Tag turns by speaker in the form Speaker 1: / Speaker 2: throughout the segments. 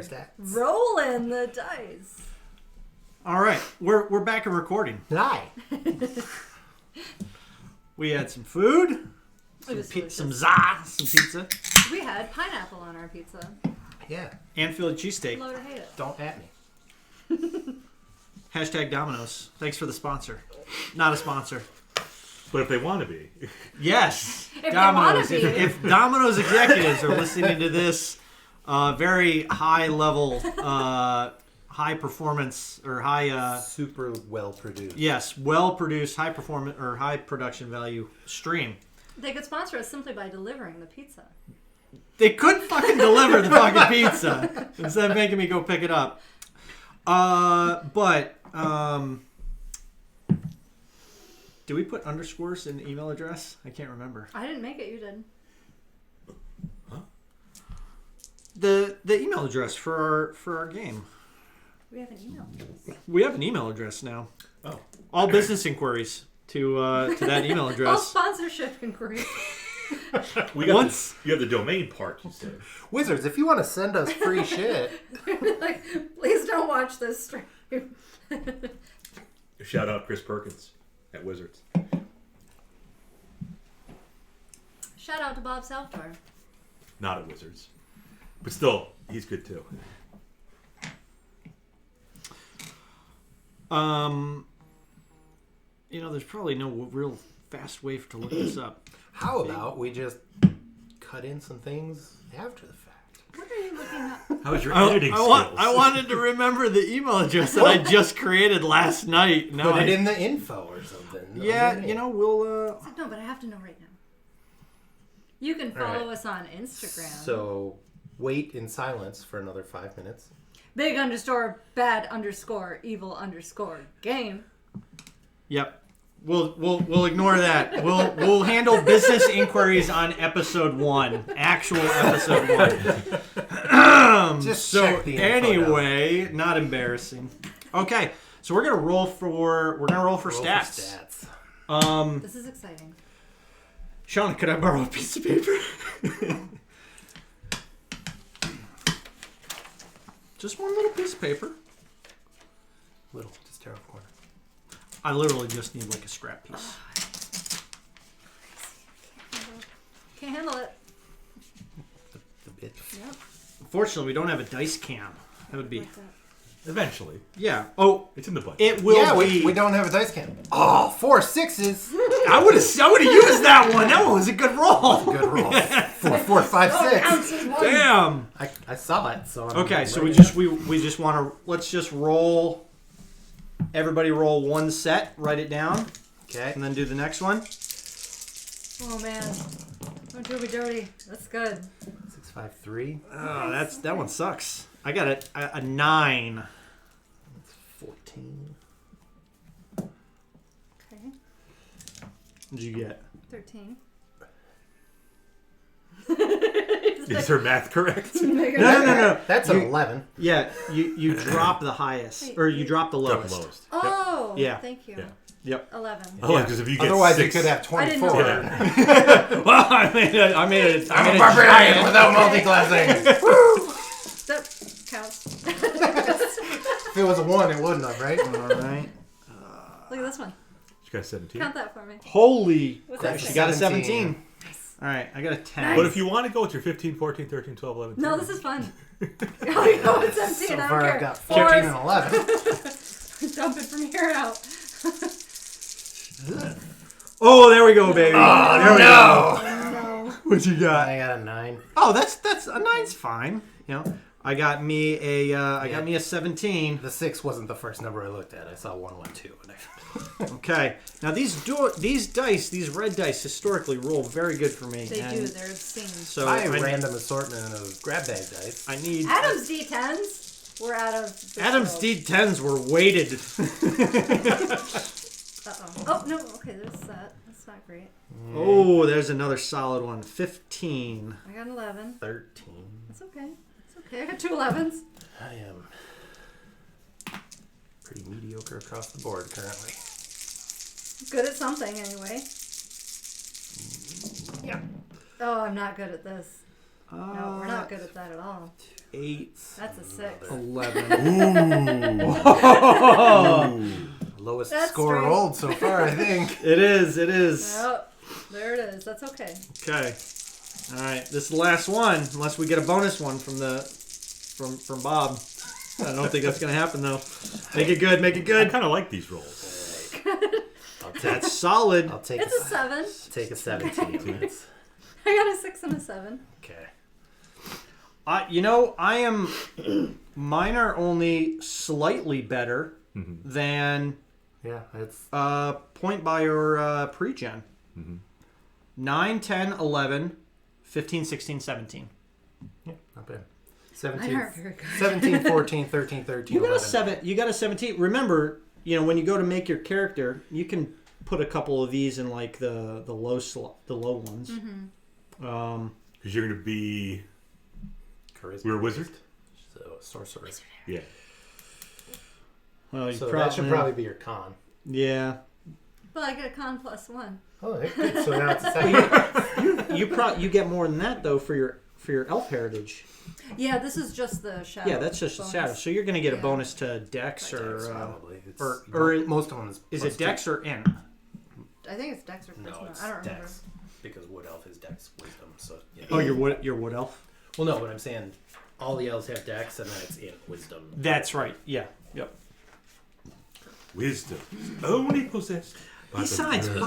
Speaker 1: stats.
Speaker 2: Rolling the dice.
Speaker 3: All right, we're back in recording.
Speaker 1: Hi.
Speaker 3: We had some food, some pizza,
Speaker 2: We had pineapple on our pizza.
Speaker 1: Yeah.
Speaker 3: and Philly cheesesteak.
Speaker 2: Love to hate it.
Speaker 1: Don't at me.
Speaker 3: Hashtag Domino's. Thanks for the sponsor. Not a sponsor.
Speaker 4: But if they want to be.
Speaker 3: Yes,
Speaker 2: If they
Speaker 3: Domino's.
Speaker 2: wanna be.
Speaker 3: If Domino's executives are listening to this, very high level, high performance or high.
Speaker 1: Super well produced.
Speaker 3: Yes, well produced, high performance or high production value stream.
Speaker 2: They could sponsor us simply by delivering the pizza.
Speaker 3: They could fucking deliver the fucking pizza instead of making me go pick it up. Do we put underscores in the email address? I can't remember.
Speaker 2: I didn't make it, you did.
Speaker 4: Huh?
Speaker 3: The email address for our game.
Speaker 2: We have an email address.
Speaker 3: We have an email address now.
Speaker 4: Oh.
Speaker 3: All business inquiries to that email
Speaker 2: All
Speaker 3: address.
Speaker 2: sponsorship inquiries.
Speaker 4: We got
Speaker 3: Once-
Speaker 4: you have the domain part, you said.
Speaker 1: Wizards, if you want to send us free shit,
Speaker 2: Like, please don't watch this stream.
Speaker 4: Shout out Chris Perkins at Wizards.
Speaker 2: Shout out to Bob Salvatore.
Speaker 4: Not at Wizards. But still, he's good too.
Speaker 3: There's probably no real fast way to look this up.
Speaker 1: how about we just cut in some things after the fact?
Speaker 2: What are you looking at?
Speaker 4: How's your editing skills?
Speaker 3: I wanted to remember the email address that I just created last night. No,
Speaker 1: Put it in the info or something.
Speaker 3: Yeah,
Speaker 1: underneath.
Speaker 3: we'll.
Speaker 2: It's like, no, but I have to know right now. You can follow us on Instagram.
Speaker 1: So wait in silence for another 5 minutes.
Speaker 2: Big _ bad _ evil _ game.
Speaker 3: Yep. We'll ignore that. We'll handle business inquiries on episode 1, actual episode 1.
Speaker 1: Just
Speaker 3: So
Speaker 1: check the info
Speaker 3: anyway, not embarrassing. Okay, so we're gonna roll for
Speaker 1: Roll for
Speaker 3: stats.
Speaker 2: This is exciting.
Speaker 3: Sean, could I borrow a piece of paper? Just one little piece of paper.
Speaker 1: Little, just tear off corner.
Speaker 3: I literally just need like a scrap piece.
Speaker 2: Can't handle it.
Speaker 1: The bitch.
Speaker 2: Yep.
Speaker 3: Unfortunately, we don't have a dice cam. That would be
Speaker 2: Like that.
Speaker 4: Eventually.
Speaker 3: yeah. Oh,
Speaker 4: It's in the budget.
Speaker 3: it will
Speaker 1: Yeah,
Speaker 3: be.
Speaker 1: we don't have a dice can. Oh, 4 6s.
Speaker 3: I would have used that one. That one was a good roll.
Speaker 1: Good roll. 4 4 5
Speaker 2: Counts
Speaker 1: 6.
Speaker 2: as one.
Speaker 3: Damn.
Speaker 1: I saw it. So I'm
Speaker 3: Okay, so
Speaker 1: ready.
Speaker 3: we just want to let's just roll. Everybody roll one set. Write it down,
Speaker 1: Okay.
Speaker 3: and then do the next one.
Speaker 2: Oh man. Don't do me dirty. That's good.
Speaker 1: 6 5 3.
Speaker 3: Oh, that one sucks. I got a 9.
Speaker 1: That's 14.
Speaker 2: Okay.
Speaker 3: What'd you get?
Speaker 2: 13.
Speaker 4: Is her math correct?
Speaker 3: No.
Speaker 1: That's an 11.
Speaker 3: Yeah, you drop the highest or you drop the
Speaker 4: Drop
Speaker 3: lowest.
Speaker 4: the lowest.
Speaker 2: Oh,
Speaker 3: Yeah.
Speaker 2: thank you.
Speaker 4: Yeah.
Speaker 3: Yep.
Speaker 2: 11.
Speaker 4: Oh, because if you get
Speaker 1: Otherwise,
Speaker 4: 6,
Speaker 1: you could have
Speaker 2: I didn't know
Speaker 1: 24.
Speaker 2: that.
Speaker 3: Well, I made a
Speaker 1: I'm a barbarian without multi-classing.
Speaker 2: That counts.
Speaker 1: If it was a 1, it wouldn't have, right?
Speaker 3: All right.
Speaker 2: Look at this one.
Speaker 4: you got 17.
Speaker 2: Count that for me.
Speaker 3: Holy
Speaker 2: What's
Speaker 3: crap!
Speaker 2: that
Speaker 3: She
Speaker 2: say?
Speaker 3: got a
Speaker 1: 17.
Speaker 3: 17. All right, I got a 10.
Speaker 4: But if you want to go with your 15, 14, 13, 12, 11,
Speaker 2: No, this is fun. Oh, you know it's 17.
Speaker 1: So
Speaker 2: I don't
Speaker 1: far,
Speaker 2: care.
Speaker 1: I've got
Speaker 2: Fours.
Speaker 1: 14 and 11.
Speaker 2: Dump it from here out.
Speaker 3: Oh, there we go, baby.
Speaker 1: Oh,
Speaker 3: there we
Speaker 1: no.
Speaker 3: go.
Speaker 2: No.
Speaker 3: What you got?
Speaker 1: I got a 9.
Speaker 3: Oh, that's a 9's fine. I got me a 17.
Speaker 1: The 6 wasn't the first number I looked at. I saw 1 1 2.
Speaker 3: Okay. Now these dice, these red dice, historically roll very good for me.
Speaker 2: They
Speaker 3: and
Speaker 2: do. They're obscene.
Speaker 3: So
Speaker 1: My
Speaker 3: I
Speaker 1: random assortment of grab bag dice.
Speaker 3: I need
Speaker 2: Adam's D10s were out of this
Speaker 3: Adam's
Speaker 2: world.
Speaker 3: D10s were weighted.
Speaker 2: Uh-oh. Oh, no. Okay, there's that. That's not great.
Speaker 3: Oh, there's another solid one. 15.
Speaker 2: I got an 11.
Speaker 1: 13.
Speaker 2: That's okay. It's okay. I got 2 11s.
Speaker 1: I am pretty mediocre across the board currently.
Speaker 2: Good at something, anyway.
Speaker 1: Yeah.
Speaker 2: Oh, I'm not good at this. No, we're not good at that at all.
Speaker 1: 8.
Speaker 2: That's a 6.
Speaker 1: 11. Lowest
Speaker 2: That's
Speaker 1: score
Speaker 2: straight.
Speaker 1: rolled so far, I think.
Speaker 3: It is. It is.
Speaker 2: Oh, there it is. That's okay.
Speaker 3: Okay. All right. This is the last one, unless we get a bonus one from Bob. I don't think that's gonna happen though. Make it good. Make it
Speaker 4: I
Speaker 3: good.
Speaker 4: kind of like these rolls.
Speaker 3: That's solid.
Speaker 1: I'll take
Speaker 2: It's a 7.
Speaker 1: Take a 17. That's-
Speaker 2: I got a 6 and a 7.
Speaker 1: okay.
Speaker 3: I am. Mine are only slightly better than
Speaker 1: Yeah, it's
Speaker 3: point by or pre-gen. 9, 10, 11, 15, 16, 17.
Speaker 1: yeah, not bad.
Speaker 2: Mine
Speaker 1: 17,
Speaker 2: aren't very good.
Speaker 1: 17, 14, 13, 13,
Speaker 3: You got
Speaker 1: 11.
Speaker 3: a 7. You got a 17. Remember, when you go to make your character, you can put a couple of these in like the low ones.
Speaker 4: Because you're going to be...
Speaker 1: Charisma.
Speaker 4: We're a wizard?
Speaker 1: So, sorcerer.
Speaker 4: Yeah.
Speaker 3: Well,
Speaker 1: So that should probably be your con.
Speaker 3: Yeah.
Speaker 2: Well, I get a con +1.
Speaker 1: Oh, good. So now it's a second.
Speaker 3: You get more than that though for your elf heritage.
Speaker 2: Yeah, this is just the shadow.
Speaker 3: Yeah, that's just a
Speaker 2: bonus.
Speaker 3: shadow. So you're going to get a
Speaker 2: Yeah.
Speaker 3: bonus to Dex
Speaker 1: Dex,
Speaker 3: or
Speaker 1: probably. It's,
Speaker 3: or
Speaker 1: most of them
Speaker 3: is it Dex or Int?
Speaker 2: I think it's Dex or
Speaker 1: No,
Speaker 2: Charisma.
Speaker 1: it's
Speaker 2: I don't remember.
Speaker 1: Dex. Because Wood Elf is Dex Wisdom. So, yeah.
Speaker 3: Oh, your wood elf.
Speaker 1: Well, no, but I'm saying all the elves have Dex, and then it's in Wisdom.
Speaker 3: That's right. Yeah. Yep.
Speaker 4: Wisdom. Only possessed. by the
Speaker 3: Besides,
Speaker 4: wizard.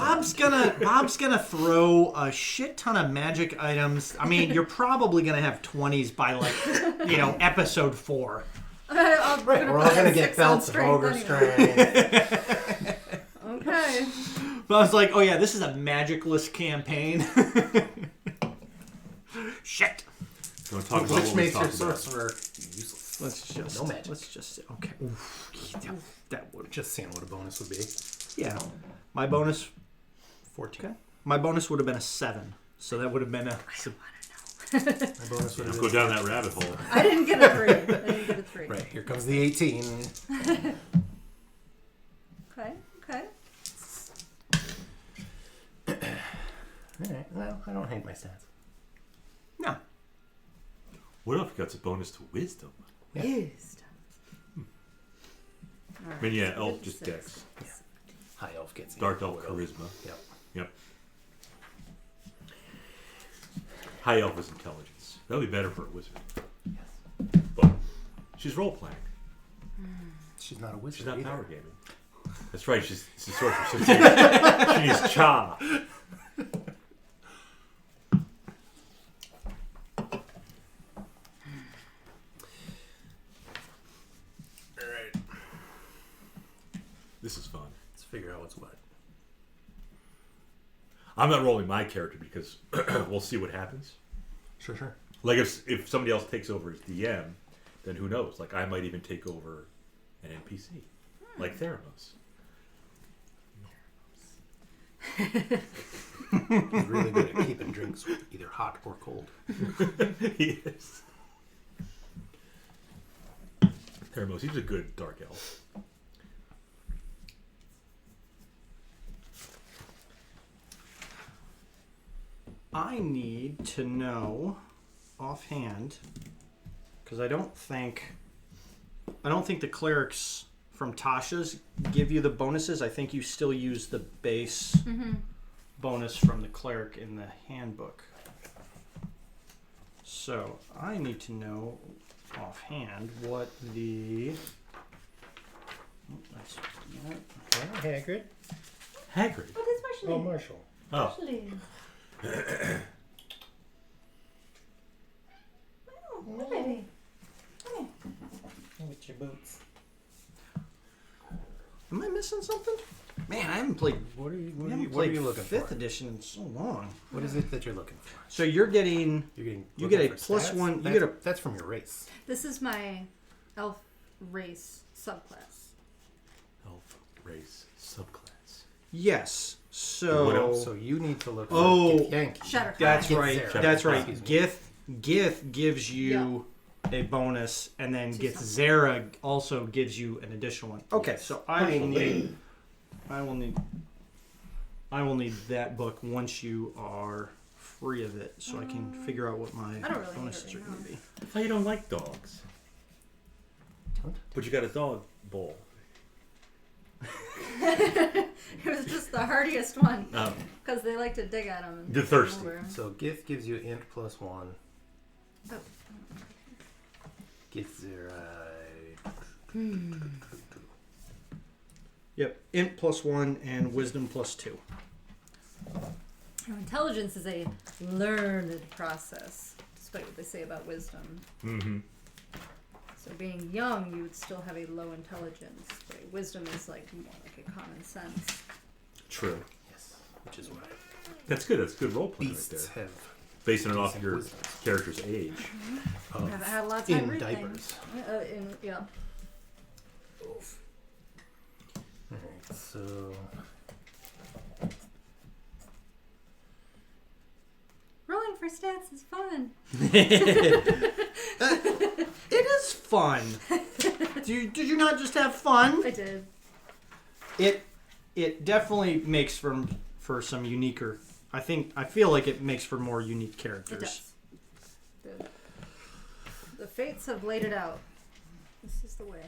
Speaker 3: Bob's gonna throw a shit ton of magic items. I mean, you're probably gonna have 20s by like, episode 4.
Speaker 2: I'm
Speaker 1: Right, we're all gonna get
Speaker 2: 6 on
Speaker 1: belts of
Speaker 2: strength
Speaker 1: ogre
Speaker 2: anyway.
Speaker 1: strength.
Speaker 2: Okay.
Speaker 3: But I was like, oh yeah, this is a magicless campaign. Shit.
Speaker 4: Don't talk about
Speaker 1: Which
Speaker 4: what we
Speaker 1: makes your
Speaker 4: talked about.
Speaker 1: sorcerer useless.
Speaker 3: Let's just
Speaker 1: No magic.
Speaker 3: Let's just okay. Oof, that would
Speaker 1: Just seeing what a bonus would be.
Speaker 3: yeah. My bonus
Speaker 1: 14.
Speaker 3: okay. My bonus would have been a 7, so that would have been a.
Speaker 1: My bonus would
Speaker 4: Don't
Speaker 1: have
Speaker 4: go
Speaker 1: been...
Speaker 4: down that rabbit hole.
Speaker 2: I didn't get a 3. I didn't get a 3.
Speaker 1: Right, here comes the 18.
Speaker 2: Okay.
Speaker 1: Alright, well, I don't hate my stats.
Speaker 3: No.
Speaker 4: What if it gets a bonus to wisdom?
Speaker 1: Yeah.
Speaker 2: Wisdom.
Speaker 4: I mean, yeah, elf just Dex.
Speaker 1: High elf gets in.
Speaker 4: Dark elf
Speaker 1: Wood
Speaker 4: charisma.
Speaker 1: Yep.
Speaker 4: Yep. High elf is intelligence. That'll be better for a wizard.
Speaker 1: Yes.
Speaker 4: But she's role playing.
Speaker 1: She's not a wizard.
Speaker 4: She's not
Speaker 1: either.
Speaker 4: power gaming. That's right. She's a sorceress. So she needs cha.
Speaker 1: Alright.
Speaker 4: This is fun.
Speaker 1: Let's figure out what's what.
Speaker 4: I'm not rolling my character because we'll see what happens.
Speaker 1: Sure.
Speaker 4: Like if somebody else takes over as DM, then who knows? Like I might even take over an NPC, like Theranos.
Speaker 1: He's really good at keeping drinks either hot or cold.
Speaker 4: He is. Theranos, he's a good dark elf.
Speaker 3: I need to know offhand because I don't think the clerics from Tasha's give you the bonuses. I think you still use the base bonus from the cleric in the handbook. So I need to know offhand what the. Oh, that's that.
Speaker 1: Hagrid.
Speaker 4: Hagrid.
Speaker 2: What is Marshall?
Speaker 1: Oh, Marshall.
Speaker 4: Oh,
Speaker 1: With your boots.
Speaker 3: Am I missing something? Man, I haven't played.
Speaker 1: What are you,
Speaker 3: We haven't
Speaker 1: what are
Speaker 3: played
Speaker 1: you looking
Speaker 3: fifth
Speaker 1: for?
Speaker 3: edition in so long.
Speaker 1: What is it that you're looking for?
Speaker 3: So you're getting.
Speaker 1: You're getting.
Speaker 3: You get
Speaker 1: looking
Speaker 3: a
Speaker 1: for
Speaker 3: plus
Speaker 1: stats?
Speaker 3: one- you
Speaker 1: That's,
Speaker 3: get a-
Speaker 1: That's from your race.
Speaker 2: This is my elf race subclass.
Speaker 4: elf race subclass.
Speaker 3: Yes.
Speaker 4: What
Speaker 3: So.
Speaker 4: else?
Speaker 1: So you need to look for
Speaker 3: Oh.
Speaker 1: Githyanki.
Speaker 2: Shattercraft.
Speaker 3: That's
Speaker 1: Get
Speaker 3: right.
Speaker 1: Zara.
Speaker 3: That's right.
Speaker 1: Excuse me.
Speaker 3: Gith gives you a bonus, and then
Speaker 2: Two
Speaker 3: Gith
Speaker 2: something.
Speaker 3: Zara also gives you an additional one. Okay,
Speaker 1: Yes.
Speaker 3: so I will need that book once you are free of it so I can figure out what my
Speaker 2: I don't really need
Speaker 3: bonuses
Speaker 2: it
Speaker 3: are
Speaker 2: right
Speaker 3: going to
Speaker 2: now.
Speaker 3: be.
Speaker 4: I thought you don't like dogs.
Speaker 1: Don't.
Speaker 4: But you got a dog bowl.
Speaker 2: It was just the hardiest one
Speaker 4: Um,
Speaker 2: because they like to dig at them.
Speaker 4: They're thirsty.
Speaker 1: So gift gives you int +1.
Speaker 2: Oh.
Speaker 1: Gets there.
Speaker 3: Yep, int +1 and wisdom +2.
Speaker 2: Intelligence is a learned process, despite what they say about wisdom.
Speaker 4: mm-hmm.
Speaker 2: So being young, you would still have a low intelligence, but wisdom is like more like a common sense.
Speaker 4: True.
Speaker 1: Yes, which is why
Speaker 4: That's good. That's good role play right
Speaker 1: beasts
Speaker 4: there.
Speaker 1: have
Speaker 4: Basing it off
Speaker 1: decent
Speaker 4: your
Speaker 1: wisdom.
Speaker 4: character's age.
Speaker 1: Of
Speaker 2: I've had a lot of time
Speaker 1: in
Speaker 2: reading
Speaker 1: diapers.
Speaker 2: things. Yeah.
Speaker 1: Oof. Alright, so
Speaker 2: Rolling for stats is fun.
Speaker 3: It is fun. Did you not just have fun?
Speaker 2: I did.
Speaker 3: It definitely makes for some uniquer. I feel like it makes for more unique
Speaker 2: It
Speaker 3: characters.
Speaker 2: does. The fates have laid it out. This is the way.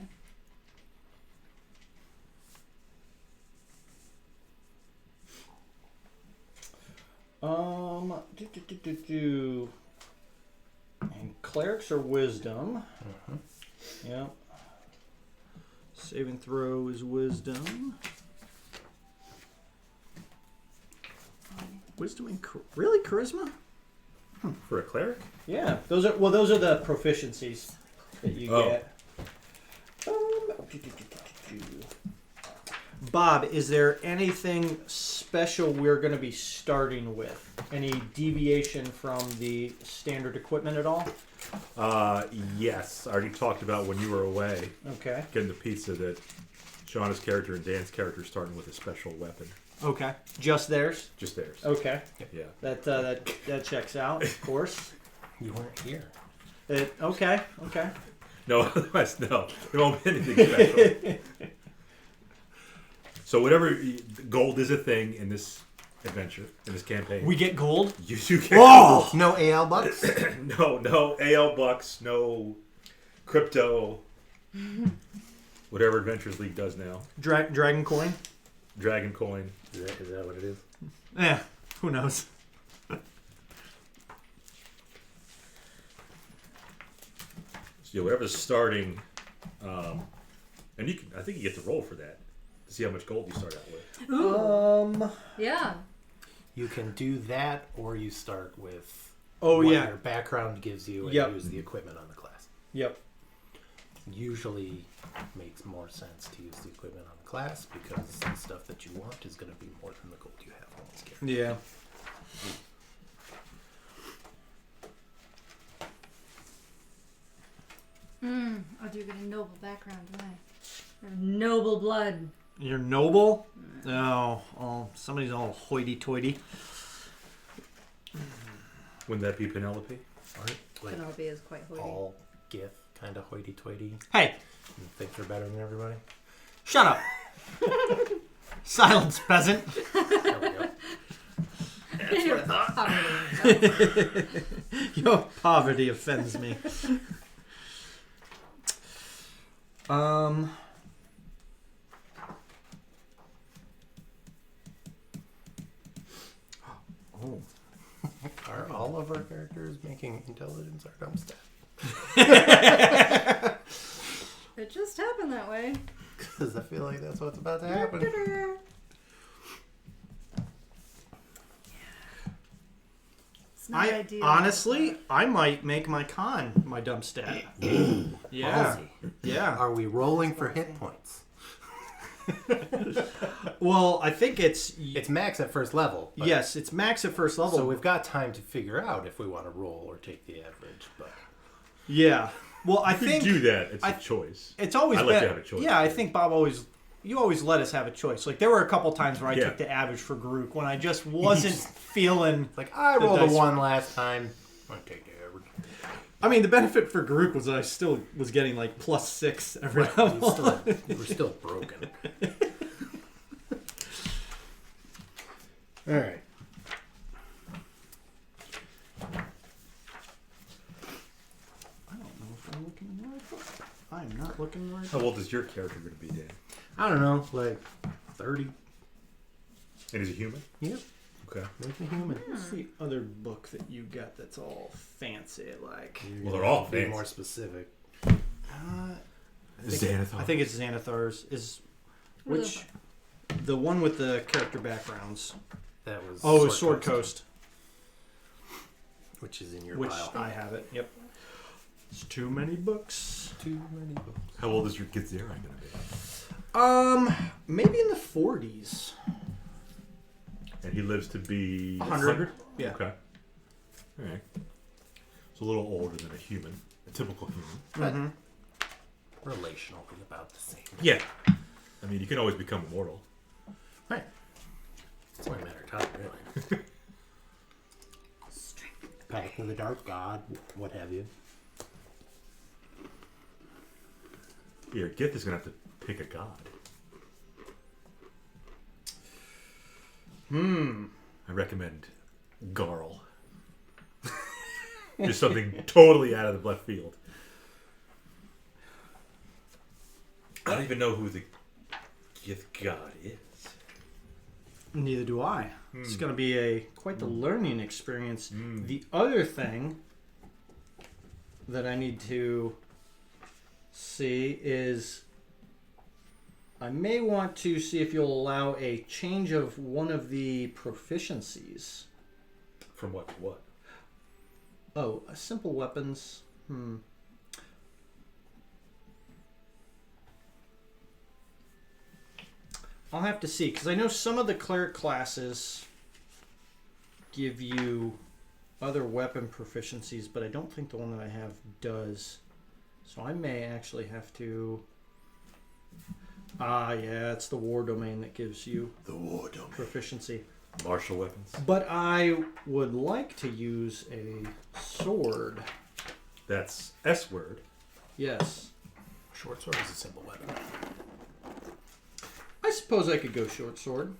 Speaker 3: And clerics are wisdom. Yep. Saving throw is wisdom. Wisdom and really charisma?
Speaker 4: For a cleric?
Speaker 3: Yeah, those are the proficiencies that you get. Bob, is there anything special we're going to be starting with? Any deviation from the standard equipment at all?
Speaker 4: Yes. I already talked about when you were away,
Speaker 3: Okay.
Speaker 4: getting the pizza, that Shauna's character and Dan's character starting with a special weapon.
Speaker 3: Okay. Just theirs?
Speaker 4: Just theirs.
Speaker 3: Okay.
Speaker 4: Yeah.
Speaker 3: That checks out, of course.
Speaker 1: you weren't here.
Speaker 3: Okay.
Speaker 4: No, otherwise, no. There won't be anything special. So whatever, gold is a thing in this adventure, in this campaign.
Speaker 3: We get gold?
Speaker 4: You get
Speaker 3: Oh!
Speaker 1: No AL bucks.
Speaker 4: no AL bucks, no crypto, whatever Adventures League does now.
Speaker 3: Dragon coin?
Speaker 4: Dragon coin.
Speaker 1: Is that what it is?
Speaker 3: Yeah, who knows?
Speaker 4: So yeah, whatever's starting, and you can, I think you get to roll for that to see how much gold you start out with.
Speaker 2: Ooh. Yeah.
Speaker 1: You can do that, or you start with
Speaker 3: Oh,
Speaker 1: what
Speaker 3: yeah.
Speaker 1: your background gives you and
Speaker 3: Yep.
Speaker 1: use the equipment on the class.
Speaker 3: Yep.
Speaker 1: Usually makes more sense to use the equipment on the class because the stuff that you want is going to be more than the gold you have on this character.
Speaker 3: Yeah.
Speaker 2: I do get a noble background, don't I? I have noble blood.
Speaker 3: You're noble? Oh, somebody's all hoity-toity.
Speaker 4: Wouldn't that be Penelope?
Speaker 1: Aren't like
Speaker 2: Penelope is quite hoity.
Speaker 1: all gith kind of hoity-toity
Speaker 3: Hey,
Speaker 1: and think they're better than everybody?
Speaker 3: shut up. Silence, peasant.
Speaker 1: There we go.
Speaker 2: That's what I thought.
Speaker 3: Your poverty offends me.
Speaker 1: Oh. Are all of our characters making intelligence our dumb stat?
Speaker 2: It just happened that way.
Speaker 1: Because I feel like that's what's about to happen.
Speaker 2: It's not ideal.
Speaker 3: Honestly, I might make my con my dumb stat. Yeah. Yeah.
Speaker 1: Are we rolling for hit points?
Speaker 3: Well, I think it's
Speaker 1: It's max at first level. but-
Speaker 3: yes, it's max at first level.
Speaker 1: So we've got time to figure out if we want to roll or take the average. But
Speaker 3: yeah. Well, I
Speaker 4: You
Speaker 3: think
Speaker 4: do that. It's
Speaker 3: I-
Speaker 4: a choice.
Speaker 3: it's always
Speaker 4: I let
Speaker 3: been.
Speaker 4: you have a choice.
Speaker 3: Yeah, I think Bob you always let us have a choice. Like there were a couple times where I
Speaker 4: Yeah.
Speaker 3: took the average for Garuk when I just wasn't feeling.
Speaker 1: it's like I
Speaker 3: The
Speaker 1: rolled a
Speaker 3: dice
Speaker 1: 1 last time. I'm gonna take the average.
Speaker 3: I mean, the benefit for Garuk was that I still was getting like +6 every level.
Speaker 1: We're still broken. All right.
Speaker 3: I'm not looking right.
Speaker 4: How old is your character going to be, Dan?
Speaker 1: I don't know, like 30.
Speaker 4: And he's a human?
Speaker 1: Yep,
Speaker 4: Okay.
Speaker 1: make me human.
Speaker 3: What's the other book that you got that's all fancy? Like,
Speaker 4: Well, they're all
Speaker 1: Be
Speaker 4: fancy.
Speaker 1: more specific.
Speaker 4: Xanathar.
Speaker 3: I think it's Xanathar's. Is
Speaker 2: What are
Speaker 3: which the one with the character backgrounds?
Speaker 1: That was
Speaker 3: Sword Coast,
Speaker 1: which is in your
Speaker 3: which
Speaker 1: pile.
Speaker 3: I have it. Yep. It's too many books.
Speaker 1: Too many books.
Speaker 4: How old is your Githzerai going to be?
Speaker 3: Maybe in the 40s.
Speaker 4: And he lives to be
Speaker 3: 100? Yeah.
Speaker 4: Okay. All right. So a little older than a human, a typical human.
Speaker 3: Mm-hmm.
Speaker 1: Relationally about the same.
Speaker 4: Yeah. I mean, you can always become immortal.
Speaker 1: Right. It's only a matter of time, really. Path of the Dark God, what have you.
Speaker 4: Here, Gith is going to have to pick a god. I recommend Garl. Just something totally out of the left field. I don't even know who the Gith god is.
Speaker 3: Neither do I. It's going to be quite the learning experience. The other thing that I need to see is I may want to see if you'll allow a change of one of the proficiencies.
Speaker 4: From what to what?
Speaker 3: Oh, simple weapons. I'll have to see, because I know some of the cleric classes give you other weapon proficiencies, but I don't think the one that I have does. So I may actually have to... yeah, it's the war domain that gives you
Speaker 4: The war domain.
Speaker 3: proficiency.
Speaker 4: Martial weapons.
Speaker 3: But I would like to use a sword.
Speaker 4: That's S word.
Speaker 3: Yes.
Speaker 1: Short sword is a simple weapon.
Speaker 3: I suppose I could go short sword.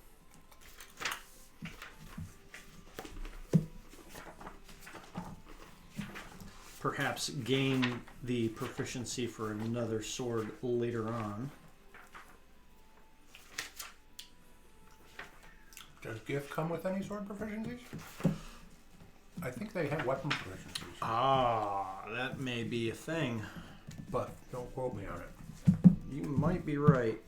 Speaker 3: Perhaps gain the proficiency for another sword later on.
Speaker 1: Does gift come with any sword proficiencies? I think they have weapon proficiencies,
Speaker 3: Ah, that may be a thing.
Speaker 1: but don't quote me on it.
Speaker 3: You might be right.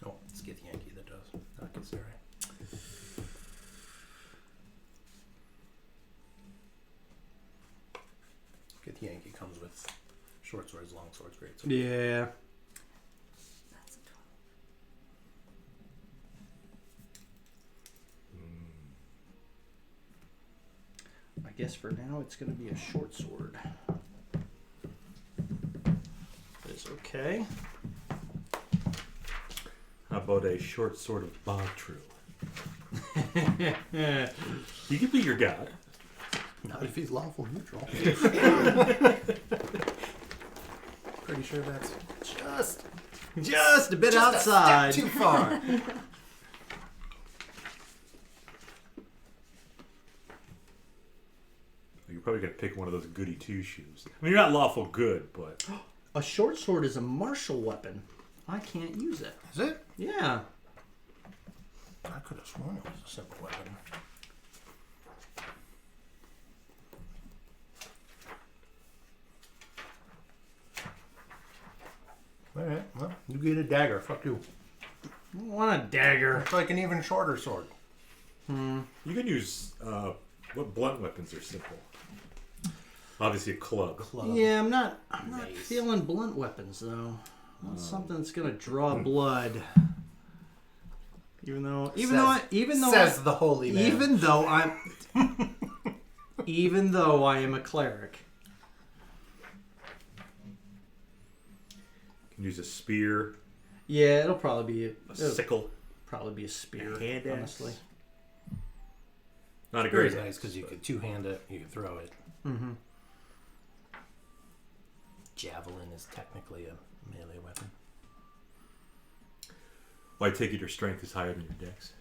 Speaker 1: Oh, it's Gith Yankee that does, not Githzerai. Gith Yankee comes with short swords, long swords, great swords.
Speaker 3: Yeah.
Speaker 2: That's a 12.
Speaker 3: I guess for now it's going to be a short sword. That's okay.
Speaker 4: How about a short sword of Bogtrue? You can be your god.
Speaker 1: Not if he's lawful neutral. Pretty sure that's
Speaker 3: Just a bit
Speaker 1: just
Speaker 3: outside.
Speaker 1: a step too far.
Speaker 4: You're probably going to pick one of those goody two shoes. I mean, you're not lawful good, but
Speaker 3: A short sword is a martial weapon. I can't use it.
Speaker 1: Is it?
Speaker 3: Yeah.
Speaker 1: I could have sworn it was a simple weapon. Alright, well, you get a dagger. Fuck you.
Speaker 3: I don't want a dagger.
Speaker 1: It's like an even shorter sword.
Speaker 4: you can use what blunt weapons are simple. Obviously, a club.
Speaker 1: Club.
Speaker 3: Yeah, I'm not
Speaker 1: Mace.
Speaker 3: feeling blunt weapons though. Not something that's gonna draw blood. Even though
Speaker 1: Says the holy man.
Speaker 3: even though I am a cleric.
Speaker 4: You can use a spear,
Speaker 3: Yeah, it'll probably be
Speaker 4: a sickle.
Speaker 3: probably be a spear.
Speaker 4: A hand axe.
Speaker 3: honestly.
Speaker 4: Not a
Speaker 1: Very
Speaker 4: great
Speaker 1: nice because you could two-hand it, you could throw it.
Speaker 3: Mm-hmm.
Speaker 1: javelin is technically a melee weapon.
Speaker 4: Well, I take it your strength is higher than your dex.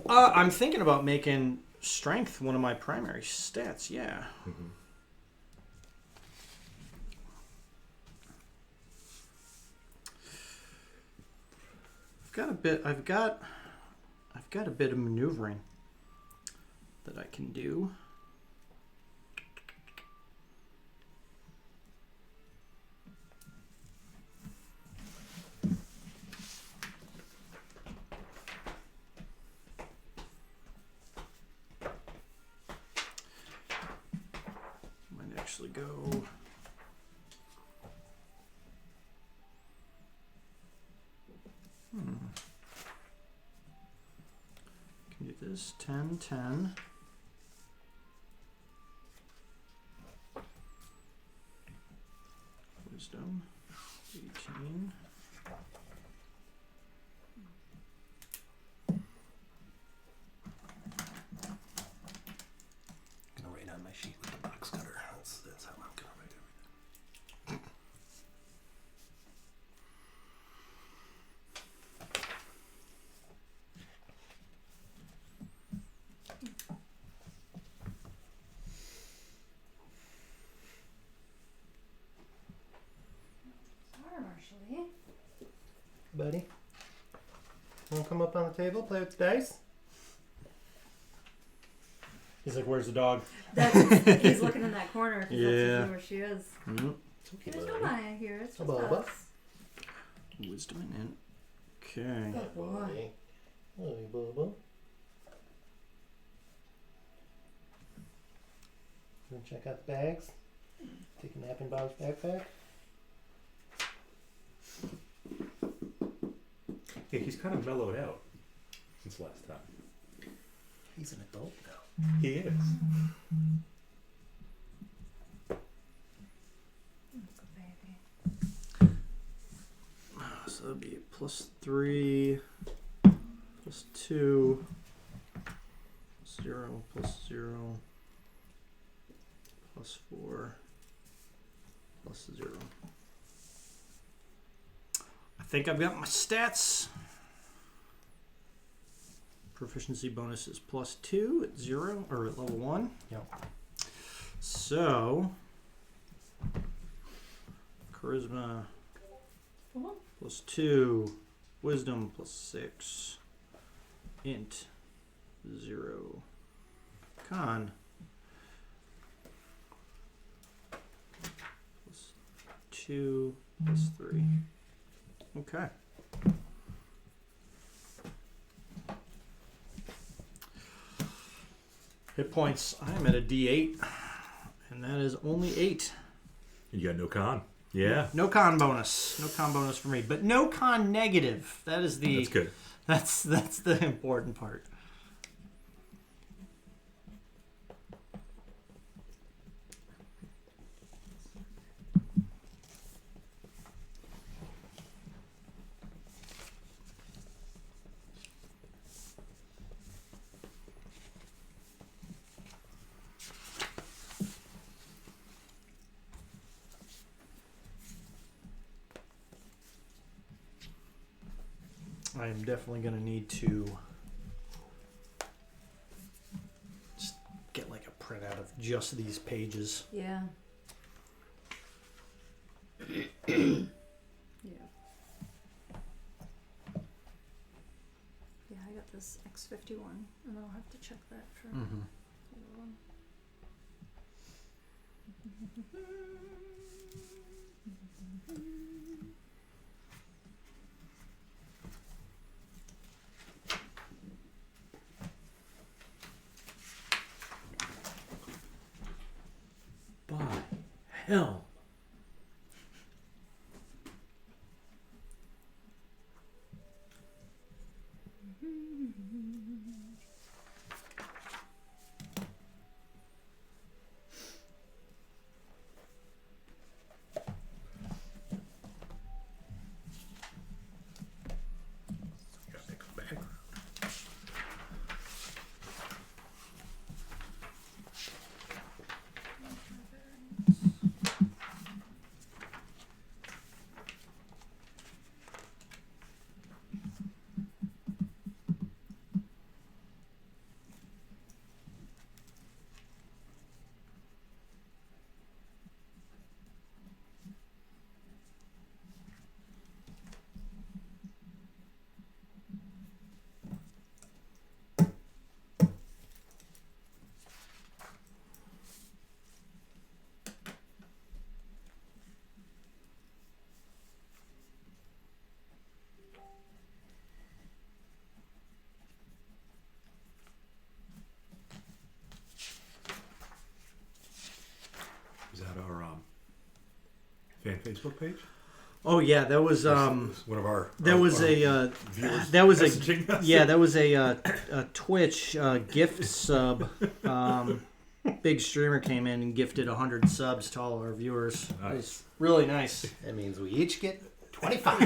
Speaker 3: I'm thinking about making strength one of my primary stats. Yeah.
Speaker 4: Mm-hmm.
Speaker 3: I've got a bit of maneuvering that I can do. Might actually go. Can do this 10, 10. Wisdom 18.
Speaker 1: I'm gonna write on my sheet with the box cutter. That's how I'm gonna write everything.
Speaker 2: Sorry, Marshall.
Speaker 1: Buddy, wanna come up on the table, play with the dice?
Speaker 3: He's like, "Where's the dog?"
Speaker 2: He's looking in that corner because that's
Speaker 3: Yeah.
Speaker 2: usually where she is.
Speaker 3: Mm-hmm.
Speaker 1: It's okay,
Speaker 2: There's
Speaker 1: buddy.
Speaker 2: no Maya here. It's just
Speaker 1: Bubba.
Speaker 2: us.
Speaker 3: Wisdom and int. Okay.
Speaker 2: Good boy.
Speaker 1: Hey, Bubba. Wanna check out the bags? Take a nap in Bob's backpack?
Speaker 4: Yeah, he's kind of mellowed out since last time.
Speaker 1: He's an adult now.
Speaker 4: He is.
Speaker 2: Good baby.
Speaker 3: So that'd be +3, +2, +0, +0, +4, +0. I think I've got my stats. Proficiency bonus is +2 at 0 or at level 1.
Speaker 1: Yep.
Speaker 3: So charisma
Speaker 2: Uh-huh.
Speaker 3: +2, wisdom +6, int 0, con +2, +3. Okay. Hit points. I'm at a D8, and that is only 8.
Speaker 4: You got no con. Yeah.
Speaker 3: No con bonus. No con bonus for me, but no con negative. That is the.
Speaker 4: That's good.
Speaker 3: That's the important part. I am definitely going to need to just get like a printout of just these pages.
Speaker 2: Yeah. Yeah. Yeah, I got this X51, and I'll have to check that for
Speaker 3: Mm-hmm.
Speaker 2: the other one.
Speaker 4: By hell.
Speaker 1: Gotta pick a background.
Speaker 4: fan Facebook page.
Speaker 3: Oh yeah, that was
Speaker 4: One of our.
Speaker 3: that
Speaker 4: our,
Speaker 3: was
Speaker 4: our
Speaker 3: a
Speaker 4: viewers
Speaker 3: that was a
Speaker 4: messaging us.
Speaker 3: yeah that was a Twitch gift sub. Big streamer came in and gifted 100 subs to all of our viewers.
Speaker 4: Nice.
Speaker 3: It was really nice.
Speaker 1: That means we each get 25.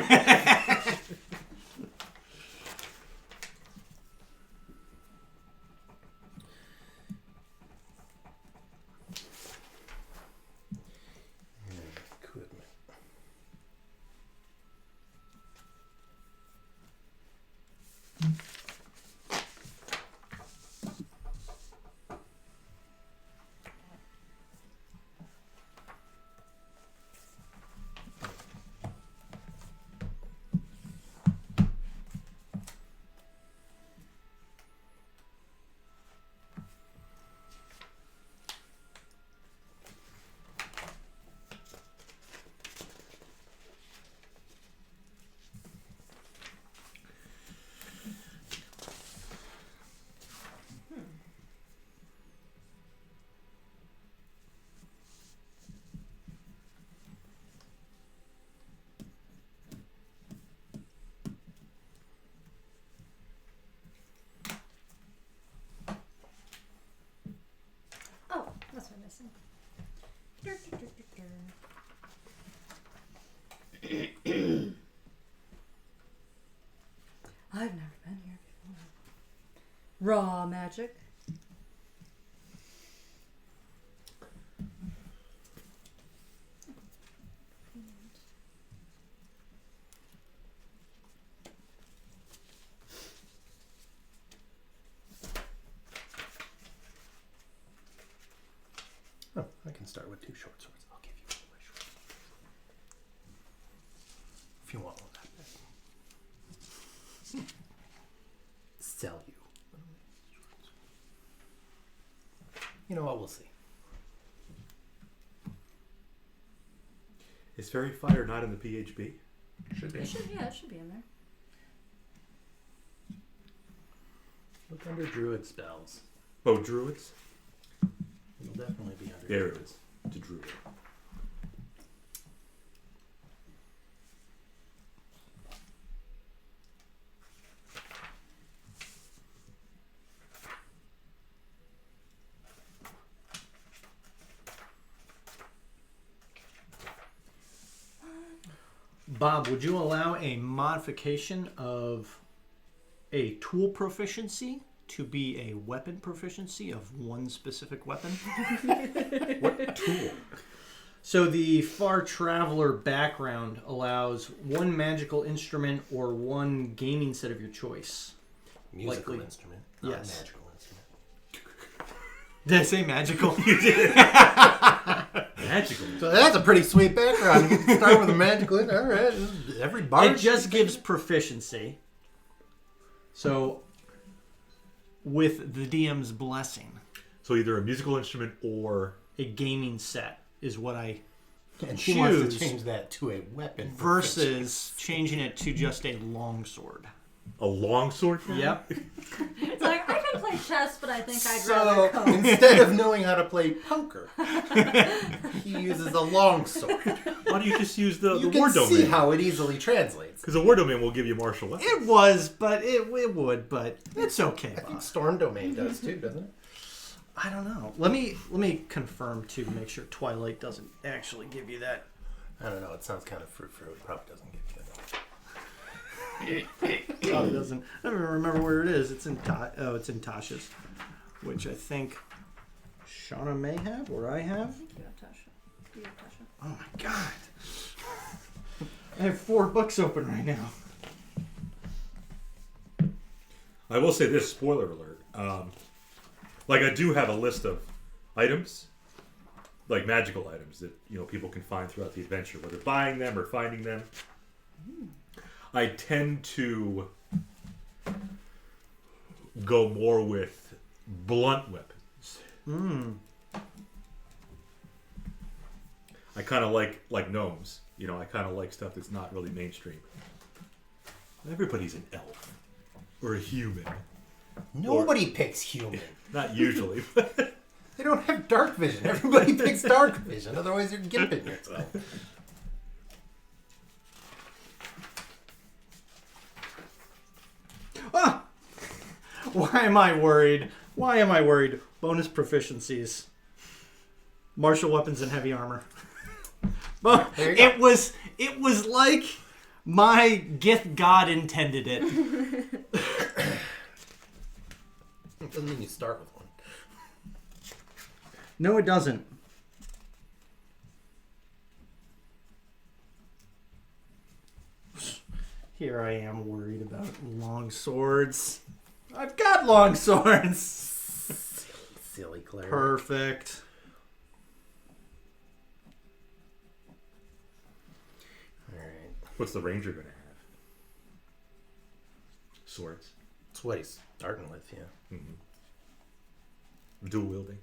Speaker 1: Equipment.
Speaker 2: Oh, that's what I'm missing. I've never been here before. Raw magic.
Speaker 1: Oh, I can start with 2 short swords. I'll give you one of my short swords. If you want one that bad. Sell you. You know what? We'll see.
Speaker 4: Is Fairy Fire not in the PHB?
Speaker 1: Should be.
Speaker 2: It should be in there.
Speaker 1: Look under druid spells.
Speaker 4: Oh, Druids?
Speaker 1: It'll definitely be under
Speaker 4: There it
Speaker 1: druids.
Speaker 4: is. To Druid.
Speaker 3: Bob, would you allow a modification of a tool proficiency to be a weapon proficiency of one specific weapon?
Speaker 1: What tool?
Speaker 3: So the Far Traveler background allows one magical instrument or one gaming set of your choice.
Speaker 1: Musical
Speaker 3: Likely.
Speaker 1: instrument, not
Speaker 3: Yes.
Speaker 1: a magical instrument.
Speaker 3: Did I say magical?
Speaker 4: Magical.
Speaker 1: So that's a pretty sweet background. You can start with a magical instrument. All right. Every bard.
Speaker 3: It just gives proficiency. So, with the DM's blessing,
Speaker 4: So either a musical instrument or
Speaker 3: a gaming set is what I
Speaker 1: and she wants
Speaker 3: choose
Speaker 1: to change that to a weapon.
Speaker 3: versus changing it to just a longsword.
Speaker 4: a longsword.
Speaker 3: Yep.
Speaker 2: It's like, I can play chess, but I think I'd
Speaker 1: So
Speaker 2: rather go.
Speaker 1: instead of knowing how to play poker, he uses a longsword.
Speaker 4: Why don't you just use the
Speaker 1: You
Speaker 4: war
Speaker 1: can see
Speaker 4: domain?
Speaker 1: how it easily translates.
Speaker 4: Because the war domain will give you martial weapons.
Speaker 3: It was, but it would, but it's okay.
Speaker 1: I think
Speaker 3: Bob.
Speaker 1: Storm Domain does too, doesn't it?
Speaker 3: I don't know. Let me confirm too to make sure Twilight doesn't actually give you that.
Speaker 1: I don't know. It sounds kind of fruit. It probably doesn't give you that.
Speaker 3: Probably doesn't. I don't even remember where it is. It's in it's in Tasha's, which I think Shauna may have or I have.
Speaker 2: You have Tasha. You have Tasha.
Speaker 3: Oh my god! I have 4 books open right now.
Speaker 4: I will say this, spoiler alert. Like I do have a list of items, like magical items that people can find throughout the adventure, whether buying them or finding them. I tend to go more with blunt weapons. I kind of like gnomes. I kind of like stuff that's not really mainstream. Everybody's an elf or a human.
Speaker 1: Nobody picks human.
Speaker 4: Not usually.
Speaker 1: They don't have dark vision. Everybody picks dark vision. Otherwise, you're gimping yourself.
Speaker 3: Why am I worried? Why am I worried? Bonus proficiencies. Martial weapons and heavy armor. But
Speaker 1: There you go.
Speaker 3: it was like my gift god intended it.
Speaker 1: It doesn't mean you start with one.
Speaker 3: No, it doesn't. Here I am worried about long swords. I've got long swords.
Speaker 1: Silly cleric.
Speaker 3: Perfect.
Speaker 1: Alright.
Speaker 4: What's the ranger going to have? Swords.
Speaker 1: That's what he's starting with, yeah.
Speaker 4: Dual wielding.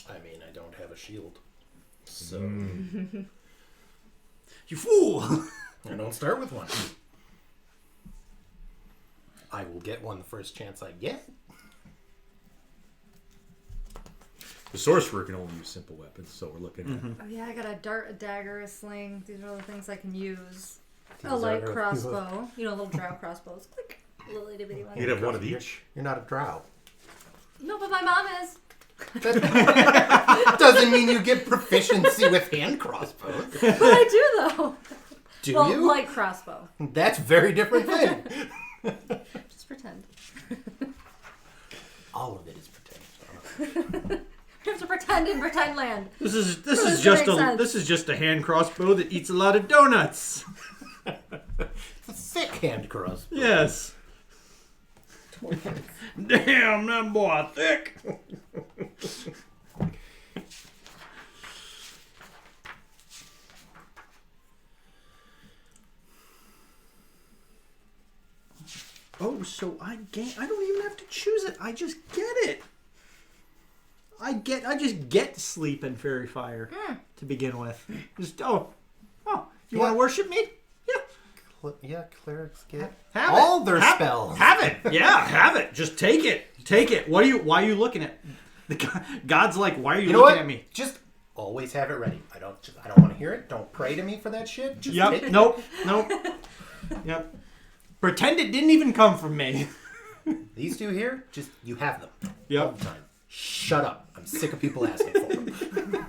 Speaker 1: I mean, I don't have a shield. So,
Speaker 3: You fool!
Speaker 1: I don't start with one. I will get one the first chance I get.
Speaker 4: The sorcerer can only use simple weapons, so we're looking at...
Speaker 2: Oh yeah, I got a dart, a dagger, a sling. These are all the things I can use.
Speaker 1: These
Speaker 2: A light
Speaker 1: are-
Speaker 2: crossbow. You know, little drow crossbows. Click. Little itty bitty one.
Speaker 4: You'd have one of each.
Speaker 1: You're not a drow.
Speaker 2: No, but my mom is.
Speaker 1: That doesn't mean you get proficiency with hand crossbows.
Speaker 2: But I do though.
Speaker 1: Do
Speaker 2: Well,
Speaker 1: you?
Speaker 2: light crossbow.
Speaker 1: That's a very different thing.
Speaker 2: Just pretend.
Speaker 1: All of it is pretend.
Speaker 2: We have to pretend in pretend land.
Speaker 3: This is
Speaker 2: Doesn't
Speaker 3: just
Speaker 2: make sense.
Speaker 3: this is just a hand crossbow that eats a lot of donuts.
Speaker 1: It's a thick hand crossbow.
Speaker 3: Yes. Damn, that boy thick. Oh, so I don't even have to choose it. I just get it. I just get sleep and fairy fire to begin with. Just you
Speaker 1: Yeah.
Speaker 3: want to worship me? Yeah.
Speaker 1: Yeah, clerics get
Speaker 3: Have
Speaker 1: all
Speaker 3: it.
Speaker 1: their
Speaker 3: Have-
Speaker 1: spells.
Speaker 3: Have it. Yeah, have it. Just take it. Take it. Why are you looking at God's like, why are you,
Speaker 1: You know
Speaker 3: looking
Speaker 1: what?
Speaker 3: at me?
Speaker 1: Just always have it ready. I don't want to hear it. Don't pray to me for that shit. Just take
Speaker 3: Yep.
Speaker 1: it.
Speaker 3: Nope. Yep. Pretend it didn't even come from me.
Speaker 1: These two here, just you have them all
Speaker 3: Yep.
Speaker 1: the time. Shut up. I'm sick of people asking for them.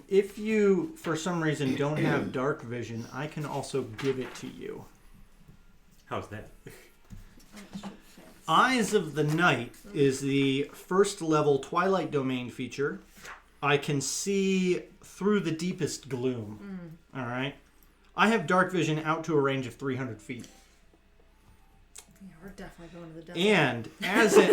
Speaker 3: If you, for some reason, don't have dark vision, I can also give it to you.
Speaker 4: How's that?
Speaker 3: Eyes of the Night is the first level Twilight Domain feature. I can see through the deepest gloom. All right. I have dark vision out to a range of 300 feet.
Speaker 2: Yeah, we're definitely going to the desert.
Speaker 3: And as it...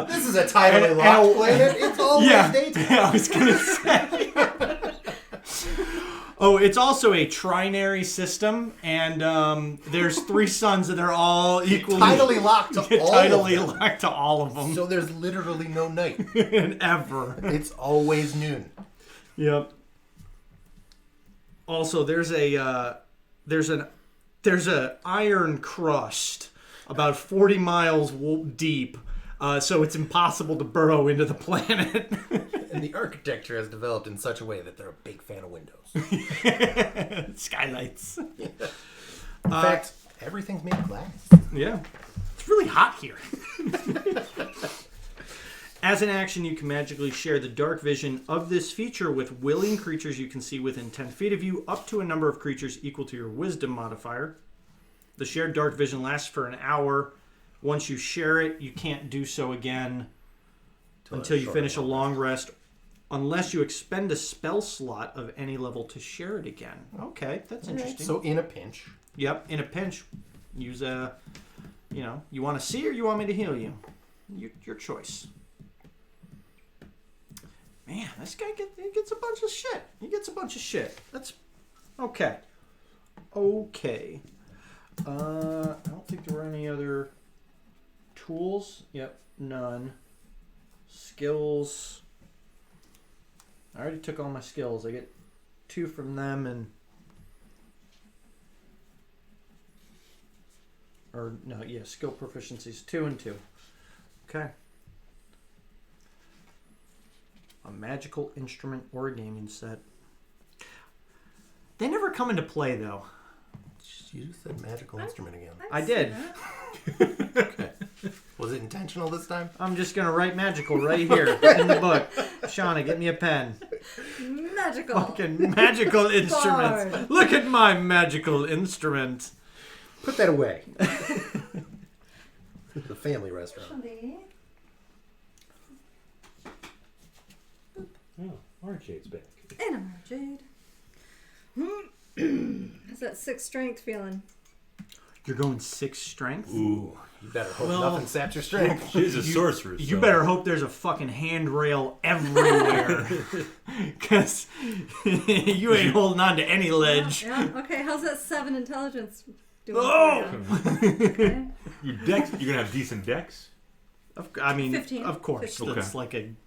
Speaker 1: This is a tidally locked planet. It's always daytime.
Speaker 3: I was going to say. Oh, it's also a trinary system, and there's 3 suns, and they're all equally...
Speaker 1: Tidally locked to all of
Speaker 3: tidally
Speaker 1: them.
Speaker 3: locked to all of them.
Speaker 1: So there's literally no night.
Speaker 3: Ever.
Speaker 1: It's always noon.
Speaker 3: Yep. Also, there's an iron crust about 40 miles deep, so it's impossible to burrow into the planet.
Speaker 1: And the architecture has developed in such a way that they're a big fan of windows.
Speaker 3: Skylights.
Speaker 1: In fact, everything's made of glass.
Speaker 3: Yeah. It's really hot here. As an action, you can magically share the dark vision of this feature with willing creatures you can see within 10 feet of you, up to a number of creatures equal to your wisdom modifier. The shared dark vision lasts for an hour. Once you share it, you can't do so again until you finish a long rest, unless you expend a spell slot of any level to share it again. Okay, that's interesting.
Speaker 1: So in a pinch.
Speaker 3: Yep, in a pinch, use a, you want to see or you want me to heal you? Your choice. Man, this guy gets a bunch of shit. He gets a bunch of shit. That's okay. Okay. I don't think there were any other tools. Yep, none. Skills. I already took all my skills. I get 2 from them and... Or, no, yeah, skill proficiencies. 2 and 2. Okay. magical instrument or a gaming set. They never come into play, though.
Speaker 1: You said magical instrument again.
Speaker 3: I did.
Speaker 1: Okay. Was it intentional this time?
Speaker 3: I'm just going to write magical right here in the book. Shauna, get me a pen.
Speaker 2: Magical.
Speaker 3: Fucking magical instruments.
Speaker 2: Bard.
Speaker 3: Look at my magical instrument.
Speaker 1: Put that away. It's a family restaurant.
Speaker 4: Oh, Arcade's back.
Speaker 2: And I'm Jade. How's that 6 strength feeling?
Speaker 3: You're going 6 strength?
Speaker 4: Ooh.
Speaker 1: You better hope
Speaker 3: Well,
Speaker 1: nothing saps your strength.
Speaker 4: She's a sorceress.
Speaker 3: You
Speaker 4: so-
Speaker 3: better hope there's a fucking handrail everywhere. Because you ain't holding on to any ledge.
Speaker 2: Yeah. Okay. How's that 7 intelligence doing?
Speaker 3: Oh!
Speaker 2: For you? Okay.
Speaker 4: You're gonna have decent decks?
Speaker 3: I mean,
Speaker 2: 15.
Speaker 3: of course.
Speaker 2: 15.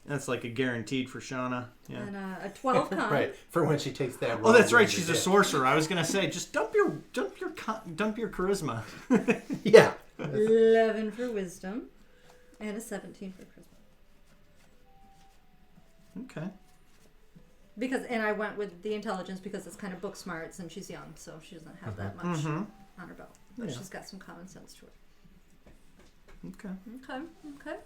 Speaker 3: That's like a guaranteed for Shauna. Yeah.
Speaker 2: And a 12 con.
Speaker 1: Right, for when she takes that.
Speaker 3: Oh, that's
Speaker 1: roll
Speaker 3: right.
Speaker 1: with
Speaker 3: She's
Speaker 1: your
Speaker 3: a
Speaker 1: dick.
Speaker 3: sorcerer. I was gonna say, just dump your charisma.
Speaker 1: Yeah.
Speaker 2: 11 for wisdom. And a 17 for charisma.
Speaker 3: Okay.
Speaker 2: And I went with the intelligence because it's kind of book smarts and she's young, so she doesn't have that much
Speaker 3: Mm-hmm.
Speaker 2: on her belt. But
Speaker 3: Yeah.
Speaker 2: she's got some common sense to her.
Speaker 3: Okay.
Speaker 2: Okay.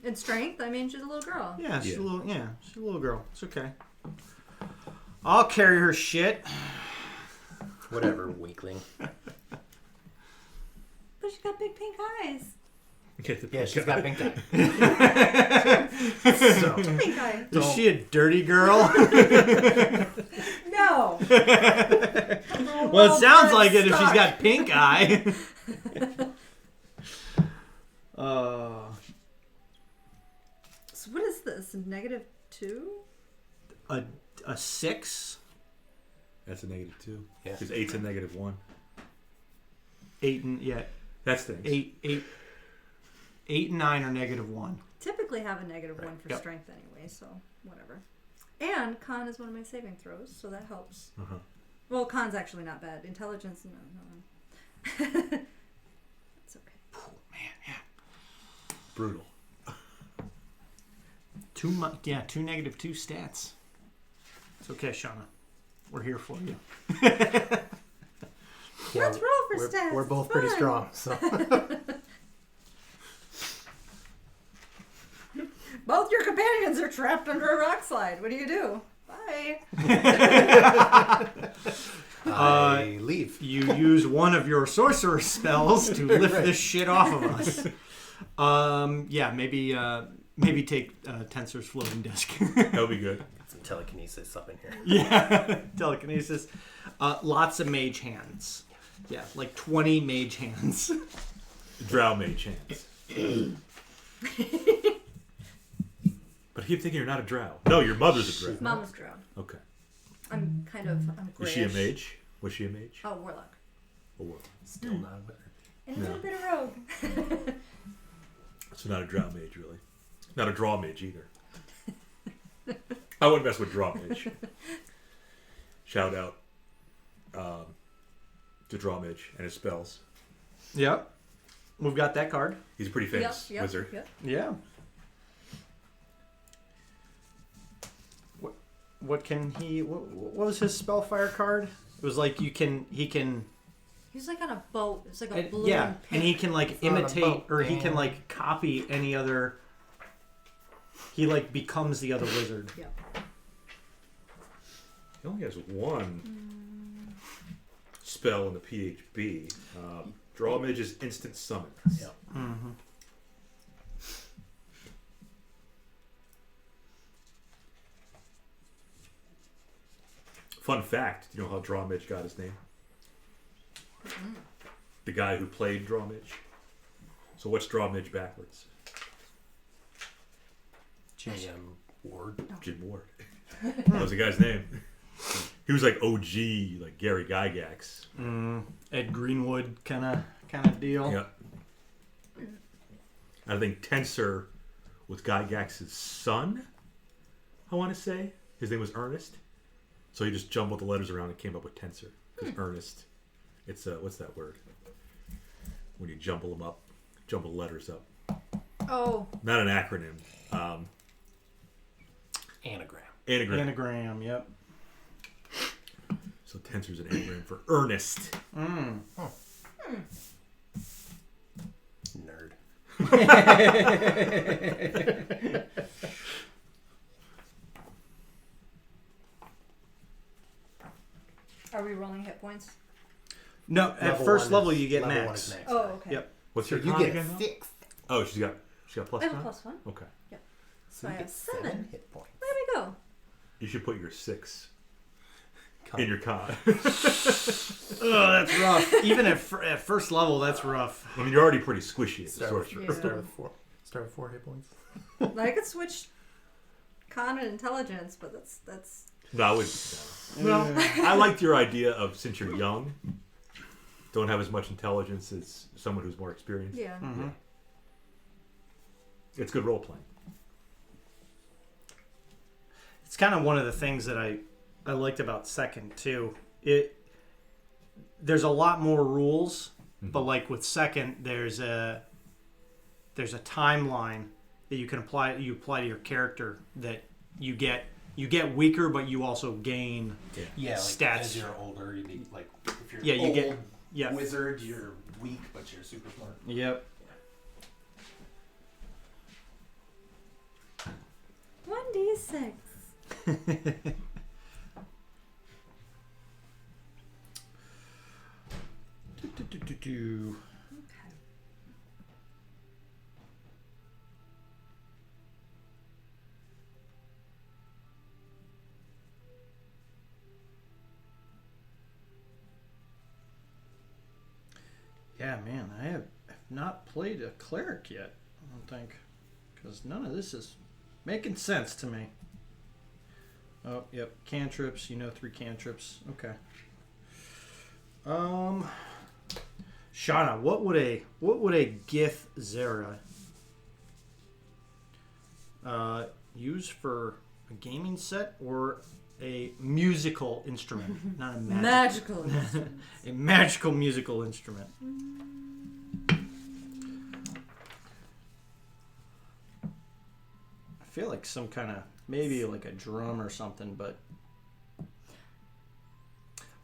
Speaker 2: And strength, I mean, she's a little girl.
Speaker 3: Yeah, she's
Speaker 4: Yeah.
Speaker 3: a little. Yeah, she's a little girl. It's okay. I'll carry her shit.
Speaker 1: Whatever, weakling.
Speaker 2: But she's got big pink eyes.
Speaker 1: Yeah, she's got pink eye. So,
Speaker 2: Pink eye.
Speaker 3: Is she a dirty girl?
Speaker 2: No.
Speaker 3: Well, it sounds like it if she's got pink eye.
Speaker 2: So what is this? -2?
Speaker 3: A 6,
Speaker 4: That's a -2.
Speaker 1: Yeah.
Speaker 4: Because 8's a -1.
Speaker 3: 8 and yeah,
Speaker 4: That's things.
Speaker 3: 8 and 9 are -1.
Speaker 2: Typically have a -1 for
Speaker 3: Yep.
Speaker 2: strength anyway, so whatever. And con is one of my saving throws, so that helps.
Speaker 4: Uh-huh.
Speaker 2: Well, con's actually not bad. Intelligence, no. It's okay.
Speaker 3: Oh, man, yeah.
Speaker 4: Brutal.
Speaker 3: Two -2 stats. It's okay, Shauna. We're here for you.
Speaker 1: yeah,
Speaker 2: Let's roll for
Speaker 1: we're,
Speaker 2: stats.
Speaker 1: We're both
Speaker 2: It's
Speaker 1: pretty
Speaker 2: fun.
Speaker 1: strong, so.
Speaker 2: Both your companions are trapped under a rock slide. What do you do? Bye.
Speaker 1: I leave.
Speaker 3: You use one of your sorcerer spells to lift this shit off of us. Yeah, maybe take Tensor's floating disc.
Speaker 4: That'll be good.
Speaker 1: Some telekinesis up in here.
Speaker 3: Yeah, telekinesis. Lots of mage hands. Yeah, like 20 mage hands.
Speaker 4: Drow mage hands. But I keep thinking you're not a drow. No, your mother's a drow.
Speaker 2: Mama's drowned.
Speaker 4: Okay.
Speaker 2: I'm
Speaker 4: Is she a
Speaker 2: grayish.
Speaker 4: mage? Was she a mage?
Speaker 2: Oh, warlock.
Speaker 4: Oh, well.
Speaker 1: Still not a winner.
Speaker 2: And a
Speaker 4: No.
Speaker 2: little bit of rogue.
Speaker 4: So not a drow mage, really. Not a draw mage either. I wouldn't mess with draw mage. Shout out to draw mage and his spells.
Speaker 3: Yep. We've got that card.
Speaker 4: He's a pretty famous wizard.
Speaker 2: Yep.
Speaker 3: Yeah. What can he? What was his spellfire card? It was like he can.
Speaker 2: He's like on a boat. It's like a blue
Speaker 3: Yeah,
Speaker 2: and
Speaker 3: and
Speaker 2: pink.
Speaker 3: he can like
Speaker 1: on a
Speaker 3: imitate,
Speaker 1: boat,
Speaker 3: or he can
Speaker 1: man.
Speaker 3: like copy any other. He like becomes the other wizard.
Speaker 2: Yep.
Speaker 4: He only has one spell in the PHB. Draw mage's instant summons.
Speaker 1: Yep.
Speaker 3: Mm-hmm.
Speaker 4: Fun fact, do you know how draw mage got his name? The guy who played draw mage. So what's draw mage backwards?
Speaker 1: Ward.
Speaker 4: Jim Ward. That was the guy's name. He was like OG, like Gary Gygax.
Speaker 3: Ed Greenwood kind of deal.
Speaker 4: Yeah. I think Tensor was Gygax's son, I want to say. His name was Ernest. So he just jumbled the letters around and came up with Tensor. Because Ernest, it's, what's that word? When you jumble them up, jumble letters up.
Speaker 2: Oh,
Speaker 4: Not an acronym.
Speaker 1: Anagram.
Speaker 4: Anagram.
Speaker 3: Anagram. Yep.
Speaker 4: So tensor's an anagram for earnest.
Speaker 3: Mm.
Speaker 1: Nerd.
Speaker 2: Are we rolling hit points?
Speaker 3: No, at
Speaker 1: Level
Speaker 3: first
Speaker 1: one
Speaker 3: level
Speaker 1: is-
Speaker 3: you get
Speaker 1: level one
Speaker 3: max.
Speaker 1: is max.
Speaker 2: Oh, okay.
Speaker 3: Yep.
Speaker 4: What's
Speaker 1: So
Speaker 4: your
Speaker 1: you
Speaker 4: con
Speaker 1: get
Speaker 4: again?
Speaker 1: a
Speaker 4: though?
Speaker 1: 6.
Speaker 4: Oh, she's got plus
Speaker 2: I have a
Speaker 4: con?
Speaker 2: +1.
Speaker 4: Okay.
Speaker 2: So
Speaker 1: you
Speaker 2: I
Speaker 1: get
Speaker 2: have 7.
Speaker 1: hit points.
Speaker 2: There we go.
Speaker 4: You should put your 6
Speaker 1: Con-
Speaker 4: in your con.
Speaker 3: Oh, that's rough. Even at first level, that's rough.
Speaker 4: I mean, you're already pretty squishy as a
Speaker 1: Start with,
Speaker 4: sorcerer.
Speaker 2: Yeah.
Speaker 1: start with 4. Start with 4 hit points.
Speaker 2: I could switch con and intelligence, but that's.
Speaker 4: No, I wouldn't. No. Well, I liked your idea of since you're young, don't have as much intelligence as someone who's more experienced.
Speaker 2: Yeah.
Speaker 3: Mm-hmm.
Speaker 4: It's good role playing.
Speaker 3: It's kind of one of the things that I liked about second too. There's a lot more rules, but like with second, there's a timeline that you can apply to your character that you get weaker, but you also gain.
Speaker 1: Yeah, like
Speaker 3: Stats.
Speaker 1: as you're older, you be like if you're
Speaker 3: Yeah, you
Speaker 1: old
Speaker 3: get- yeah.
Speaker 1: wizard, you're weak, but you're super smart.
Speaker 3: Yep.
Speaker 2: 1d6.
Speaker 3: Do.
Speaker 2: Okay.
Speaker 3: Yeah, man, I have not played a cleric yet. I don't think, because none of this is making sense to me. Oh, yep, cantrips. You know, 3 cantrips. Okay. Shauna, what would a Gith Zera use for a gaming set or a musical instrument? Not a
Speaker 2: Magical instruments.
Speaker 3: a magical musical instrument. I feel like some kind of maybe like a drum or something, but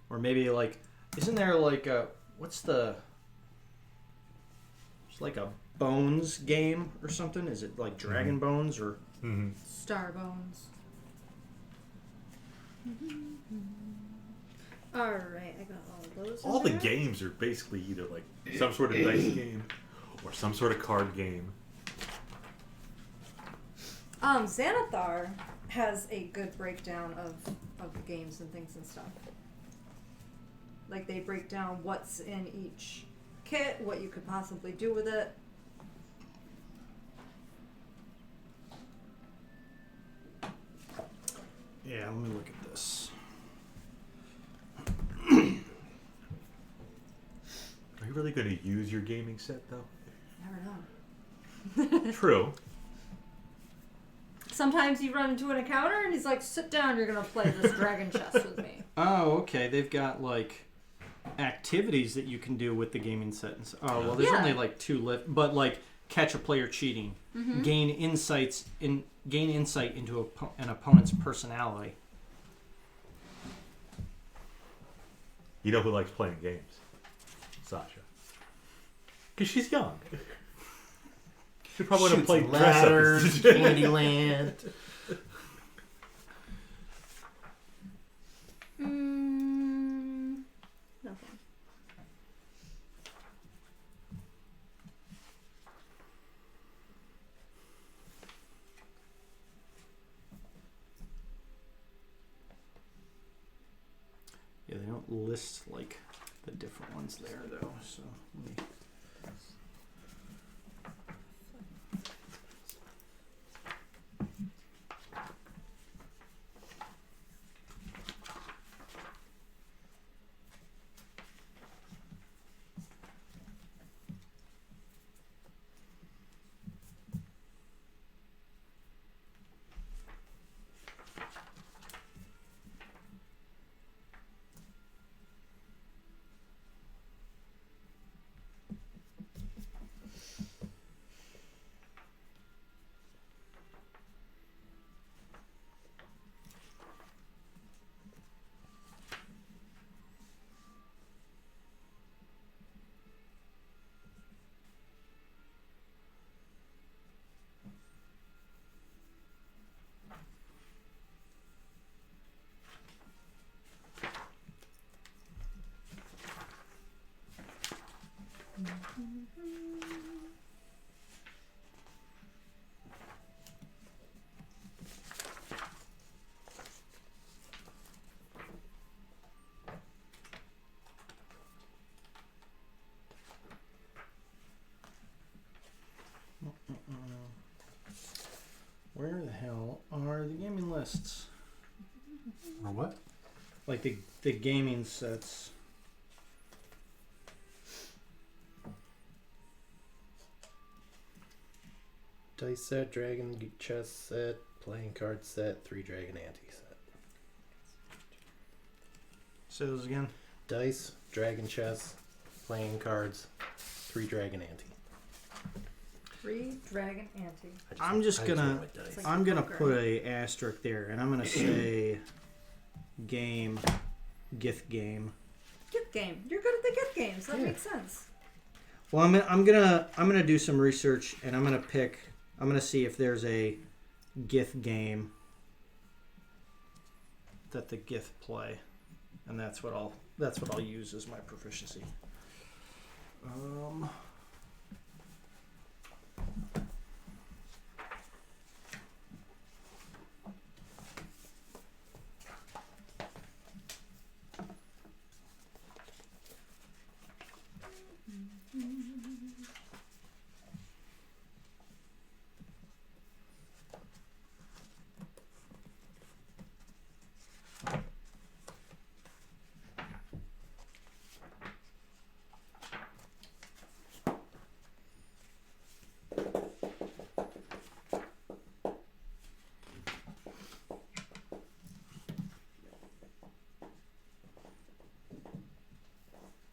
Speaker 3: or maybe like isn't there like a what's the it's like a Bones game or something? Is it like Dragon Bones or
Speaker 4: Mm-hmm.
Speaker 2: Star Bones. Alright, I got all of those. in
Speaker 4: All the
Speaker 2: there.
Speaker 4: games are basically either like some sort of dice game or some sort of card game.
Speaker 2: Xanathar has a good breakdown of the games and things and stuff. Like they break down what's in each kit, what you could possibly do with it.
Speaker 3: yeah? Let me look at this.
Speaker 4: Are you really going to use your gaming set though?
Speaker 2: Never know.
Speaker 4: True.
Speaker 2: Sometimes you run into an encounter and he's like, sit down, you're gonna play this dragon chess with me.
Speaker 3: Oh, okay. They've got like activities that you can do with the gaming set. And oh, well, there's
Speaker 2: Yeah.
Speaker 3: only like 2 lift, but like catch a player cheating, gain insight into an opponent's personality.
Speaker 4: You know who likes playing games? Sasha. Because she's young. She probably want to play dress
Speaker 1: ladders,
Speaker 4: up.
Speaker 1: Candyland.
Speaker 2: Nothing.
Speaker 3: Yeah, they don't list like the different ones there though. So let me. Where the hell are the gaming lists?
Speaker 1: Or what?
Speaker 3: Like the gaming sets.
Speaker 1: Dice set, dragon chess set, playing card set, 3 dragon ante set.
Speaker 3: Say those again.
Speaker 1: Dice, dragon chess, playing cards, 3 dragon ante.
Speaker 2: 3 dragon ante.
Speaker 3: I'm just gonna-
Speaker 1: went with dice.
Speaker 2: It's like-
Speaker 3: I'm gonna
Speaker 2: poker.
Speaker 3: put a asterisk there, and I'm gonna say game, gift game.
Speaker 2: Gift game. You're good at the gift games. That
Speaker 1: Yeah.
Speaker 2: makes sense.
Speaker 3: Well, I'm gonna do some research, and I'm gonna see if there's a gift game that the gift play, and that's what I'll use as my proficiency.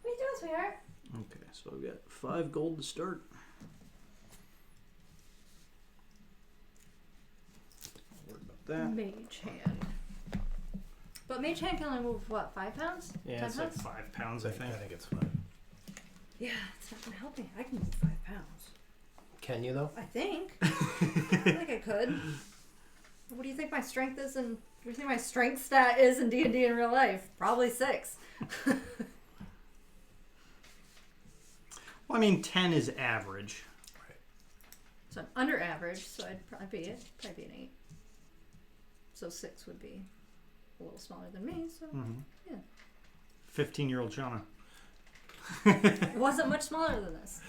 Speaker 2: What are you doing, sweetheart?
Speaker 3: Okay, so I've got 5 gold to start. Worry about that.
Speaker 2: Mage hand. But mage hand can only move, what, 5 pounds?
Speaker 3: Yeah,
Speaker 2: 10
Speaker 3: it's like
Speaker 2: pounds?
Speaker 3: 5 pounds, I think.
Speaker 1: I think it's fine.
Speaker 2: Yeah, it's not gonna help me. I can move 5 pounds.
Speaker 1: Can you though?
Speaker 2: I think. I think I could. What do you think my strength is in? What do you think my strength stat is in D&D in real life? Probably 6.
Speaker 3: Well, I mean, 10 is average.
Speaker 2: So I'm under average, so I'd probably be an 8. So 6 would be a little smaller than me, so yeah.
Speaker 3: 15-year-old Shauna.
Speaker 2: It wasn't much smaller than this.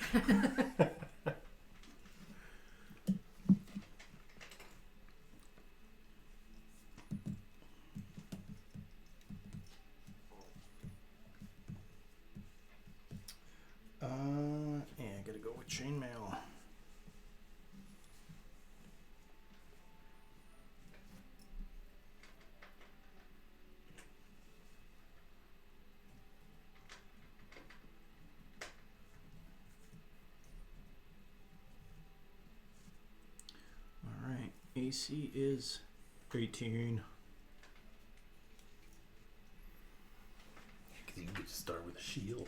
Speaker 3: Yeah, I gotta go with chainmail. Alright, AC is 18.
Speaker 1: Because you could just start with a shield.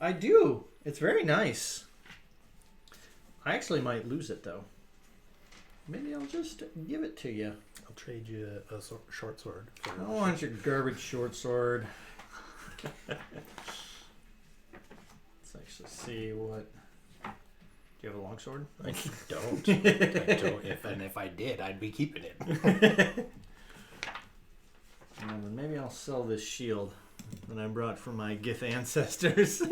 Speaker 3: I do. It's very nice. I actually might lose it though. Maybe I'll just give it to you.
Speaker 1: I'll trade you a short sword. For
Speaker 3: I don't want your garbage short sword. Let's actually see what. Do you have a long sword?
Speaker 1: I don't. I don't. If I did, I'd be keeping it.
Speaker 3: Well, then maybe I'll sell this shield that I brought from my Gith ancestors.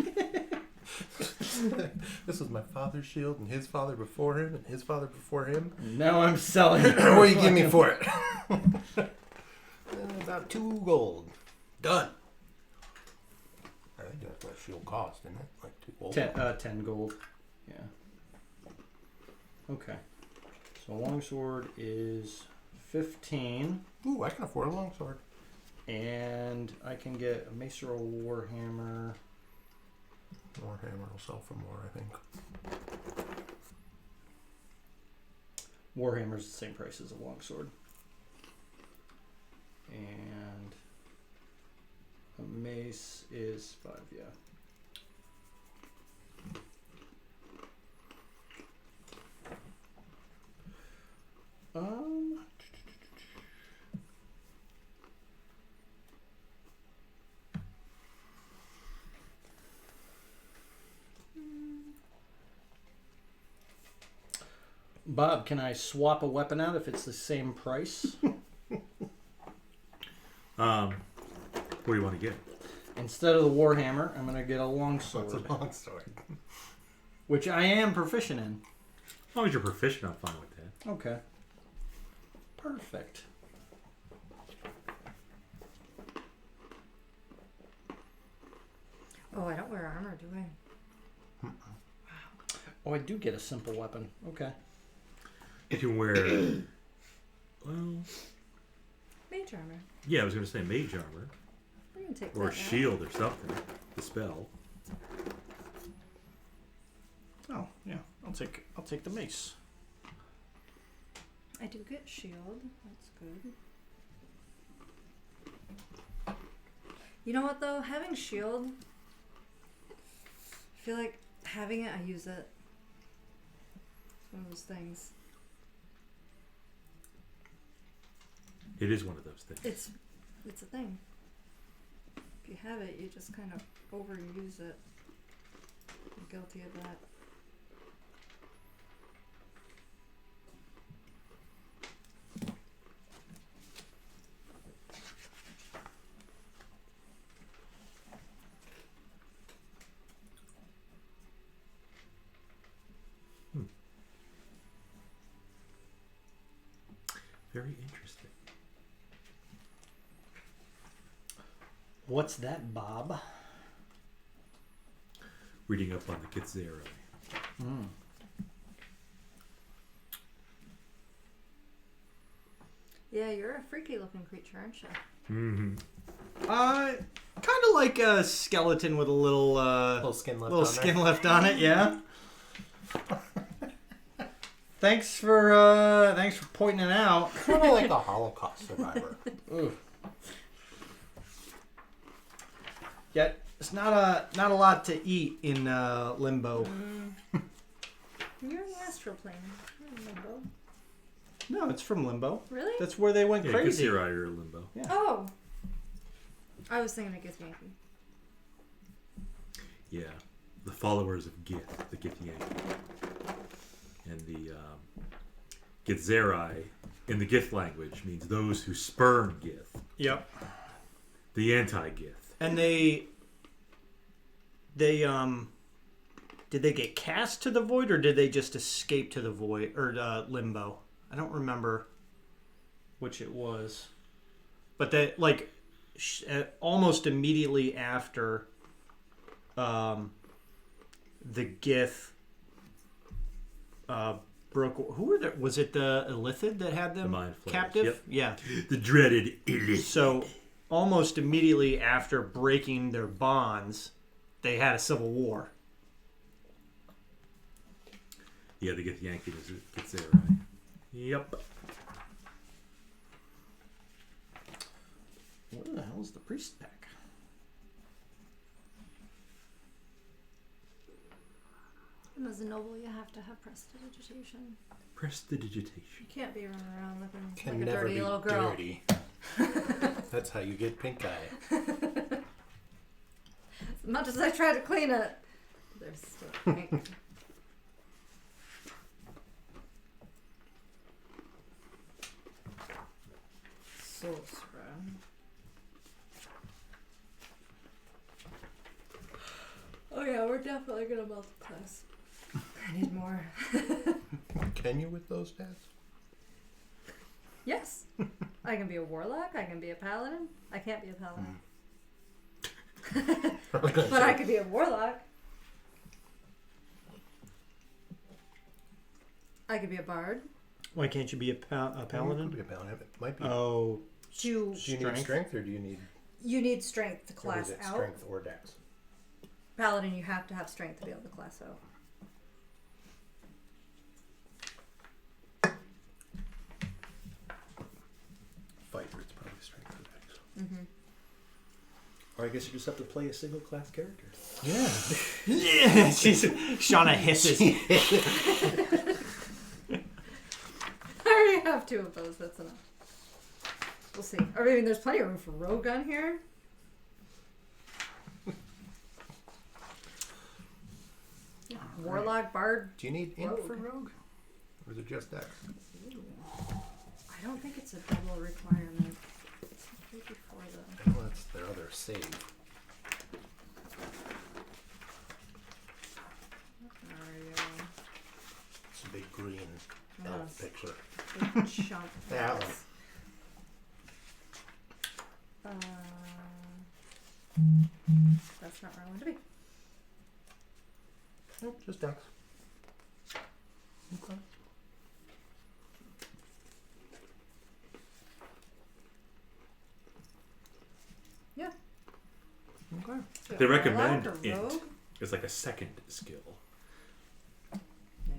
Speaker 1: This was my father's shield, and his father before him, and his father before him.
Speaker 3: Now I'm selling it.
Speaker 1: What do you give me for it? About 2 gold. Done. I think that's what shield cost, isn't it? Like 2 gold.
Speaker 3: 10 gold. Yeah. Okay. So longsword is 15.
Speaker 1: Ooh, I can afford a longsword.
Speaker 3: And I can get a Mace or a Warhammer.
Speaker 1: Warhammer will sell for more, I think.
Speaker 3: Warhammer's the same price as a longsword. And a mace is 5, yeah. Bob, can I swap a weapon out if it's the same price?
Speaker 4: What do you want to get?
Speaker 3: Instead of the warhammer, I'm gonna get a longsword,
Speaker 1: It's a long story.
Speaker 3: which I am proficient in.
Speaker 4: As long as you're proficient, I'm fine with that.
Speaker 3: Okay. Perfect.
Speaker 2: Oh, I don't wear armor, do I?
Speaker 3: Oh, I do get a simple weapon. Okay.
Speaker 4: You can wear, well,
Speaker 2: Mage armor.
Speaker 4: yeah, I was going to say mage armor
Speaker 2: I can take
Speaker 4: or
Speaker 2: that
Speaker 4: a shield or something. The spell.
Speaker 3: Oh yeah, I'll take the mace.
Speaker 2: I do get shield. That's good. You know what though? Having shield, I feel like having it, I use it. It's one of those things.
Speaker 4: It is one of those things.
Speaker 2: It's a thing. If you have it, you just kind of overuse it. I'm guilty of that.
Speaker 4: Very interesting.
Speaker 3: What's that, Bob?
Speaker 4: Reading up on the Githzerai.
Speaker 2: Yeah, you're a freaky looking creature, aren't you?
Speaker 4: Mm-hmm.
Speaker 3: Kind of like a skeleton with a little
Speaker 1: Little skin left
Speaker 3: little
Speaker 1: on
Speaker 3: skin
Speaker 1: there.
Speaker 3: left on it. Yeah. Thanks for pointing it out.
Speaker 1: Kind of like a Holocaust survivor.
Speaker 3: Ooh. Yeah, it's not a lot to eat in Limbo.
Speaker 2: You're in the astral plane. You're in limbo.
Speaker 3: No, it's from Limbo.
Speaker 2: Really?
Speaker 3: That's where they went
Speaker 4: Yeah,
Speaker 3: crazy.
Speaker 4: Githzerai are in limbo.
Speaker 3: Yeah.
Speaker 2: Oh. I was thinking of Githyanki.
Speaker 4: Yeah. The followers of Gith, the Githyanki. And the Githzerai, in the Gith language, means those who spurn Gith.
Speaker 3: Yep.
Speaker 4: The anti-Gith.
Speaker 3: And they did they get cast to the void or did they just escape to the void or Limbo? I don't remember which it was, but that like almost immediately after the Gith broke. Who were there? Was it the Illithid that had them
Speaker 4: The Mind Flayers,
Speaker 3: captive?
Speaker 4: yep.
Speaker 3: Yeah.
Speaker 4: The dreaded Illith.
Speaker 3: So almost immediately after breaking their bonds, they had a civil war.
Speaker 4: Yeah, the Githyanki is Githzerai. Yep.
Speaker 3: What the hell is the priest pack?
Speaker 2: And as a noble, you have to have prestidigitation.
Speaker 4: Prestidigitation.
Speaker 2: You can't be running around looking
Speaker 1: Can
Speaker 2: like a
Speaker 1: never
Speaker 2: dirty
Speaker 1: be
Speaker 2: little girl.
Speaker 1: dirty. That's how you get pink eye.
Speaker 2: As much as I try to clean it, there's still pink. Soul spread. Oh yeah, we're definitely gonna multi-class. I need more.
Speaker 1: Can you with those stats?
Speaker 2: Yes. I can be a warlock, I can be a paladin. I can't be a paladin. But I could be a warlock. I could be a bard.
Speaker 3: Why can't you be a
Speaker 1: Could
Speaker 3: paladin?
Speaker 1: be a paladin. It might be.
Speaker 3: Oh,
Speaker 2: Do
Speaker 1: do you need
Speaker 3: strength?
Speaker 1: strength or do you need
Speaker 2: you need strength to
Speaker 1: or is
Speaker 2: class
Speaker 1: it
Speaker 2: out?
Speaker 1: strength or dex?
Speaker 2: Paladin, you have to have strength to be able to class out.
Speaker 1: Fighter, it's probably strength or dex.
Speaker 2: Mm-hmm.
Speaker 4: Or I guess you just have to play a single class character.
Speaker 1: Yeah.
Speaker 3: yeah. She's Shauna hisses.
Speaker 2: I already have two of those. That's enough. We'll see. I mean, there's plenty of room for rogue on here. Warlock, bard.
Speaker 1: Do you need int for
Speaker 2: Rogue.
Speaker 1: rogue? Or is it just Dex?
Speaker 2: I don't think it's a double requirement. It's right before the.
Speaker 1: I know that's their other save. It's a big green elf picture.
Speaker 2: Big chunk.
Speaker 1: That one.
Speaker 2: That's not where I want to be.
Speaker 1: Nope, just Dex. Okay.
Speaker 2: Yeah.
Speaker 1: Okay.
Speaker 2: So
Speaker 4: They
Speaker 2: warlock
Speaker 4: recommend
Speaker 2: or
Speaker 4: int
Speaker 2: rogue?
Speaker 4: as like a second skill.
Speaker 2: Yeah,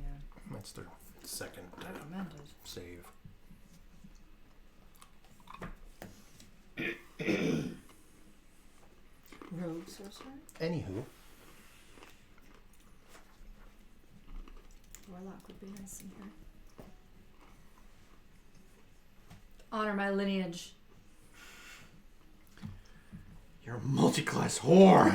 Speaker 1: That's their second
Speaker 2: recommended.
Speaker 1: save.
Speaker 2: Rogue sorcerer?
Speaker 1: Anywho,
Speaker 2: Warlock would be nice in here. Honor my lineage.
Speaker 3: You're a multi-class whore.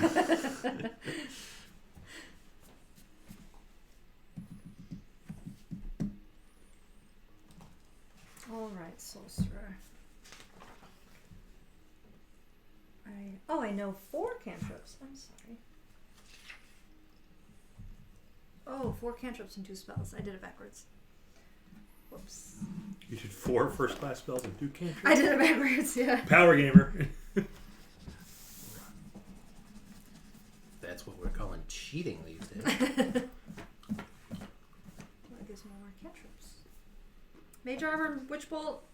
Speaker 2: Alright, sorcerer. I know 4 cantrips. I'm sorry. Oh, 4 cantrips and 2 spells. I did it backwards. Whoops.
Speaker 4: You should 4 first class spells and 2 cantrips.
Speaker 2: I did it backwards, yeah.
Speaker 4: Power gamer.
Speaker 1: that's what we're calling cheating these days.
Speaker 2: That gives me more cantrips. Mage armor, witch bolt.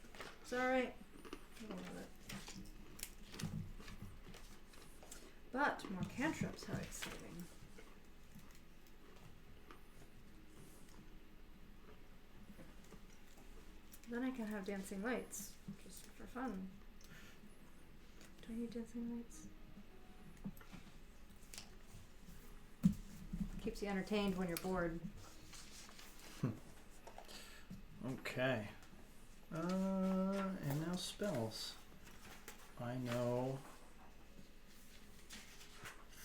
Speaker 2: It's alright. I'll love it. But more cantrips, how exciting. Then I can have dancing lights, just for fun. Do I need dancing lights? Keeps you entertained when you're bored.
Speaker 3: Okay. And now spells. I know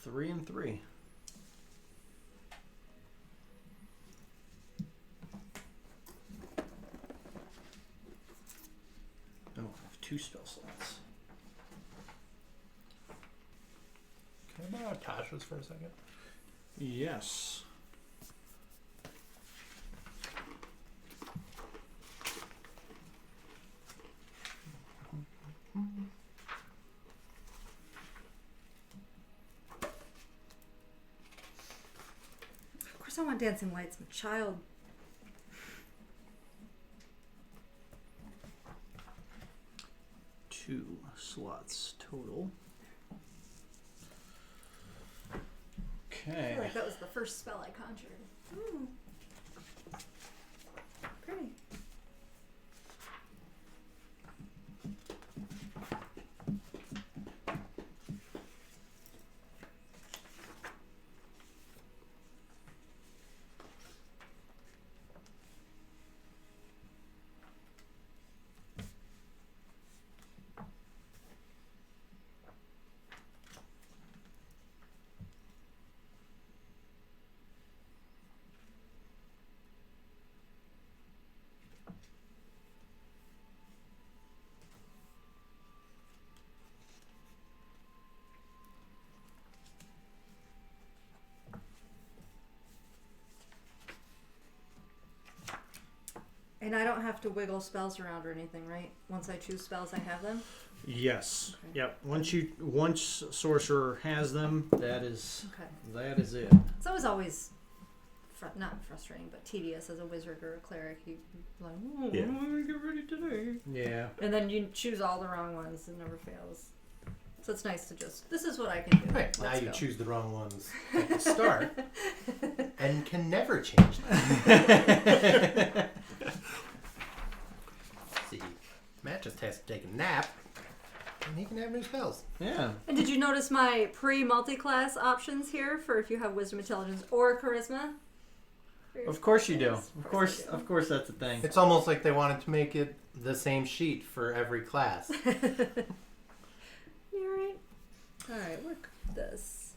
Speaker 3: 3 and 3. Oh, I have 2 spell slots.
Speaker 1: Can I borrow Tasha's for a second?
Speaker 3: Yes.
Speaker 2: Of course I want dancing lights. I'm a child.
Speaker 3: Two slots total.
Speaker 2: I
Speaker 3: Okay.
Speaker 2: feel like that was the first spell I conjured. Ooh. Pretty. And I don't have to wiggle spells around or anything, right? Once I choose spells, I have them?
Speaker 3: Yes.
Speaker 2: Okay.
Speaker 3: Yep. Once sorcerer has them, that is it.
Speaker 2: It's always not frustrating, but tedious as a wizard or a cleric. You like, oh,
Speaker 4: Yeah.
Speaker 2: I'm gonna get ready today.
Speaker 3: Yeah.
Speaker 2: And then you choose all the wrong ones. It never fails. So it's nice to just, this is what I can do.
Speaker 1: Right, now
Speaker 2: Let's
Speaker 1: you
Speaker 2: go.
Speaker 1: choose the wrong ones at the start and can never change them. See, Matt just has to take a nap and he can have new spells.
Speaker 3: Yeah.
Speaker 2: And did you notice my pre-multi-class options here for if you have wisdom, intelligence, or charisma?
Speaker 3: Of course you do.
Speaker 2: Yes,
Speaker 3: Of course that's a thing.
Speaker 1: It's almost like they wanted to make it the same sheet for every class.
Speaker 2: You alright? Alright, work this.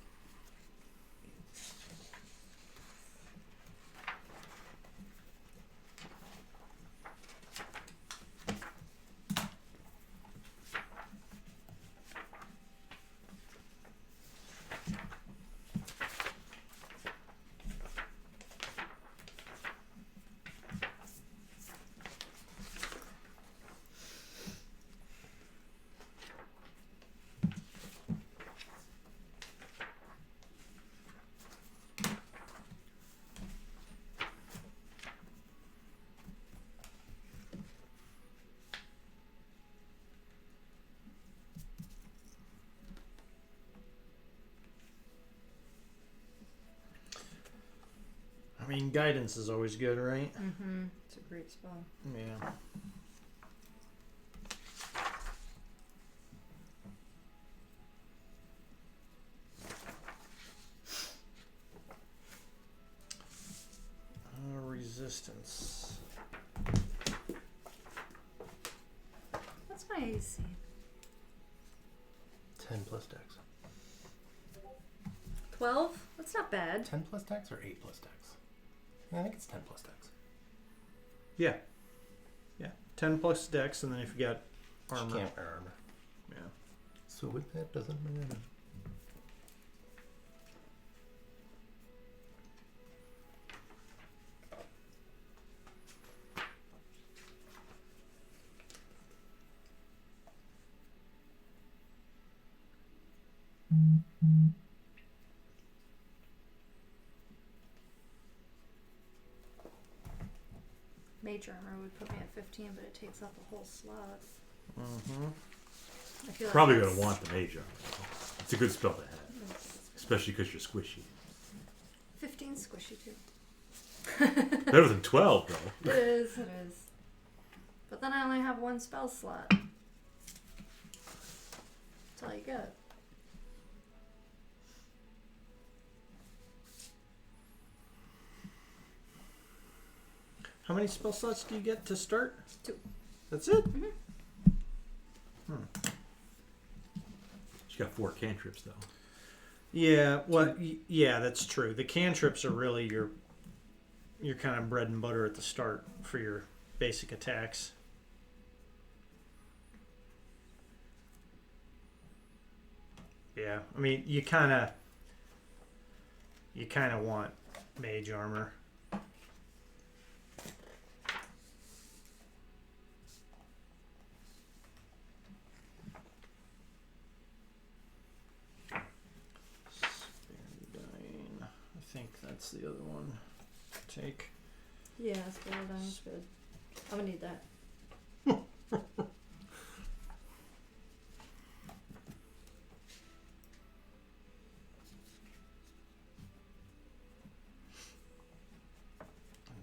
Speaker 3: mean, guidance is always good, right?
Speaker 2: Mm-hmm. It's a great spell.
Speaker 3: Yeah. Resistance.
Speaker 2: What's my AC?
Speaker 1: 10 plus dex.
Speaker 2: 12? That's not bad.
Speaker 1: 10 plus dex or 8 plus dex? I think it's 10 plus dex.
Speaker 3: Yeah. Yeah. 10 plus dex, and then if you got
Speaker 1: She
Speaker 3: armor.
Speaker 1: can't wear armor.
Speaker 3: Yeah.
Speaker 1: So with that doesn't matter.
Speaker 2: Mage armor would put me at 15, but it takes up a whole slot.
Speaker 3: Mm-hmm.
Speaker 2: I feel
Speaker 4: Probably
Speaker 2: like
Speaker 4: going to want the mage armor. It's a good spell to have. Especially because you're squishy.
Speaker 2: 15 squishy too.
Speaker 4: Better than 12, though.
Speaker 2: It is, it is. But then I only have one spell slot. That's all you get.
Speaker 3: How many spell slots do you get to start?
Speaker 2: 2.
Speaker 3: That's it?
Speaker 4: She's got 4 cantrips, though.
Speaker 3: Yeah, well, yeah, that's true. The cantrips are really your kind of bread and butter at the start for your basic attacks. Yeah, I mean, you kind of want mage armor. Spandine. I think that's the other one. Take.
Speaker 2: Yeah, spell down's good. I'm gonna need that.
Speaker 3: And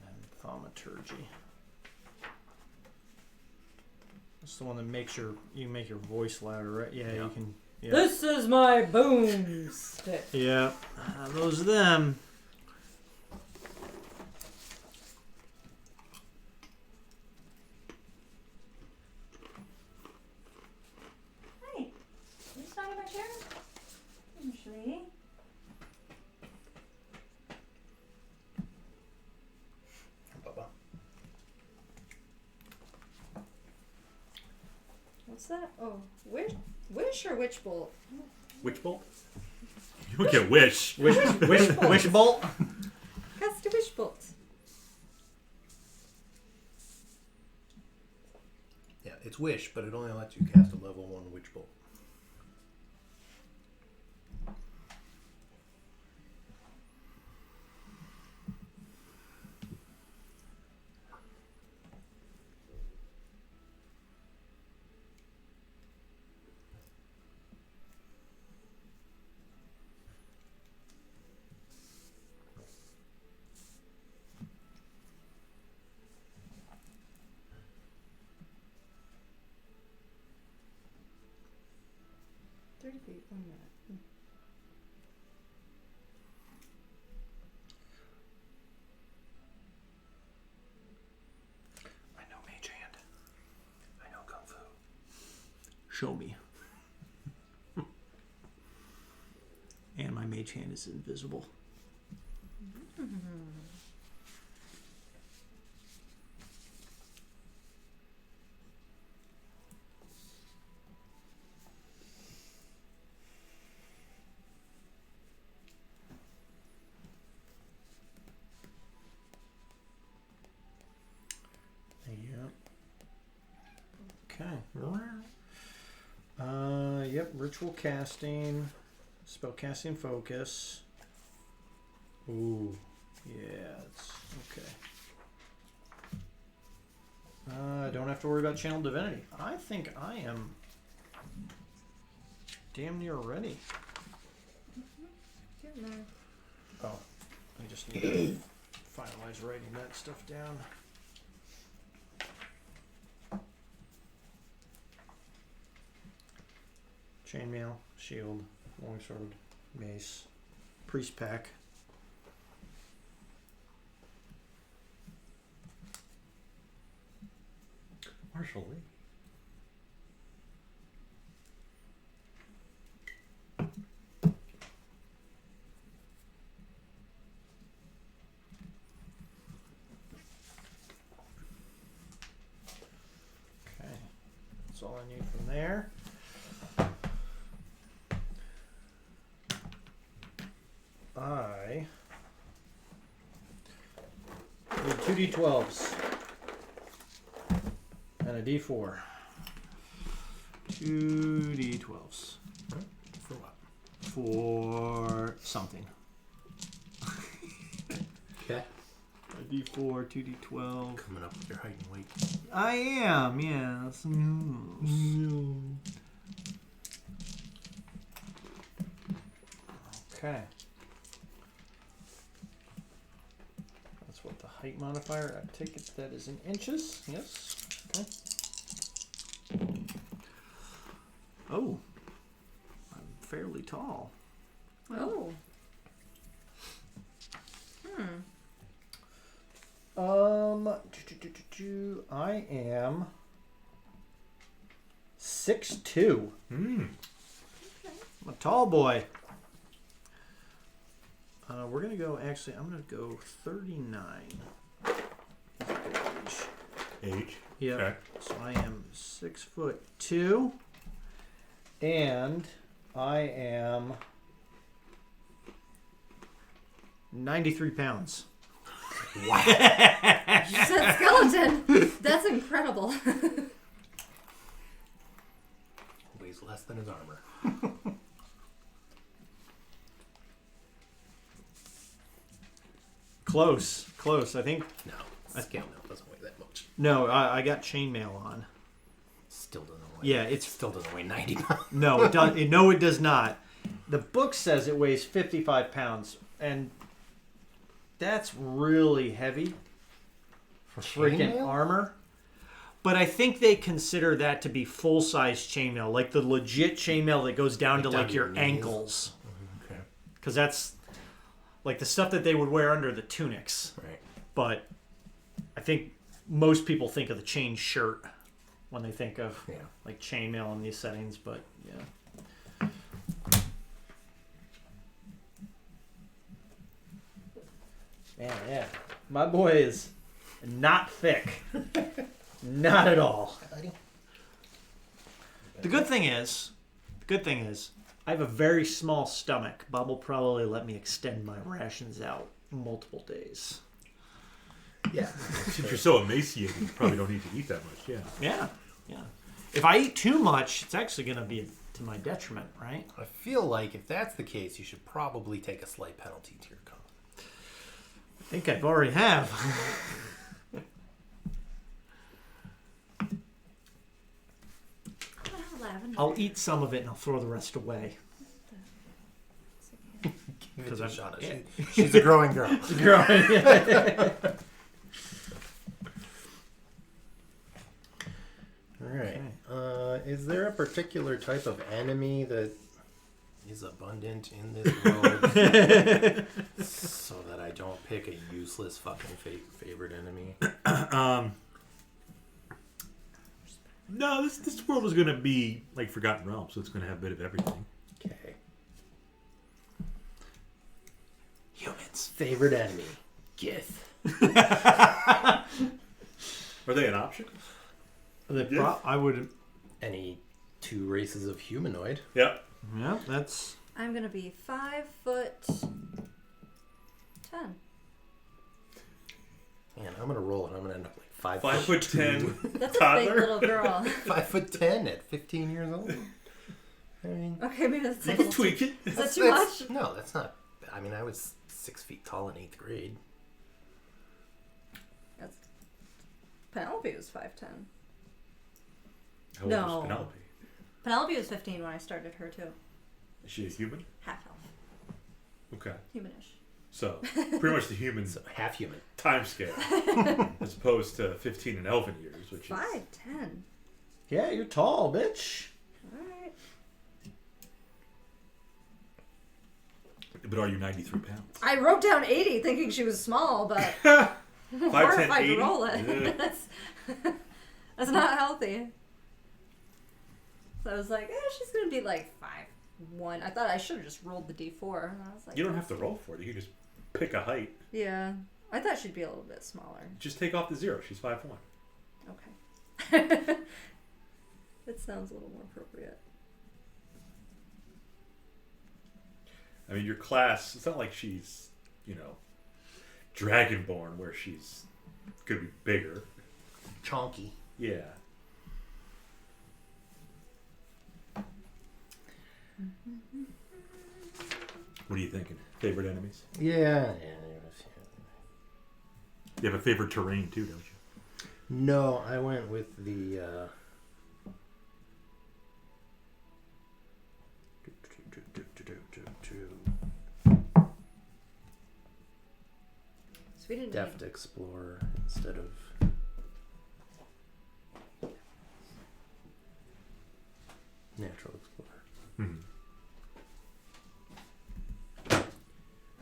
Speaker 3: then thaumaturgy. That's the one that makes you make your voice louder, right? Yeah,
Speaker 1: Yeah.
Speaker 3: you can. Yeah.
Speaker 2: This is my boomstick.
Speaker 3: Yeah, those are them.
Speaker 2: Hey, are you sitting in my chair? Usually.
Speaker 1: Bubba.
Speaker 2: What's that? Oh, wish or witch bolt?
Speaker 4: Witch bolt? You don't get wish.
Speaker 3: Wish bolt.
Speaker 2: Cast a wish bolt.
Speaker 1: Yeah, it's wish, but it only lets you cast a level 1 witch bolt.
Speaker 2: Feet, 1 minute.
Speaker 3: I know mage hand. I know kung fu. Show me. And my mage hand is invisible. Yep. Okay. Yep. Ritual casting, spell casting focus. Ooh, yeah. It's okay. I don't have to worry about channel divinity. I think I am damn near ready.
Speaker 2: Getting there.
Speaker 3: Oh, I just need to finalize writing that stuff down. Chainmail, shield, longsword, mace, priest pack.
Speaker 4: Marshall Lee.
Speaker 3: Okay, that's all I need from there. I need 2 d12s and a d4. 2 d12s
Speaker 1: For what?
Speaker 3: for something.
Speaker 1: Okay.
Speaker 3: A d4, 2 d12.
Speaker 1: Coming up with your height and weight.
Speaker 3: I am, yes. Okay. That's what the height modifier, I take it that is in inches. Yes. Okay. Oh. I'm fairly tall.
Speaker 2: Oh.
Speaker 3: I am 6'2".
Speaker 4: Hmm.
Speaker 3: I'm a tall boy. We're gonna go. Actually, I'm gonna go 39.
Speaker 4: Age.
Speaker 3: Yeah.
Speaker 4: Okay.
Speaker 3: So I am 6'2", and I am 93 pounds.
Speaker 2: You said skeleton. That's incredible.
Speaker 1: Weighs less than his armor.
Speaker 3: Close. I think.
Speaker 1: No, scale mail doesn't weigh that much.
Speaker 3: No, I got chainmail on.
Speaker 1: Still doesn't weigh.
Speaker 3: Yeah, it's
Speaker 1: Still doesn't weigh 90 pounds.
Speaker 3: no, it does. No, it does not. The book says it weighs 55 pounds, and that's really heavy for freaking
Speaker 1: Chainmail?
Speaker 3: armor. But I think they consider that to be full-size chainmail, like the legit chainmail that goes down to
Speaker 1: Down
Speaker 3: like
Speaker 1: to
Speaker 3: your
Speaker 1: your knees?
Speaker 3: ankles,
Speaker 1: Okay.
Speaker 3: because that's like the stuff that they would wear under the tunics.
Speaker 1: Right.
Speaker 3: But I think most people think of the chain shirt when they think of
Speaker 1: Yeah.
Speaker 3: like chainmail in these settings. But yeah. Man, yeah. My boy is not thick. Not at all. The good thing is, I have a very small stomach. Bob will probably let me extend my rations out multiple days.
Speaker 1: Yeah.
Speaker 4: Since you're so emaciated, you probably don't need to eat that much. Yeah.
Speaker 3: Yeah. If I eat too much, it's actually going to be to my detriment, right?
Speaker 1: I feel like if that's the case, you should probably take a slight penalty to your con.
Speaker 3: I think I've already have. I'll eat some of it and I'll throw the rest away.
Speaker 1: Give it
Speaker 3: 'Cause
Speaker 1: to
Speaker 3: I'm-
Speaker 1: Shauna.
Speaker 3: yeah.
Speaker 1: She's a growing girl. All right. Is there a particular type of enemy that is abundant in this world so that I don't pick a useless fucking favorite enemy?
Speaker 4: No, this world is going to be like Forgotten Realms, so it's going to have a bit of everything.
Speaker 1: Okay. Humans. Favorite enemy. Gith.
Speaker 4: Are they an option?
Speaker 3: I would.
Speaker 1: Any two races of humanoid.
Speaker 4: Yeah.
Speaker 3: Yeah, that's.
Speaker 2: I'm gonna be 5'10".
Speaker 1: Man, I'm gonna roll and I'm gonna end up like
Speaker 4: 5'10".
Speaker 2: That's a
Speaker 4: Toddler?
Speaker 2: big little girl.
Speaker 1: 5'10" at 15 years old. I mean,
Speaker 2: Okay, maybe that's a
Speaker 4: You can
Speaker 2: little.
Speaker 4: tweak it.
Speaker 2: Is that too much?
Speaker 1: No, that's not. I mean, I was 6 feet tall in 8th grade.
Speaker 2: That's, Penelope was 5'10".
Speaker 4: How old
Speaker 2: No.
Speaker 4: was Penelope?
Speaker 2: Penelope was 15 when I started her too.
Speaker 4: Is she a human?
Speaker 2: Half elf,
Speaker 4: Okay.
Speaker 2: humanish.
Speaker 4: So pretty much the human
Speaker 1: So half human.
Speaker 4: time scale, as opposed to 15 and elven years, which is
Speaker 2: 5'10".
Speaker 3: Yeah, you're tall, bitch.
Speaker 2: All right.
Speaker 4: But are you 93 pounds?
Speaker 2: I wrote down 80 thinking she was small, but
Speaker 4: 5'10",
Speaker 2: horrified
Speaker 4: 80?
Speaker 2: to roll it.
Speaker 4: Yeah.
Speaker 2: That's not healthy. So I was like, she's gonna be like 5'1". I thought I should have just rolled the d4. And I was like,
Speaker 4: You don't have to roll for it. You can just pick a height.
Speaker 2: Yeah, I thought she'd be a little bit smaller.
Speaker 4: Just take off the 0. She's 5'1".
Speaker 2: Okay. That sounds a little more appropriate.
Speaker 4: I mean, your class, it's not like she's, Dragonborn where she's could be bigger.
Speaker 1: Chonky.
Speaker 4: Yeah. What are you thinking? Favorite enemies?
Speaker 1: Yeah.
Speaker 4: You have a favorite terrain too, don't you?
Speaker 1: No, I went with the.
Speaker 2: So we didn't
Speaker 1: Deft
Speaker 2: need...
Speaker 1: Explorer instead of. Natural Explorer.
Speaker 4: Mm-hmm.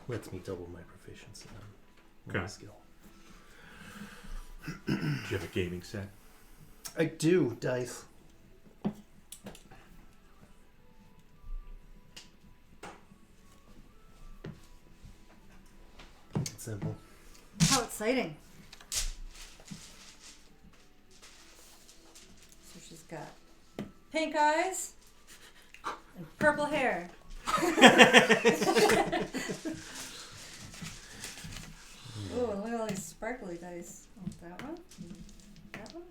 Speaker 1: Lets me double my proficiency on
Speaker 4: Okay.
Speaker 1: one skill.
Speaker 4: Do you have a gaming set?
Speaker 1: I do, dice. Keep it simple.
Speaker 2: How exciting. So she's got pink eyes and purple hair. Ooh, look at all these sparkly dice. Oh, that one? That one?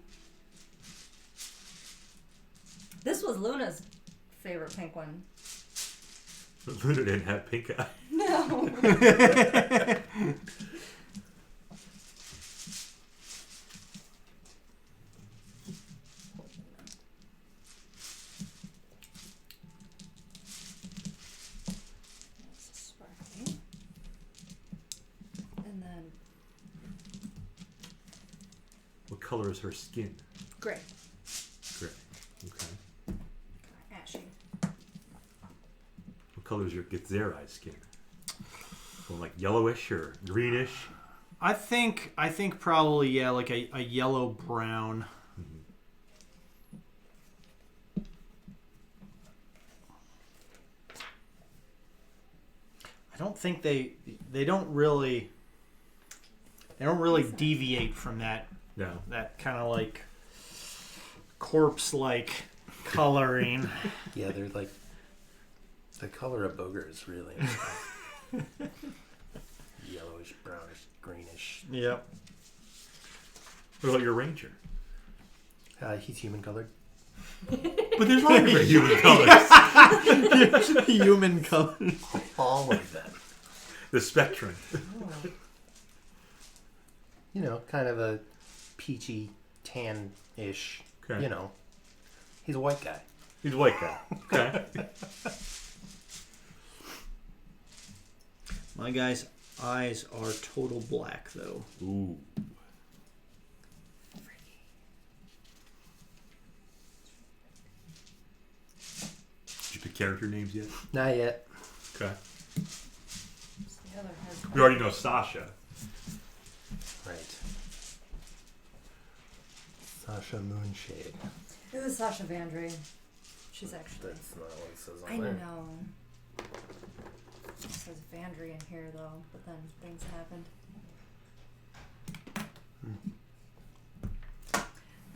Speaker 2: This was Luna's favorite pink one.
Speaker 4: Luna didn't have pink eye.
Speaker 2: No. That's sparkly. And then
Speaker 4: What color is her skin?
Speaker 2: gray.
Speaker 4: Gray. Okay.
Speaker 2: Ashy.
Speaker 4: What color is your Githzerai skin? Going like yellowish or greenish?
Speaker 3: I think probably like a yellow brown. I don't think they don't really deviate from that
Speaker 4: No.
Speaker 3: kind of like corpse like coloring.
Speaker 1: Yeah, they're like the color of boogers, really. Yellowish, brownish, greenish.
Speaker 3: Yep.
Speaker 4: What about your ranger?
Speaker 1: He's human colored.
Speaker 4: But there's lots of human colors.
Speaker 3: Human color.
Speaker 1: All of them.
Speaker 4: The spectrum.
Speaker 1: You know, kind of a peachy, tan-ish.
Speaker 4: Okay.
Speaker 1: You know, he's a white guy.
Speaker 4: He's a white guy. Okay.
Speaker 3: My guy's eyes are total black though.
Speaker 4: Ooh. Did you pick character names yet?
Speaker 1: Not yet.
Speaker 4: Okay.
Speaker 2: The other has
Speaker 4: We already know Sasha.
Speaker 1: Right. Sasha Moonshade.
Speaker 2: It was Sasha Vandry. She's actually.
Speaker 1: That's not what it says on
Speaker 2: I
Speaker 1: there.
Speaker 2: know. It says Vandry in here though, but then things happened.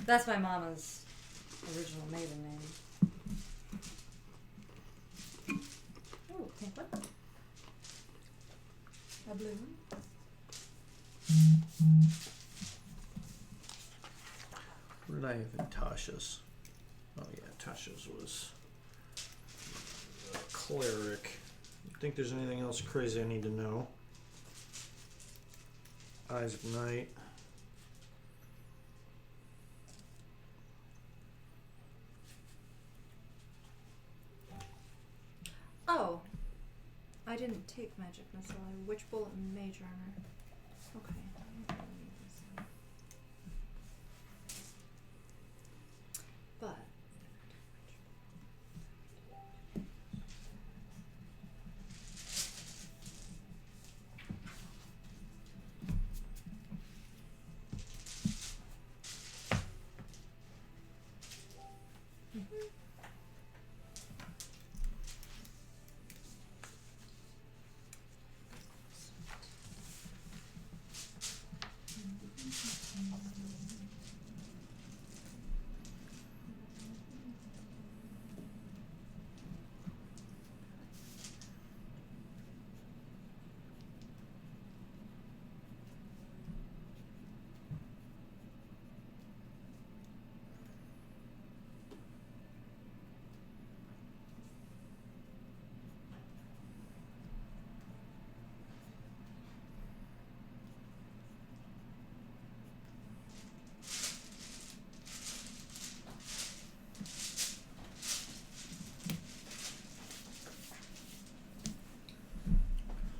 Speaker 2: That's my mama's original maiden name. Oh, pink one. A blue one.
Speaker 3: What did I have in Tasha's? Oh yeah, Tasha's was a cleric. Think there's anything else crazy I need to know? Eyes of Night.
Speaker 2: Oh, I didn't take magic missile. Witch bolt and mage armor. Okay. But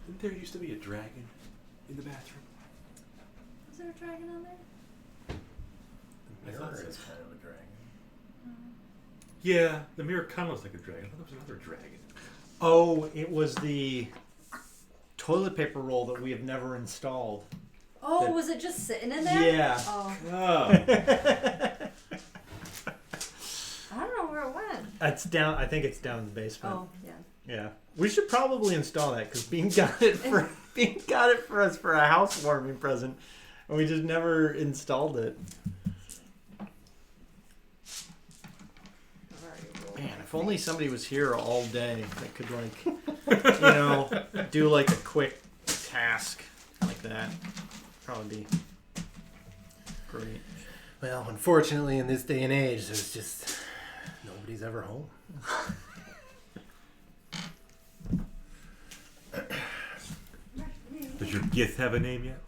Speaker 5: Didn't there used to be a dragon in the bathroom?
Speaker 2: was there a dragon on there?
Speaker 1: The mirror is kind of a dragon.
Speaker 4: Yeah, the mirror kind of looks like a dragon. I thought there was another dragon.
Speaker 3: Oh, it was the toilet paper roll that we have never installed.
Speaker 2: Oh,
Speaker 3: That-
Speaker 2: was it just sitting in there?
Speaker 3: Yeah.
Speaker 2: Oh,
Speaker 4: Oh.
Speaker 2: I don't know where it went.
Speaker 3: It's down. I think it's down in the basement.
Speaker 2: Oh, yeah.
Speaker 3: Yeah. We should probably install that because Bean got it for us for a housewarming present, and we just never installed it. Man, if only somebody was here all day that could do like a quick task like that. Probably be great.
Speaker 1: Well, unfortunately, in this day and age, there's just nobody's ever home.
Speaker 4: Does your Gith have a name yet?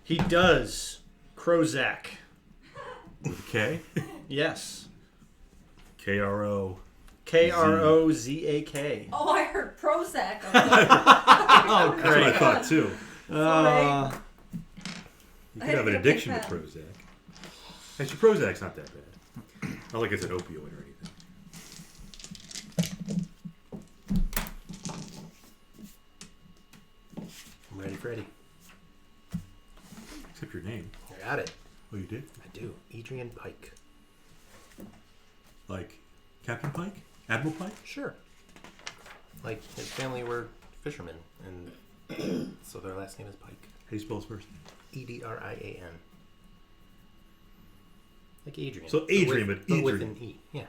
Speaker 3: He does. Krozak.
Speaker 4: With a K?
Speaker 3: Yes.
Speaker 4: K-R-O.
Speaker 3: Krozak.
Speaker 2: Oh, I heard Prozac.
Speaker 3: Oh,
Speaker 4: That's what I
Speaker 3: great.
Speaker 4: thought too.
Speaker 3: Uh,
Speaker 4: You
Speaker 2: I
Speaker 4: could
Speaker 2: had
Speaker 4: have
Speaker 2: to
Speaker 4: an
Speaker 2: get a
Speaker 4: addiction to
Speaker 2: big fan.
Speaker 4: Prozac. Actually, Prozac's not that bad. Not like it's an opioid or anything.
Speaker 1: I'm ready, Freddy.
Speaker 4: Except your name.
Speaker 1: I got it.
Speaker 4: Oh, you did?
Speaker 1: I do. Adrian Pike.
Speaker 4: Like Captain Pike? Admiral Pike?
Speaker 1: Sure. Like, his family were fishermen, and so their last name is Pike.
Speaker 4: How do you spell his first name?
Speaker 1: Ediran. Like Adrian.
Speaker 4: So Adrian, but
Speaker 1: with
Speaker 4: Adrian.
Speaker 1: an E. Yeah.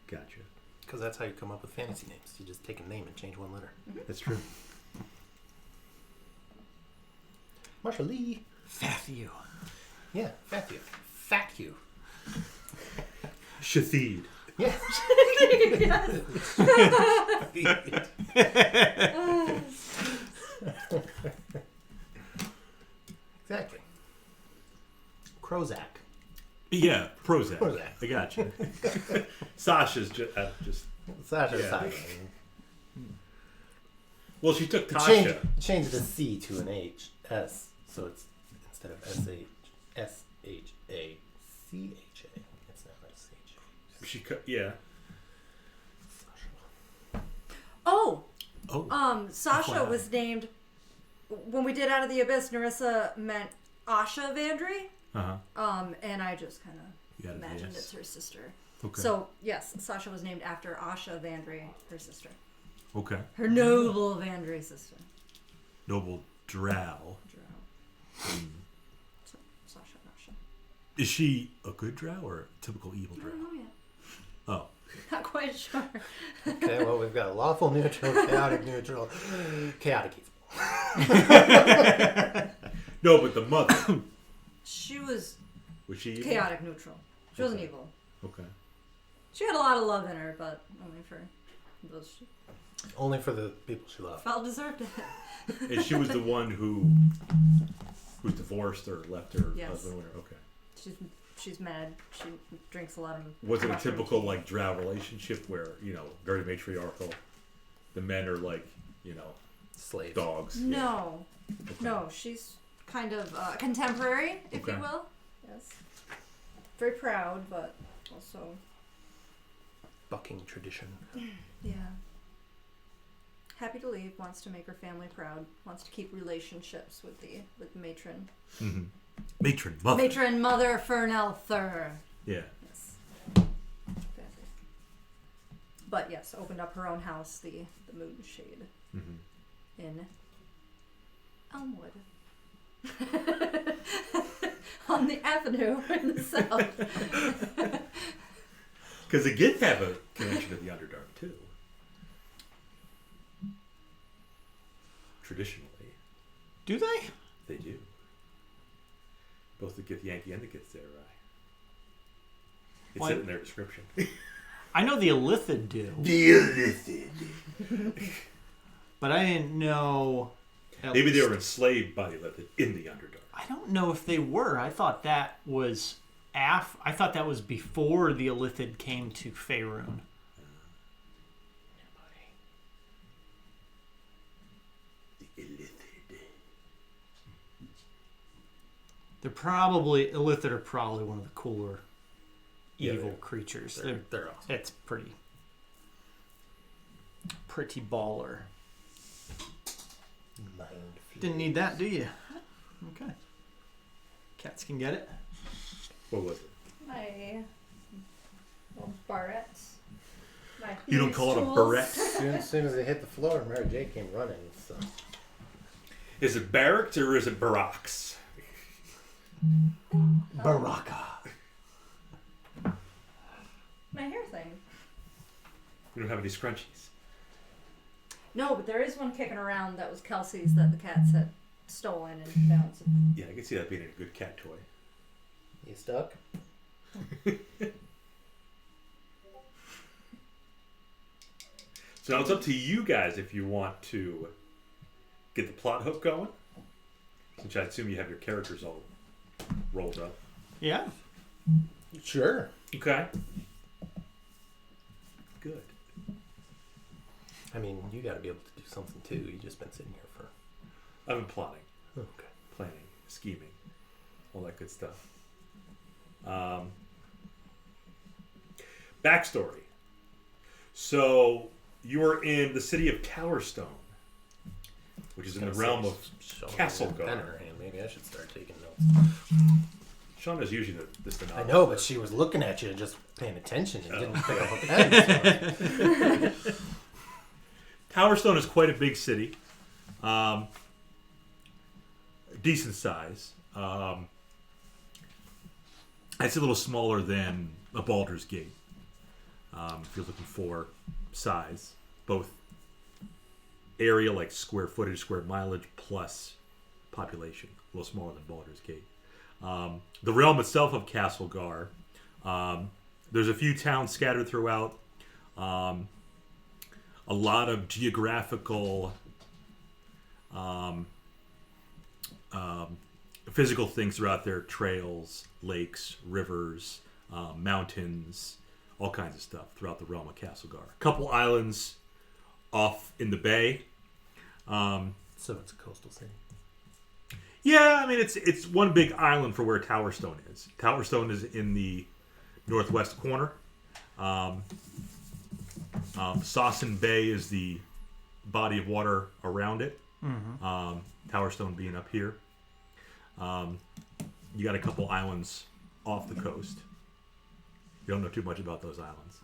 Speaker 4: Gotcha.
Speaker 1: Because that's how you come up with fantasy names. You just take a name and change one letter.
Speaker 4: That's true.
Speaker 1: Marsha Lee.
Speaker 3: Fathu.
Speaker 1: Yeah, fat you. Fat you.
Speaker 4: Shathid.
Speaker 1: Yeah. Exactly. Krozak.
Speaker 4: Yeah, Prozac.
Speaker 1: Prozac.
Speaker 4: I gotcha. Sasha's just.
Speaker 1: Sasha.
Speaker 4: Yeah.
Speaker 1: Sasha.
Speaker 4: Well, she took Tasha.
Speaker 1: Change the C to an H S, so it's instead of S-H-A-C-H-A. It's not S-H-A.
Speaker 4: She cut. Yeah.
Speaker 2: Oh,
Speaker 4: Oh.
Speaker 2: Sasha
Speaker 4: FYI.
Speaker 2: was named when we did Out of the Abyss. Narissa meant Asha Vandry.
Speaker 4: Uh huh.
Speaker 2: And I just kind of
Speaker 4: You got it.
Speaker 2: imagined
Speaker 4: Yes.
Speaker 2: it's her sister.
Speaker 4: Okay.
Speaker 2: So yes, Sasha was named after Asha Vandry, her sister,
Speaker 4: Okay.
Speaker 2: her noble Vandry sister.
Speaker 4: Noble Drow.
Speaker 2: Drow. So Sasha and Asha.
Speaker 4: Is she a good Drow or a typical evil
Speaker 2: I
Speaker 4: Drow?
Speaker 2: don't know yet.
Speaker 4: Oh.
Speaker 2: Not quite sure.
Speaker 1: Okay, well, we've got lawful neutral, chaotic neutral, chaotic evil.
Speaker 4: No, but the mother.
Speaker 2: She was
Speaker 4: Was she evil?
Speaker 2: chaotic neutral. She wasn't
Speaker 4: Okay.
Speaker 2: evil.
Speaker 4: Okay.
Speaker 2: She had a lot of love in her, but only for those she
Speaker 1: Only for the people she loved.
Speaker 2: felt deserved it.
Speaker 4: And she was the one who was divorced or left her
Speaker 2: Yes.
Speaker 4: husband. Or whatever. Okay.
Speaker 2: She's mad. She drinks a lot of.
Speaker 4: Was it a
Speaker 2: mushroom
Speaker 4: typical
Speaker 2: tea.
Speaker 4: like Drow relationship where very matriarchal? The men are like
Speaker 1: Slave.
Speaker 4: dogs.
Speaker 2: No. No, she's kind of contemporary, if you
Speaker 4: Okay.
Speaker 2: will. Yes. Very proud, but also,
Speaker 1: Bucking tradition.
Speaker 2: yeah. Happy to leave, wants to make her family proud, wants to keep relationships with the matron.
Speaker 4: Mm-hmm. Matron, mother.
Speaker 2: Matron Mother Fernelther.
Speaker 4: Yeah.
Speaker 2: Yes. Fancy. But yes, opened up her own house, the Moonshade,
Speaker 4: Mm-hmm.
Speaker 2: in Elmwood. On the avenue in the south.
Speaker 4: Because they did have a connection to the Underdark too. Traditionally,
Speaker 3: Do they?
Speaker 4: they do. Both the Githyanki and the Githzerai. It's
Speaker 3: Why-
Speaker 4: in their description.
Speaker 3: I know the Illithid do, but I didn't know.
Speaker 4: Maybe they were enslaved by the Illithid in the Underdark.
Speaker 3: I don't know if they were. I thought that was I thought that was before the Illithid came to Faerun.
Speaker 4: The Illithid.
Speaker 3: Illithid are probably one of the cooler
Speaker 1: Yeah,
Speaker 3: evil
Speaker 1: they are.
Speaker 3: creatures.
Speaker 1: They're awesome.
Speaker 3: It's pretty baller.
Speaker 1: Mind
Speaker 3: Didn't need that, do you? Okay. Cats can get it.
Speaker 4: What was it?
Speaker 2: My little barrette. My
Speaker 4: You don't call it a
Speaker 2: tools.
Speaker 4: barrette?
Speaker 1: As soon as they hit the floor, Mary J came running. So.
Speaker 4: Is it barracks or is it barracks?
Speaker 3: Baraka.
Speaker 2: My hair thing.
Speaker 4: You don't have any scrunchies.
Speaker 2: No, but there is one kicking around that was Kelsey's that the cats had stolen and found some.
Speaker 4: Yeah, I can see that being a good cat toy.
Speaker 1: You stuck?
Speaker 4: So now it's up to you guys if you want to get the plot hook going. Since I assume you have your characters all rolled up.
Speaker 3: Yeah.
Speaker 1: Sure.
Speaker 4: Okay. Good.
Speaker 1: I mean, you got to be able to do something too. You've just been sitting here for.
Speaker 4: I've been plotting,
Speaker 1: Okay.
Speaker 4: planning, scheming, all that good stuff. Backstory. So you are in the city of Towerstone, which is in the realm of Castlegar.
Speaker 1: Pen in her hand. Maybe I should start taking notes.
Speaker 4: Shauna's usually the
Speaker 1: I
Speaker 4: stenographer.
Speaker 1: know, but she was looking at you, just paying attention, and didn't pick up a pen. So.
Speaker 4: Towerstone is quite a big city. Decent size. It's a little smaller than a Baldur's Gate. If you're looking for size, both area, like square footage, square mileage, plus population. A little smaller than Baldur's Gate. The realm itself of Castlegar, there's a few towns scattered throughout. A lot of geographical, physical things throughout there: trails, lakes, rivers, mountains, all kinds of stuff throughout the realm of Castlegar. A couple islands off in the bay.
Speaker 1: So it's a coastal city.
Speaker 4: Yeah, I mean it's one big island for where Towerstone is. Towerstone is in the northwest corner. Sawson Bay is the body of water around it. Towerstone being up here. You got a couple islands off the coast. You don't know too much about those islands.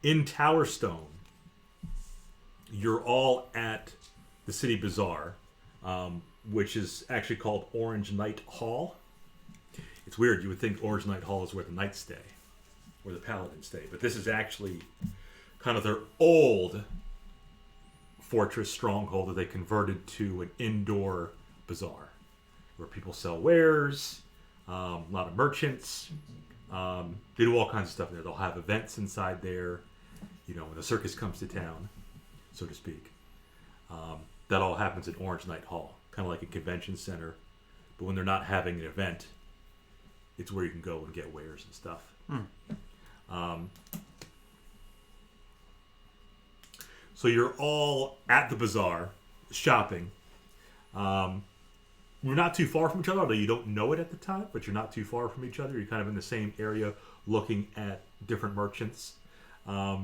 Speaker 4: In Towerstone, you're all at the City Bazaar, which is actually called Orange Knight Hall. It's weird. You would think Orange Knight Hall is where the knights stay, where the paladins stay. But this is actually kind of their old fortress stronghold that they converted to an indoor bazaar where people sell wares, a lot of merchants. They do all kinds of stuff in there. They'll have events inside there, you know, when the circus comes to town, so to speak. That all happens at Orange Knight Hall, kind of like a convention center. But when they're not having an event, it's where you can go and get wares and stuff. So you're all at the bazaar shopping. You're not too far from each other, although you don't know it at the time, but you're not too far from each other. You're kind of in the same area looking at different merchants. All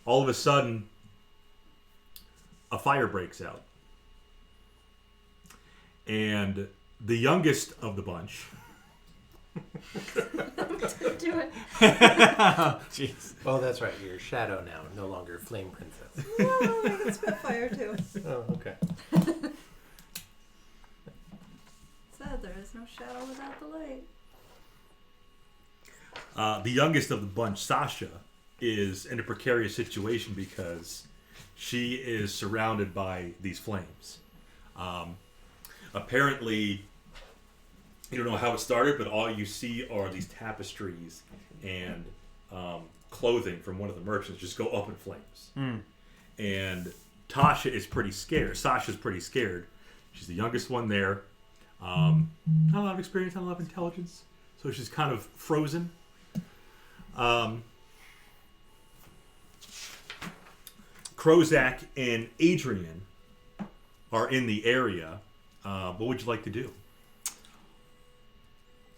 Speaker 4: of a sudden, a fire breaks out. And the youngest of the bunch...
Speaker 2: Do it.
Speaker 3: Jeez.
Speaker 1: Oh, that's right. You're Shadow now, no longer Flame Princess.
Speaker 2: No, I can spit fire too.
Speaker 1: Oh, okay.
Speaker 2: Said there is no shadow without the light.
Speaker 4: The youngest of the bunch, Sasha, is in a precarious situation because she is surrounded by these flames. Apparently, you don't know how it started, but all you see are these tapestries and clothing from one of the merchants just go up in flames. And Tasha is pretty scared. Sasha's pretty scared. She's the youngest one there. Not a lot of experience, not a lot of intelligence. So she's kind of frozen. Krozak and Adrian are in the area. What would you like to do?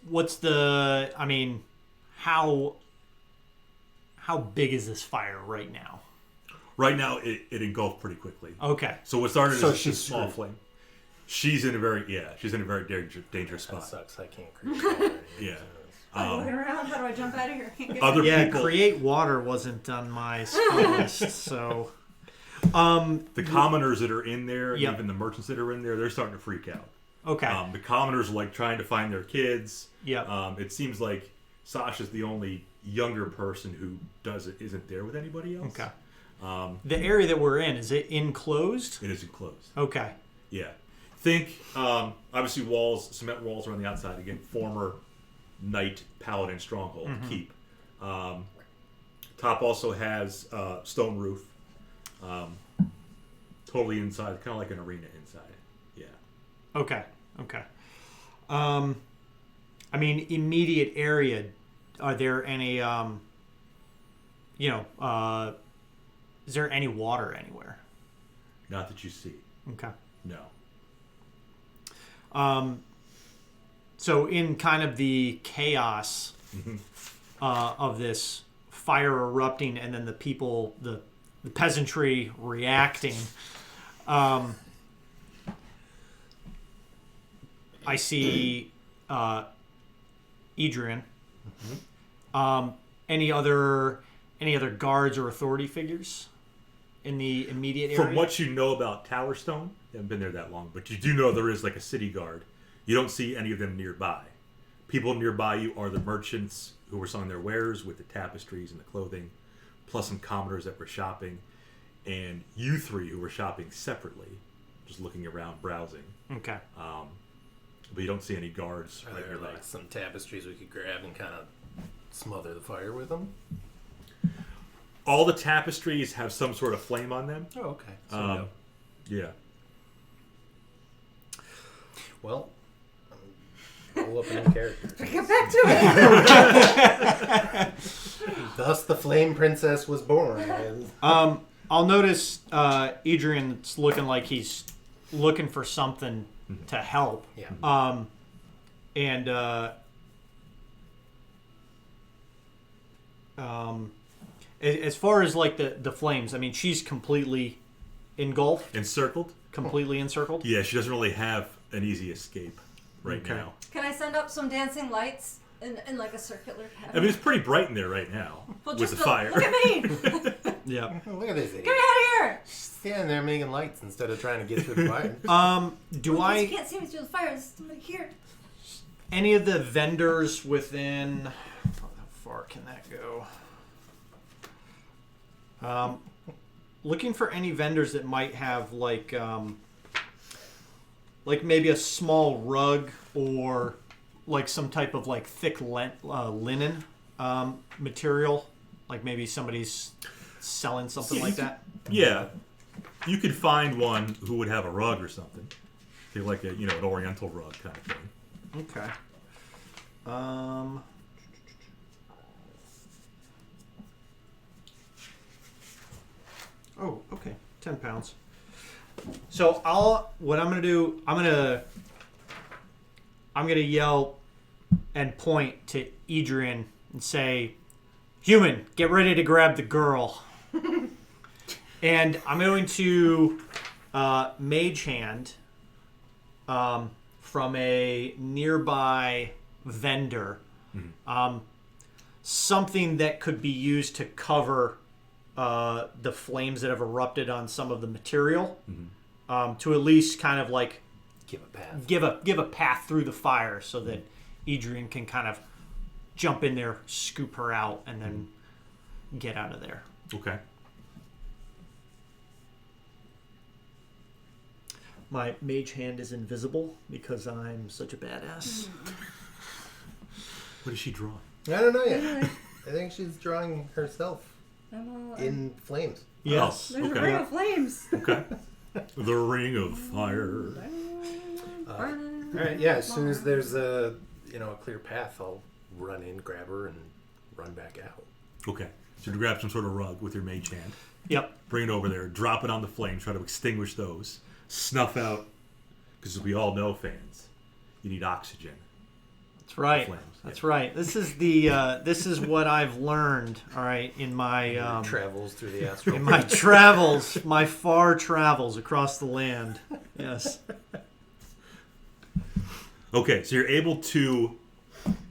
Speaker 3: What's the? I mean, how big is this fire right now?
Speaker 4: Right now, it engulfed pretty quickly.
Speaker 3: Okay.
Speaker 4: So what started
Speaker 1: So
Speaker 4: as a
Speaker 1: she's
Speaker 4: small
Speaker 1: screwed.
Speaker 4: flame. She's in a very dangerous
Speaker 1: That
Speaker 4: spot.
Speaker 1: sucks. I can't create water.
Speaker 4: Yeah.
Speaker 2: I'm looking around. How do I jump out of here? Can't get
Speaker 4: Other
Speaker 3: Yeah,
Speaker 4: people,
Speaker 3: create water wasn't on my skill list, so.
Speaker 4: the commoners that are in there, and
Speaker 3: Yep.
Speaker 4: even the merchants that are in there, they're starting to freak out.
Speaker 3: Okay.
Speaker 4: The commoners are like trying to find their kids.
Speaker 3: Yep.
Speaker 4: It seems like Sasha's the only younger person who isn't there with anybody else.
Speaker 3: Okay. The area that we're in, is it enclosed?
Speaker 4: It is enclosed.
Speaker 3: Okay.
Speaker 4: Yeah. Think, obviously cement walls around the outside. Again, former knight paladin stronghold, keep. Top also has stone roof. Totally inside, kind of like an arena inside. Yeah.
Speaker 3: Okay. Okay. I mean, immediate area. Are there any? Is there any water anywhere?
Speaker 4: Not that you see.
Speaker 3: Okay.
Speaker 4: No.
Speaker 3: So in kind of the chaos of this fire erupting, and then the people, the peasantry reacting, I see Adrian. Any other guards or authority figures in the immediate area?
Speaker 4: From what you know about Towerstone, you haven't been there that long, but you do know there is like a city guard. You don't see any of them nearby. People nearby you are the merchants who were selling their wares with the tapestries and the clothing, plus some commoners that were shopping, and you three who were shopping separately, just looking around, browsing.
Speaker 3: Okay.
Speaker 4: But you don't see any guards
Speaker 1: Are
Speaker 4: right
Speaker 1: there
Speaker 4: nearby.
Speaker 1: like some tapestries we could grab and kind of smother the fire with them?
Speaker 4: All the tapestries have some sort of flame on them.
Speaker 1: Oh, okay. So no.
Speaker 4: Yeah.
Speaker 1: Well, pull up a new character.
Speaker 2: Get back to it.
Speaker 1: Thus, the Flame Princess was born.
Speaker 3: I'll notice Adrian's looking like he's looking for something to help.
Speaker 1: Yeah.
Speaker 3: As far as like the flames, I mean, she's completely engulfed,
Speaker 4: Encircled?
Speaker 3: completely encircled.
Speaker 4: Yeah, she doesn't really have an easy escape right
Speaker 3: Okay.
Speaker 4: now.
Speaker 2: Can I send up some dancing lights in like a circular
Speaker 4: I
Speaker 2: pattern?
Speaker 4: mean, it's pretty bright in there right now
Speaker 2: Well,
Speaker 4: with
Speaker 2: just
Speaker 4: the fire.
Speaker 2: Look at me! Get me
Speaker 3: Yeah.
Speaker 1: Look at this
Speaker 2: out
Speaker 1: idiot.
Speaker 2: of here!
Speaker 1: Standing there making lights instead of trying to get through the fire.
Speaker 3: Do
Speaker 2: You
Speaker 3: I
Speaker 2: can't see me through the fire. There's somebody here.
Speaker 3: any of the vendors within? How far can that go? Looking for any vendors that might have like maybe a small rug or like some type of like thick linen material, like maybe somebody's selling something like that.
Speaker 4: Yeah, you could find one who would have a rug or something, like a an Oriental rug kind of thing.
Speaker 3: Okay. Oh, okay. 10 pounds. So what I'm gonna do, I'm gonna yell and point to Adrian and say, "Human, get ready to grab the girl." And I'm going to mage hand from a nearby vendor something that could be used to cover the flames that have erupted on some of the material, to at least kind of like
Speaker 1: Give a path.
Speaker 3: give a path through the fire so that Adrian can kind of jump in there, scoop her out, and then get out of there.
Speaker 4: Okay.
Speaker 3: My mage hand is invisible because I'm such a badass.
Speaker 4: What is she drawing?
Speaker 1: I don't know yet. I think she's drawing herself
Speaker 2: I'm all
Speaker 1: in flames.
Speaker 3: Yes.
Speaker 2: There's
Speaker 4: Okay.
Speaker 2: a ring of flames.
Speaker 4: Okay. The ring of fire.
Speaker 1: All right. Yeah. As soon as there's a clear path, I'll run in, grab her, and run back out.
Speaker 4: Okay. So you grab some sort of rug with your mage hand,
Speaker 3: Yep.
Speaker 4: bring it over there, drop it on the flame, try to extinguish those, snuff out, because as we all know, fans, you need oxygen.
Speaker 3: That's right.
Speaker 4: Flames,
Speaker 3: That's right. This is the this is what I've learned. All right, in my
Speaker 1: Travels through the astral.
Speaker 3: in my travels, my far travels across the land. Yes.
Speaker 4: Okay, so you're able to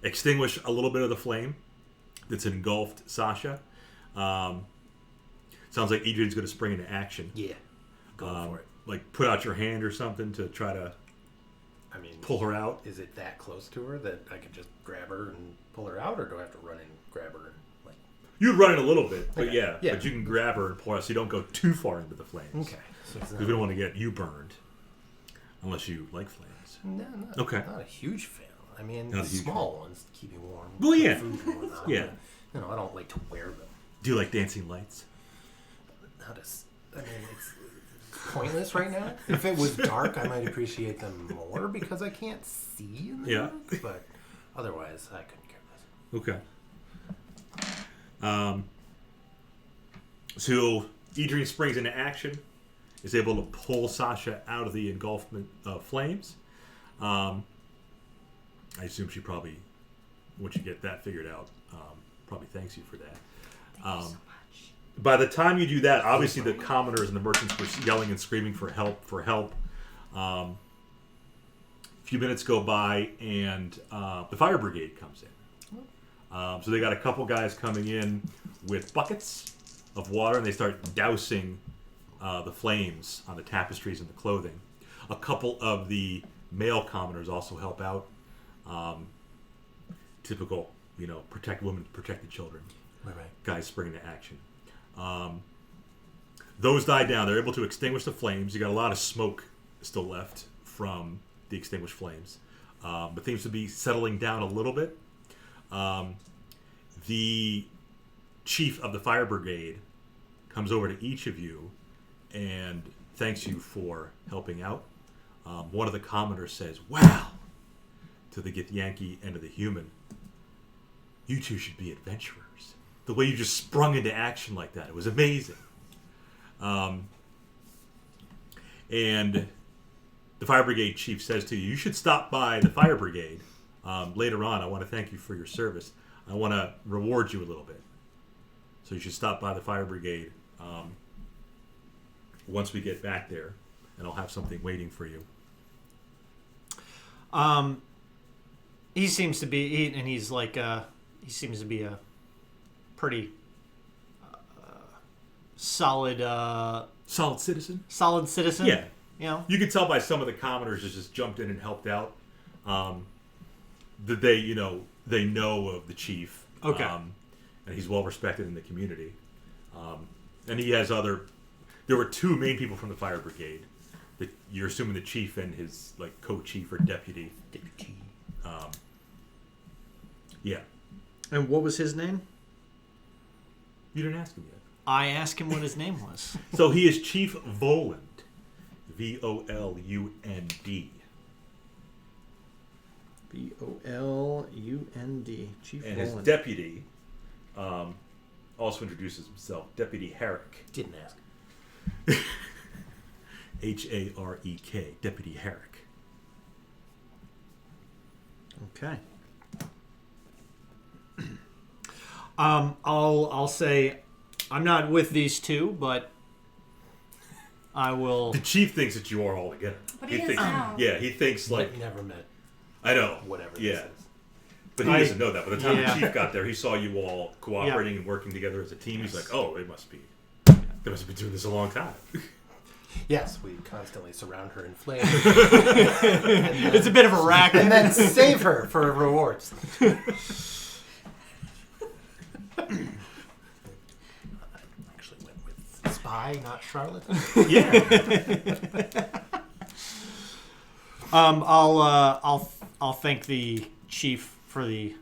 Speaker 4: extinguish a little bit of the flame that's engulfed Sasha. Sounds like Adrian's going to spring into action.
Speaker 1: Yeah. Go for it.
Speaker 4: Like put out your hand or something to try to
Speaker 1: I mean,
Speaker 4: pull her out.
Speaker 1: is it that close to her that I could just grab her and pull her out, or do I have to run and grab her and like?
Speaker 4: You'd run it a little bit, but
Speaker 1: Okay.
Speaker 4: yeah,
Speaker 1: Yeah.
Speaker 4: but you can grab her and pull her out so you don't go too far into the flames.
Speaker 1: Okay. So it's
Speaker 4: Because we don't want to get you burned, unless you like flames.
Speaker 1: No, not,
Speaker 4: Okay.
Speaker 1: Not a huge fan. I mean,
Speaker 4: Not a huge
Speaker 1: small ones keep you warm.
Speaker 4: Well, yeah.
Speaker 1: Food and whatnot,
Speaker 4: Yeah.
Speaker 1: but, I don't like to wear them.
Speaker 4: Do you like dancing lights?
Speaker 1: Not as. I mean, it's pointless right now. If it was dark, I might appreciate them more because I can't see in the
Speaker 4: Yeah.
Speaker 1: dark, but otherwise, I couldn't care less.
Speaker 4: Okay. So Adrian springs into action, is able to pull Sasha out of the engulfment of flames. I assume she probably, once you get that figured out, probably thanks you for that.
Speaker 2: Thank you so much.
Speaker 4: By the time you do that, obviously the commoners and the merchants were yelling and screaming for help, a few minutes go by, and the fire brigade comes in. So they got a couple guys coming in with buckets of water, and they start dousing the flames on the tapestries and the clothing. A couple of the male commoners also help out. Typical, protect women, protect the children.
Speaker 1: Right.
Speaker 4: Guys spring into action. Those die down. They're able to extinguish the flames. You got a lot of smoke still left from the extinguished flames, but seems to be settling down a little bit. The chief of the fire brigade comes over to each of you and thanks you for helping out. One of the commoners says, "Wow," to the Githyanki and to the human. "You two should be adventurers. The way you just sprung into action like that, it was amazing." And the fire brigade chief says to you, "You should stop by the fire brigade later on. I want to thank you for your service. I want to reward you a little bit. So you should stop by the fire brigade once we get back there, and I'll have something waiting for you."
Speaker 3: He seems to be, he's like, he seems to be a pretty solid
Speaker 4: Solid citizen.
Speaker 3: citizen.
Speaker 4: Yeah.
Speaker 3: You
Speaker 4: You could tell by some of the commoners that just jumped in and helped out that they know of the chief.
Speaker 3: Okay.
Speaker 4: And he's well respected in the community. And he has there were two main people from the fire brigade. That you're assuming the chief and his co-chief or deputy. Yeah.
Speaker 3: And what was his name?
Speaker 4: You didn't ask him yet.
Speaker 3: I asked him what his name was.
Speaker 4: So he is Chief Volund. Volund.
Speaker 3: Volund. Chief
Speaker 4: And his
Speaker 3: Roland.
Speaker 4: deputy also introduces himself, Deputy Herrick.
Speaker 1: Didn't ask.
Speaker 4: Harek, Deputy Herrick.
Speaker 3: Okay. I'll say I'm not with these two, but I will.
Speaker 4: The chief thinks that you are all together.
Speaker 2: But he is
Speaker 4: thinks,
Speaker 2: now.
Speaker 4: Yeah, he thinks like
Speaker 1: Like never met
Speaker 4: I know.
Speaker 1: whatever
Speaker 4: Yeah.
Speaker 1: this is.
Speaker 4: But he doesn't know that. By the time
Speaker 3: Yeah.
Speaker 4: the chief got there, he saw you all cooperating and working together as a team. He's like, "Oh, they must have been doing this a long time."
Speaker 1: Yes, we constantly surround her in flames.
Speaker 3: It's a bit of a racket.
Speaker 1: And then save her for rewards. Actually went with spy, not Charlotte.
Speaker 4: Yeah.
Speaker 3: I'll thank the chief for the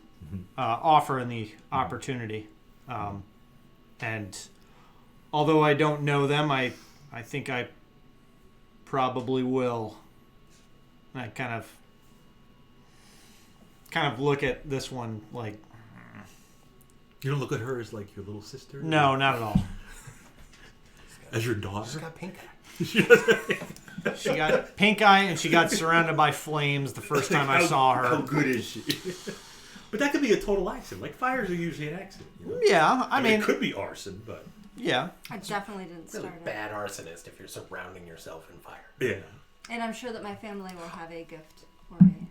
Speaker 3: offer and the opportunity. And although I don't know them, I think I probably will. I kind of look at this one like,
Speaker 4: You don't look at her as like your little sister?
Speaker 3: no, not at all.
Speaker 4: As your
Speaker 1: She's
Speaker 4: daughter?
Speaker 1: got pink eye.
Speaker 3: She got pink eye and she got surrounded by flames the first time I saw
Speaker 4: How
Speaker 3: her.
Speaker 4: good is she? But that could be a total accident. Like, fires are usually an accident. You know?
Speaker 3: Yeah, I mean,
Speaker 4: it could be arson, but...
Speaker 3: yeah.
Speaker 2: I definitely didn't
Speaker 1: Really
Speaker 2: start it.
Speaker 1: bad arsonist if you're surrounding yourself in fire.
Speaker 4: Yeah.
Speaker 2: And I'm sure that my family will have a gift for me.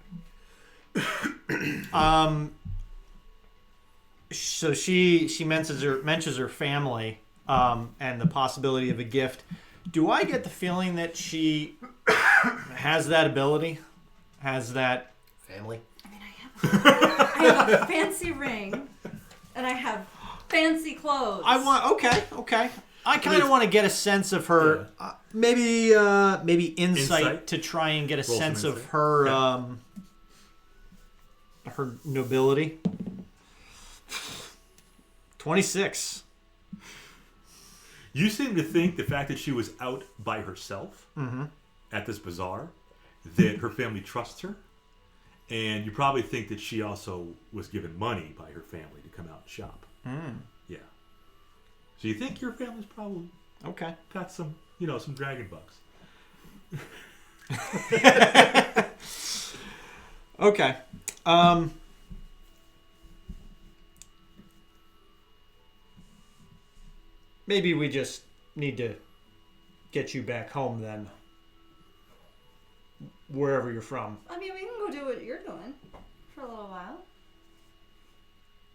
Speaker 3: So she mentions her family and the possibility of a gift. Do I get the feeling that she has that ability? Has that?
Speaker 1: Family?
Speaker 2: I mean, I have a fancy ring, and I have fancy clothes.
Speaker 3: Okay. I kind of want to get a sense of her, maybe insight to try and get a
Speaker 4: Roll some
Speaker 3: sense of
Speaker 4: insight.
Speaker 3: her
Speaker 4: Yeah.
Speaker 3: her nobility. 26.
Speaker 4: You seem to think the fact that she was out by herself at this bazaar, that her family trusts her, and you probably think that she also was given money by her family to come out and shop. Yeah. So you think your family's probably
Speaker 3: Okay.
Speaker 4: got some dragon bucks.
Speaker 3: Okay. Maybe we just need to get you back home then. Wherever you're from.
Speaker 2: I mean, we can go do what you're doing for a little while.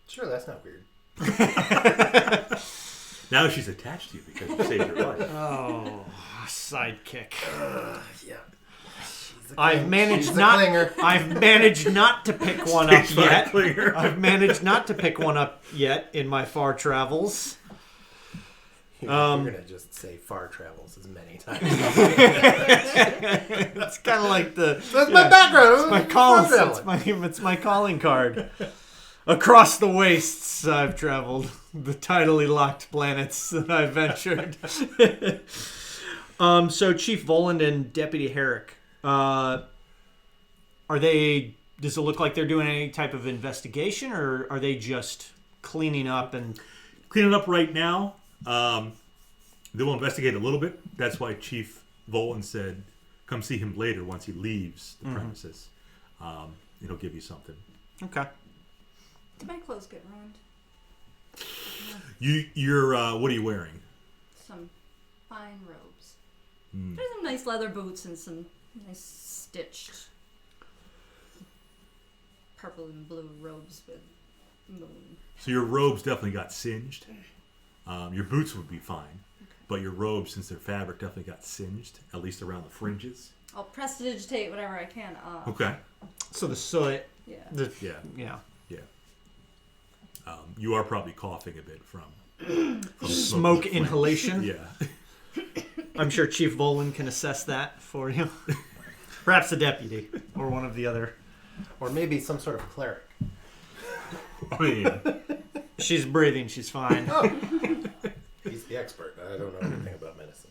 Speaker 1: Sure, that's not weird.
Speaker 4: Now she's attached to you because you saved her life.
Speaker 3: Oh, sidekick.
Speaker 1: Yeah.
Speaker 3: I've managed
Speaker 1: She's a
Speaker 3: not.
Speaker 1: clinger.
Speaker 3: I've managed not to pick one up
Speaker 4: Stage five
Speaker 3: yet.
Speaker 4: clinger.
Speaker 3: I've managed not to pick one up yet in my far travels.
Speaker 1: You're gonna just say far travels as many times.
Speaker 3: That's kind of like the.
Speaker 1: That's my background.
Speaker 3: It's my calling. It's my calling card. Across the wastes, I've traveled. The tidally locked planets that I've ventured. So Chief Voland and Deputy Herrick, are they? Does it look like they're doing any type of investigation, or are they just cleaning up and?
Speaker 4: Cleaning up right now. They will investigate a little bit. That's why Chief Volan said, come see him later once he leaves the premises. It'll give you something.
Speaker 3: Okay.
Speaker 2: Did my clothes get ruined?
Speaker 4: You're what are you wearing?
Speaker 2: Some fine robes.
Speaker 4: Mm.
Speaker 2: There's some nice leather boots and some nice stitched purple and blue robes with moon.
Speaker 4: So your robes definitely got singed. Your boots would be fine. But your robes, since they're fabric, definitely got singed, at least around the fringes.
Speaker 2: I'll prestidigitate whatever I can off.
Speaker 4: Okay.
Speaker 3: So the soot.
Speaker 2: Yeah.
Speaker 3: Yeah.
Speaker 4: You are probably coughing a bit from
Speaker 3: Smoke
Speaker 4: the flames.
Speaker 3: inhalation.
Speaker 4: Yeah.
Speaker 3: I'm sure Chief Volan can assess that for you. Perhaps the deputy or one of the other.
Speaker 1: Or maybe some sort of cleric.
Speaker 4: I mean,
Speaker 3: She's breathing. She's fine.
Speaker 1: Oh. He's the expert. I don't know anything about medicine.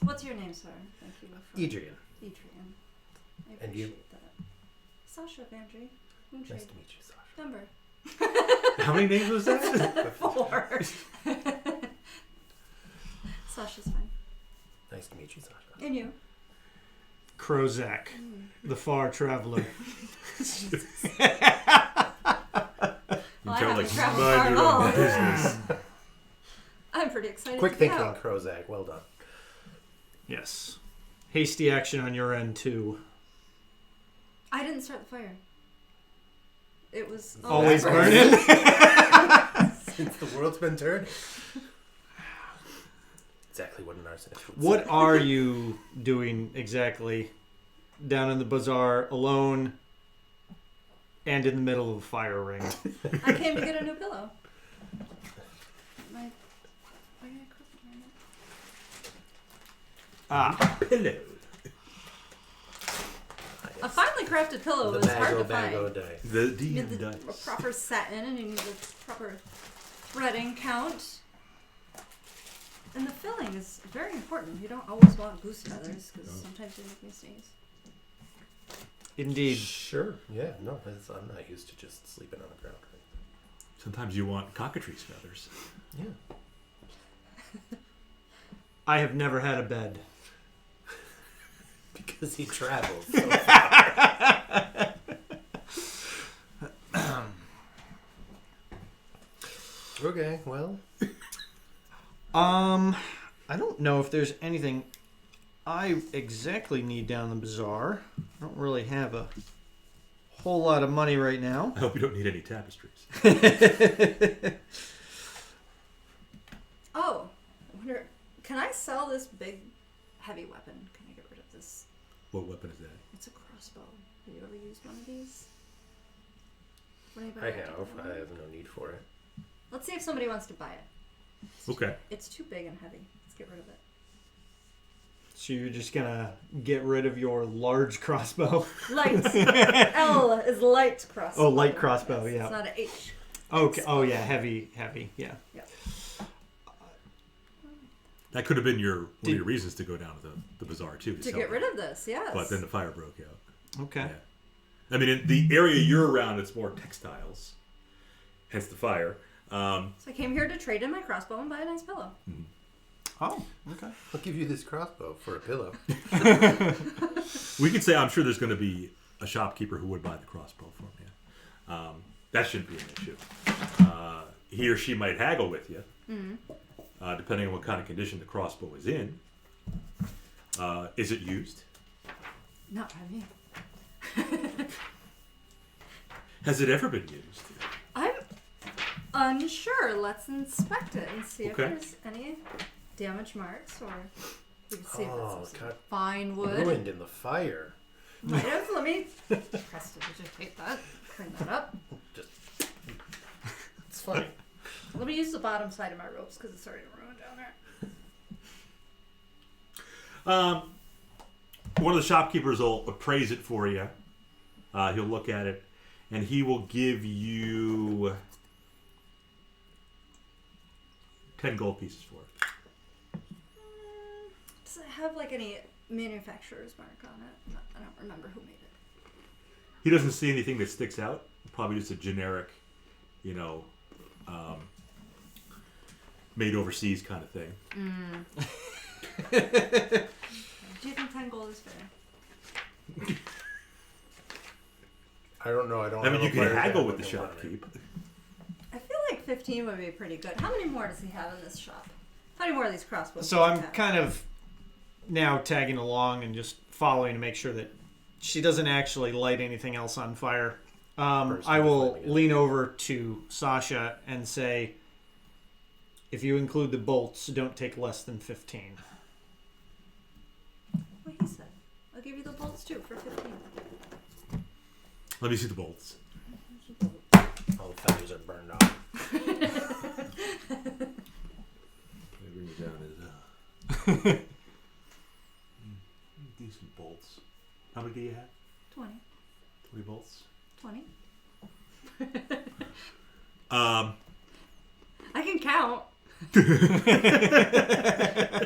Speaker 2: What's your name, sir? Thank you. for-
Speaker 1: Adrian.
Speaker 2: Adrian. I
Speaker 1: And you?
Speaker 2: appreciate that. Sasha Vandry.
Speaker 1: Nice to meet you, Sasha.
Speaker 2: Number
Speaker 4: how many names was that?
Speaker 2: 4. Sasha's fine.
Speaker 1: Nice to meet you, Sasha.
Speaker 2: And you?
Speaker 3: Krozak, the far traveler.
Speaker 4: You
Speaker 2: Well, I
Speaker 4: tell,
Speaker 2: haven't
Speaker 4: like,
Speaker 2: traveled
Speaker 4: mind
Speaker 2: far at
Speaker 4: your own
Speaker 2: all.
Speaker 4: business.
Speaker 2: I'm pretty excited
Speaker 1: Quick
Speaker 2: to get
Speaker 1: thinking,
Speaker 2: out.
Speaker 1: Krozak. Well done.
Speaker 3: Yes. Hasty action on your end, too.
Speaker 2: I didn't start the fire. It was
Speaker 3: Always
Speaker 1: That's
Speaker 3: burning.
Speaker 1: Since the world's been turning. Exactly what an arsonist would
Speaker 3: What
Speaker 1: say.
Speaker 3: are you doing exactly down in the bazaar, alone, and in the middle of a fire ring?
Speaker 2: I came to get a new pillow. Why did I crook it?
Speaker 4: Pillow.
Speaker 2: A finely crafted pillow
Speaker 1: The
Speaker 2: is hard to
Speaker 1: bago
Speaker 2: find.
Speaker 1: day.
Speaker 4: The
Speaker 2: You
Speaker 4: DM
Speaker 2: need the
Speaker 4: dice.
Speaker 2: proper satin and you need the proper threading count. And the filling is very important. You don't always want goose feathers because sometimes they make me sneeze.
Speaker 3: Indeed.
Speaker 1: Sure. Yeah. No, I'm not used to just sleeping on the ground.
Speaker 4: Sometimes you want cockatrice feathers.
Speaker 1: Yeah.
Speaker 3: I have never had a bed.
Speaker 1: Because he travels so far. Okay, well.
Speaker 3: I don't know if there's anything I exactly need down the bazaar. I don't really have a whole lot of money right now.
Speaker 4: I hope you don't need any tapestries.
Speaker 2: Oh, I wonder, can I sell this big heavy weapon? Can I get rid of this?
Speaker 4: What weapon is that?
Speaker 2: It's a crossbow. Have you ever used one of these? Would
Speaker 1: I
Speaker 2: anybody like to
Speaker 1: have.
Speaker 2: get one?
Speaker 1: I have no need for it.
Speaker 2: Let's see if somebody wants to buy it.
Speaker 4: Okay.
Speaker 2: It's too big and heavy. Let's get rid of it.
Speaker 3: So you're just gonna get rid of your large crossbow?
Speaker 2: Light. L is light crossbow.
Speaker 3: Oh, light crossbow,
Speaker 2: Yes,
Speaker 3: yeah.
Speaker 2: It's not an H.
Speaker 3: Okay. Oh yeah, heavy, yeah.
Speaker 4: That could have been one of
Speaker 3: Did-
Speaker 4: your reasons to go down to the bazaar too.
Speaker 2: To
Speaker 4: sell
Speaker 2: get
Speaker 4: them.
Speaker 2: rid of this, yes.
Speaker 4: But then the fire broke out.
Speaker 3: Okay.
Speaker 4: Yeah. I mean, in the area you're around, it's more textiles. Hence the fire.
Speaker 2: So I came here to trade in my crossbow and buy a nice pillow.
Speaker 3: Oh, okay.
Speaker 1: I'll give you this crossbow for a pillow.
Speaker 4: We could say I'm sure there's going to be a shopkeeper who would buy the crossbow for you. That shouldn't be an issue. He or she might haggle with you, depending on what kind of condition the crossbow is in. Is it used?
Speaker 2: Not by me.
Speaker 4: Has it ever been used?
Speaker 2: I'm unsure. Let's inspect it and see if
Speaker 4: Okay.
Speaker 2: there's any damage marks or we can see if
Speaker 1: Oh,
Speaker 2: it's some
Speaker 1: God.
Speaker 2: fine wood.
Speaker 1: Ruined in the fire.
Speaker 2: Might have. Let me prestidigitate that. Clean that up.
Speaker 1: It's fine.
Speaker 2: Let me use the bottom side of my ropes because it's already ruined down there.
Speaker 4: One of the shopkeepers will appraise it for you. He'll look at it, and he will give you 10 gold pieces for it.
Speaker 2: Does it have like any manufacturer's mark on it? I don't remember who made it.
Speaker 4: He doesn't see anything that sticks out. Probably just a generic, made overseas kind of thing.
Speaker 2: Do you think 10 gold is fair?
Speaker 1: I don't know. I don't
Speaker 4: I mean,
Speaker 1: have
Speaker 4: you
Speaker 1: a
Speaker 4: can
Speaker 1: player
Speaker 4: haggle
Speaker 1: handbook
Speaker 4: with the
Speaker 1: in front of me.
Speaker 4: shopkeep.
Speaker 2: I feel like 15 would be pretty good. How many more does he have in this shop? How many more of these crossbows?
Speaker 3: So
Speaker 2: does he
Speaker 3: I'm
Speaker 2: have?
Speaker 3: kind of now tagging along and just following to make sure that she doesn't actually light anything else on fire. I will
Speaker 1: flaming it.
Speaker 3: lean over to Sasha and say, if you include the bolts, don't take less than 15.
Speaker 2: What he said. I'll give you the bolts too for 15.
Speaker 4: Let me see the bolts.
Speaker 1: All the feathers are burned off.
Speaker 4: Let me bring it down as decent bolts. How many do you have?
Speaker 2: 20.
Speaker 4: 20 bolts.
Speaker 2: 20. I can count.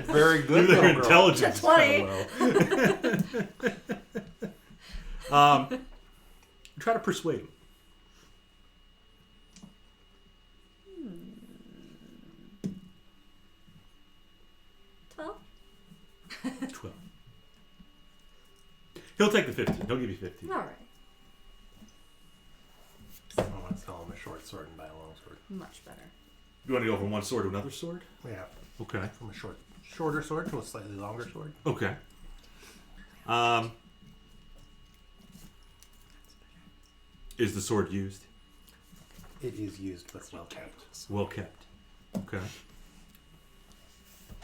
Speaker 1: Very good.
Speaker 4: Their
Speaker 1: little girl.
Speaker 4: intelligence is
Speaker 2: 20.
Speaker 4: kinda low. Try to persuade him.
Speaker 2: 12.
Speaker 4: 12. He'll take the 15. He'll give you 15.
Speaker 2: All right.
Speaker 1: I want to sell him a short sword and buy a long sword.
Speaker 2: Much better.
Speaker 4: You want to go from one sword to another sword?
Speaker 1: Yeah.
Speaker 4: Okay.
Speaker 1: From a shorter sword to a slightly longer sword.
Speaker 4: Okay. Is the sword used?
Speaker 1: It is used, but well kept.
Speaker 4: Well kept. Okay.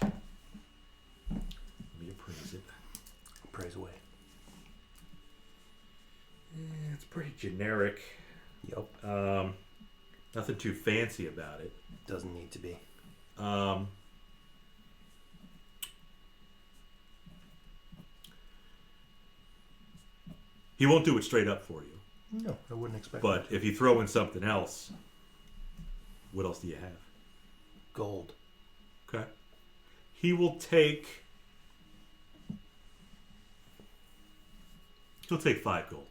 Speaker 4: Let me appraise it.
Speaker 1: Praise away.
Speaker 4: It's pretty generic.
Speaker 1: Yep.
Speaker 4: Nothing too fancy about it.
Speaker 1: Doesn't need to be.
Speaker 4: He won't do it straight up for you.
Speaker 1: No, I wouldn't expect.
Speaker 4: But if you throw in something else, what else do you have?
Speaker 1: Gold.
Speaker 4: Okay. He will take. He'll take 5 gold.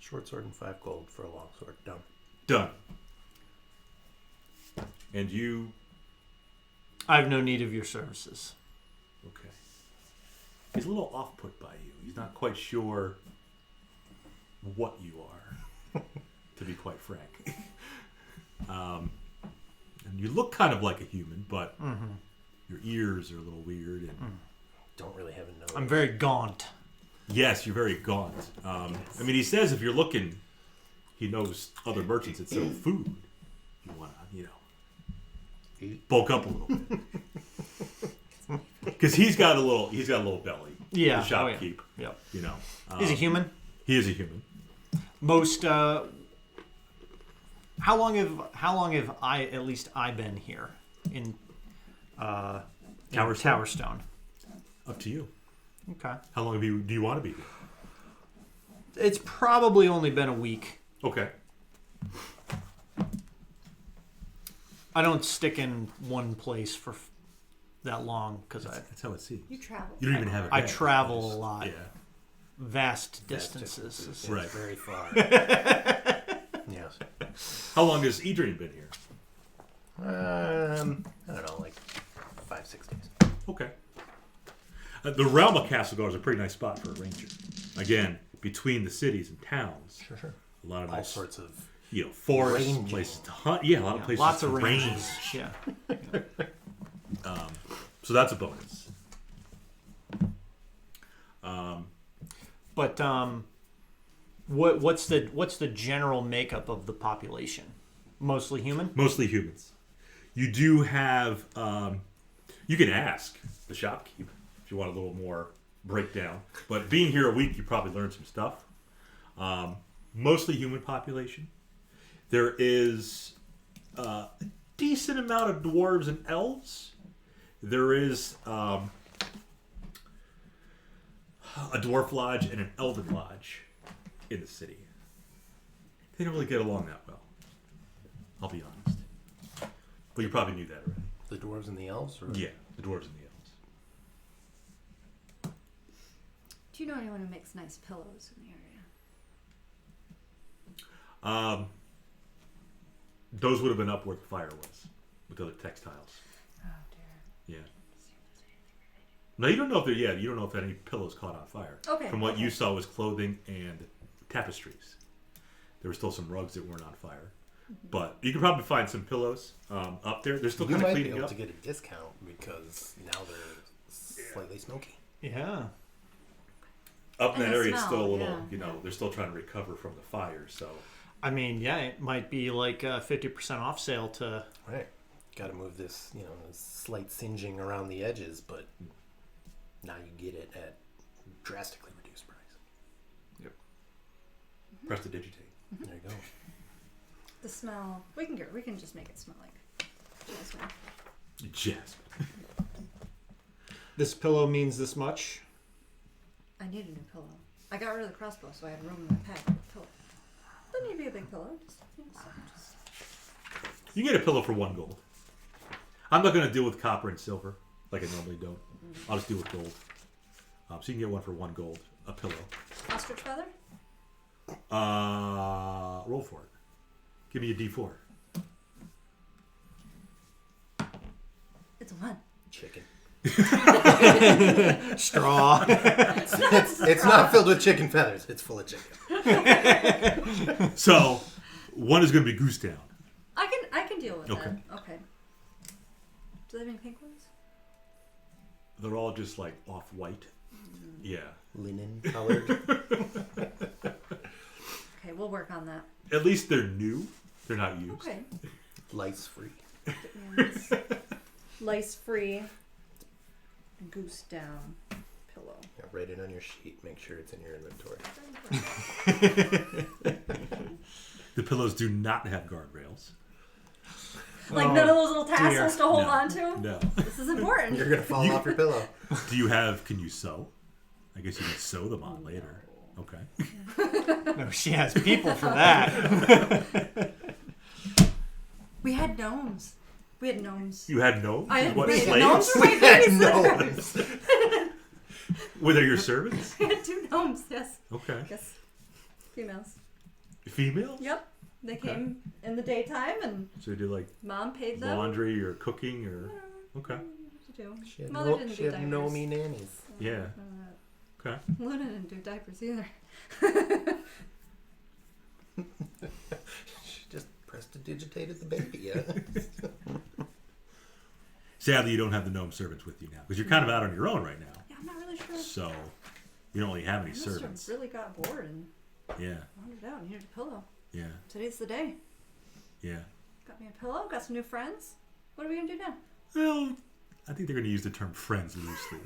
Speaker 1: Short sword and 5 gold for a long sword. Done.
Speaker 4: Done. And you.
Speaker 3: I have no need of your services.
Speaker 4: Okay. He's a little off put by you. He's not quite sure what you are, to be quite frank. And you look kind of like a human, but your ears are a little weird. And
Speaker 1: Don't really have a nose.
Speaker 3: I'm very gaunt.
Speaker 4: yes, you're very gaunt. I mean, he says if you're looking, he knows other merchants that sell food. You want to,
Speaker 1: Eat.
Speaker 4: bulk up a little bit. Because he's got a little belly.
Speaker 3: Yeah.
Speaker 4: The shopkeep.
Speaker 3: Yep.
Speaker 4: He's
Speaker 3: He's a human.
Speaker 4: He is a human.
Speaker 3: Most. How long have I been here in Towerstone?
Speaker 4: Up to you.
Speaker 3: Okay.
Speaker 4: How long do you want to be here?
Speaker 3: It's probably only been a week.
Speaker 4: Okay.
Speaker 3: I don't stick in one place for that long because
Speaker 4: That's how it seems.
Speaker 2: You travel.
Speaker 4: You don't even have a
Speaker 3: I
Speaker 4: bed.
Speaker 3: travel a lot.
Speaker 4: Yeah.
Speaker 3: Vast distances.
Speaker 1: It's
Speaker 4: Right.
Speaker 1: very far. Yes.
Speaker 4: How long has Adrian been here?
Speaker 1: I don't know, like 5-6 days.
Speaker 4: Okay. The realm of Castlegar is a pretty nice spot for a ranger. Again, between the cities and towns,
Speaker 1: Sure.
Speaker 4: a lot of
Speaker 1: All
Speaker 4: nice,
Speaker 1: sorts of.
Speaker 4: forests,
Speaker 1: Ranging.
Speaker 4: places to hunt. Yeah, a lot of
Speaker 3: Yeah,
Speaker 4: places
Speaker 3: lots
Speaker 4: to
Speaker 3: of
Speaker 4: range.
Speaker 3: ranges. Yeah.
Speaker 4: So that's a bonus.
Speaker 3: But what's the general makeup of the population? Mostly human.
Speaker 4: Mostly humans. You do have. You can ask the shopkeep if you want a little more breakdown. But being here a week, you probably learned some stuff. Mostly human population. There is a decent amount of dwarves and elves. There is a dwarf lodge and an elven lodge in the city. They don't really get along that well. I'll be honest. But you probably knew that already.
Speaker 1: The dwarves and the elves? Or?
Speaker 4: Yeah, the dwarves and the elves.
Speaker 2: Do you know anyone who makes nice pillows in the area?
Speaker 4: Those would have been up where the fire was with the other textiles.
Speaker 2: Oh dear.
Speaker 4: Yeah. Now you don't know if you don't know if any pillows caught on fire.
Speaker 2: Okay.
Speaker 4: From what you saw was clothing and tapestries. There were still some rugs that weren't on fire, but you can probably find some pillows up there. They're still
Speaker 1: You
Speaker 4: kind of
Speaker 1: might be
Speaker 4: cleaning
Speaker 1: able
Speaker 4: up.
Speaker 1: to get a discount because now they're slightly smoky.
Speaker 3: Yeah.
Speaker 4: Up in
Speaker 2: And
Speaker 4: that
Speaker 2: the
Speaker 4: area, it's still a
Speaker 2: smell,
Speaker 4: little.
Speaker 2: yeah.
Speaker 4: They're still trying to recover from the fire. So
Speaker 3: I mean, yeah, it might be like a 50% off sale to.
Speaker 1: Right. Got to move this, this slight singeing around the edges, but now you get it at drastically reduced price.
Speaker 4: prestidigitate.
Speaker 1: There you go.
Speaker 2: The smell. We can just make it smell like jasmine.
Speaker 4: Jasmine.
Speaker 3: This pillow means this much.
Speaker 2: I need a new pillow. I got rid of the crossbow, so I had room in my pack for a pillow. Doesn't need to be a big pillow. Just.
Speaker 4: You can get a pillow for 1 gold. I'm not going to deal with copper and silver like I normally don't. I'll just deal with gold. So you can get one for 1 gold. A pillow.
Speaker 2: Ostrich feather?
Speaker 4: Roll for it. Give me a D4.
Speaker 2: It's a 1.
Speaker 1: Chicken.
Speaker 3: Straw.
Speaker 1: It's not filled with chicken feathers. It's full of chicken.
Speaker 4: So, one is going to be goose down.
Speaker 2: I can deal with
Speaker 4: Okay.
Speaker 2: that. Okay. Do they have any pink ones?
Speaker 4: They're all just like off-white. Yeah.
Speaker 1: Linen colored.
Speaker 2: Okay, we'll work on that.
Speaker 4: At least they're new. They're not used.
Speaker 2: Okay.
Speaker 1: Lice free.
Speaker 2: Lice free. Goose down pillow.
Speaker 1: Yeah, write it on your sheet. Make sure it's in your inventory.
Speaker 4: The pillows do not have guardrails.
Speaker 2: Like none of those little tassels to hold
Speaker 4: No.
Speaker 2: on to?
Speaker 4: No.
Speaker 2: This is important.
Speaker 1: You're gonna fall off your pillow.
Speaker 4: Can you sew? I guess you can sew them on later. Okay.
Speaker 3: No, she has people for that.
Speaker 2: We had gnomes. We had gnomes.
Speaker 4: You had no? What,
Speaker 2: wait,
Speaker 4: slaves?
Speaker 2: gnomes were my babysitters.
Speaker 1: No.
Speaker 4: Were they your servants?
Speaker 2: We had 2 gnomes, yes.
Speaker 4: Okay.
Speaker 2: Yes. Females.
Speaker 4: Females?
Speaker 2: Yep. They
Speaker 4: Okay.
Speaker 2: came in the daytime and
Speaker 4: So they do like
Speaker 2: mom paid them.
Speaker 4: laundry or cooking or... Okay.
Speaker 2: What to do.
Speaker 1: She had,
Speaker 2: Mother didn't
Speaker 1: she
Speaker 2: do
Speaker 1: had
Speaker 2: diapers.
Speaker 1: no me nannies.
Speaker 4: Yeah. Okay.
Speaker 2: Luna didn't do diapers either.
Speaker 1: She just prestidigitated the baby. Yeah.
Speaker 4: Sadly, you don't have the gnome servants with you now because you're kind of out on your own right now.
Speaker 2: Yeah, I'm not really sure.
Speaker 4: So you don't really have any
Speaker 2: I must have
Speaker 4: servants.
Speaker 2: really got bored and
Speaker 4: Yeah.
Speaker 2: wandered out and needed a pillow.
Speaker 4: Yeah.
Speaker 2: Today's the day.
Speaker 4: Yeah.
Speaker 2: Got me a pillow, got some new friends. What are we gonna do now?
Speaker 4: Well, I think they're going to use the term friends loosely.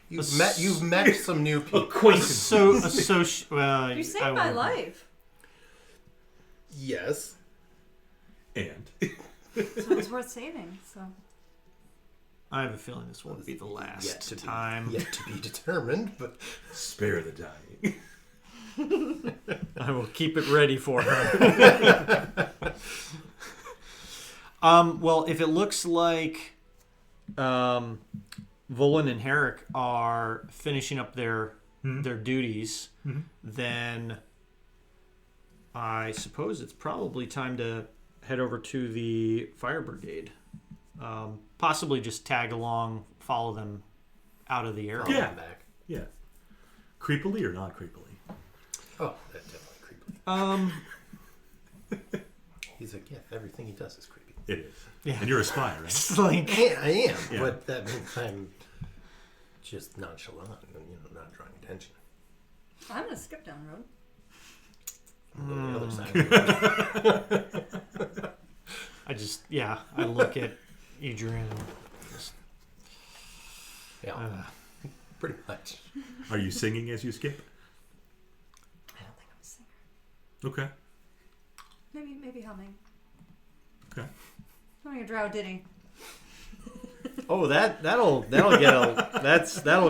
Speaker 1: You've met some new people.
Speaker 3: Well,
Speaker 2: You saved my life.
Speaker 1: Yes.
Speaker 4: And
Speaker 2: So it was worth saving, so.
Speaker 3: I have a feeling this won't be the last time.
Speaker 1: Yet to be determined, but
Speaker 4: spare the dying.
Speaker 3: I will keep it ready for her. Well, if it looks like Volan and Herrick are finishing up their duties, then I suppose it's probably time to head over to the fire brigade. Possibly just tag along, follow them out of the area.
Speaker 1: I'll
Speaker 4: Yeah.
Speaker 1: come back.
Speaker 4: Yeah. Creepily or not creepily?
Speaker 1: Oh, that's definitely creepy. He's like, yeah, everything he does is creepy.
Speaker 4: It is.
Speaker 3: Yeah.
Speaker 4: And you're a spy, right?
Speaker 3: It's like,
Speaker 1: Yeah, I am,
Speaker 4: Yeah.
Speaker 1: but that means I'm just nonchalant and not drawing attention.
Speaker 2: I'm gonna skip down the road.
Speaker 1: I'm on the other side of the road.
Speaker 3: I look at Adrian.
Speaker 1: Yeah, pretty much.
Speaker 4: Are you singing as you skip?
Speaker 2: I don't think I'm a singer.
Speaker 4: Okay.
Speaker 2: Maybe humming.
Speaker 4: Okay.
Speaker 2: Humming a drow ditty.
Speaker 3: Oh, that'll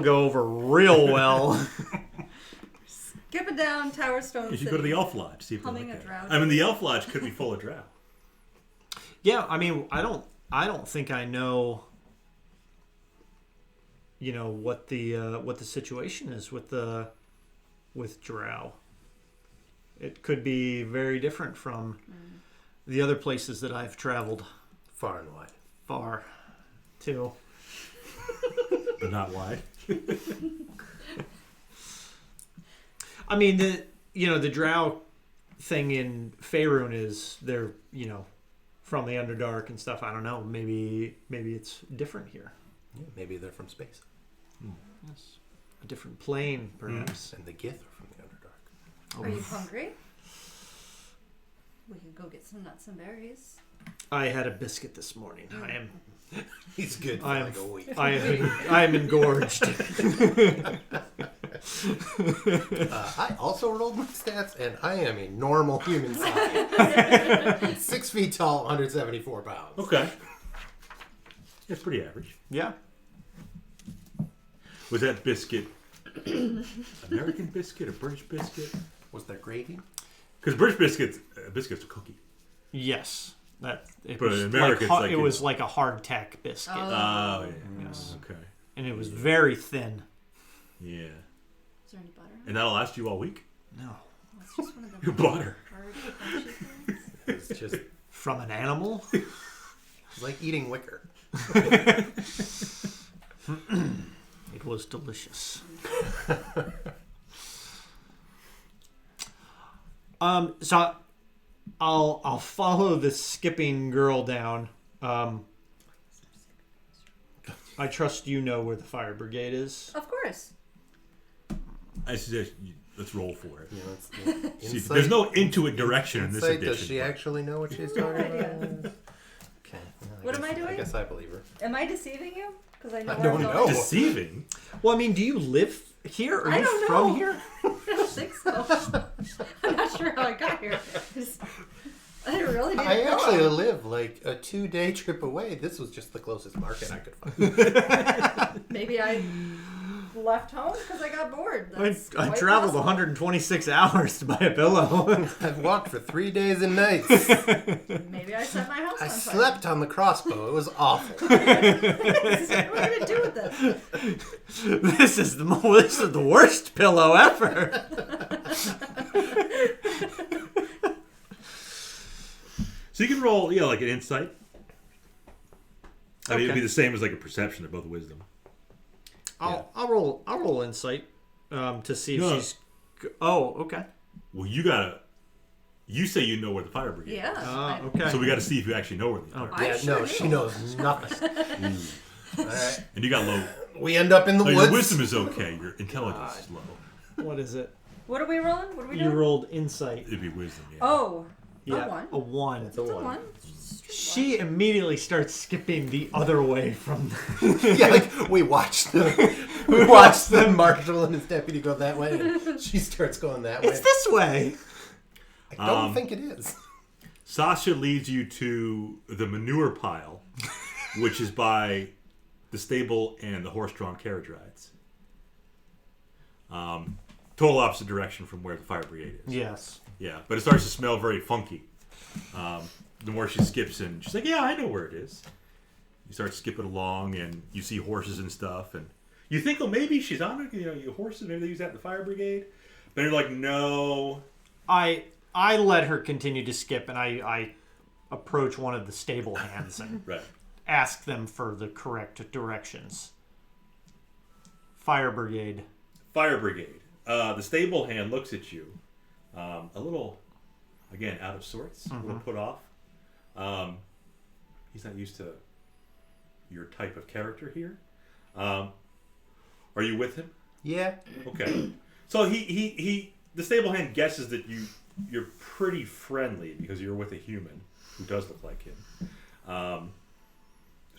Speaker 3: go over real well.
Speaker 2: Skipping down Tower Stone
Speaker 4: You should
Speaker 2: City.
Speaker 4: go to the Elf Lodge, see if they
Speaker 2: Humming
Speaker 4: like
Speaker 2: a
Speaker 4: that.
Speaker 2: drow.
Speaker 4: I mean, the Elf Lodge could be full of drow.
Speaker 3: Yeah, I mean, I don't think I know. What the situation is with Drow. It could be very different from the other places that I've traveled
Speaker 1: Far and wide.
Speaker 3: far to.
Speaker 4: But not wide.
Speaker 3: I mean, the Drow thing in Faerun is they're from the Underdark and stuff. I don't know. Maybe it's different here.
Speaker 1: Yeah, maybe they're from space.
Speaker 3: Yes. A different plane, perhaps.
Speaker 1: And the Gith are from the Underdark.
Speaker 3: Oh.
Speaker 2: Are you hungry? We could go get some nuts and berries.
Speaker 3: I had a biscuit this morning.
Speaker 1: He's good for
Speaker 3: I am-
Speaker 1: like a week.
Speaker 3: I am engorged.
Speaker 1: I also rolled my stats, and I am a normal human size. 6 feet tall, 174 pounds.
Speaker 4: Okay. It's pretty average.
Speaker 3: Yeah.
Speaker 4: Was that biscuit American biscuit or British biscuit?
Speaker 1: Was there gravy?
Speaker 4: Because British biscuit's a cookie.
Speaker 3: Yes. It
Speaker 4: But
Speaker 3: was
Speaker 4: in America, it's like
Speaker 3: it was like a hardtack biscuit.
Speaker 4: Oh, yeah.
Speaker 3: Yes.
Speaker 4: Okay.
Speaker 3: And it was very thin.
Speaker 4: Yeah.
Speaker 2: Is there any butter?
Speaker 4: And that'll last you all week?
Speaker 3: No.
Speaker 2: That's just one of
Speaker 4: You
Speaker 2: the
Speaker 4: butter.
Speaker 2: hard, crunchy things.
Speaker 1: It's just
Speaker 3: From an animal?
Speaker 1: it's like eating wicker.
Speaker 3: It was delicious. So I'll follow the skipping girl down. I trust you know where the fire brigade is.
Speaker 2: Of course.
Speaker 4: I suggest let's roll for it.
Speaker 1: Yeah, that's
Speaker 4: See,
Speaker 1: insight.
Speaker 4: there's no intuit direction in this
Speaker 1: Insight,
Speaker 4: edition.
Speaker 1: does she
Speaker 4: but-
Speaker 1: actually know what she's talking
Speaker 2: idea.
Speaker 1: about? Okay. well,
Speaker 2: What am
Speaker 1: guess-
Speaker 2: I doing?
Speaker 1: I guess I believe her.
Speaker 2: Am I deceiving you? Because I know
Speaker 1: I
Speaker 2: where I'm
Speaker 1: don't
Speaker 2: going.
Speaker 1: know.
Speaker 4: Deceiving?
Speaker 3: Well, I mean, do you live here? Are
Speaker 2: I
Speaker 3: you
Speaker 2: don't
Speaker 3: from
Speaker 2: know.
Speaker 3: here?
Speaker 2: I don't think so. I'm not sure how I got here. I really didn't
Speaker 1: I
Speaker 2: know.
Speaker 1: actually live like a 2-day trip away. This was just the closest market I could find.
Speaker 2: Maybe I left home because I got bored. That's
Speaker 3: I
Speaker 2: quite
Speaker 3: traveled
Speaker 2: possible.
Speaker 3: 126 hours to buy a pillow.
Speaker 1: I've walked for 3 days and nights.
Speaker 2: Maybe I set my house
Speaker 1: I
Speaker 2: on fire.
Speaker 1: slept on the crossbow. It was awful.
Speaker 2: What am I gonna do with this?
Speaker 3: This is the worst pillow ever.
Speaker 4: So you can roll, like an insight. I mean, it'd be
Speaker 3: Okay.
Speaker 4: the same as like a perception. They're both wisdom.
Speaker 3: I'll roll insight to see if
Speaker 4: No.
Speaker 3: she's. Oh, okay.
Speaker 4: Well, you say you know where the fire brigade
Speaker 2: Yeah.
Speaker 4: is.
Speaker 2: I-
Speaker 3: Okay.
Speaker 4: So we got to see if you actually know where the fire brigade
Speaker 2: I
Speaker 1: Yeah,
Speaker 2: sure
Speaker 1: no,
Speaker 2: do.
Speaker 1: she knows nothing. All right.
Speaker 4: is. And you got low.
Speaker 1: We end up in the
Speaker 4: No,
Speaker 1: woods.
Speaker 4: your wisdom is okay. Your intelligence is low.
Speaker 3: What is it?
Speaker 2: What are we rolling? What are we
Speaker 3: You
Speaker 2: doing?
Speaker 3: rolled insight.
Speaker 4: It'd be wisdom, yeah.
Speaker 2: Oh,
Speaker 3: Yeah,
Speaker 2: a one.
Speaker 3: a one.
Speaker 1: It's a
Speaker 2: It's a
Speaker 1: one.
Speaker 2: one.
Speaker 3: She immediately starts skipping the other way from.
Speaker 1: Yeah, like we watched the marshal and his deputy go that way, and she starts going that way.
Speaker 3: It's this way.
Speaker 1: I don't think it is.
Speaker 4: Sasha leads you to the manure pile, which is by the stable and the horse-drawn carriage rides. Total opposite direction from where the fire brigade is.
Speaker 3: Yes.
Speaker 4: Yeah, but it starts to smell very funky. The more she skips in, she's like, "Yeah, I know where it is." You start skipping along, and you see horses and stuff, and you think, "Oh, maybe she's on it. You horses. Maybe they use that in the fire brigade." But you're like, "No."
Speaker 3: I let her continue to skip, and I approach one of the stable hands and
Speaker 4: Right.
Speaker 3: ask them for the correct directions. Fire brigade.
Speaker 4: Fire brigade. The stable hand looks at you, a little, again, out of sorts, a little put off. He's not used to your type of character here. Are you with him?
Speaker 1: Yeah.
Speaker 4: Okay. So he the stable hand guesses that you're pretty friendly because you're with a human who does look like him.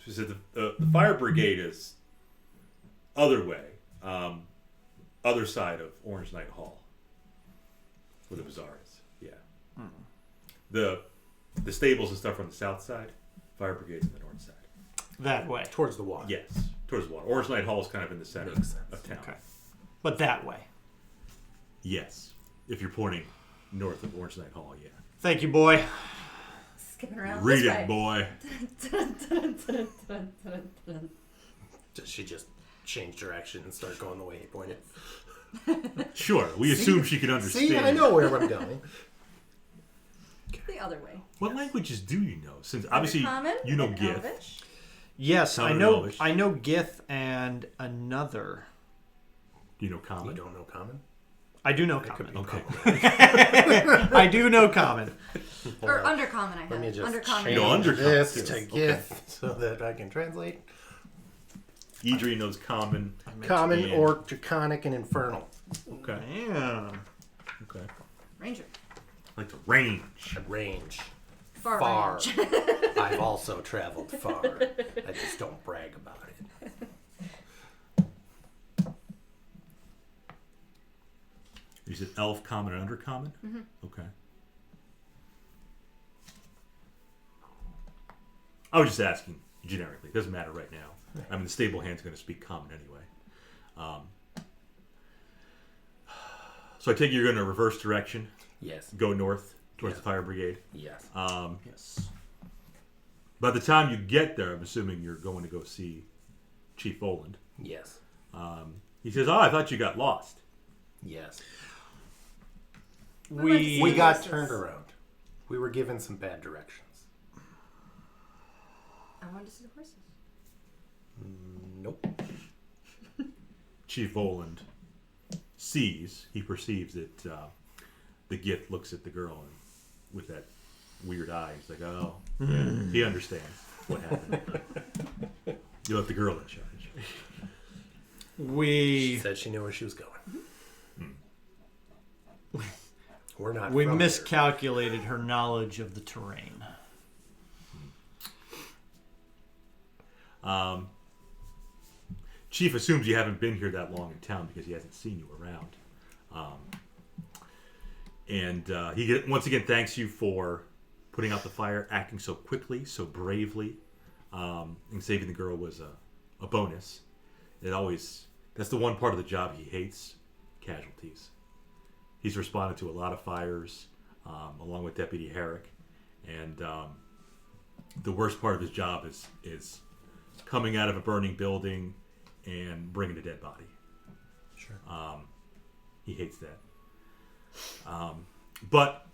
Speaker 4: She said the fire brigade is other way, other side of Orange Knight Hall, where the bazaar is. Yeah. The stables and stuff are on the south side. Fire brigade's on the north side.
Speaker 3: That way.
Speaker 1: Towards the water.
Speaker 4: Yes, towards the water. Orange Knight Hall is kind of in the center
Speaker 1: Makes sense.
Speaker 4: of town.
Speaker 3: Okay. But that way.
Speaker 4: Yes, if you're pointing north of Orange Knight Hall, yeah.
Speaker 3: Thank you, boy.
Speaker 2: Skipping around.
Speaker 4: Read
Speaker 2: this
Speaker 4: it, boy.
Speaker 2: way.
Speaker 1: Does she just change direction and start going the way he pointed?
Speaker 4: Sure, we assume she could understand.
Speaker 1: See, I know where I'm going.
Speaker 2: The other way.
Speaker 4: What languages do you know? Since obviously
Speaker 2: Common
Speaker 4: you know
Speaker 2: and
Speaker 4: Gith.
Speaker 2: Elvish.
Speaker 3: Yes,
Speaker 4: Common
Speaker 3: I know.
Speaker 4: Elvish.
Speaker 3: I know Gith and another.
Speaker 4: Do you know
Speaker 1: You
Speaker 4: Common?
Speaker 1: don't know common?
Speaker 3: I do know
Speaker 1: It could
Speaker 3: common.
Speaker 1: be
Speaker 4: Okay.
Speaker 1: common.
Speaker 3: I do know common.
Speaker 2: Or undercommon, I
Speaker 1: Let me
Speaker 2: have.
Speaker 1: just
Speaker 2: Undercommon.
Speaker 1: change
Speaker 4: No, undercommon,
Speaker 1: this
Speaker 4: too.
Speaker 1: to
Speaker 4: Okay.
Speaker 1: Gith so that I can translate.
Speaker 4: Idri knows Common.
Speaker 1: Common,
Speaker 4: Yeah.
Speaker 1: Orc, Draconic, and Infernal.
Speaker 4: Okay.
Speaker 3: Damn.
Speaker 4: Okay.
Speaker 2: Ranger.
Speaker 4: Like the range.
Speaker 1: Range.
Speaker 2: Far,
Speaker 1: Far.
Speaker 2: range.
Speaker 1: I've also traveled far. I just don't brag about it.
Speaker 4: You said elf, common, and undercommon?
Speaker 2: Mm-hmm.
Speaker 4: Okay. I was just asking generically. It doesn't matter right now. I mean, the stable hand's going to speak common anyway. So I take it you're going to reverse direction,
Speaker 1: Yes.
Speaker 4: go north towards
Speaker 1: Yeah.
Speaker 4: the fire brigade.
Speaker 1: Yes.
Speaker 3: Yes.
Speaker 4: By the time you get there, I'm assuming you're going to go see Chief Oland.
Speaker 1: Yes.
Speaker 4: He says, "Oh, I thought you got lost."
Speaker 1: Yes.
Speaker 2: We went to see
Speaker 1: We got
Speaker 2: horses.
Speaker 1: turned around. We were given some bad directions.
Speaker 2: I wanted to see the horses.
Speaker 1: Nope.
Speaker 4: Chief Voland he perceives that the Gith looks at the girl and with that weird eye. He's like, oh, yeah, he understands what happened. You left the girl in charge.
Speaker 1: She said she knew where she was going. We're not.
Speaker 3: We
Speaker 1: from
Speaker 3: miscalculated her knowledge of the terrain.
Speaker 4: Chief assumes you haven't been here that long in town because he hasn't seen you around. He once again thanks you for putting out the fire, acting so quickly, so bravely, and saving the girl was a bonus. That's the one part of the job he hates, casualties. He's responded to a lot of fires, along with Deputy Herrick, and the worst part of his job is coming out of a burning building and bringing a dead body.
Speaker 1: Sure.
Speaker 4: He hates that. But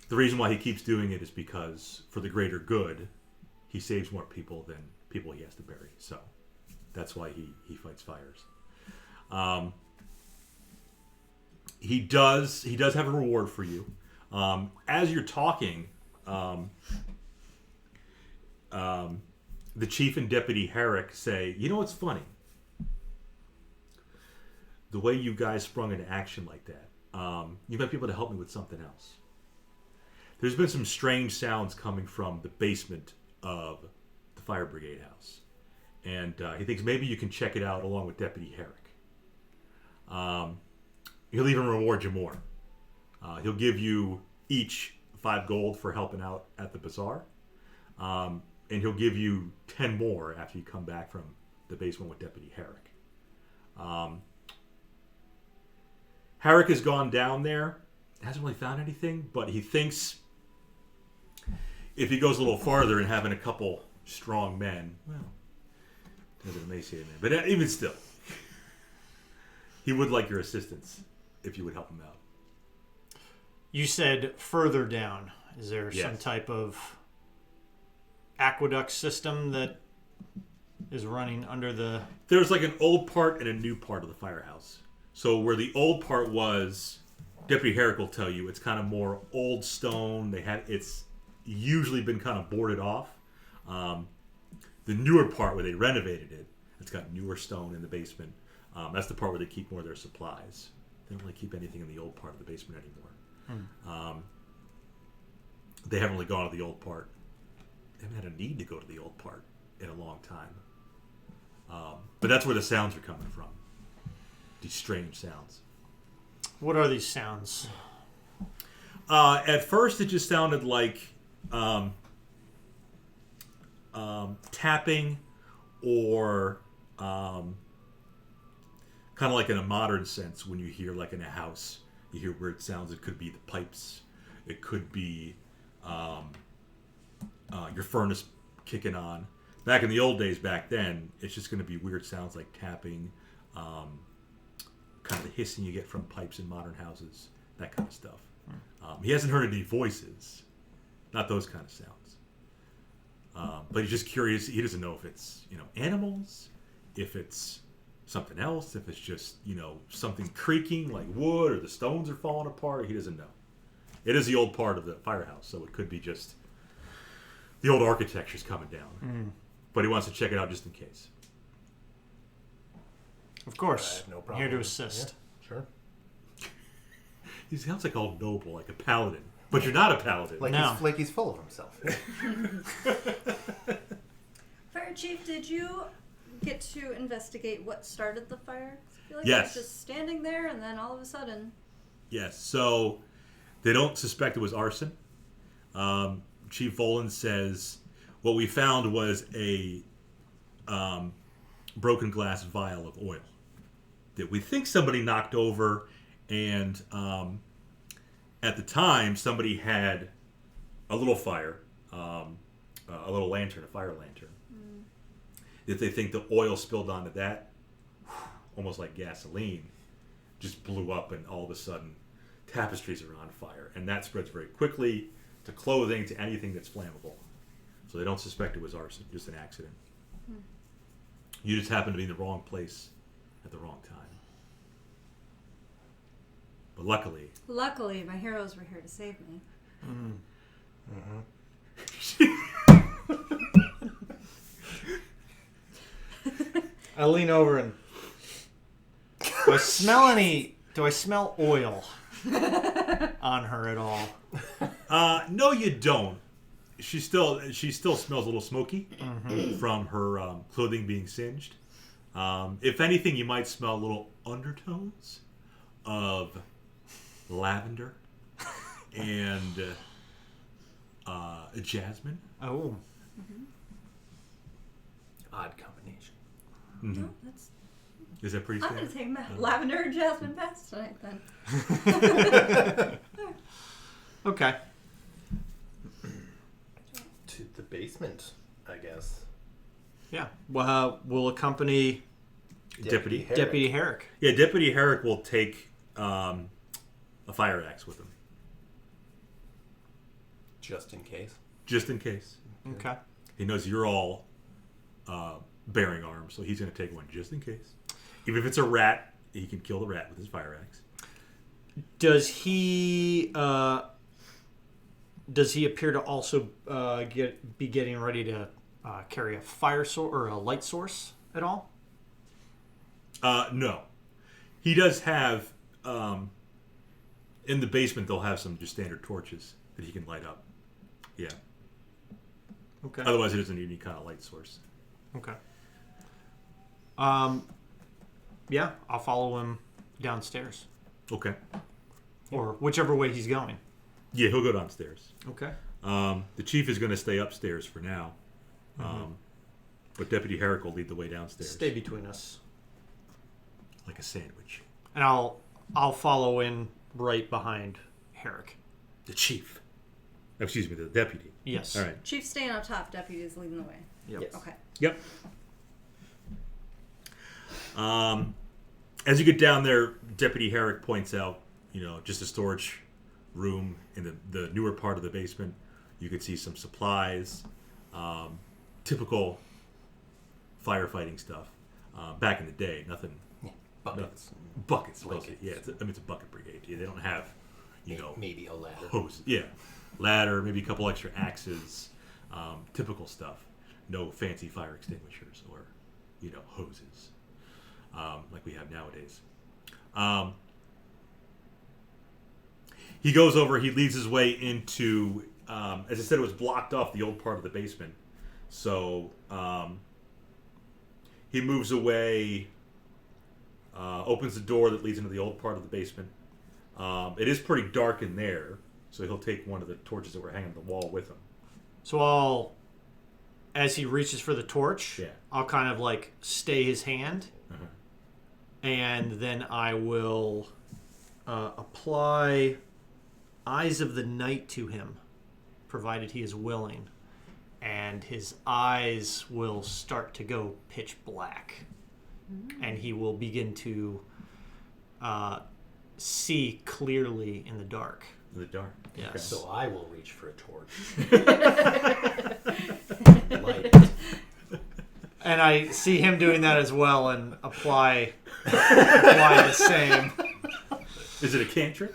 Speaker 4: the reason why he keeps doing it is because for the greater good, he saves more people than people he has to bury. So that's why he fights fires. He does have a reward for you. As you're talking, the chief and Deputy Herrick say, you know what's funny? The way you guys sprung into action like that. You might be able to help me with something else. There's been some strange sounds coming from the basement of the fire brigade house. And he thinks maybe you can check it out along with Deputy Herrick. He'll even reward you more. He'll give you each 5 gold for helping out at the bazaar. And he'll give you 10 more after you come back from the basement with Deputy Herrick. Herrick has gone down there. Hasn't really found anything, but he thinks if he goes a little farther and having a couple strong men, well, doesn't emaciate man, but even still, he would like your assistance if you would help him out.
Speaker 3: You said further down. Is there some
Speaker 4: Yes.
Speaker 3: type of aqueduct system that is running under the...
Speaker 4: There's like an old part and a new part of the firehouse. So where the old part was, Deputy Herrick will tell you, it's kind of more old stone. It's usually been kind of boarded off. The newer part where they renovated it, it's got newer stone in the basement. That's the part where they keep more of their supplies. They don't really keep anything in the old part of the basement anymore. They haven't really gone to the old part. They haven't had a need to go to the old part in a long time. But that's where the sounds are coming from. These strange sounds.
Speaker 3: What are these sounds?
Speaker 4: At first, it just sounded like tapping, or kind of like in a modern sense when you hear like in a house, you hear weird sounds. It could be the pipes. It could be your furnace kicking on. Back in the old days, back then, it's just going to be weird sounds like tapping, kind of the hissing you get from pipes in modern houses, that kind of stuff. He hasn't heard any voices, not those kind of sounds. But he's just curious. He doesn't know if it's animals, if it's something else, if it's just something creaking like wood, or the stones are falling apart. He doesn't know. It is the old part of the firehouse, so it could be just the old architecture's coming down. But he wants to check it out just in case.
Speaker 3: Of course.
Speaker 1: I have no problem.
Speaker 3: Here to assist.
Speaker 1: Yeah, sure.
Speaker 4: He sounds like all noble, like a paladin. But you're not a paladin.
Speaker 1: Like he's full of himself.
Speaker 2: Fire Chief, did you get to investigate what started the fire? I feel like
Speaker 4: Yes.
Speaker 2: it was just standing there and then all of a sudden...
Speaker 4: Yes, so they don't suspect it was arson. Chief Voland says what we found was a broken glass vial of oil that we think somebody knocked over, and at the time somebody had a little fire, a little lantern, a fire lantern, that they think the oil spilled onto that, almost like gasoline, just blew up, and all of a sudden tapestries are on fire, and that spreads very quickly to clothing, to anything that's flammable. So they don't suspect it was arson, just an accident. You just happen to be in the wrong place at the wrong time. But luckily,
Speaker 2: my heroes were here to save me.
Speaker 3: I lean over and do I smell oil on her at all?
Speaker 4: no, you don't. She still smells a little smoky from her clothing being singed. If anything, you might smell little undertones of lavender and jasmine.
Speaker 3: Oh.
Speaker 1: Odd combination.
Speaker 2: No, that's.
Speaker 4: Is that pretty
Speaker 2: I'm
Speaker 4: standard?
Speaker 2: gonna take lavender and jasmine pass tonight then.
Speaker 3: Okay.
Speaker 1: To the basement, I guess.
Speaker 3: Yeah. Well, we'll accompany
Speaker 4: Deputy
Speaker 1: Herrick.
Speaker 3: Deputy Herrick.
Speaker 4: Yeah, Deputy Herrick will take a fire axe with him,
Speaker 1: Just in case.
Speaker 4: just in case.
Speaker 3: Okay.
Speaker 4: He knows you're all bearing arms, so he's going to take one just in case. Even if it's a rat, he can kill the rat with his fire axe.
Speaker 3: Does he appear to also be getting ready to carry a fire source or a light source at all?
Speaker 4: No. He does have, in the basement, they'll have some just standard torches that he can light up. Yeah.
Speaker 3: Okay.
Speaker 4: Otherwise, he doesn't need any kind of light source.
Speaker 3: Okay. Yeah, I'll follow him downstairs.
Speaker 4: Okay.
Speaker 3: Or whichever way he's going.
Speaker 4: Yeah, he'll go downstairs.
Speaker 3: Okay.
Speaker 4: The chief is going to stay upstairs for now. But Deputy Herrick will lead the way downstairs.
Speaker 3: Stay between us.
Speaker 4: Like a sandwich.
Speaker 3: And I'll follow in right behind Herrick.
Speaker 4: The chief. Excuse me, the deputy.
Speaker 3: Yes.
Speaker 4: All right.
Speaker 2: Chief's staying up top, deputy's leading the way.
Speaker 3: Yep.
Speaker 1: Yes.
Speaker 2: Okay.
Speaker 4: Yep. As you get down there, Deputy Herrick points out, just a storage room in the newer part of the basement. You could see some supplies, typical firefighting stuff. Back in the day, nothing.
Speaker 1: Buckets.
Speaker 4: Buckets.
Speaker 1: Blankets.
Speaker 4: Yeah, it's a bucket brigade. Yeah, they don't have,
Speaker 1: Maybe a ladder.
Speaker 4: hose. Yeah, ladder, maybe a couple extra axes, typical stuff. No fancy fire extinguishers or, hoses like we have nowadays. He goes over. He leads his way into. As I said, it was blocked off the old part of the basement, so he moves away. Opens the door that leads into the old part of the basement. It is pretty dark in there, so he'll take one of the torches that were hanging on the wall with him.
Speaker 3: So as he reaches for the torch,
Speaker 4: Yeah.
Speaker 3: I'll kind of like stay his hand, and then I will apply Eyes of the Night to him, provided he is willing, and his eyes will start to go pitch black, and he will begin to see clearly in the dark.
Speaker 4: In the dark.
Speaker 3: Yes.
Speaker 4: Okay.
Speaker 1: So I will reach for a torch. Light it.
Speaker 3: And I see him doing that as well, and apply the same.
Speaker 4: Is it a cantrip?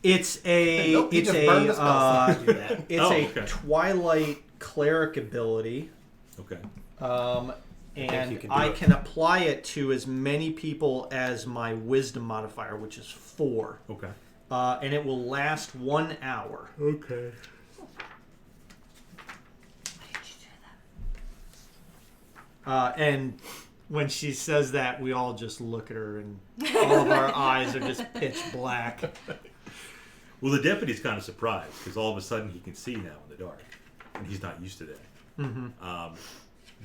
Speaker 3: It's a
Speaker 1: Nope, you
Speaker 3: it's
Speaker 1: just burned the spell
Speaker 3: a
Speaker 1: slot to do that.
Speaker 3: it's
Speaker 4: Oh,
Speaker 3: a
Speaker 4: okay.
Speaker 3: Twilight cleric ability,
Speaker 4: Okay.
Speaker 3: and
Speaker 1: you can do
Speaker 3: I
Speaker 1: it.
Speaker 3: can apply it to as many people as my Wisdom modifier, which is 4,
Speaker 4: Okay.
Speaker 3: and it will last 1 hour.
Speaker 4: Okay.
Speaker 3: And when she says that, we all just look at her, and all of our eyes are just pitch black.
Speaker 4: Well, the deputy's kind of surprised because all of a sudden he can see now in the dark, and he's not used to that.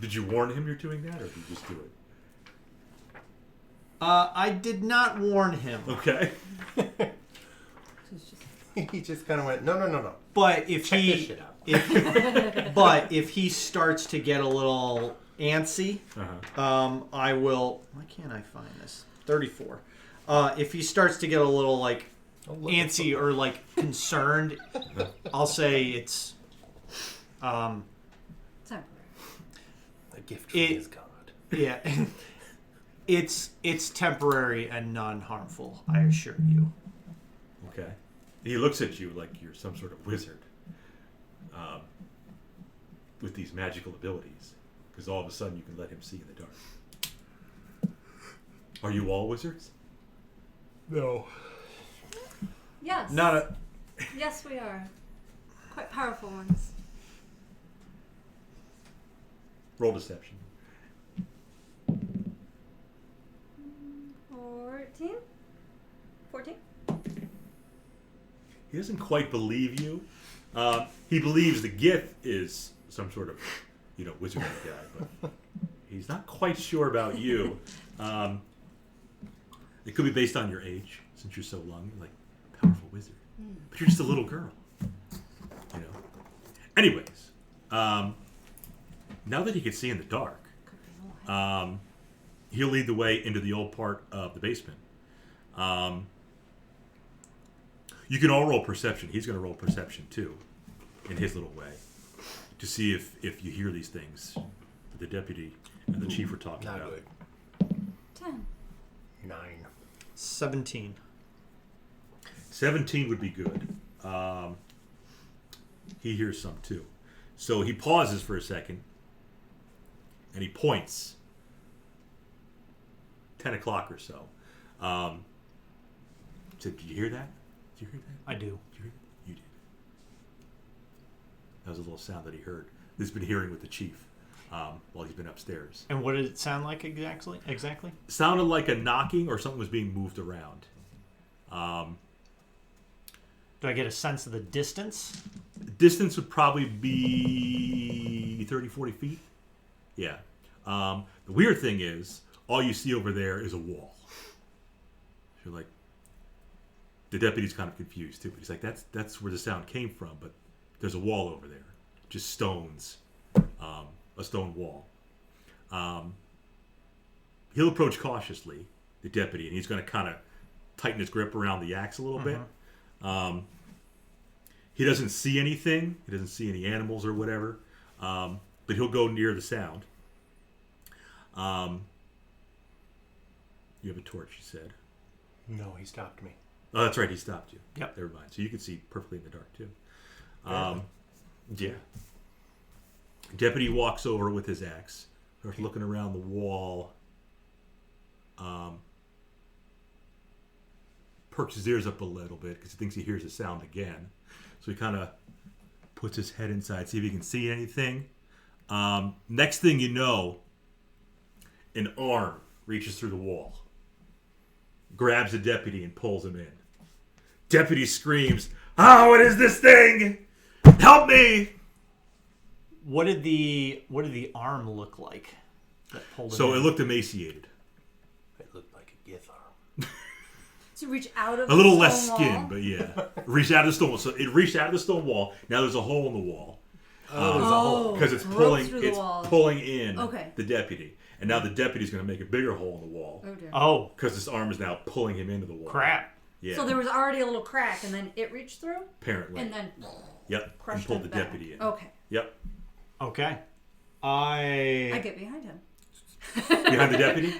Speaker 4: Did you warn him you're doing that, or did you just do it?
Speaker 3: I did not warn him,
Speaker 4: Okay.
Speaker 1: He just kind of went, no.
Speaker 3: but if
Speaker 1: Check this
Speaker 3: he
Speaker 1: shit out.
Speaker 3: if he starts to get a little antsy, I will. Why can't I find this? 34. If he starts to get a little like antsy or like concerned, I'll say it's
Speaker 2: Temporary.
Speaker 1: A gift from
Speaker 3: It-
Speaker 1: his god.
Speaker 3: Yeah. It's temporary and non-harmful, I assure you.
Speaker 4: Okay. He looks at you like you're some sort of wizard with these magical abilities, because all of a sudden you can let him see in the dark. Are you all wizards?
Speaker 3: No.
Speaker 2: Yes.
Speaker 3: Not a...
Speaker 2: Yes, we are. Quite powerful ones.
Speaker 4: Roll deception.
Speaker 2: 14?
Speaker 4: He doesn't quite believe you. He believes the Gith is some sort of, wizardly guy, but he's not quite sure about you. It could be based on your age, since you're so young, like powerful wizard. But you're just a little girl, Anyways, now that he can see in the dark, he'll lead the way into the old part of the basement. You can all roll perception. He's going to roll perception too, in his little way, to see if you hear these things that the deputy and the chief are talking
Speaker 1: Not
Speaker 4: about.
Speaker 1: good.
Speaker 2: 10.
Speaker 1: 9.
Speaker 3: 17.
Speaker 4: 17 would be good. He hears some too. So he pauses for a second, and he points. 10 o'clock or so. Said, did you hear that? Did you hear that?
Speaker 3: I do.
Speaker 4: Did you hear that? You did. That was a little sound that he heard. He's been hearing with the chief while he's been upstairs.
Speaker 3: And what did it sound like exactly?
Speaker 4: It sounded like a knocking or something was being moved around.
Speaker 3: Do I get a sense of the distance?
Speaker 4: Distance would probably be 30, 40 feet. Yeah. The weird thing is, all you see over there is a wall. You're like, the deputy's kind of confused too. But he's like, that's where the sound came from, but there's a wall over there. Just stones. A stone wall. He'll approach cautiously, the deputy, and he's going to kind of tighten his grip around the axe a little bit. He doesn't see anything. He doesn't see any animals or whatever. But he'll go near the sound. You have a torch, you said.
Speaker 1: No, he stopped me.
Speaker 4: Oh, that's right. He stopped you.
Speaker 3: Yep.
Speaker 4: Never mind. So you can see perfectly in the dark, too.
Speaker 1: Apparently.
Speaker 4: Yeah. Deputy walks over with his axe. Starts looking around the wall. Perks his ears up a little bit because he thinks he hears the sound again. So he kind of puts his head inside, see if he can see anything. Next thing you know, an arm reaches through the wall, grabs the deputy and pulls him in. Deputy screams, "Ah, what is this thing? Help me!"
Speaker 3: What did the arm look like that pulled him
Speaker 4: So
Speaker 3: in?
Speaker 4: it looked emaciated.
Speaker 1: It looked like a Gith arm.
Speaker 2: To reach out of
Speaker 4: A little
Speaker 2: the
Speaker 4: less
Speaker 2: stone
Speaker 4: skin,
Speaker 2: wall?
Speaker 4: but yeah. Reached out of the stone wall. So it reached out of the stone wall. Now there's a hole in the wall.
Speaker 1: Oh, there's a hole.
Speaker 4: Because it's
Speaker 2: broke
Speaker 4: pulling
Speaker 2: through the
Speaker 4: it's
Speaker 2: wall.
Speaker 4: pulling in
Speaker 2: Okay.
Speaker 4: the deputy. And now the deputy's going to make a bigger hole in the wall.
Speaker 2: Oh dear.
Speaker 3: Oh,
Speaker 4: Because this arm is now pulling him into the wall.
Speaker 3: crap.
Speaker 4: Yeah.
Speaker 2: So there was already a little crack, and then it reached through,
Speaker 4: Apparently.
Speaker 2: and then
Speaker 4: Yep. And
Speaker 2: crushed
Speaker 4: pulled
Speaker 2: it
Speaker 4: the
Speaker 2: back.
Speaker 4: deputy in.
Speaker 2: Okay,
Speaker 4: Yep.
Speaker 3: Okay.
Speaker 2: I get behind him.
Speaker 4: Behind the deputy?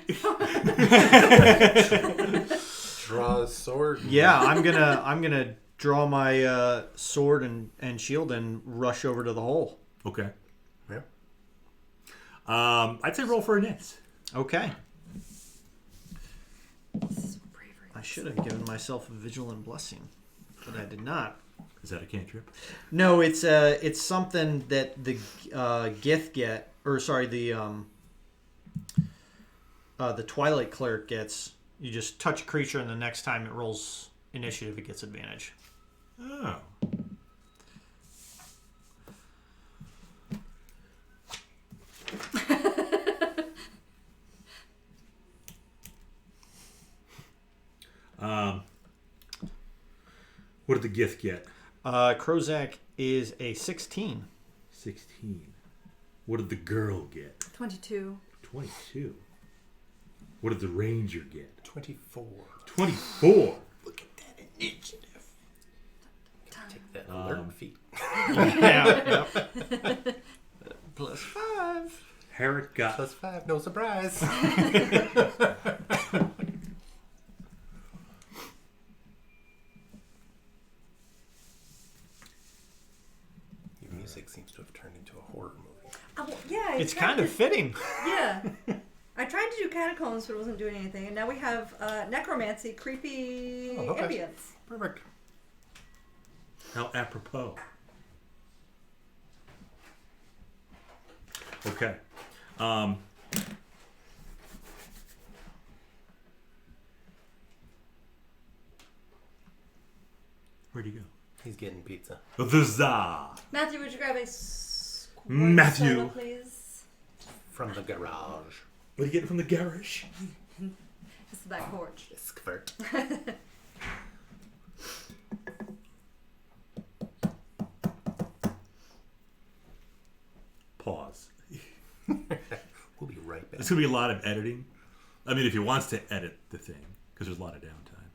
Speaker 1: Draw a sword.
Speaker 3: Yeah, I'm gonna draw my sword and shield and rush over to the hole.
Speaker 4: Okay.
Speaker 1: Yeah.
Speaker 4: I'd say roll for a net.
Speaker 3: Okay.
Speaker 2: This is what bravery
Speaker 3: I
Speaker 2: is.
Speaker 3: should have given myself a vigilant blessing, but I did not.
Speaker 4: Is that a cantrip?
Speaker 3: No, it's something that the Gith get, or sorry, the Twilight Cleric gets. You just touch a creature, and the next time it rolls initiative, it gets advantage.
Speaker 4: Oh. What did the gift get?
Speaker 3: Krozak is a 16.
Speaker 4: 16. What did the girl get?
Speaker 2: 22.
Speaker 4: 22. What did the ranger get?
Speaker 1: 24.
Speaker 4: 24.
Speaker 1: Look at that initiative. Take that alert feat.
Speaker 3: Yeah. Yep. +5.
Speaker 4: Herrick got
Speaker 1: +5, no surprise. Your music seems to have turned into a horror movie.
Speaker 2: Yeah,
Speaker 3: It's kind of fitting.
Speaker 2: Yeah. I tried to do catacombs, but it wasn't doing anything. And now we have necromancy, creepy ambience.
Speaker 1: Perfect.
Speaker 4: how apropos. Okay. Where'd he go?
Speaker 1: He's getting pizza.
Speaker 4: The Za.
Speaker 2: Matthew, would you grab a
Speaker 4: Matthew.
Speaker 2: soda, please?
Speaker 1: From the garage.
Speaker 4: What are you getting from the garage?
Speaker 2: It's the back porch.
Speaker 1: Skirt.
Speaker 4: Pause.
Speaker 1: We'll be right back.
Speaker 4: There's going to be a lot of editing. I mean, if he wants to edit the thing, because there's a lot of downtime.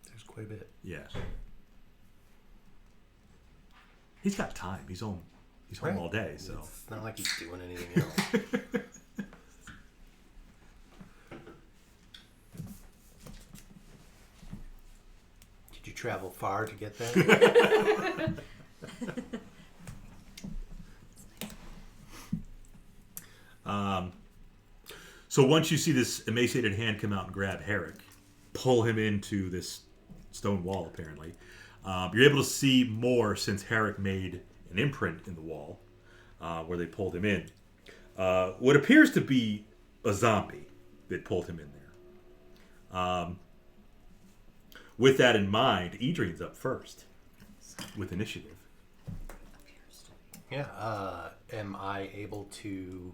Speaker 1: There's quite a bit.
Speaker 4: Yeah. He's got time. He's home all day, so.
Speaker 1: It's not like he's doing anything else. Did you travel far to get there?
Speaker 4: So once you see this emaciated hand come out and grab Herrick, pull him into this stone wall, apparently, you're able to see more since Herrick made an imprint in the wall where they pulled him in. What appears to be a zombie that pulled him in there. With that in mind, Adrian's up first with initiative.
Speaker 1: Yeah. Am I able to...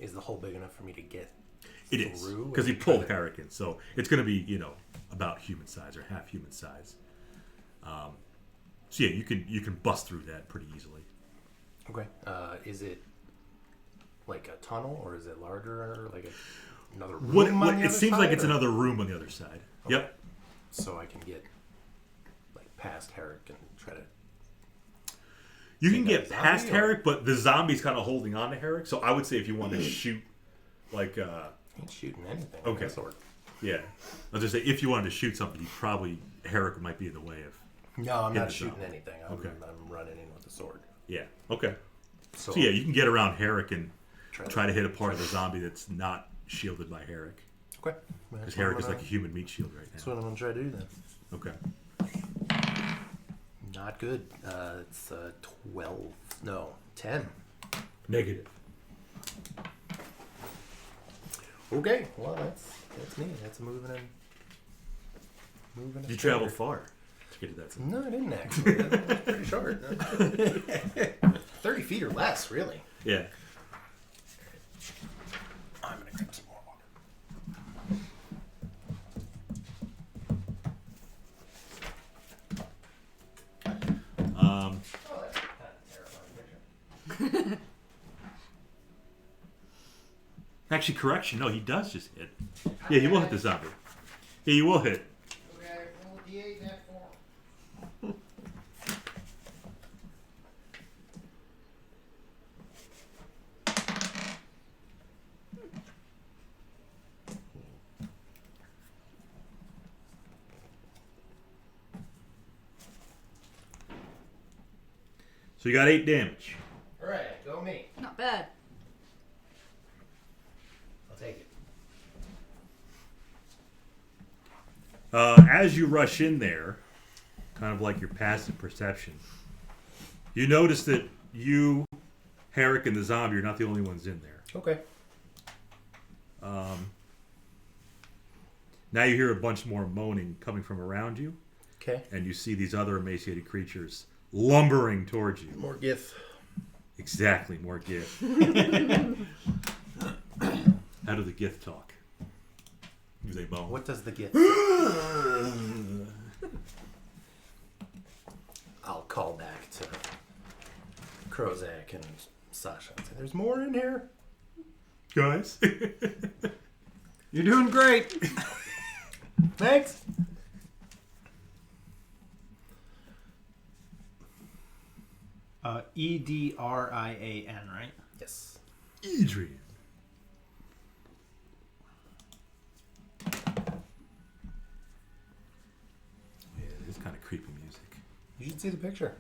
Speaker 1: Is the hole big enough for me to get
Speaker 4: It is,
Speaker 1: through
Speaker 4: because he
Speaker 1: and
Speaker 4: pulled
Speaker 1: try to-
Speaker 4: Herrick in, so it's going to be, about human size or half human size. So yeah, you can bust through that pretty easily.
Speaker 1: Okay. Is it like a tunnel, or is it larger, or like another room
Speaker 4: What
Speaker 1: on the
Speaker 4: it
Speaker 1: other
Speaker 4: seems like
Speaker 1: side,
Speaker 4: it's
Speaker 1: or-
Speaker 4: another room on the other side.
Speaker 1: Okay.
Speaker 4: Yep.
Speaker 1: So I can get like past Herrick and try to...
Speaker 4: You
Speaker 1: Take
Speaker 4: can
Speaker 1: out
Speaker 4: get
Speaker 1: the zombie,
Speaker 4: past
Speaker 1: or-
Speaker 4: Herrick, but the zombie's kind of holding on to Herrick. So I would say if you want to shoot, like,
Speaker 1: I ain't shooting anything.
Speaker 4: Okay.
Speaker 1: With a sword.
Speaker 4: yeah, I was just say if you wanted to shoot something, you probably Herrick might be in the way of.
Speaker 1: No, I'm
Speaker 4: Get
Speaker 1: not
Speaker 4: the
Speaker 1: shooting
Speaker 4: zombie.
Speaker 1: anything.
Speaker 4: Okay.
Speaker 1: I'm running in with a sword.
Speaker 4: Yeah. Okay.
Speaker 1: So,
Speaker 4: So yeah, you can get around Herrick and
Speaker 1: try
Speaker 4: try to hit a part of the zombie that's not shielded by Herrick,
Speaker 1: Okay.
Speaker 4: because Herrick is like a human meat shield right
Speaker 1: That's
Speaker 4: now.
Speaker 1: what I'm gonna try to do then.
Speaker 4: Okay.
Speaker 1: Not good. It's 12. No, 10.
Speaker 4: Negative.
Speaker 1: Okay. Well, that's me. That's moving in. Moving.
Speaker 4: You traveled far to get to that.
Speaker 1: No, I didn't actually. That was pretty short. 30 feet or less, really.
Speaker 4: Yeah.
Speaker 1: I'm gonna grab some more water. Oh, that's kind of terrifying picture.
Speaker 4: Actually, correction. No, he does just hit. Yeah, he will hit the zombie. Yeah, you will hit.
Speaker 1: Okay, roll D8 that 4.
Speaker 4: So you got 8 damage.
Speaker 1: Alright, go me.
Speaker 2: Not bad.
Speaker 1: I'll take it.
Speaker 4: As you rush in there, kind of like your passive perception, you notice that you, Herrick, and the zombie are not the only ones in there.
Speaker 1: Okay.
Speaker 4: Now you hear a bunch more moaning coming from around you,
Speaker 1: Okay.
Speaker 4: and you see these other emaciated creatures lumbering towards you.
Speaker 1: More gif.
Speaker 4: Exactly, more Gith. How do the Gith talk? Do they moan?
Speaker 1: What does the gif? I'll call back to Krozak and Sasha and say, there's more in here.
Speaker 4: Guys?
Speaker 3: You're doing great.
Speaker 1: Thanks.
Speaker 3: Edrian, right?
Speaker 1: Yes.
Speaker 4: Adrian.
Speaker 1: You should see the picture.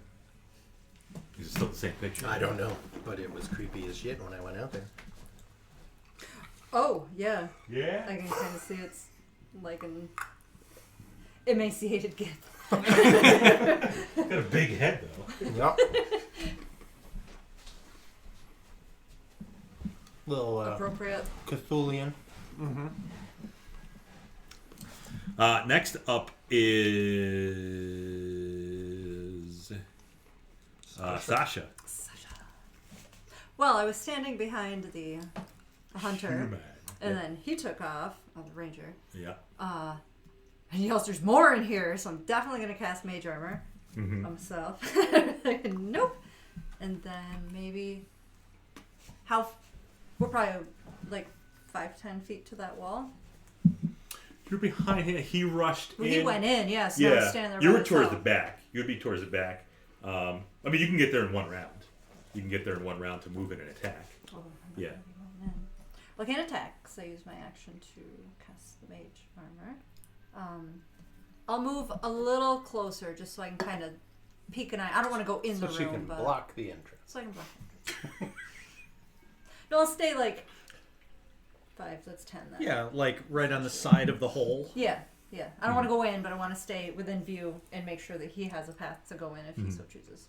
Speaker 4: Is it still the same picture?
Speaker 1: I don't know, but it was creepy as shit when I went out there.
Speaker 2: Oh, yeah.
Speaker 4: Yeah.
Speaker 2: I can kind of see it's like an emaciated gift.
Speaker 4: Got a big head though.
Speaker 1: Yep. Little
Speaker 2: Appropriate.
Speaker 1: Cthulian.
Speaker 3: Mm-hmm.
Speaker 4: Next up is Sasha.
Speaker 2: Well, I was standing behind the hunter,
Speaker 4: Human.
Speaker 2: and then he took off, the ranger.
Speaker 4: Yeah.
Speaker 2: And he yells, "There's more in here!" So I'm definitely going to cast Mage Armor
Speaker 4: Mm-hmm.
Speaker 2: on myself. Nope. And then maybe... We're probably like 5-10 feet to that wall.
Speaker 4: You're behind him. He rushed
Speaker 2: Well,
Speaker 4: in.
Speaker 2: he went in, yeah, so I was standing there
Speaker 4: You
Speaker 2: by
Speaker 4: were towards the
Speaker 2: myself.
Speaker 4: back. You would be towards the back. I mean, you can get there in one round. You can get there in one round to move in and attack.
Speaker 2: Oh, I'm not
Speaker 4: Yeah.
Speaker 2: gonna be going in. Well, I can't attack because I use my action to cast the Mage Armor. I'll move a little closer just so I can kind of peek an eye. I don't want to go in
Speaker 1: So
Speaker 2: the
Speaker 1: she
Speaker 2: room,
Speaker 1: can
Speaker 2: but
Speaker 1: block the entrance.
Speaker 2: so I can block. No, I'll stay like 5. That's 10 then.
Speaker 3: Yeah, like right on the side of the hole.
Speaker 2: Yeah. Yeah. I don't want to go in, but I want to stay within view and make sure that he has a path to go in if he so chooses.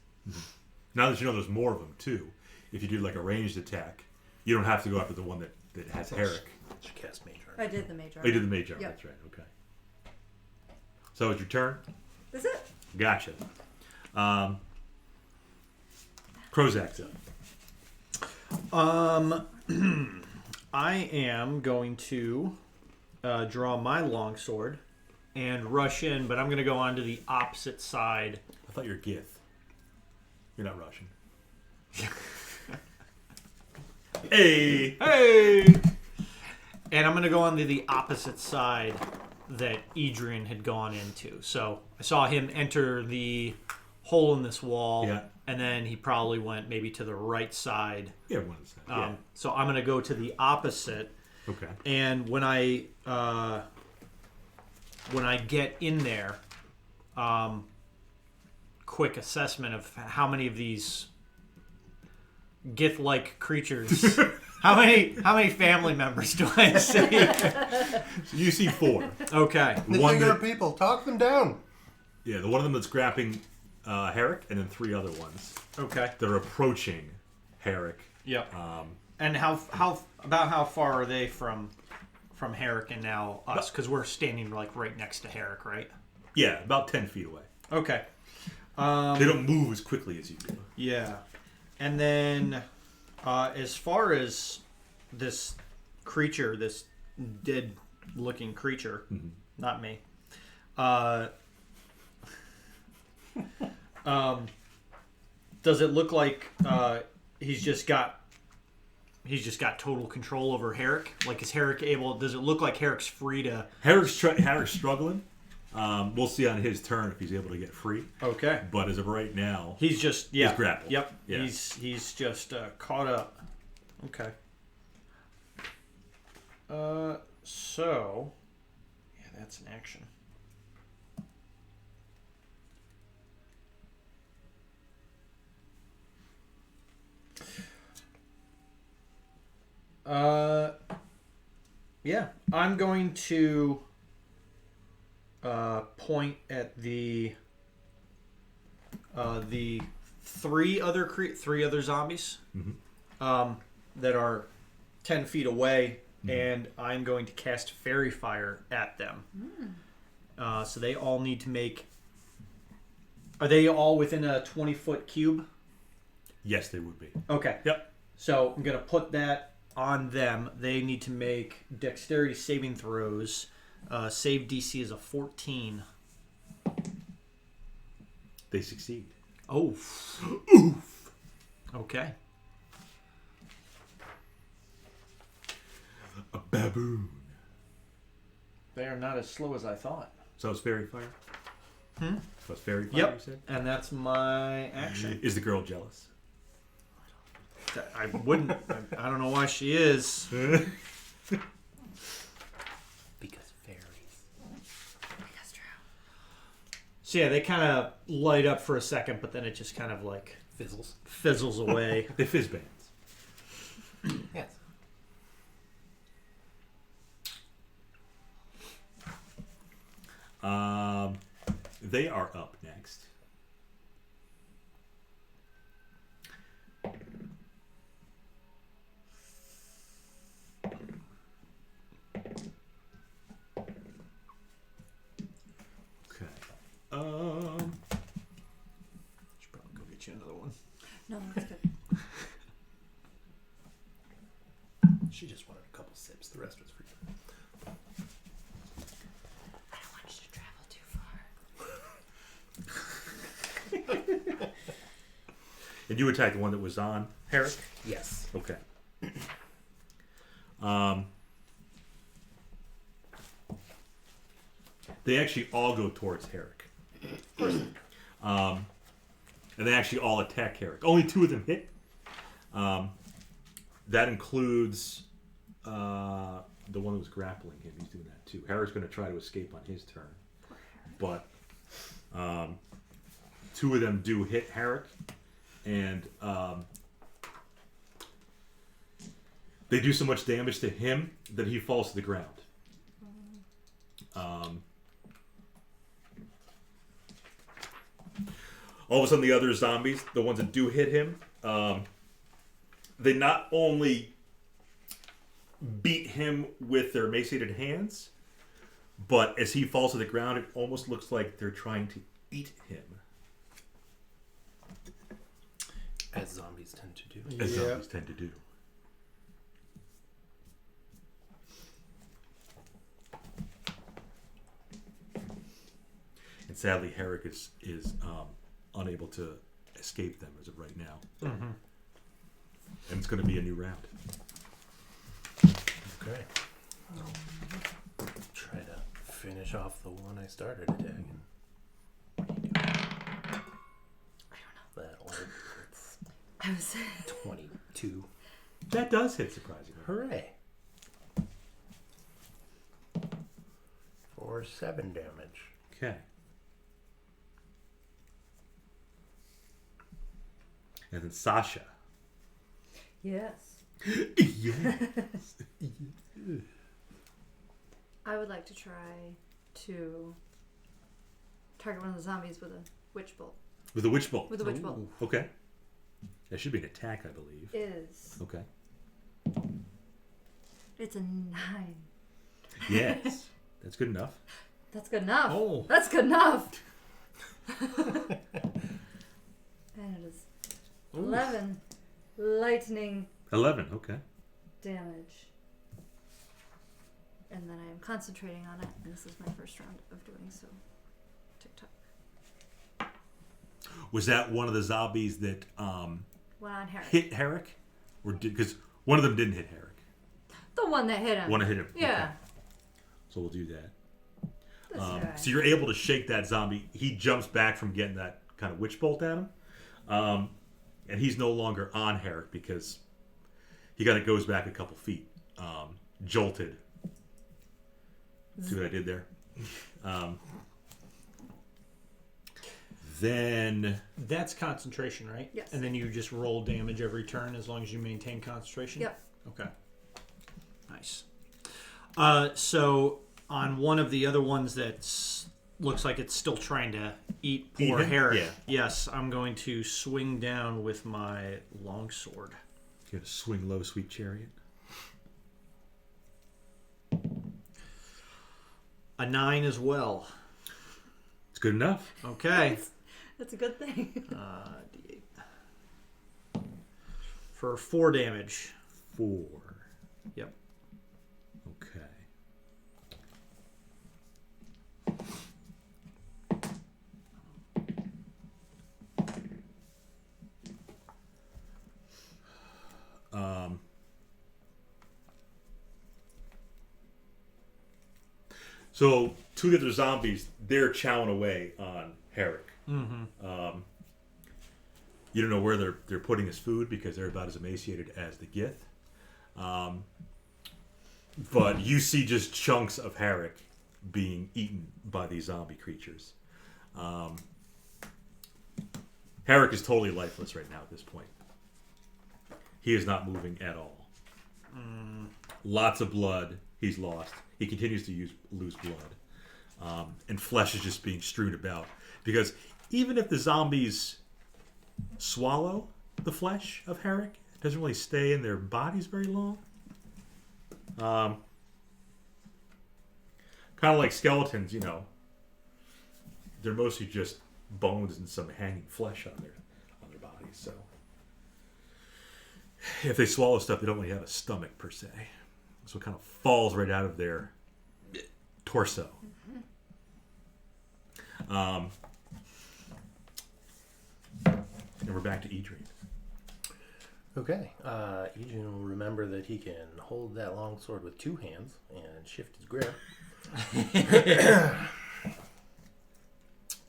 Speaker 4: Now that you know there's more of them too, if you do like a ranged attack, you don't have to go after the one that has Herrick.
Speaker 1: She cast Mage Armor.
Speaker 2: I did the Mage
Speaker 4: Oh,
Speaker 2: Armor.
Speaker 4: you did the mage armor.
Speaker 2: Yep.
Speaker 4: That's right. Okay. So it's your turn.
Speaker 2: That's it.
Speaker 4: Gotcha. Krozak's up.
Speaker 3: I am going to draw my longsword and rush in, but I'm going to go onto the opposite side.
Speaker 4: I thought you were Gith. You're not Russian. Hey!
Speaker 3: Hey! And I'm going to go onto the opposite side that Adrian had gone into. So I saw him enter the hole in this wall,
Speaker 4: Yeah.
Speaker 3: and then he probably went maybe to the right side.
Speaker 4: Yeah, one of the sides.
Speaker 3: So I'm going to go to the opposite.
Speaker 4: Yeah. Okay.
Speaker 3: And when I get in there, quick assessment of how many of these Gith-like creatures, how many family members do I see?
Speaker 4: You see 4.
Speaker 3: Okay.
Speaker 1: The
Speaker 4: One
Speaker 1: bigger
Speaker 4: that-
Speaker 1: people, talk them down.
Speaker 4: Yeah, the one of them that's grabbing Herrick, and then 3 other ones
Speaker 3: Okay.
Speaker 4: that are approaching Herrick.
Speaker 3: Yep. And how far are they from Herrick and now us? Because we're standing like right next to Herrick, right?
Speaker 4: Yeah, about 10 feet away.
Speaker 3: Okay.
Speaker 4: They don't move as quickly as you do.
Speaker 3: Yeah. And then, as far as this creature, this dead-looking creature, not me, does it look like he's just got total control over Herrick? Like, is Herrick able? Does it look like Herrick's free to?
Speaker 4: Herrick's struggling. We'll see on his turn if he's able to get free.
Speaker 3: Okay.
Speaker 4: But as of right now,
Speaker 3: He's just
Speaker 4: He's grappled.
Speaker 3: Yep.
Speaker 4: Yeah.
Speaker 3: He's just caught up. Okay. So yeah, that's an action. Yeah, I'm going to point at the 3 other zombies that are 10 feet away, and I'm going to cast Fairy Fire at them. So they all need to make. Are they all within a 20-foot cube?
Speaker 4: yes, they would be.
Speaker 3: Okay.
Speaker 4: Yep.
Speaker 3: So I'm going to put that on them. They need to make dexterity saving throws. Save DC is a 14.
Speaker 4: They succeed.
Speaker 3: Oh. Oof. Okay.
Speaker 4: A baboon.
Speaker 3: They are not as slow as I thought.
Speaker 4: So it's fairy fire? So it's fairy fire,
Speaker 3: Yep.
Speaker 4: you said?
Speaker 3: And that's my action.
Speaker 4: Is the girl jealous?
Speaker 3: I wouldn't. I don't know why she is.
Speaker 1: Because fairies.
Speaker 2: That's true.
Speaker 3: So yeah, they kind of light up for a second, but then it just kind of like fizzles away.
Speaker 4: They fizz bands.
Speaker 1: Yes.
Speaker 4: They are up next. Okay.
Speaker 3: Should probably go get you another one.
Speaker 2: No, that's good.
Speaker 1: She just wanted a couple sips. The rest was for you.
Speaker 2: I don't want you to travel too far.
Speaker 4: And you attacked the one that was on Herrick?
Speaker 1: Yes.
Speaker 4: Okay. They actually all go towards Herrick. And they actually all attack Herrick. Only 2 of them hit. That includes the one that was grappling him. He's doing that too. Herrick's going to try to escape on his turn. But 2 of them do hit Herrick. And they do so much damage to him that he falls to the ground. All of a sudden, the other zombies, the ones that do hit him, they not only beat him with their emaciated hands, but as he falls to the ground, it almost looks like they're trying to eat him.
Speaker 1: As zombies tend to do.
Speaker 4: As zombies tend to do. And sadly, Herrick is unable to escape them as of right now.
Speaker 3: Mm-hmm.
Speaker 4: And it's going to be a new round.
Speaker 1: Okay. Try to finish off the one I started attacking. That one. It's
Speaker 2: I was
Speaker 1: 22.
Speaker 4: That does hit, surprisingly.
Speaker 1: Hooray. For 7 damage.
Speaker 4: Okay. And then Sasha.
Speaker 2: yes.
Speaker 4: Yes.
Speaker 2: I would like to try to target one of the zombies with a witch bolt.
Speaker 4: With a witch bolt.
Speaker 2: With a witch bolt.
Speaker 4: Okay. That should be an attack, I believe.
Speaker 2: Is
Speaker 4: Okay.
Speaker 2: it's a 9.
Speaker 4: Yes. That's good enough.
Speaker 2: That's good enough.
Speaker 3: Oh.
Speaker 2: That's good enough. And it is 11 lightning
Speaker 4: 11. Okay.
Speaker 2: damage. And then I am concentrating on it, and this is my first round of doing so. TikTok.
Speaker 4: Was that one of the zombies that
Speaker 2: One on Herrick.
Speaker 4: hit Herrick? Or did, because one of them didn't hit Herrick.
Speaker 2: The one that hit him.
Speaker 4: One hit him.
Speaker 2: Yeah.
Speaker 4: Okay. So we'll do that.
Speaker 2: This guy.
Speaker 4: So you're able to shake that zombie. He jumps back from getting that kind of witch bolt at him. And he's no longer on Herrick because he kind of goes back a couple feet. Jolted. See what I did there? Then
Speaker 3: That's concentration, right?
Speaker 2: Yes.
Speaker 3: And then you just roll damage every turn as long as you maintain concentration?
Speaker 2: Yep.
Speaker 3: Okay. Nice. So on one of the other ones that looks like it's still trying to eat poor
Speaker 4: him?
Speaker 3: Herrick.
Speaker 4: Yeah.
Speaker 3: Yes, I'm going to swing down with my longsword.
Speaker 4: you got to swing low, sweet chariot.
Speaker 3: A 9 as well.
Speaker 4: It's good enough.
Speaker 3: Okay.
Speaker 2: That's a good thing.
Speaker 3: D8. For 4 damage.
Speaker 4: 4.
Speaker 3: Yep.
Speaker 4: Okay. So 2 of the other zombies, they're chowing away on Herrick.
Speaker 3: Mm-hmm.
Speaker 4: You don't know where they're putting his food because they're about as emaciated as the Gith. But you see just chunks of Herrick being eaten by these zombie creatures. Herrick is totally lifeless right now at this point. He is not moving at all. Lots of blood he's lost. He continues to lose blood. And flesh is just being strewn about. Because even if the zombies swallow the flesh of Herrick, it doesn't really stay in their bodies very long. Kind of like skeletons, you know. They're mostly just bones and some hanging flesh on their bodies. So if they swallow stuff, they don't really have a stomach per se. So it kind of falls right out of their torso. And we're back to Adrian.
Speaker 1: Okay. Adrian will remember that he can hold that long sword with two hands and shift his grip.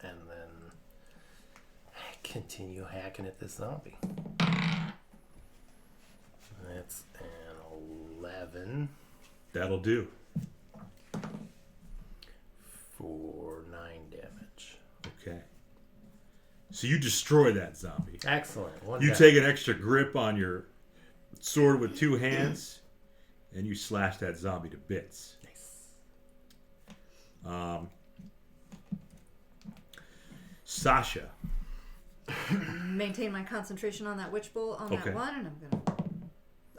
Speaker 1: And then continue hacking at this zombie. That's an 11
Speaker 4: That'll do.
Speaker 1: for 9 damage.
Speaker 4: Okay. So you destroy that zombie.
Speaker 1: Excellent. One
Speaker 4: You
Speaker 1: die.
Speaker 4: take an extra grip on your sword with two hands, and you slash that zombie to bits.
Speaker 1: Nice.
Speaker 4: Sasha.
Speaker 2: Maintain my concentration on that witch bowl on
Speaker 4: Okay.
Speaker 2: that one, and I'm gonna.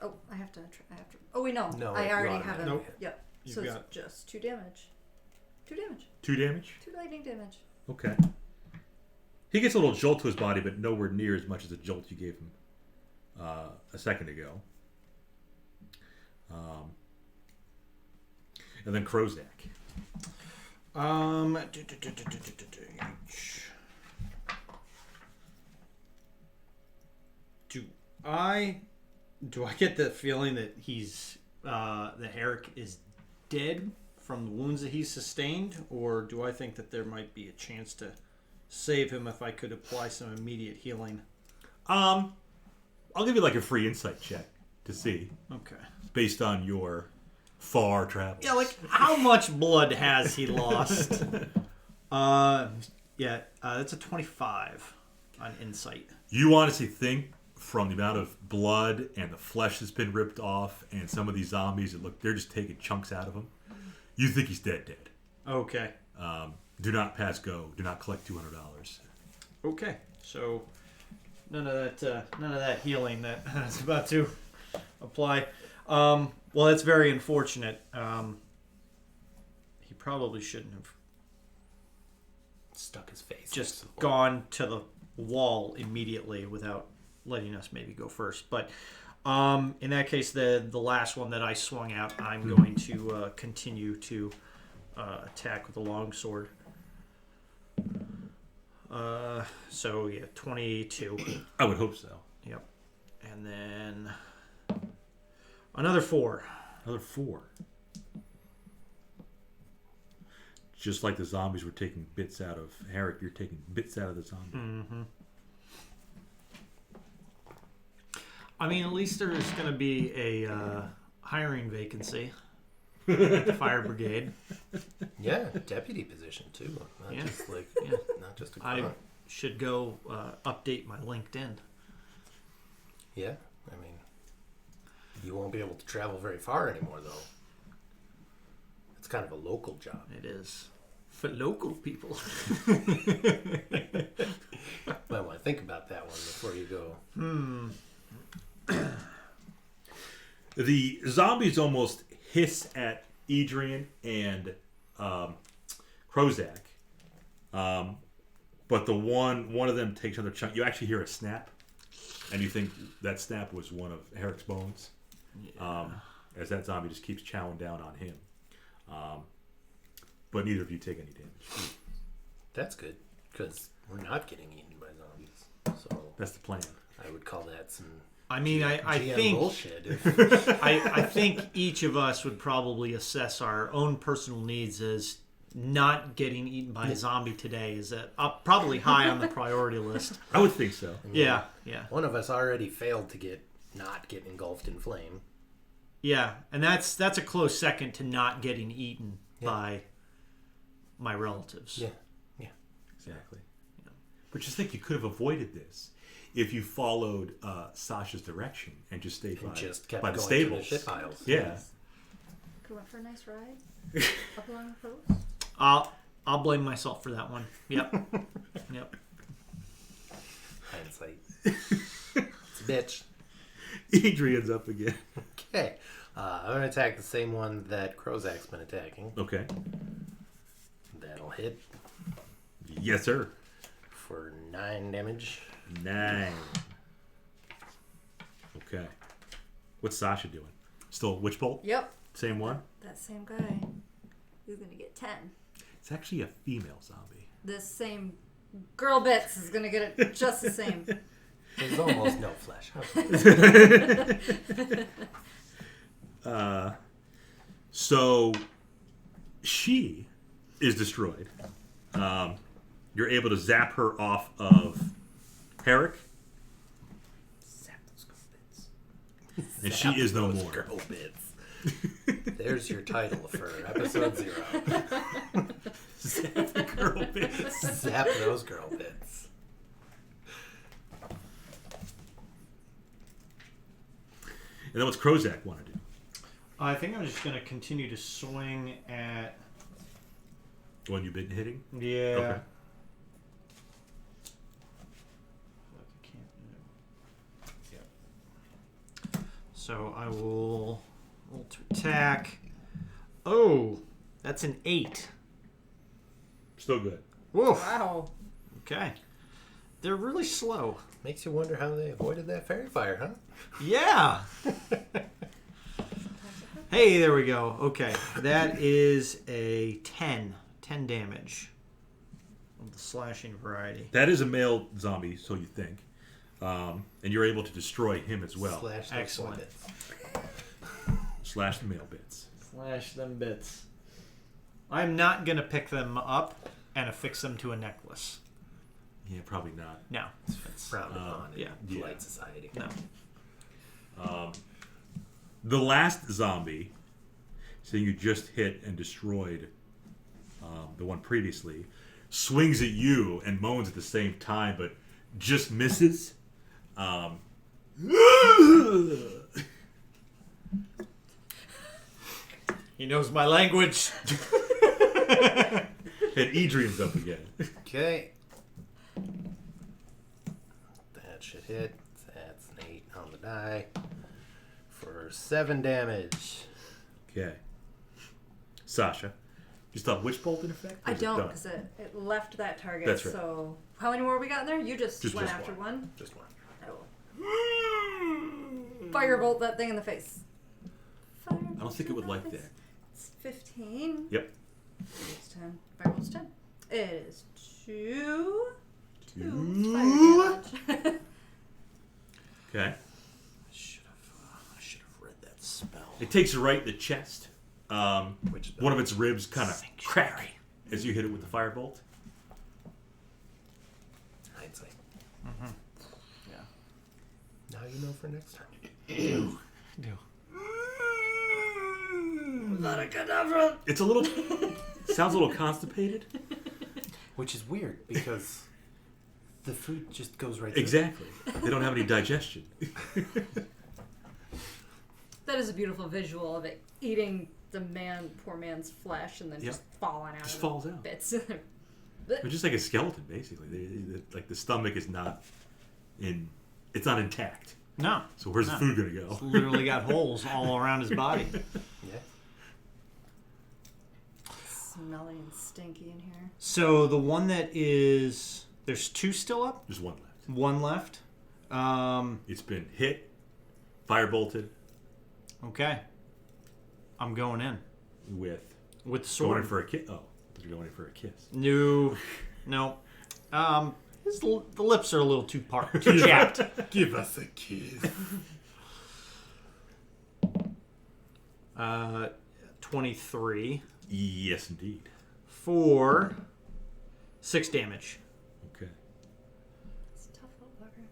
Speaker 2: Oh, I have to. Oh wait, no.
Speaker 1: No,
Speaker 2: I
Speaker 1: you
Speaker 2: already
Speaker 1: automatically
Speaker 2: have it.
Speaker 3: Nope.
Speaker 2: Yep.
Speaker 3: You've
Speaker 2: So
Speaker 3: got-
Speaker 2: it's just 2 damage. 2 damage.
Speaker 4: 2 damage?
Speaker 2: 2 lightning damage.
Speaker 4: Okay. He gets a little jolt to his body, but nowhere near as much as the jolt you gave him a second ago. And then Krozak.
Speaker 3: Do I get the feeling that he's that Herrick is dead from the wounds that he's sustained, or do I think that there might be a chance to save him if I could apply some immediate healing?
Speaker 4: I'll give you like a free insight check to see,
Speaker 3: Okay.
Speaker 4: based on your far travels.
Speaker 3: Yeah, like how much blood has he lost? That's a 25 on insight.
Speaker 4: You honestly think from the amount of blood and the flesh that's been ripped off and some of these zombies that look, they're just taking chunks out of him. You think he's dead.
Speaker 3: Okay.
Speaker 4: Do not pass go. Do not collect $200.
Speaker 3: Okay. So none of that healing that I was about to apply. Well, that's very unfortunate. He probably shouldn't have
Speaker 1: Stuck his face.
Speaker 3: just
Speaker 1: against the wall.
Speaker 3: gone to the wall immediately without letting us maybe go first. But in that case, the last one that I swung out, I'm going to continue to attack with the longsword. 22.
Speaker 4: I would hope so.
Speaker 3: Yep. And then another 4.
Speaker 4: Another 4. Just like the zombies were taking bits out of Herrick, you're taking bits out of the zombie.
Speaker 3: Mm-hmm. I mean, at least there is going to be a hiring vacancy at the fire brigade.
Speaker 1: Yeah, deputy position too. Not
Speaker 3: Yeah.
Speaker 1: just like
Speaker 3: Yeah.
Speaker 1: not just a
Speaker 3: I
Speaker 1: grunt.
Speaker 3: should go update my LinkedIn.
Speaker 1: Yeah, I mean, you won't be able to travel very far anymore though. It's kind of a local job.
Speaker 3: It is for local people.
Speaker 1: Might want to think about that one before you go.
Speaker 4: The zombies almost hiss at Adrian and Krozak. But the one of them takes another chunk. You actually hear a snap, and you think that snap was one of Herrick's bones. As that zombie just keeps chowing down on him. But neither of you take any damage.
Speaker 1: That's good because we're not getting eaten by zombies. So
Speaker 4: That's the plan.
Speaker 1: I would call that some
Speaker 3: I mean, I
Speaker 1: GM
Speaker 3: think
Speaker 1: bullshit. If,
Speaker 3: I think each of us would probably assess our own personal needs as not getting eaten by a zombie today is probably high on the priority list.
Speaker 4: I would think so.
Speaker 3: Yeah.
Speaker 1: one of us already failed to not get engulfed in flame.
Speaker 3: Yeah, and that's a close second to not getting eaten by my relatives.
Speaker 1: Yeah.
Speaker 4: Exactly. Yeah. But just think, you could have avoided this if you followed Sasha's direction and just stayed
Speaker 1: And
Speaker 4: by,
Speaker 1: just kept
Speaker 4: by the
Speaker 1: going
Speaker 4: stables.
Speaker 1: to the shit piles.
Speaker 4: Yeah.
Speaker 2: Could went for a nice ride up along the coast.
Speaker 3: I'll blame myself for that one. Yep. Yep.
Speaker 1: Hindsight. It's a bitch.
Speaker 4: Adrian's up again.
Speaker 1: Okay. I'm going to attack the same one that Krozak's been attacking.
Speaker 4: Okay.
Speaker 1: That'll hit
Speaker 4: Yes, sir.
Speaker 1: for 9 damage.
Speaker 4: 9. Okay. What's Sasha doing? Still Witch Bolt?
Speaker 2: Yep.
Speaker 4: Same one?
Speaker 2: That same guy. He's gonna get 10.
Speaker 4: It's actually a female zombie.
Speaker 2: This same girl bits is gonna get it just the same.
Speaker 1: There's almost no flesh.
Speaker 4: So she is destroyed. You're able to zap her off of Herrick,
Speaker 1: Zap those girl bits.
Speaker 4: and she is no
Speaker 1: those
Speaker 4: more.
Speaker 1: Girl bits. There's your title for episode 0.
Speaker 4: Zap the girl bits.
Speaker 1: Zap those girl bits.
Speaker 4: And then what's Krozak want to do?
Speaker 3: I think I'm just gonna continue to swing at.
Speaker 4: The one you've been hitting?
Speaker 3: Yeah.
Speaker 4: Okay.
Speaker 3: So I will roll to attack. Oh, that's an 8.
Speaker 4: Still good.
Speaker 3: Woof.
Speaker 2: Wow.
Speaker 3: Okay. They're really slow.
Speaker 1: Makes you wonder how they avoided that fairy fire, huh?
Speaker 3: Yeah. Hey, there we go. Okay. That is a 10. 10 damage. Of the slashing variety.
Speaker 4: That is a male zombie, so you think. And you're able to destroy him as well.
Speaker 1: Slash those
Speaker 3: Excellent.
Speaker 1: girl bits.
Speaker 4: Slash the male bits.
Speaker 3: Slash them bits. I'm not going to pick them up and affix them to a necklace.
Speaker 4: Yeah, probably not.
Speaker 3: No.
Speaker 1: It's frowned upon in
Speaker 3: yeah.
Speaker 1: polite society.
Speaker 3: No.
Speaker 4: The last zombie, so you just hit and destroyed the one previously, swings at you and moans at the same time, but just misses.
Speaker 3: He knows my language.
Speaker 4: And Adrian's up again.
Speaker 1: Okay. That should hit. That's an 8 on the die. For 7 damage.
Speaker 4: Okay. Sasha, you still have Witch Bolt in effect? Or
Speaker 2: I
Speaker 4: is it
Speaker 2: don't,
Speaker 4: done?
Speaker 2: because it left that target.
Speaker 4: That's right.
Speaker 2: So, how many more we got in there? You just went
Speaker 4: Just
Speaker 2: after one.
Speaker 1: Just one.
Speaker 2: Oh. Firebolt that thing in the face.
Speaker 4: I don't think it would like that.
Speaker 2: It's 15.
Speaker 4: Yep.
Speaker 2: It's 10. Firebolt's 10. It is 2.
Speaker 4: Two. Okay.
Speaker 3: I should have read that spell.
Speaker 4: It takes you right in the chest.
Speaker 1: Which
Speaker 4: One of its ribs kind of
Speaker 3: Sanctuary.
Speaker 4: crack as you hit it with the firebolt.
Speaker 1: hindsight.
Speaker 3: Yeah.
Speaker 1: Now you know for next time.
Speaker 3: Do.
Speaker 4: It's a little sounds a little constipated.
Speaker 1: Which is weird because the food just goes right through.
Speaker 4: Exactly. They don't have any digestion.
Speaker 2: That is a beautiful visual of it eating the poor man's flesh and then
Speaker 4: Yep.
Speaker 2: just falling out.
Speaker 4: Just
Speaker 2: of
Speaker 4: falls out.
Speaker 2: bits.
Speaker 4: They're just like a skeleton, basically. Like the stomach is not it's not intact.
Speaker 3: No.
Speaker 4: So where's the
Speaker 3: No.
Speaker 4: food gonna go?
Speaker 3: Literally got holes all around his body.
Speaker 1: Yeah.
Speaker 2: Smelly and stinky in here.
Speaker 3: So the one that is there's 2 still up,
Speaker 4: There's one left.
Speaker 3: 1 left.
Speaker 4: It's been hit, firebolted
Speaker 3: Okay. I'm going in
Speaker 4: with
Speaker 3: with the
Speaker 4: going
Speaker 3: sword.
Speaker 4: in for a kiss. Oh, you're going in for a kiss.
Speaker 3: No. The lips are a little too chapped.
Speaker 5: Give us a kiss.
Speaker 3: 23
Speaker 4: Yes, indeed.
Speaker 3: for 6 damage.
Speaker 4: Okay.
Speaker 2: It's a tough little bugger.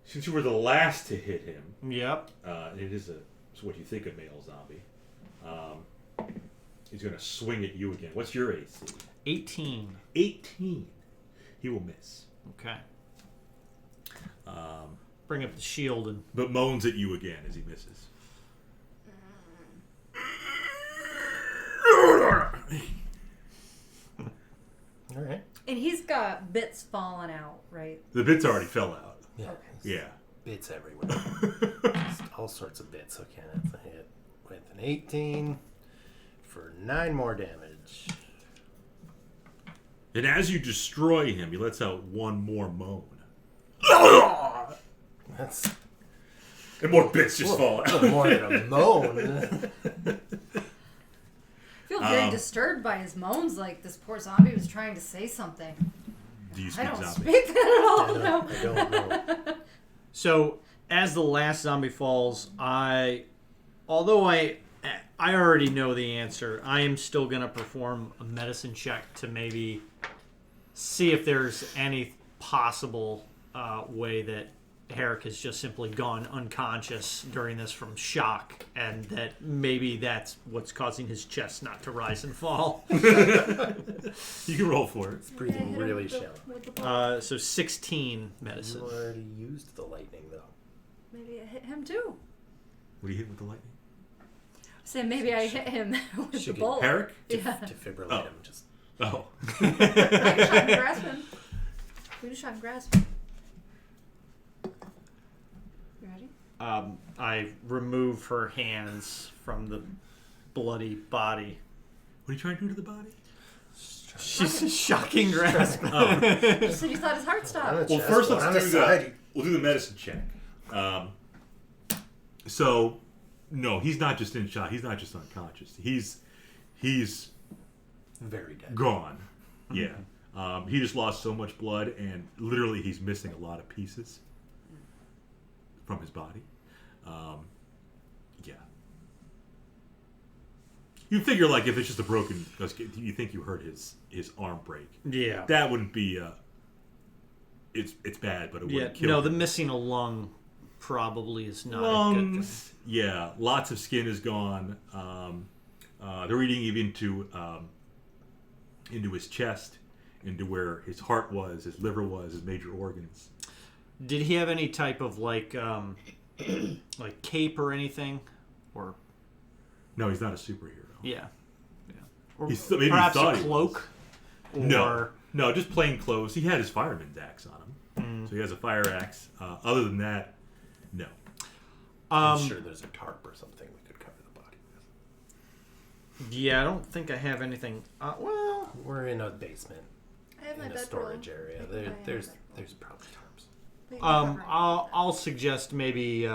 Speaker 4: Since you were the last to hit him,
Speaker 3: Yep.
Speaker 4: it is it's what you think a male zombie. He's going to swing at you again. What's your AC?
Speaker 3: 18.
Speaker 4: 18. He will miss.
Speaker 3: Okay. Bring up the shield and...
Speaker 4: But moans at you again as he misses.
Speaker 1: All right.
Speaker 2: And he's got bits falling out, right?
Speaker 4: The bits already fell out.
Speaker 1: Yeah.
Speaker 2: Okay.
Speaker 4: Yeah.
Speaker 1: Bits everywhere. Just all sorts of bits. So Kenneth hit with an 18 for 9 more damage.
Speaker 4: And as you destroy him, he lets out one more moan.
Speaker 1: That's
Speaker 4: And more bits just fall
Speaker 1: a
Speaker 4: out.
Speaker 1: little more than a moan.
Speaker 2: I feel very disturbed by his moans. Like this poor zombie was trying to say something.
Speaker 4: Do you
Speaker 2: I
Speaker 4: speak
Speaker 2: don't
Speaker 4: zombie?
Speaker 2: speak that at all.
Speaker 1: I
Speaker 2: No.
Speaker 1: don't know.
Speaker 3: So, as the last zombie falls, although I already know the answer, I am still going to perform a medicine check to maybe see if there's any possible way that Herrick has just simply gone unconscious during this from shock, and that maybe that's what's causing his chest not to rise and fall.
Speaker 4: You can roll for it.
Speaker 1: It's breathing really shallow.
Speaker 3: So 16 medicine.
Speaker 1: You already used the lightning, though.
Speaker 2: Maybe it hit him too.
Speaker 4: What do you hit with the lightning?
Speaker 2: Say maybe I hit him with the
Speaker 1: Should get
Speaker 2: bolt.
Speaker 4: Herrick?
Speaker 2: Yeah.
Speaker 1: Defibrillate
Speaker 4: Oh.
Speaker 1: him. Just
Speaker 4: Oh.
Speaker 2: I can shot and grasp him. We can shot and grasp him. You ready?
Speaker 3: I remove her hands from the bloody body.
Speaker 4: What are you trying to do to the body?
Speaker 3: She's a shocking grasp.
Speaker 2: You said you thought his heart stopped.
Speaker 4: Well, first
Speaker 1: one on the
Speaker 4: let's
Speaker 1: side.
Speaker 4: we'll do the medicine check. So, no, he's not just in shock. He's not just unconscious. He's
Speaker 1: Very dead.
Speaker 4: gone. Yeah. He just lost so much blood, and literally he's missing a lot of pieces from his body. Yeah. You figure, like, if it's just a broken... You think you heard his arm break.
Speaker 3: Yeah.
Speaker 4: That wouldn't be... It's bad, but it
Speaker 3: Yeah.
Speaker 4: wouldn't kill
Speaker 3: No,
Speaker 4: him.
Speaker 3: the missing a lung probably is not a good thing.
Speaker 4: Lungs. Yeah. Lots of skin is gone. They're eating even into his chest, into where his heart was, his liver was, his major organs.
Speaker 3: Did he have any type of like cape or anything? Or
Speaker 4: No, he's not a superhero.
Speaker 3: yeah. Or
Speaker 4: Maybe
Speaker 3: perhaps
Speaker 4: he thought
Speaker 3: a
Speaker 4: he
Speaker 3: cloak?
Speaker 4: No, just plain clothes. He had his fireman's axe on him. So he has a fire axe. Other than that, no.
Speaker 1: I'm sure there's a tarp or something we could cover the body with.
Speaker 3: Yeah, I don't think I have anything. Well,
Speaker 1: We're in a basement,
Speaker 2: I have my
Speaker 1: in a
Speaker 2: bedroll.
Speaker 1: storage area.
Speaker 2: I think I have
Speaker 1: There's
Speaker 2: it.
Speaker 1: probably tarps.
Speaker 2: We can cover it.
Speaker 3: I'll suggest maybe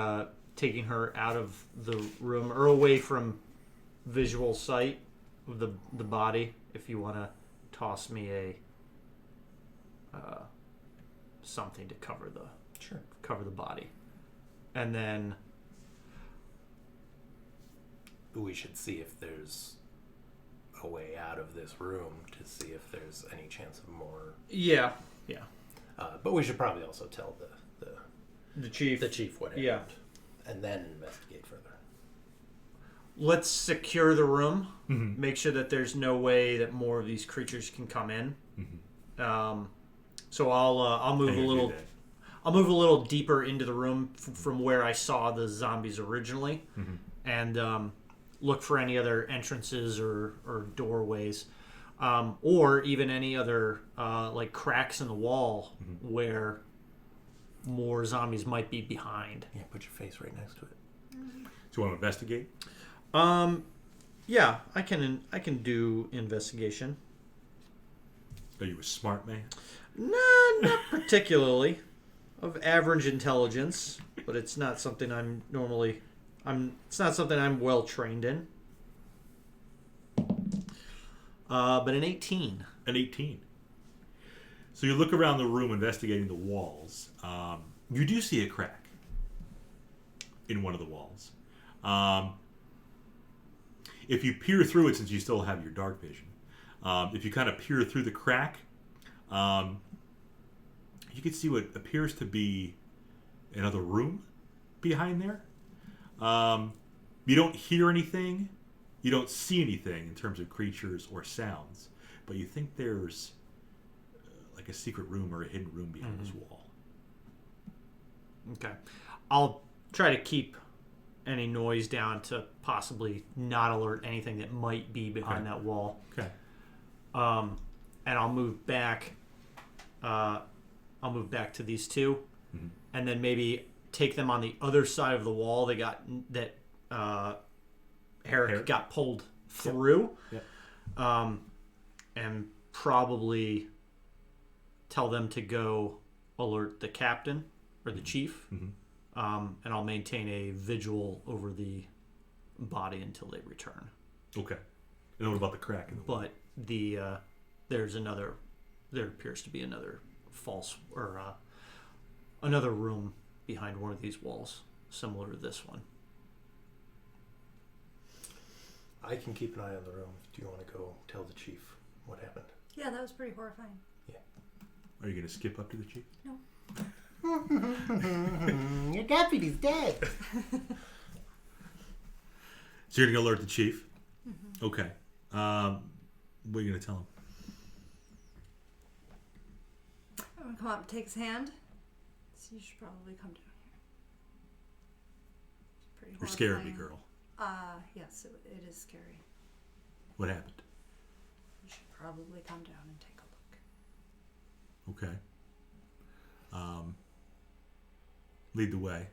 Speaker 3: taking her out of the room or away from visual sight of the body. If you want to toss me a something to cover the body, and then
Speaker 1: We should see if there's a way out of this room to see if there's any chance of more.
Speaker 3: yeah.
Speaker 1: But we should probably also tell
Speaker 3: The chief.
Speaker 1: the chief what happened.
Speaker 3: Yeah.
Speaker 1: And then investigate further.
Speaker 3: Let's secure the room.
Speaker 4: Mhm.
Speaker 3: Make sure that there's no way that more of these creatures can come in. So I'll move
Speaker 4: And
Speaker 3: a
Speaker 4: you do
Speaker 3: little.
Speaker 4: that.
Speaker 3: I'll move a little deeper into the room from where I saw the zombies originally, and look for any other entrances or doorways, or even any other like cracks in the wall where more zombies might be behind.
Speaker 1: Yeah, put your face right next to it.
Speaker 4: So you want to investigate?
Speaker 3: Yeah, I can do investigation.
Speaker 4: Are you a smart man?
Speaker 3: No, not particularly. Of average intelligence, but it's not something I'm normally. It's not something I'm well trained in. But an 18.
Speaker 4: An 18. So you look around the room investigating the walls. You do see a crack in one of the walls. If you peer through it, since you still have your dark vision, if you kind of peer through the crack, you can see what appears to be another room behind there. You don't hear anything. You don't see anything in terms of creatures or sounds, but you think there's like a secret room or a hidden room behind this wall.
Speaker 3: Okay. I'll try to keep any noise down to possibly not alert anything that might be behind that wall.
Speaker 4: Okay.
Speaker 3: And I'll move back. I'll move back to these two, and then maybe take them on the other side of the wall. They got that. Herrick got pulled through.
Speaker 4: Yep.
Speaker 3: And probably tell them to go alert the captain or the chief. And I'll maintain a vigil over the body until they return.
Speaker 4: Okay. And what about the crack in the wall?
Speaker 3: But there appears to be another false or another room behind one of these walls, similar to this one.
Speaker 1: I can keep an eye on the room. Do you want to go tell the chief what happened?
Speaker 2: Yeah, that was pretty horrifying.
Speaker 4: Are you going to skip up to the chief?
Speaker 2: No.
Speaker 1: Your deputy's dead.
Speaker 4: So you're going to alert the chief? Okay. What are you going to tell him?
Speaker 2: I'm going to come up and take his hand. So you should probably come down here. It's pretty
Speaker 4: You're scared of me,
Speaker 2: horrifying.
Speaker 4: girl.
Speaker 2: Yes, it is scary.
Speaker 4: What happened?
Speaker 2: You should probably come down and take a look.
Speaker 4: Okay. Lead the way.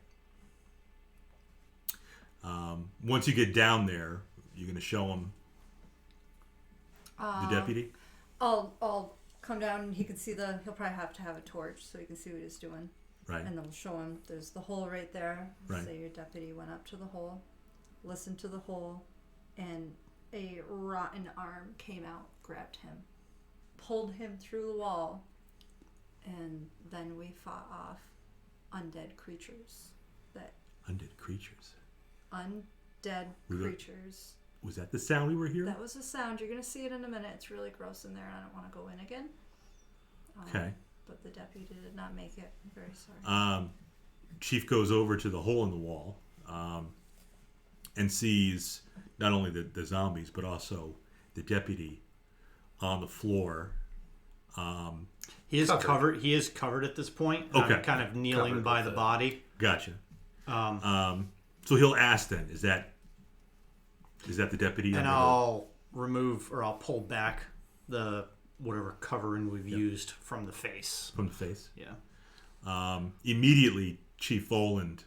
Speaker 4: Once you get down there, you're going to show him the deputy?
Speaker 2: I'll come down and he can see he'll probably have to have a torch so he can see what he's doing.
Speaker 4: Right.
Speaker 2: And then we'll show him there's the hole right there.
Speaker 4: Right.
Speaker 2: Say your deputy went up to the hole, listened to the hole, and a rotten arm came out, grabbed him, pulled him through the wall, and then we fought off undead creatures.
Speaker 4: Undead creatures.
Speaker 2: Undead creatures.
Speaker 4: Was that the sound we were hearing?
Speaker 2: That was a sound. You're going to see it in a minute. It's really gross in there, and I don't want to go in again.
Speaker 4: Okay.
Speaker 2: But the deputy did not make it. I'm very sorry.
Speaker 4: Chief goes over to the hole in the wall and sees not only the zombies, but also the deputy on the floor.
Speaker 3: He is covered. He is covered at this point.
Speaker 4: Okay.
Speaker 3: I'm kind of kneeling
Speaker 1: Covered
Speaker 3: by
Speaker 1: with
Speaker 3: the
Speaker 1: the-
Speaker 3: body.
Speaker 4: Gotcha. So he'll ask then, is that the deputy?
Speaker 3: And
Speaker 4: under
Speaker 3: I'll remove or I'll pull back the whatever covering we've used from the face.
Speaker 4: from the face?
Speaker 3: Yeah.
Speaker 4: Immediately, Chief Voland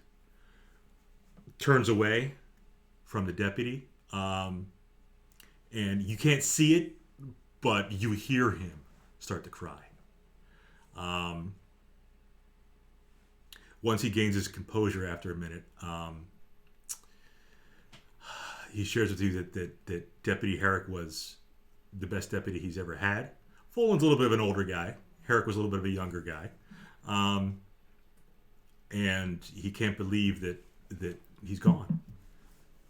Speaker 4: turns away from the deputy, and you can't see it, but you hear him start to cry. Once he gains his composure after a minute, he shares with you that Deputy Herrick was the best deputy he's ever had. Voland's a little bit of an older guy. Herrick was a little bit of a younger guy. And he can't believe that he's gone.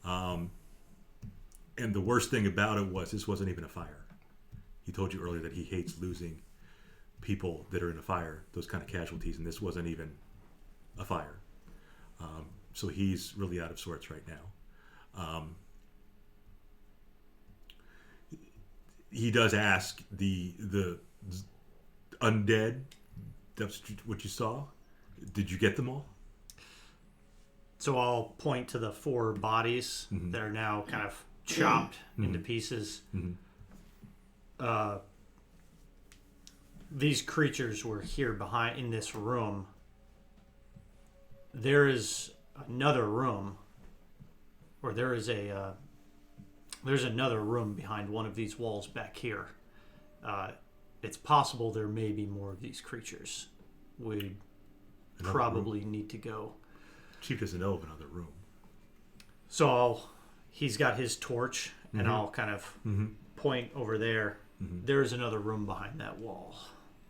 Speaker 4: And the worst thing about it was this wasn't even a fire. He told you earlier that he hates losing people that are in a fire, those kind of casualties, and this wasn't even a fire. So he's really out of sorts right now. He does ask the undead, that's what you saw. Did you get them all?
Speaker 3: So I'll point to the 4 bodies that are now kind of chopped into pieces. These creatures were here behind in this room. There is another room, or there's another room behind one of these walls back here. It's possible there may be more of these creatures. We probably need to go.
Speaker 4: Chief doesn't know of another room.
Speaker 3: So he's got his torch, and I'll kind of point over there. There's another room behind that wall,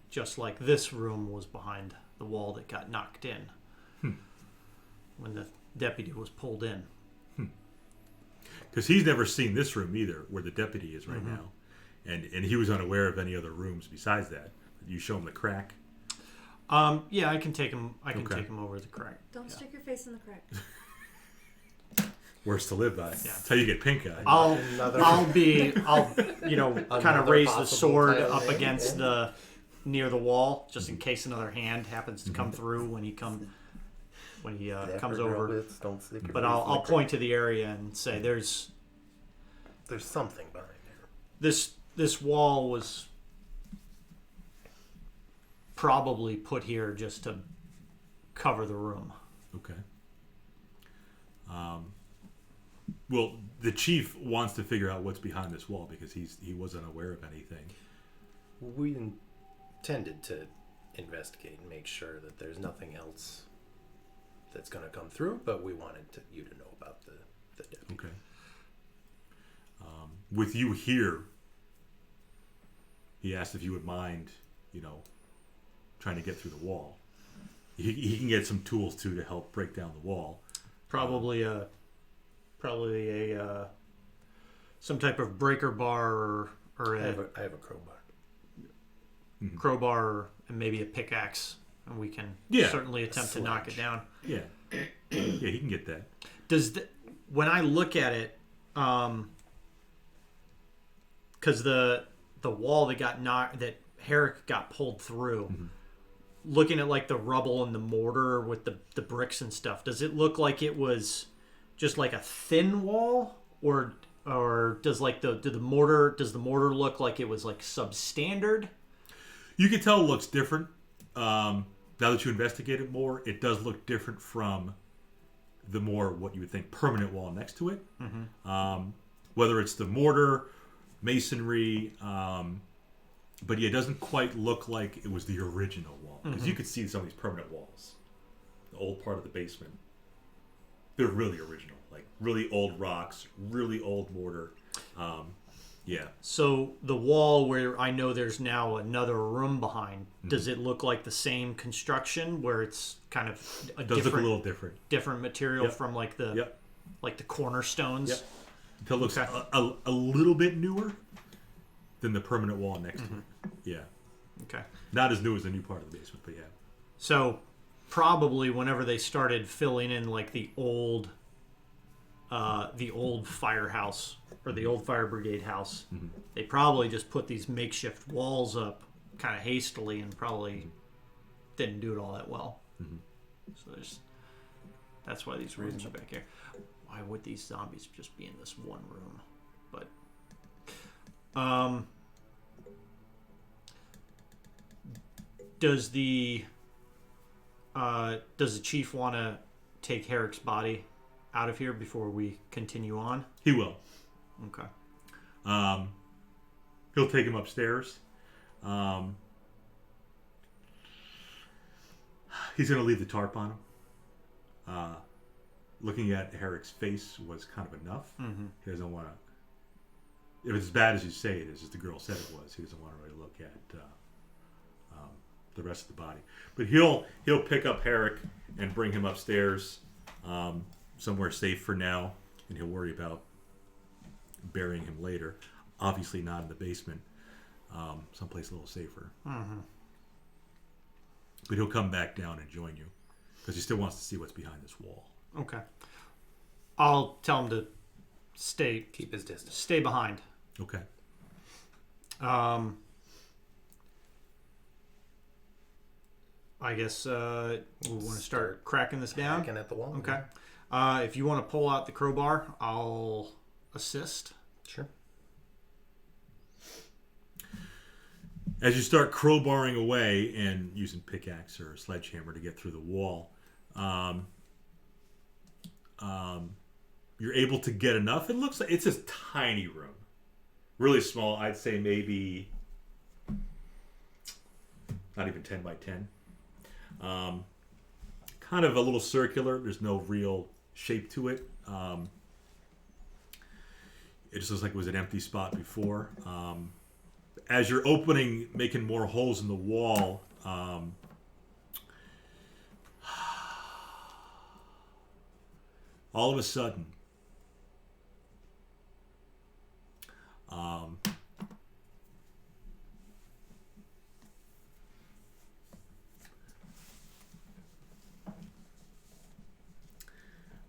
Speaker 3: just like this room was behind the wall that got knocked in when the deputy was pulled in.
Speaker 4: Because he's never seen this room either, where the deputy is right now, and he was unaware of any other rooms besides that. You show him the crack.
Speaker 3: Yeah, I can take him. I can
Speaker 4: Okay.
Speaker 3: take him over the crack.
Speaker 2: Don't stick your face in the crack.
Speaker 4: Worse to live by.
Speaker 3: Yeah.
Speaker 4: That's how you get pink eye.
Speaker 3: I'll
Speaker 1: Another-
Speaker 3: kind of
Speaker 1: Another
Speaker 3: raise the
Speaker 1: possible
Speaker 3: sword
Speaker 1: title
Speaker 3: up
Speaker 1: name,
Speaker 3: against
Speaker 1: yeah.
Speaker 3: near the wall, just in case another hand happens to come through when he comes over.
Speaker 1: Bits don't stick your
Speaker 3: But
Speaker 1: face in
Speaker 3: I'll
Speaker 1: the
Speaker 3: point to the area and say, "There's
Speaker 1: There's something behind there.
Speaker 3: this wall was probably put here just to cover the room."
Speaker 4: Okay. Well, the chief wants to figure out what's behind this wall because he wasn't aware of anything.
Speaker 1: We intended to investigate and make sure that there's nothing else that's going to come through, but we wanted you to know about the deputy.
Speaker 4: Okay. With you here, he asked if you would mind, trying to get through the wall. He can get some tools too to help break down the wall.
Speaker 3: Probably a some type of breaker bar or
Speaker 1: I
Speaker 3: a
Speaker 1: have a crowbar.
Speaker 3: crowbar and maybe a pickaxe, and we can certainly attempt to knock it down.
Speaker 4: Yeah. Yeah, he can get that.
Speaker 3: When I look at it, because the wall that Herrick got pulled through, looking at like the rubble and the mortar with the bricks and stuff, does it look like it was just like a thin wall, or does the mortar look like it was like substandard?
Speaker 4: You can tell it looks different. Now that you investigate it more, it does look different from the more what you would think permanent wall next to it. Whether it's the mortar, masonry, but yeah, it doesn't quite look like it was the original wall. Because you could see some of these permanent walls. The old part of the basement. They're really original. Like really old rocks, really old mortar. Yeah.
Speaker 3: So the wall where I know there's now another room behind, does it look like the same construction where it's kind of
Speaker 4: It does look a little different.
Speaker 3: different material
Speaker 4: Yep.
Speaker 3: from like the
Speaker 4: Yep.
Speaker 3: like the cornerstones?
Speaker 4: Yep. It looks
Speaker 3: Okay.
Speaker 4: a little bit newer than the permanent wall next to it. Yeah.
Speaker 3: Okay.
Speaker 4: Not as new as the new part of the basement, but yeah.
Speaker 3: So probably whenever they started filling in like the old firehouse or the old fire brigade house, they probably just put these makeshift walls up kind of hastily and probably didn't do it all that well. So that's why these rooms are back here. Why would these zombies just be in this one room? But does the chief want to take Herrick's body out of here before we continue on?
Speaker 4: He will.
Speaker 3: Okay.
Speaker 4: He'll take him upstairs. He's going to leave the tarp on him. Looking at Herrick's face was kind of enough. He doesn't want to... If it's as bad as you say it is, as the girl said it was, he doesn't want to really look at the rest of the body. But he'll pick up Herrick and bring him upstairs, somewhere safe for now, and he'll worry about burying him later. Obviously not in the basement, someplace a little safer. But he'll come back down and join you because he still wants to see what's behind this wall.
Speaker 3: Okay. I'll tell him to
Speaker 1: Keep his distance.
Speaker 3: stay behind.
Speaker 4: Okay.
Speaker 3: I guess we want to start cracking this down.
Speaker 1: Hacking at the wall.
Speaker 3: Okay. If you want to pull out the crowbar, I'll assist.
Speaker 1: Sure.
Speaker 4: As you start crowbarring away and using pickaxe or a sledgehammer to get through the wall, you're able to get enough. It looks like it's a tiny room, really small. I'd say maybe not even 10 by 10. Kind of a little circular. There's no real shape to it. It just looks like it was an empty spot before. As you're making more holes in the wall, all of a sudden,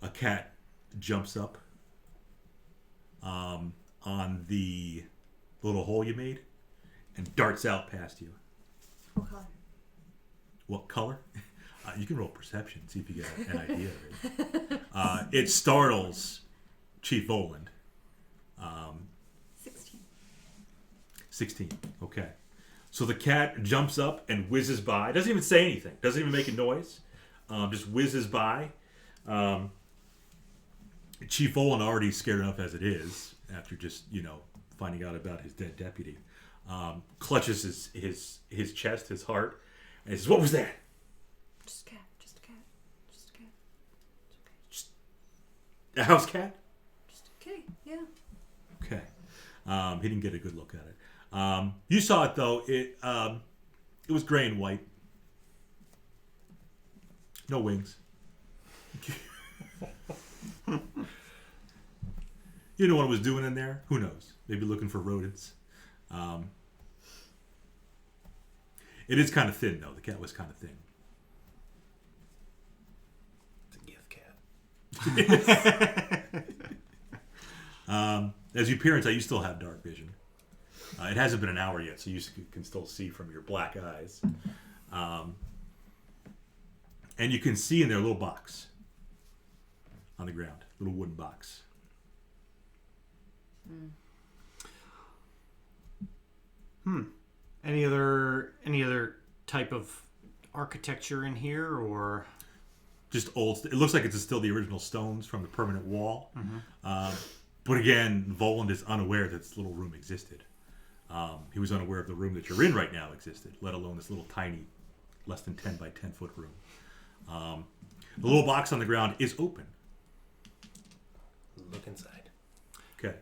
Speaker 4: a cat jumps up on the little hole you made and darts out past you.
Speaker 2: What color?
Speaker 4: What color? You can roll perception, see if you get an idea of it. It startles Chief Oland.
Speaker 2: 16.
Speaker 4: 16. Okay. So the cat jumps up and whizzes by. Doesn't even say anything. Doesn't even make a noise. Just whizzes by. Chief Oland already scared enough as it is after just, finding out about his dead deputy. Clutches his chest, his heart, and says, "What was that?"
Speaker 2: Just a cat. Just a cat. Just a cat. It's okay.
Speaker 4: A house cat?
Speaker 2: Just a kitty. Yeah.
Speaker 4: Okay. He didn't get a good look at it. You saw it though. It was gray and white. No wings. You know what it was doing in there? Who knows? Maybe looking for rodents. It is kind of thin though. The cat was kind of thin.
Speaker 1: It's a gift cat.
Speaker 4: As you peer inside, you still have dark vision. It hasn't been an hour yet, so you can still see from your black eyes. And you can see in there a little box on the ground, little wooden box.
Speaker 3: Any other type of architecture in here, or
Speaker 4: Just old. It looks like it's still the original stones from the permanent wall. But again, Voland is unaware that this little room existed. He was unaware of the room that you're in right now existed, let alone this little tiny, less than 10 by 10 foot room. The little box on the ground is open.
Speaker 1: Look inside.
Speaker 4: Okay.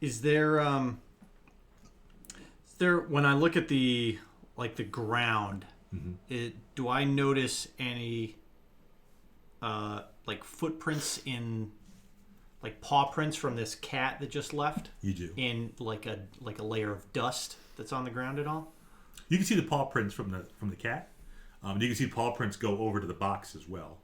Speaker 3: is there when I look at the ground, do I notice any footprints in paw prints from this cat that just left?
Speaker 4: You do.
Speaker 3: In like a layer of dust that's on the ground at all?
Speaker 4: You can see the paw prints from the cat. You can see paw prints go over to the box as well.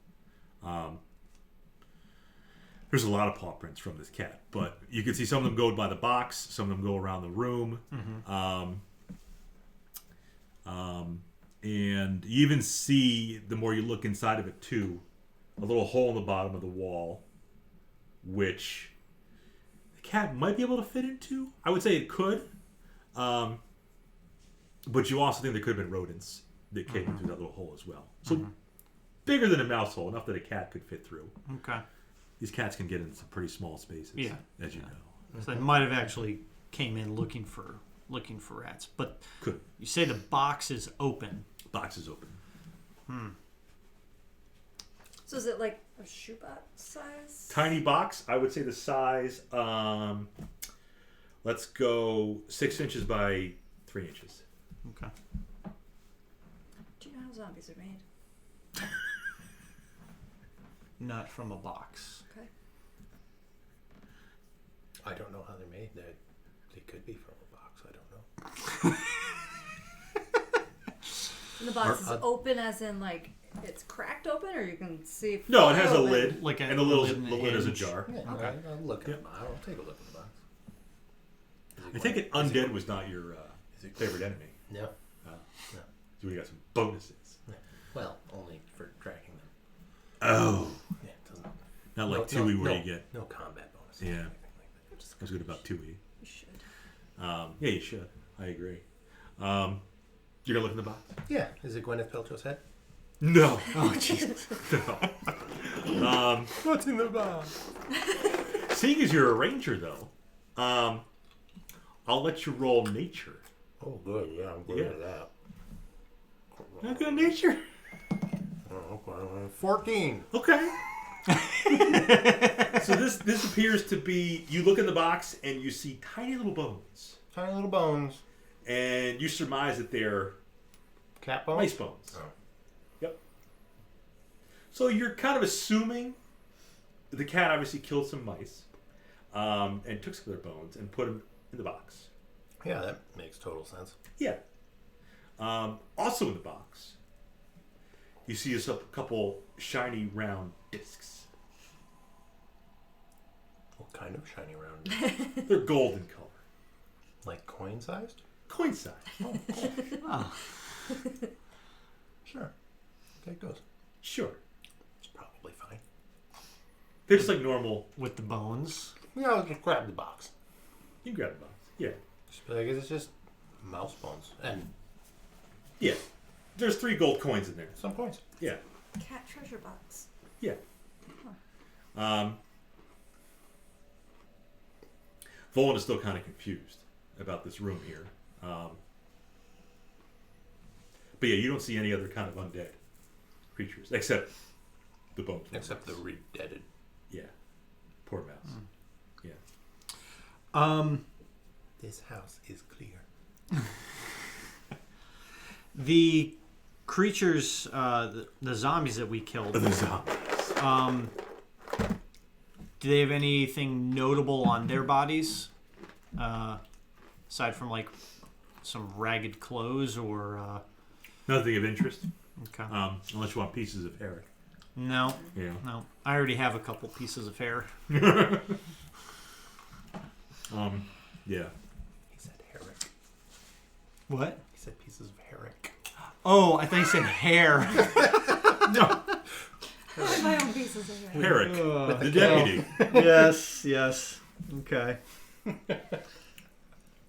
Speaker 4: There's a lot of paw prints from this cat, but you can see some of them go by the box, some of them go around the room. And you even see, the more you look inside of it too, a little hole in the bottom of the wall, which the cat might be able to fit into. I would say it could. But you also think there could have been rodents that came through that little hole as well. So bigger than a mouse hole, enough that a cat could fit through.
Speaker 3: Okay.
Speaker 4: These cats can get into some pretty small spaces, as you know.
Speaker 3: So they might have actually came in looking for rats. But
Speaker 4: Could.
Speaker 3: you say the box is open.
Speaker 4: Box is open.
Speaker 2: So is it like a shoebox size?
Speaker 4: Tiny box, I would say the size, let's go 6 inches by 3 inches.
Speaker 3: Okay.
Speaker 2: Do you know how zombies are made?
Speaker 3: Not from a box.
Speaker 2: Okay.
Speaker 1: I don't know how they're made. They could be from a box. I don't know.
Speaker 2: And the box is open as in it's cracked open, or you can see.
Speaker 4: No, it has a
Speaker 2: open?
Speaker 4: lid,
Speaker 3: Like
Speaker 4: and the little
Speaker 3: lid and
Speaker 4: the lid is a
Speaker 3: hinge.
Speaker 4: jar.
Speaker 1: Yeah,
Speaker 2: Okay.
Speaker 1: I'll look at I'll take a look at the box.
Speaker 4: I take it undead was not your favorite enemy.
Speaker 1: No.
Speaker 4: So we got some bonuses.
Speaker 1: Well, only for tracking them.
Speaker 4: Oh.
Speaker 1: Yeah, it doesn't.
Speaker 4: Not like Tui where you get...
Speaker 1: No combat bonuses.
Speaker 4: Yeah.
Speaker 1: Or anything like that.
Speaker 4: I was good about Tui.
Speaker 2: You should.
Speaker 4: Yeah, you should. I agree. You're going to look in the box?
Speaker 1: Yeah. Is it Gwyneth Paltrow's head?
Speaker 4: No. Oh, Jesus. No.
Speaker 1: What's in the box?
Speaker 4: Seeing as you're a ranger, though, I'll let you roll nature.
Speaker 1: Oh, good. Yeah, I'm good
Speaker 4: Yeah.
Speaker 1: at that.
Speaker 4: Not good nature.
Speaker 1: Oh, okay. 14.
Speaker 4: Okay. So this appears to be, you look in the box and you see tiny little bones.
Speaker 1: Tiny little bones.
Speaker 4: And you surmise that they're
Speaker 1: Cat bones?
Speaker 4: mice bones.
Speaker 1: Oh.
Speaker 4: Yep. So you're kind of assuming the cat obviously killed some mice and took some of their bones and put them in the box.
Speaker 1: Yeah, that makes total sense.
Speaker 4: Yeah. Also in the box, you see a couple shiny round discs.
Speaker 1: kind of shiny round.
Speaker 4: They're golden color.
Speaker 1: Like coin sized?
Speaker 4: Coin size.
Speaker 3: Oh.
Speaker 1: Sure. Okay, it goes.
Speaker 4: Sure.
Speaker 1: It's probably fine.
Speaker 4: They're just like normal.
Speaker 3: With the bones.
Speaker 1: Yeah, I'll just grab the box.
Speaker 4: You can grab the box. Yeah.
Speaker 1: Just be like, it's just mouse bones and
Speaker 4: Yeah. There's 3 gold coins in there.
Speaker 1: some coins.
Speaker 4: Yeah.
Speaker 2: Cat treasure box.
Speaker 4: Yeah. Volan is still kind of confused about this room here. But yeah, you don't see any other kind of undead creatures except the bones.
Speaker 1: Except the re-deaded.
Speaker 4: Yeah. Poor mouse.
Speaker 3: Um,
Speaker 1: This house is clear.
Speaker 3: the creatures, the zombies that we killed.
Speaker 4: The zombies.
Speaker 3: Do they have anything notable on their bodies? Aside from like some ragged clothes or
Speaker 4: Nothing of interest.
Speaker 3: okay.
Speaker 4: Unless you want pieces of Eric.
Speaker 3: No.
Speaker 4: Yeah.
Speaker 3: No. I already have a couple pieces of hair.
Speaker 4: Yeah.
Speaker 1: He said Herrick.
Speaker 3: What?
Speaker 1: He said pieces of Herrick.
Speaker 3: Oh, I thought you said hair.
Speaker 4: No.
Speaker 2: I have my own pieces of hair.
Speaker 4: Eric.
Speaker 3: With
Speaker 4: The deputy.
Speaker 3: Yes, yes. Okay.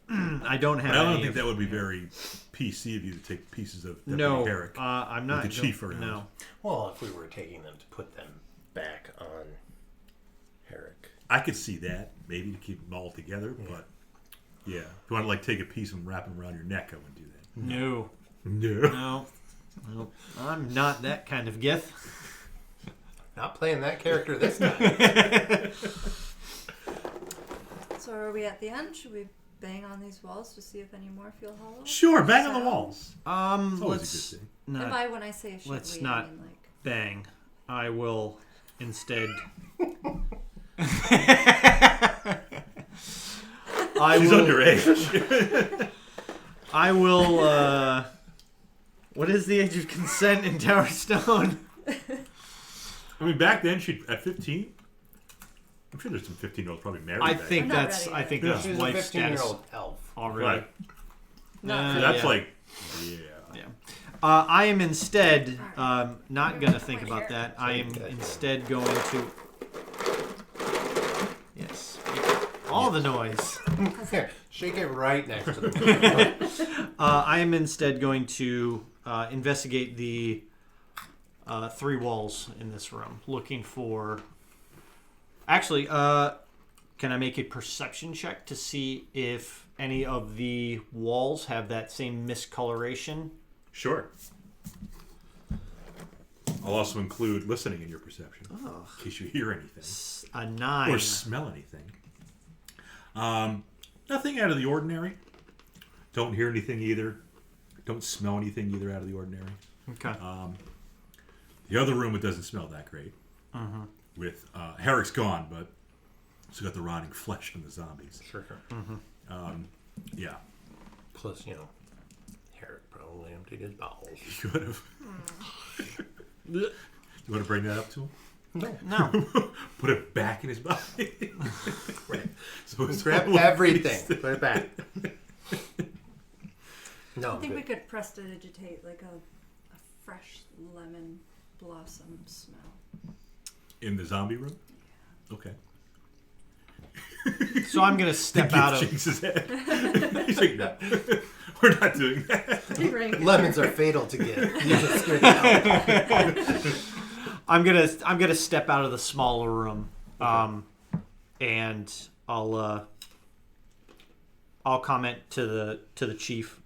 Speaker 3: I don't have
Speaker 4: I don't
Speaker 3: any
Speaker 4: think
Speaker 3: of-
Speaker 4: that would be very PC of you to take pieces of Deputy
Speaker 3: No,
Speaker 4: Herrick.
Speaker 3: I'm not.
Speaker 4: the chief around.
Speaker 3: No.
Speaker 1: Well, if we were taking them to put them back on Herrick.
Speaker 4: I could see that, maybe to keep them all together, but yeah. If you want to like take a piece and wrap them around your neck, I wouldn't do that.
Speaker 3: No.
Speaker 4: No.
Speaker 3: No. I'm not that kind of gith.
Speaker 1: Not playing that character this time.
Speaker 2: So are we at the end? Should we bang on these walls to see if any more feel hollow?
Speaker 4: Sure, bang on the
Speaker 2: Sound?
Speaker 4: walls. It's always
Speaker 3: Let's
Speaker 4: a good thing.
Speaker 2: And
Speaker 3: not
Speaker 2: by when I say should
Speaker 3: let's
Speaker 2: we,
Speaker 3: not-
Speaker 2: I mean like...
Speaker 3: bang. I will instead.
Speaker 4: She's underage.
Speaker 3: I will. What is the age of consent in Tower Stone?
Speaker 4: I mean, back then, at 15, I'm sure there's some 15-year-olds probably married.
Speaker 3: I
Speaker 4: back
Speaker 3: think
Speaker 2: I'm not
Speaker 3: that's.
Speaker 2: ready
Speaker 3: I
Speaker 2: yet.
Speaker 3: think
Speaker 4: Yeah.
Speaker 3: that's
Speaker 1: She's a
Speaker 3: life status
Speaker 1: 15-year-old elf.
Speaker 3: already.
Speaker 4: Right.
Speaker 2: Not
Speaker 4: So that's
Speaker 3: yeah.
Speaker 4: like, yeah.
Speaker 3: Yeah. I am instead not going to think
Speaker 2: Point
Speaker 3: about
Speaker 2: here.
Speaker 3: that. I am instead going to. Yes. All the noise.
Speaker 1: Here, shake it right next to the
Speaker 3: I am instead going to investigate the 3 walls in this room, looking for. Actually, can I make a perception check to see if any of the walls have that same miscoloration?
Speaker 4: Sure. I'll also include listening in your perception, in case you hear anything.
Speaker 3: A 9.
Speaker 4: Or smell anything. Nothing out of the ordinary. Don't hear anything either. Don't smell anything either out of the ordinary.
Speaker 3: Okay.
Speaker 4: The other room, it doesn't smell that great. With Herrick's gone, but still got the rotting flesh on the zombies.
Speaker 1: Sure.
Speaker 4: Yeah,
Speaker 1: Plus, Herrick probably emptied his bowels.
Speaker 4: you could have. You want to bring that up to him?
Speaker 3: No.
Speaker 4: Put it back in his body.
Speaker 1: Right.
Speaker 4: So it's
Speaker 1: Grab
Speaker 4: all
Speaker 1: everything. Put it back. No,
Speaker 2: I think
Speaker 1: good.
Speaker 2: we could prestidigitate like a fresh lemon blossom smell.
Speaker 4: in the zombie room. Okay.
Speaker 3: So I'm going to step out of.
Speaker 4: Shakes his head. He's like, no, we're not doing that.
Speaker 1: Lemons are fatal to get. You just screw that out.
Speaker 3: I'm gonna step out of the smaller room, and I'll comment to the chief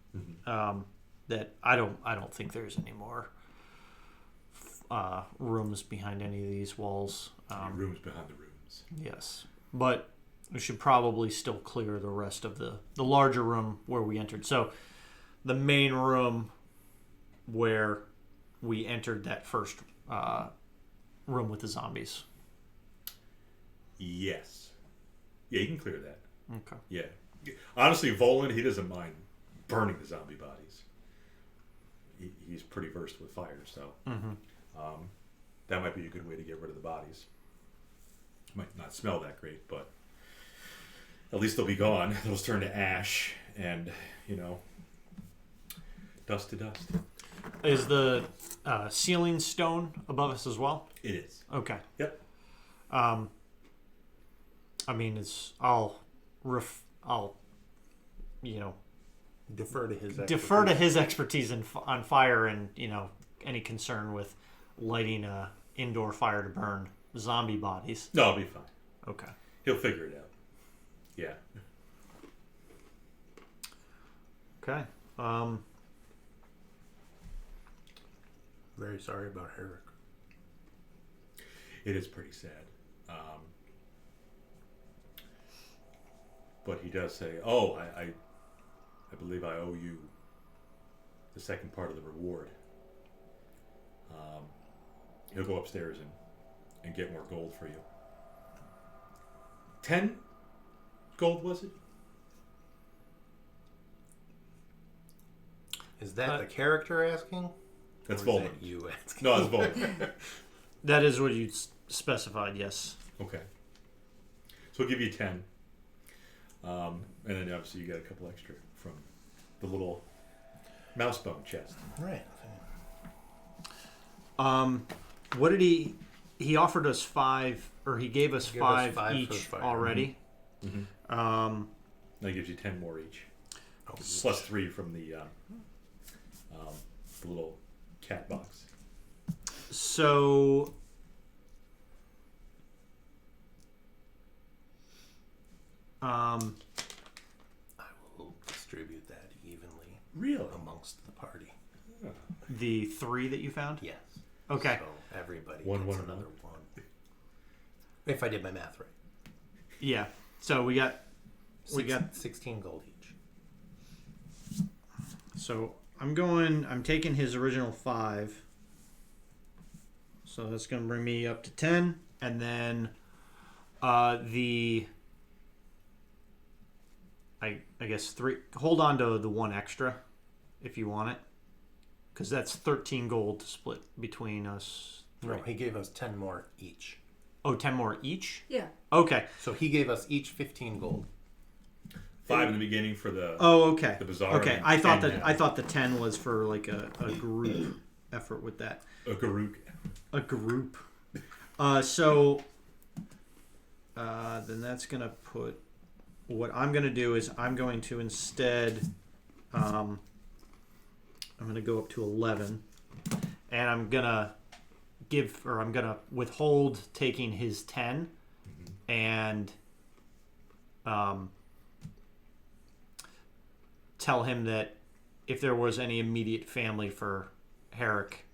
Speaker 3: that I don't think there's any more rooms behind any of these walls.
Speaker 4: Rooms behind the rooms.
Speaker 3: Yes, but we should probably still clear the rest of the larger room where we entered. So the main room where we entered that first room with the zombies.
Speaker 4: Yes. Yeah, you can clear that.
Speaker 3: Okay.
Speaker 4: Yeah. Honestly, Volan, he doesn't mind burning the zombie bodies. He's pretty versed with fire, so that might be a good way to get rid of the bodies. Might not smell that great, but at least they'll be gone. They'll turn to ash and, dust to dust.
Speaker 3: Is the ceiling stone above us as well?
Speaker 4: It is.
Speaker 3: Okay.
Speaker 4: Yep.
Speaker 3: I mean, I'll
Speaker 1: Defer to his
Speaker 3: his expertise on fire and any concern with lighting a indoor fire to burn zombie bodies.
Speaker 4: No, it'll be fine.
Speaker 3: Okay.
Speaker 4: He'll figure it out. Yeah.
Speaker 3: Okay.
Speaker 1: Very sorry about Herrick.
Speaker 4: It is pretty sad. But he does say, "Oh, I believe I owe you the second part of the reward." He'll go upstairs and get more gold for you. 10 gold, was it?
Speaker 1: Is that the character asking?
Speaker 4: That's
Speaker 1: Or is
Speaker 4: Volman.
Speaker 1: that you asking?
Speaker 4: No, it's Volman.
Speaker 3: That is what you specified. Yes.
Speaker 4: Okay. So we'll give you 10. And then obviously you get a couple extra from the little mouse bone chest.
Speaker 1: Right.
Speaker 3: What did he offered us 5, or he gave us
Speaker 1: He gave us
Speaker 3: 5
Speaker 1: 5 for
Speaker 3: each
Speaker 1: the fire.
Speaker 3: already.
Speaker 4: Mm-hmm. That gives you 10 more each.
Speaker 1: Oh,
Speaker 4: Plus 3 from the little cat box.
Speaker 3: So
Speaker 1: I will distribute that evenly
Speaker 4: Really?
Speaker 1: amongst the party.
Speaker 3: the 3 that you found.
Speaker 1: Yes.
Speaker 3: Okay.
Speaker 1: So everybody
Speaker 4: One,
Speaker 1: gets
Speaker 4: one,
Speaker 1: another
Speaker 4: one.
Speaker 1: 1. If I did my math right.
Speaker 3: Yeah. So we got
Speaker 1: 16 gold each.
Speaker 3: So I'm taking his original 5. So that's going to bring me up to 10. And then I guess 3. Hold on to the 1 extra if you want it. Because that's 13 gold to split between us 3.
Speaker 1: No, he gave us 10 more each.
Speaker 3: Oh, 10 more each?
Speaker 2: Yeah.
Speaker 3: Okay.
Speaker 1: So he gave us each 15 gold.
Speaker 4: 5 in the beginning for the
Speaker 3: Oh, okay.
Speaker 4: the bazaar.
Speaker 3: Okay.
Speaker 4: and
Speaker 3: I thought
Speaker 4: 10
Speaker 3: that
Speaker 4: now.
Speaker 3: I thought the 10 was for like a group effort with that.
Speaker 4: A Garuk.
Speaker 3: A group. So then that's gonna put. What I'm gonna do is I'm going to instead. I'm gonna go up to 11, and I'm gonna withhold taking his 10, and tell him that if there was any immediate family for Herrick,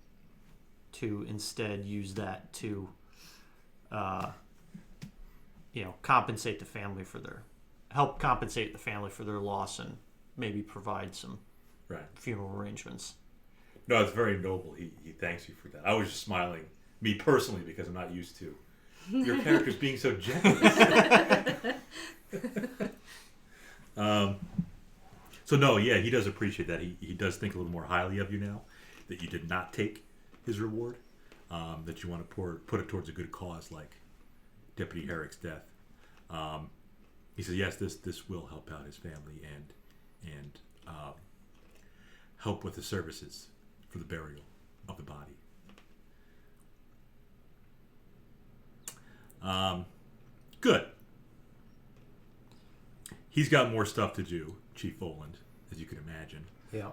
Speaker 3: to instead use that to, compensate the family for their loss and maybe provide some
Speaker 4: Right.
Speaker 3: funeral arrangements.
Speaker 4: No, it's very noble. He thanks you for that. I was just smiling, me personally, because I'm not used to your characters being so generous. So no, yeah, he does appreciate that. He does think a little more highly of you now that you did not take his reward. That you want to put it towards a good cause like Deputy Herrick's death. He says yes, this will help out his family and help with the services for the burial of the body. Good. He's got more stuff to do, Chief Oland, as you can imagine.
Speaker 1: Yeah.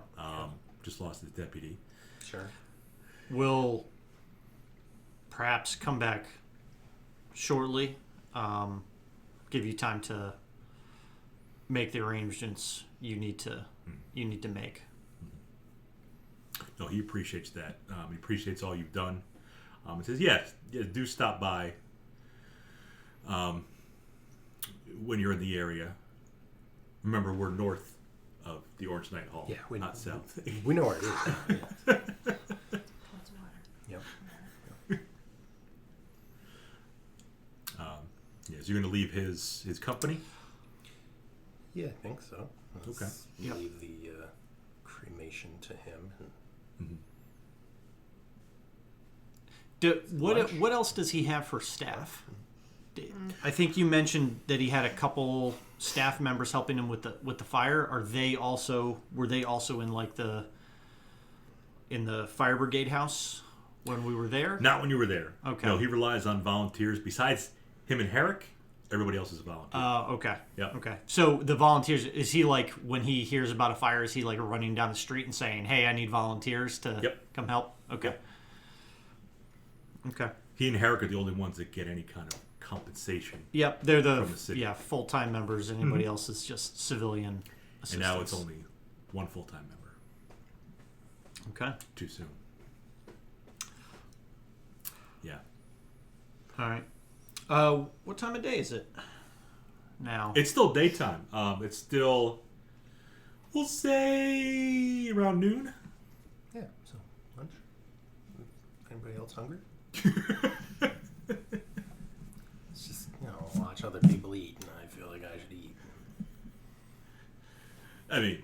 Speaker 4: Just lost his deputy.
Speaker 1: Sure.
Speaker 3: We'll perhaps come back shortly. Give you time to make the arrangements you need to make.
Speaker 4: No, he appreciates that. He appreciates all you've done. He says, yes, do stop by when you're in the area. Remember, we're north of the Orange Knight Hall,
Speaker 1: Yeah,
Speaker 4: not south.
Speaker 1: We know where it is. Yeah.
Speaker 2: Lots of water.
Speaker 1: Yep.
Speaker 4: Yeah, so you're going to leave his company?
Speaker 1: Yeah, I think so.
Speaker 4: Okay.
Speaker 3: Yep.
Speaker 1: Leave the cremation to him. And
Speaker 3: What
Speaker 1: Lunch.
Speaker 3: what else does he have for staff? I think you mentioned that he had a couple staff members helping him with the fire. Were they also in like the fire brigade house when we were there?
Speaker 4: Not when you were there.
Speaker 3: Okay.
Speaker 4: No, he relies on volunteers. Besides him and Herrick, everybody else is a volunteer.
Speaker 3: Okay.
Speaker 4: Yep.
Speaker 3: Okay. So the volunteers, is he like, when he hears about a fire, is he like running down the street and saying, "Hey, I need volunteers to come help"? Okay. Okay.
Speaker 4: He and Herrick are the only ones that get any kind of compensation.
Speaker 3: Yep, they're
Speaker 4: From the city.
Speaker 3: full-time members. Anybody else is just civilian assistants.
Speaker 4: And now it's only one full-time member.
Speaker 3: Okay.
Speaker 4: Too soon. Yeah.
Speaker 3: All right. What time of day is it now?
Speaker 4: It's still daytime. It's still, we'll say, around noon.
Speaker 1: Yeah, so lunch. Anybody else hungry? It's just, watch other people eat, and I feel like I should eat.
Speaker 4: I mean,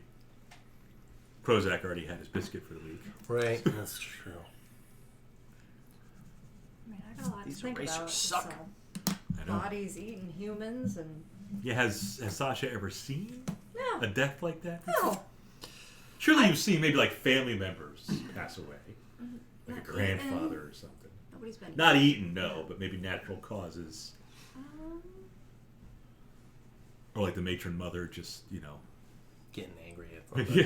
Speaker 4: Prozac already had his biscuit for the week.
Speaker 1: Right, that's true.
Speaker 2: I mean, I got a lot
Speaker 3: These
Speaker 2: to think
Speaker 3: erasers
Speaker 2: about.
Speaker 3: suck.
Speaker 4: I know.
Speaker 2: Bodies eating humans and
Speaker 4: Yeah, has Sasha ever seen
Speaker 2: no,
Speaker 4: a death like that?
Speaker 2: no.
Speaker 4: Surely you've seen maybe like family members pass away. Like a
Speaker 2: Not
Speaker 4: grandfather or something.
Speaker 2: Nobody's been
Speaker 4: Not eaten, no, but maybe natural causes.
Speaker 2: Um,
Speaker 4: Or like the matron mother just,
Speaker 1: Getting angry at
Speaker 4: yeah.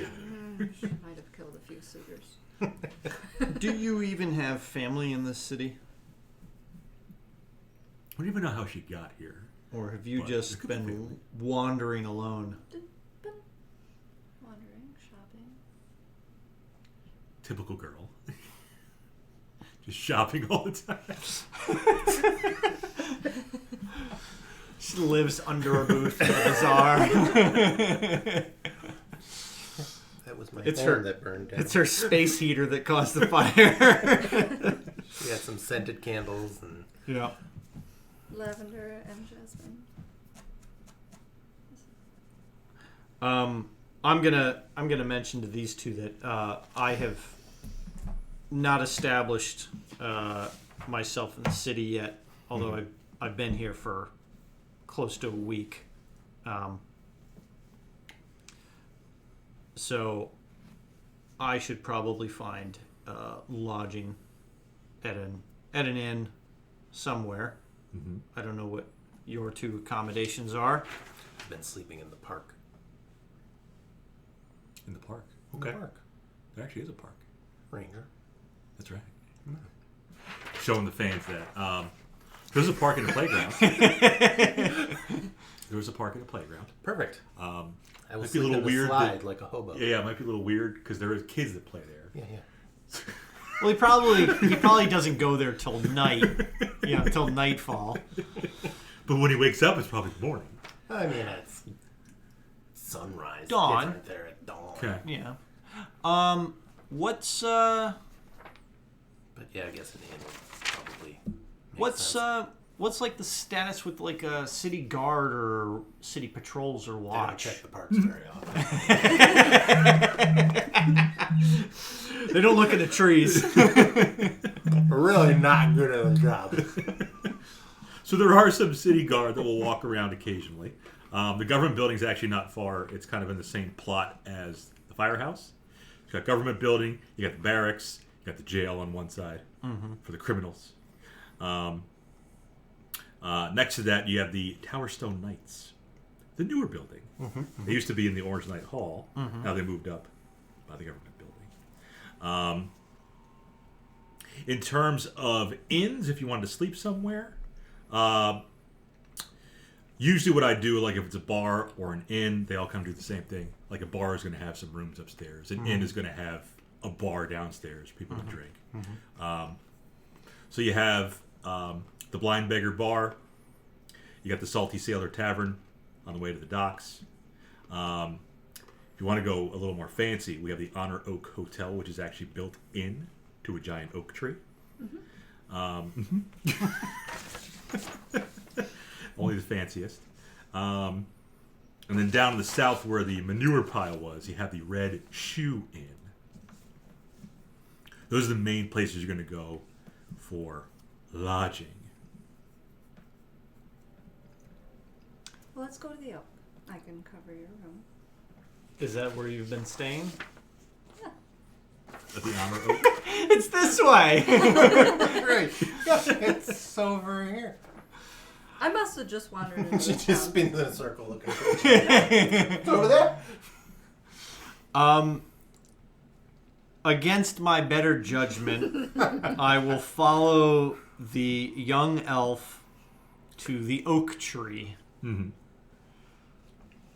Speaker 2: she might have killed a few suitors.
Speaker 3: Do you even have family in this city?
Speaker 4: I don't even know how she got here.
Speaker 3: Or have you
Speaker 4: But
Speaker 3: just
Speaker 4: there could be
Speaker 3: been
Speaker 4: family.
Speaker 3: wandering alone?
Speaker 2: Been wandering, shopping.
Speaker 4: Typical girl. Just shopping all the time.
Speaker 3: She lives under a booth in the bazaar.
Speaker 1: That was my
Speaker 3: It's
Speaker 1: phone
Speaker 3: her-
Speaker 1: that burned down.
Speaker 3: It's her space heater that caused the fire.
Speaker 1: She had some scented candles and
Speaker 3: Yeah.
Speaker 2: Lavender and jasmine.
Speaker 3: I'm gonna mention to these two that I have not established myself in the city yet, although I've been here for close to a week. So I should probably find lodging at an inn somewhere.
Speaker 4: Mm-hmm.
Speaker 3: I don't know what your two accommodations are.
Speaker 1: I've been sleeping in the park.
Speaker 4: In the park.
Speaker 1: In
Speaker 3: Okay.
Speaker 1: the park.
Speaker 4: There actually is a park.
Speaker 1: Ranger.
Speaker 4: That's right. Showing the fans that. There's a park and a playground. There was a park and a playground.
Speaker 1: Perfect.
Speaker 4: I
Speaker 1: I will
Speaker 4: might be a
Speaker 1: sleep
Speaker 4: little
Speaker 1: in the
Speaker 4: weird
Speaker 1: slide
Speaker 4: that-
Speaker 1: like a hobo.
Speaker 4: Yeah, it might be a little weird because there are kids that play there.
Speaker 1: Yeah.
Speaker 3: Well, he probably doesn't go there till night. Till nightfall.
Speaker 4: But when he wakes up, it's probably morning.
Speaker 1: I mean, it's sunrise.
Speaker 3: Dawn.
Speaker 1: Kids aren't there at dawn.
Speaker 4: Okay.
Speaker 3: Yeah. What's
Speaker 1: But yeah, I guess an inn would probably make sense.
Speaker 3: what's like the status with like a city guard or city patrols or
Speaker 1: I don't
Speaker 3: watch?
Speaker 1: check the parks very often.
Speaker 3: They don't look at the trees.
Speaker 1: We're really not good at the job.
Speaker 4: So there are some city guard that will walk around occasionally. The government building is actually not far. It's kind of in the same plot as the firehouse. You got government building, you got the barracks, you got the jail on one side for the criminals. Next to that, you have the Tower Stone Knights, the newer building. They used to be in the Orange Knight Hall. Now they moved up by the government building. In terms of inns, if you wanted to sleep somewhere, usually what I do, like if it's a bar or an inn, they all kind of do the same thing. Like a bar is going to have some rooms upstairs. An inn is going to have a bar downstairs for people to drink. So you have the Blind Beggar Bar. You got the Salty Sailor Tavern on the way to the docks. If you want to go a little more fancy, we have the Honor Oak Hotel, which is actually built in to a giant oak tree. Only the fanciest. And then down to the south where the manure pile was, you have the Red Shoe Inn. Those are the main places you're going to go for lodging.
Speaker 2: Well, let's go to the Oak. I can cover your room.
Speaker 3: Is that where you've been staying?
Speaker 4: At the Honor Oak.
Speaker 3: It's this way.
Speaker 1: Right. It's over here.
Speaker 2: I must have just wandered into
Speaker 1: She
Speaker 2: this
Speaker 1: just
Speaker 2: town.
Speaker 1: spins in a circle looking for it. It's over there.
Speaker 3: Against my better judgment, I will follow the young elf to the oak tree.
Speaker 4: Mm-hmm.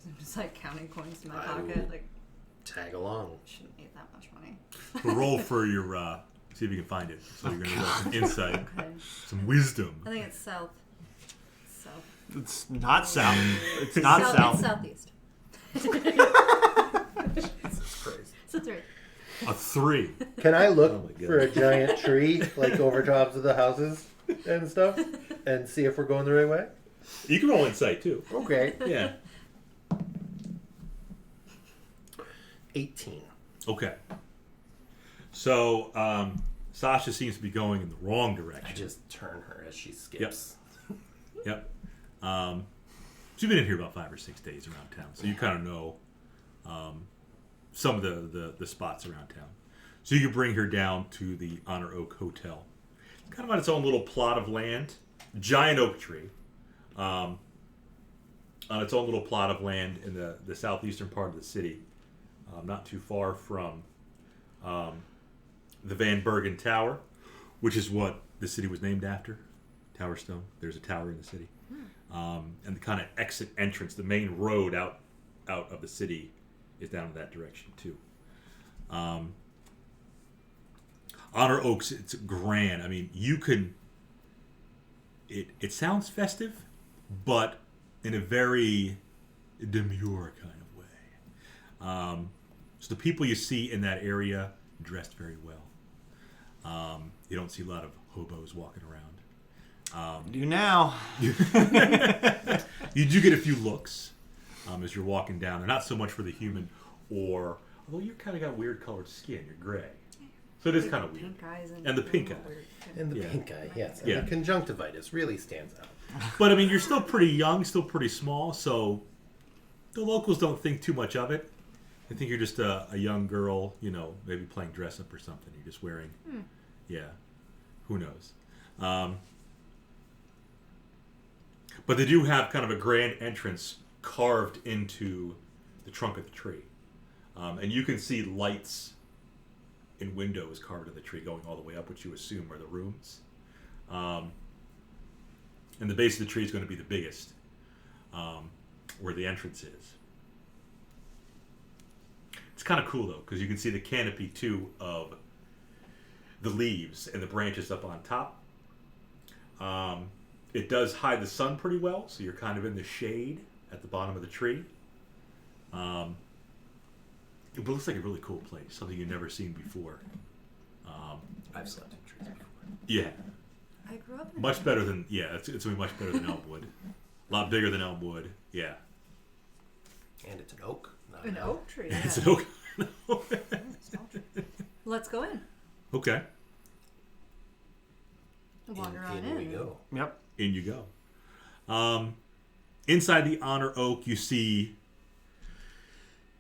Speaker 2: I'm just like counting coins in my
Speaker 1: I
Speaker 2: pocket.
Speaker 1: will-
Speaker 2: Like,
Speaker 1: Tag along.
Speaker 2: shouldn't need that much money.
Speaker 4: Roll for your, see if you can find it. So you're going to roll some insight,
Speaker 2: Okay.
Speaker 4: some wisdom.
Speaker 2: I think it's south. South.
Speaker 3: It's not south. It's not south.
Speaker 2: It's southeast.
Speaker 1: Jesus Christ.
Speaker 2: It's a 3.
Speaker 4: A 3.
Speaker 1: Can I look
Speaker 4: Oh my God.
Speaker 1: for a giant tree, like over tops of the houses and stuff, and see if we're going the right way?
Speaker 4: You can roll insight too.
Speaker 1: Okay.
Speaker 4: Yeah.
Speaker 1: 18.
Speaker 4: Okay. So Sasha seems to be going in the wrong direction.
Speaker 1: I just turn her as she skips.
Speaker 4: Yep. So you've been in here about 5 or 6 days around town, so you kind of know some of the spots around town. So you can bring her down to the Honor Oak Hotel. It's kind of on its own little plot of land, giant oak tree, on its own little plot of land in the southeastern part of the city, not too far from the Van Bergen Tower, which is what the city was named after. Tower Stone. There's a tower in the city. And the kind of exit entrance, the main road out of the city is down in that direction too. Honor Oaks, it's grand. I mean, you can... It sounds festive, but in a very demure kind of way. So the people you see in that area dressed very well. You don't see a lot of hobos walking around.
Speaker 3: Do now.
Speaker 4: You do get a few looks as you're walking down. They're not so much for the human or... Although you kind of got weird colored skin. You're gray. So it is kind of weird.
Speaker 2: Pink eyes
Speaker 4: And the pink eye.
Speaker 1: And the
Speaker 4: Yeah.
Speaker 1: pink eye, yes. And
Speaker 4: Yeah.
Speaker 1: the conjunctivitis really stands out.
Speaker 4: But, I mean, you're still pretty young, still pretty small, so the locals don't think too much of it. They think you're just a young girl, you know, maybe playing dress-up or something. You're just wearing... Yeah. Who knows? But they do have kind of a grand entrance carved into the trunk of the tree. And you can see lights in windows carved in the tree going all the way up, which you assume are the rooms. And the base of the tree is going to be the biggest, where the entrance is. It's kind of cool, though, because you can see the canopy, too, of the leaves and the branches up on top. It does hide the sun pretty well, so you're kind of in the shade at the bottom of the tree. It looks like a really cool place, something you've never seen before.
Speaker 1: I've slept in trees before.
Speaker 4: Yeah,
Speaker 2: I grew up in
Speaker 4: much better than it's gonna be much better than Elmwood. A lot bigger than Elmwood. Yeah,
Speaker 1: And it's an oak. Not
Speaker 2: an oak tree. Yeah.
Speaker 4: it's an oak.
Speaker 2: Small tree. Let's go in.
Speaker 4: Okay,
Speaker 2: We'll wander on
Speaker 1: in we
Speaker 2: in.
Speaker 1: go.
Speaker 3: Yep.
Speaker 4: in you go. Inside the Honor Oak, you see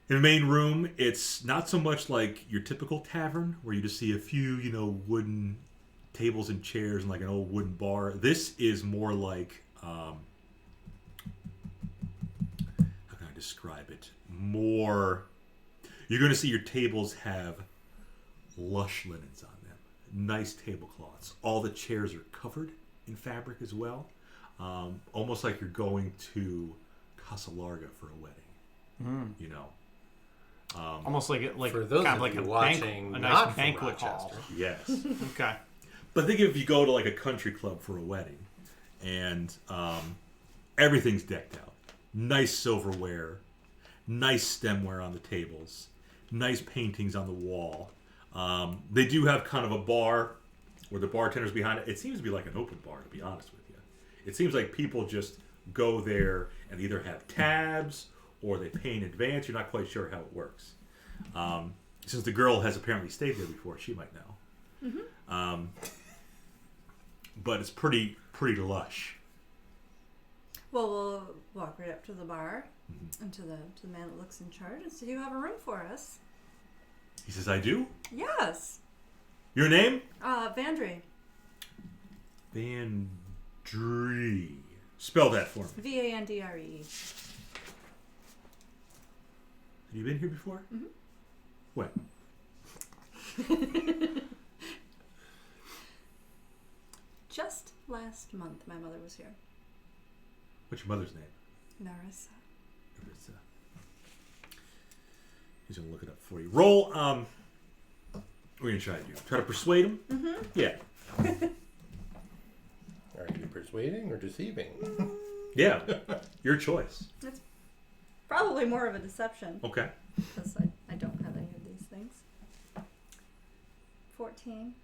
Speaker 4: in the main room, it's not so much like your typical tavern where you just see a few, wooden tables and chairs and like an old wooden bar. This is more like, how can I describe it? More, you're going to see your tables have lush linens on them, nice tablecloths. All the chairs are covered in fabric as well. Almost like you're going to Casa Larga for a wedding,
Speaker 3: Almost like it, like
Speaker 1: For those
Speaker 3: kind
Speaker 1: of
Speaker 3: of like
Speaker 1: you
Speaker 3: a
Speaker 1: watching,
Speaker 3: a
Speaker 1: not
Speaker 3: nice
Speaker 1: from
Speaker 3: banquet hall.
Speaker 1: Rochester.
Speaker 4: Yes.
Speaker 3: Okay.
Speaker 4: But think if you go to like a country club for a wedding, and everything's decked out, nice silverware, nice stemware on the tables, nice paintings on the wall. They do have kind of a bar where the bartender's behind it. It seems to be like an open bar, to be honest with you. It seems like people just go there and either have tabs or they pay in advance. You're not quite sure how it works. Since the girl has apparently stayed there before, she might know. But it's pretty lush.
Speaker 2: Well, we'll walk right up to the bar and to the man that looks in charge and say, "You have a room for us."
Speaker 4: He says, I do?
Speaker 2: Yes.
Speaker 4: Your name?
Speaker 2: Vandry.
Speaker 4: Vandree. Spell that for me.
Speaker 2: Vandre.
Speaker 4: Have you been here before?
Speaker 2: Mhm.
Speaker 4: When?
Speaker 2: Just last month, my mother was here.
Speaker 4: What's your mother's name?
Speaker 2: Narissa.
Speaker 4: Marissa. He's gonna look it up for you. Roll. We're gonna try to do. Try to persuade him.
Speaker 2: Mm-hmm.
Speaker 4: Yeah.
Speaker 1: Are you persuading or deceiving?
Speaker 4: Yeah. Your choice.
Speaker 2: Probably more of a deception
Speaker 4: Okay.
Speaker 2: because I don't have any of these things. 14.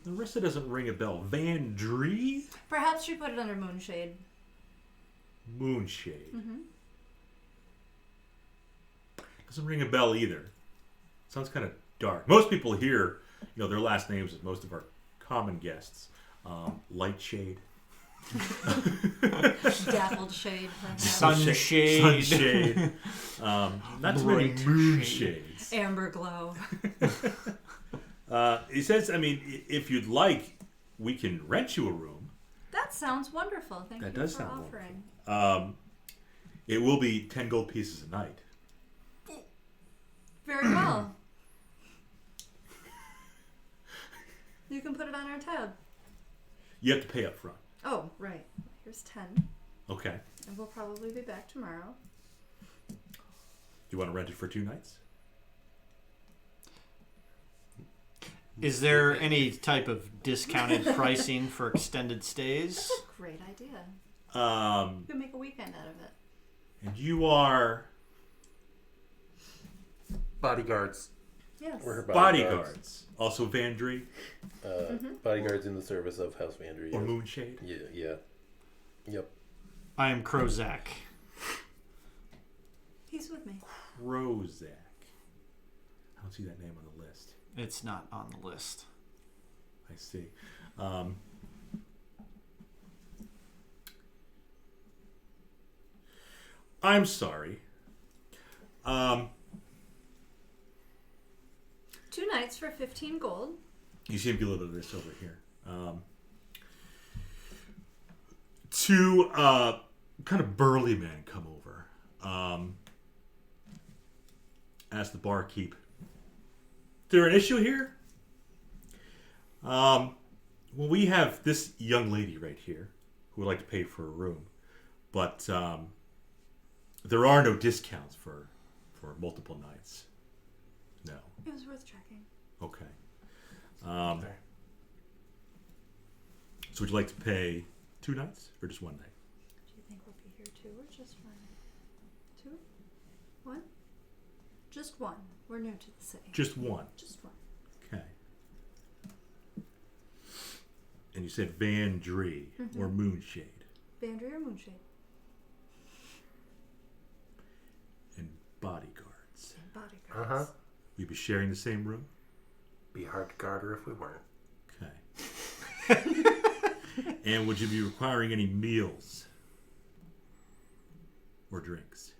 Speaker 4: Marissa doesn't ring a bell. Vandree?
Speaker 2: Perhaps she put it under moonshade.
Speaker 4: Moonshade.
Speaker 2: Mm-hmm.
Speaker 4: Doesn't ring a bell either. Sounds kind of dark. Most people here, their last names is most of our common guests. Lightshade.
Speaker 2: Dappled shade, perhaps.
Speaker 3: Sunshade.
Speaker 4: Sunshade. Not too many
Speaker 3: Bright
Speaker 4: moonshades.
Speaker 2: Amber glow.
Speaker 4: He says, if you'd like, we can rent you a room.
Speaker 2: That sounds wonderful. Thank
Speaker 4: That
Speaker 2: you
Speaker 4: does
Speaker 2: for
Speaker 4: sound
Speaker 2: offering.
Speaker 4: It will be 10 gold pieces a night.
Speaker 2: Very well. You can put it on our tab.
Speaker 4: You have to pay up front.
Speaker 2: Oh, right. Here's 10.
Speaker 4: Okay.
Speaker 2: And we'll probably be back tomorrow.
Speaker 4: Do you want to rent it for 2 nights?
Speaker 3: Is there any type of discounted pricing for extended stays?
Speaker 2: That's a great idea.
Speaker 4: Um,
Speaker 2: You can make a weekend out of it.
Speaker 4: and you are
Speaker 1: Bodyguards.
Speaker 2: Yes.
Speaker 1: We're her
Speaker 4: bodyguards. Also Vandree
Speaker 1: Bodyguards in the service of House Vandry.
Speaker 4: or Moonshade.
Speaker 1: Yeah. Yep.
Speaker 3: I am Krozak.
Speaker 2: He's with me.
Speaker 4: Krozak. I don't see that name on the list.
Speaker 3: It's not on the list.
Speaker 4: I see. I'm sorry.
Speaker 2: 2 nights for 15 gold.
Speaker 4: You see a little of this over here. 2 kind of burly men come over. Ask the barkeep, is there an issue here? Well, we have this young lady right here who would like to pay for a room, but there are no discounts for multiple nights. No.
Speaker 2: It was worth checking.
Speaker 4: Okay. So would you like to pay 2 nights or just 1 night?
Speaker 2: Do you think we'll be here 2 or just 1? 2? 1? Just 1. We're new to the city.
Speaker 4: Just 1.
Speaker 2: Just 1.
Speaker 4: Okay. And you said Vandree or Moonshade
Speaker 2: Bandry or Moonshade?
Speaker 4: and bodyguards.
Speaker 2: And bodyguards.
Speaker 1: Uh-huh.
Speaker 4: We'd be sharing the same room?
Speaker 1: Be hard to guard her if we weren't.
Speaker 4: Okay. And would you be requiring any meals or drinks?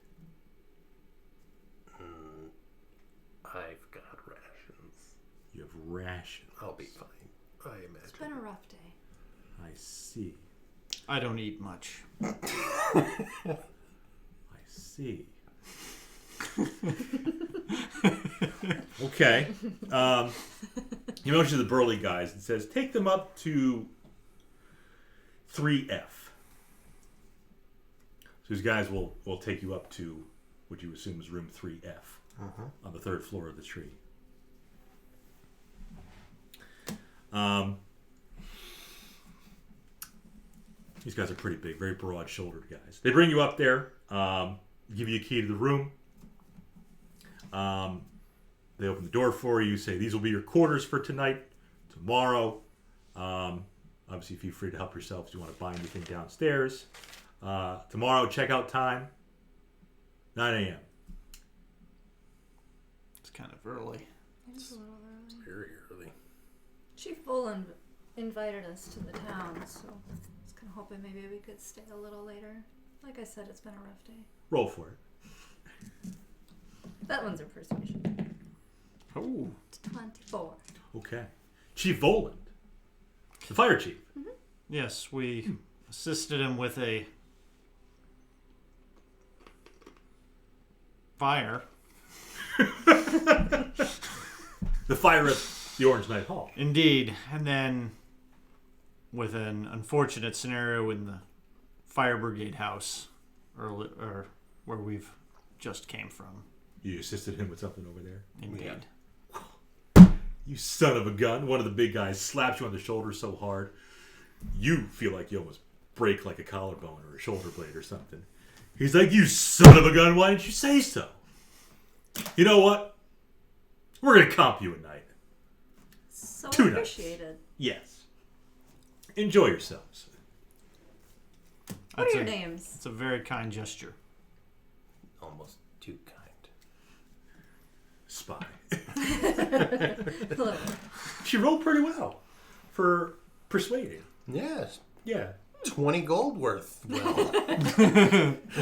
Speaker 1: I've got rations.
Speaker 4: You have rations.
Speaker 1: I'll be fine. I imagine.
Speaker 2: It's been a rough day.
Speaker 4: I see.
Speaker 3: I don't eat much.
Speaker 4: I see. Okay. He motions to the burly guys and says, take them up to 3F. So these guys will take you up to what you assume is room 3F on the 3rd floor of the tree. These guys are pretty big, very broad-shouldered guys. They bring you up there, give you a key to the room. They open the door for you, say these will be your quarters for tonight, tomorrow. Obviously, feel free to help yourselves. Do you want to buy anything downstairs? Tomorrow, checkout time, 9 a.m.
Speaker 3: It's kind of early.
Speaker 2: It's a little early.
Speaker 1: Very early.
Speaker 2: Chief Boland invited us to the town, so it's kind hoping maybe we could stay a little later. Like I said, it's been a rough day.
Speaker 4: Roll for it.
Speaker 2: That one's a persuasion.
Speaker 3: Oh.
Speaker 2: It's 24.
Speaker 4: Okay. Chief Voland, the fire chief.
Speaker 3: Yes, we assisted him with a fire.
Speaker 4: The fire at the Orange Knight Hall.
Speaker 3: Indeed. And then with an unfortunate scenario in the fire brigade house, or where we've just came from.
Speaker 4: You assisted him with something over there?
Speaker 3: Indeed.
Speaker 4: You son of a gun. One of the big guys slaps you on the shoulder so hard, you feel like you almost break like a collarbone or a shoulder blade or something. He's like, you son of a gun, why didn't you say so? You know what? We're going to comp you a night.
Speaker 2: So
Speaker 4: 2 nights.
Speaker 2: appreciated.
Speaker 4: Yes. Enjoy yourselves.
Speaker 2: What are your names?
Speaker 3: It's a very kind gesture.
Speaker 1: Almost too kind.
Speaker 4: Spy.
Speaker 2: Hello.
Speaker 4: She rolled pretty well for persuading.
Speaker 1: Yes.
Speaker 4: Yeah.
Speaker 1: 20 gold worth. Well,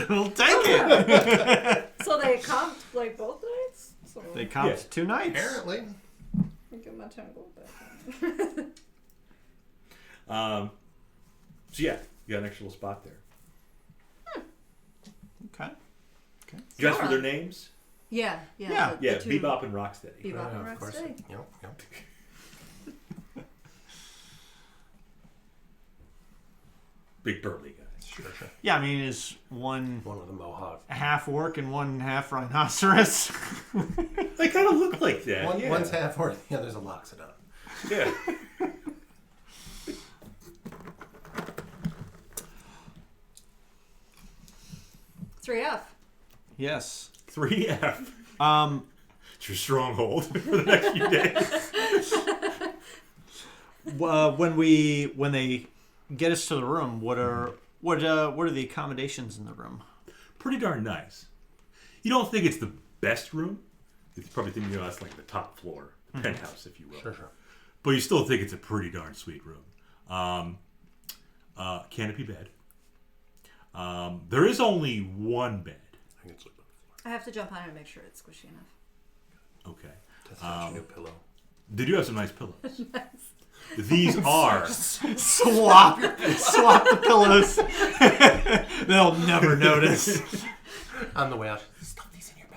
Speaker 3: We'll take it.
Speaker 2: So they comped like both nights? So
Speaker 3: They comped
Speaker 4: Yeah.
Speaker 3: 2 nights.
Speaker 1: apparently.
Speaker 2: I give my 10 gold back.
Speaker 4: So yeah, you got an extra little spot there.
Speaker 3: Okay.
Speaker 4: You asked for their
Speaker 2: Alright.
Speaker 4: names?
Speaker 2: Yeah.
Speaker 3: Yeah.
Speaker 2: The
Speaker 4: Yeah,
Speaker 2: two-
Speaker 4: Bebop and Rocksteady.
Speaker 2: Bebop and
Speaker 1: of course.
Speaker 2: Rocksteady.
Speaker 1: Yep.
Speaker 4: Big burly guys.
Speaker 1: Sure.
Speaker 3: Yeah, I mean, is one
Speaker 1: One with a mohawk.
Speaker 3: half orc and one half rhinoceros?
Speaker 4: They kind of look like that.
Speaker 1: One,
Speaker 4: yeah.
Speaker 1: One's half worth, the other's a loxodon.
Speaker 4: Yeah.
Speaker 2: 3F.
Speaker 3: Yes.
Speaker 4: 3F. It's your stronghold for the next few days.
Speaker 3: When they get us to the room, what are the accommodations in the room?
Speaker 4: Pretty darn nice. You don't think it's the best room? You probably think it's like the top floor, the penthouse, if you will.
Speaker 1: Sure.
Speaker 4: But you still think it's a pretty darn sweet room. Canopy bed. There is only one bed.
Speaker 1: I can sleep on the floor.
Speaker 2: I have to jump on it and make sure it's squishy enough.
Speaker 4: Okay.
Speaker 1: That's not your new pillow.
Speaker 4: They do have some nice pillows. These are
Speaker 3: Swap the pillows. They'll never notice.
Speaker 1: On the way out, stuff these in your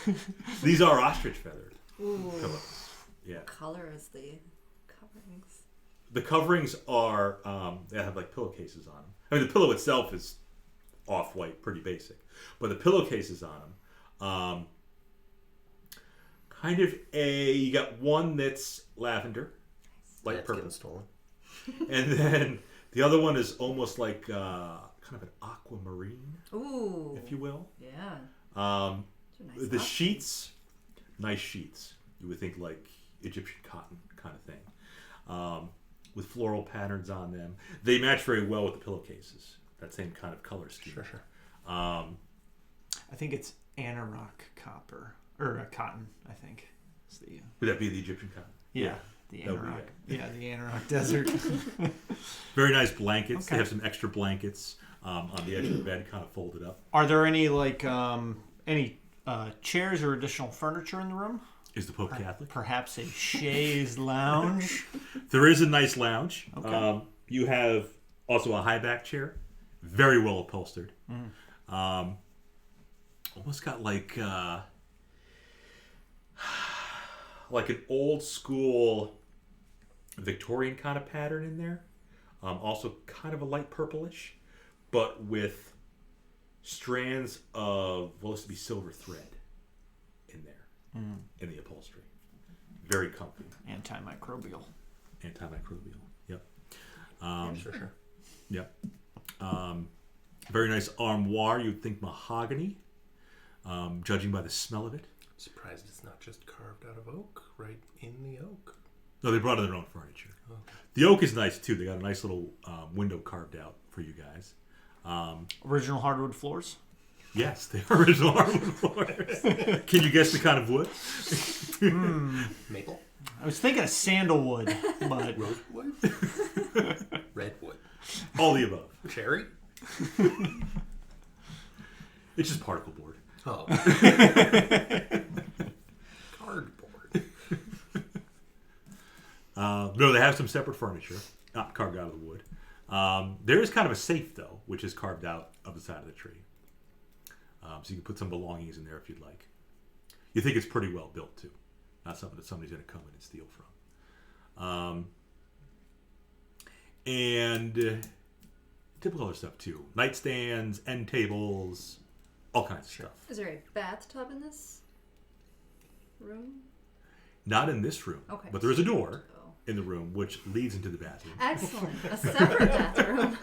Speaker 1: bag.
Speaker 4: these are ostrich feathered
Speaker 2: Ooh.
Speaker 4: pillows. Yeah.
Speaker 2: Color is the coverings.
Speaker 4: The coverings are they have like pillowcases on them. I mean, the pillow itself is off-white, pretty basic, but the pillowcases on them, kind of you got one that's lavender, light
Speaker 1: That's
Speaker 4: purple,
Speaker 1: getting stolen.
Speaker 4: and then the other one is almost like kind of an aquamarine,
Speaker 2: Ooh.
Speaker 4: if you will.
Speaker 2: Yeah.
Speaker 4: Um,
Speaker 2: Those are nice
Speaker 4: the
Speaker 2: options.
Speaker 4: sheets, nice sheets. You would think like Egyptian cotton kind of thing, with floral patterns on them. They match very well with the pillowcases. That same kind of color scheme.
Speaker 1: Sure.
Speaker 3: I think it's Anorak copper or cotton. I think it's the
Speaker 4: Would that be the Egyptian cotton?
Speaker 3: the
Speaker 4: that would be
Speaker 3: Anorak.
Speaker 4: it.
Speaker 3: Yeah, the Anorak desert.
Speaker 4: Very nice blankets.
Speaker 3: Okay.
Speaker 4: They have some extra blankets on the edge of the bed, kind of folded up.
Speaker 3: Are there any chairs or additional furniture in the room?
Speaker 4: Is the Pope Catholic?
Speaker 3: Perhaps a chaise lounge.
Speaker 4: There is a nice lounge.
Speaker 3: Okay.
Speaker 4: You have also a high back chair, very well upholstered. Almost got like an old school Victorian kind of pattern in there. Also kind of a light purplish, but with strands of what looks to be silver thread in there, in the upholstery. Very comfy.
Speaker 3: Antimicrobial.
Speaker 4: Antimicrobial. Yep.
Speaker 1: Sure.
Speaker 4: Yep. Very nice armoire. You'd think mahogany, judging by the smell of it.
Speaker 1: Surprised it's not just carved out of oak, right in the oak.
Speaker 4: No, they brought in their own furniture.
Speaker 1: Okay.
Speaker 4: The oak is nice too. They got a nice little window carved out for you guys.
Speaker 3: Original hardwood floors.
Speaker 4: Yes, they are original hardwood floors. Can you guess the kind of wood?
Speaker 1: Maple?
Speaker 3: I was thinking of sandalwood, but
Speaker 1: Rosewood? Redwood.
Speaker 4: All the above.
Speaker 1: Cherry?
Speaker 4: It's just particle board.
Speaker 1: Oh. Cardboard.
Speaker 4: No, they have some separate furniture, not carved out of the wood. There is kind of a safe, though, which is carved out of the side of the tree. So you can put some belongings in there if you'd like. You think it's pretty well built, too. Not something that somebody's going to come in and steal from. And typical other stuff, too. Nightstands, end tables, all kinds of stuff.
Speaker 2: Is there a bathtub in this room?
Speaker 4: Not in this room,
Speaker 2: Okay.
Speaker 4: but there is a door
Speaker 2: Oh.
Speaker 4: in the room which leads into the bathroom.
Speaker 2: Excellent. A separate bathroom.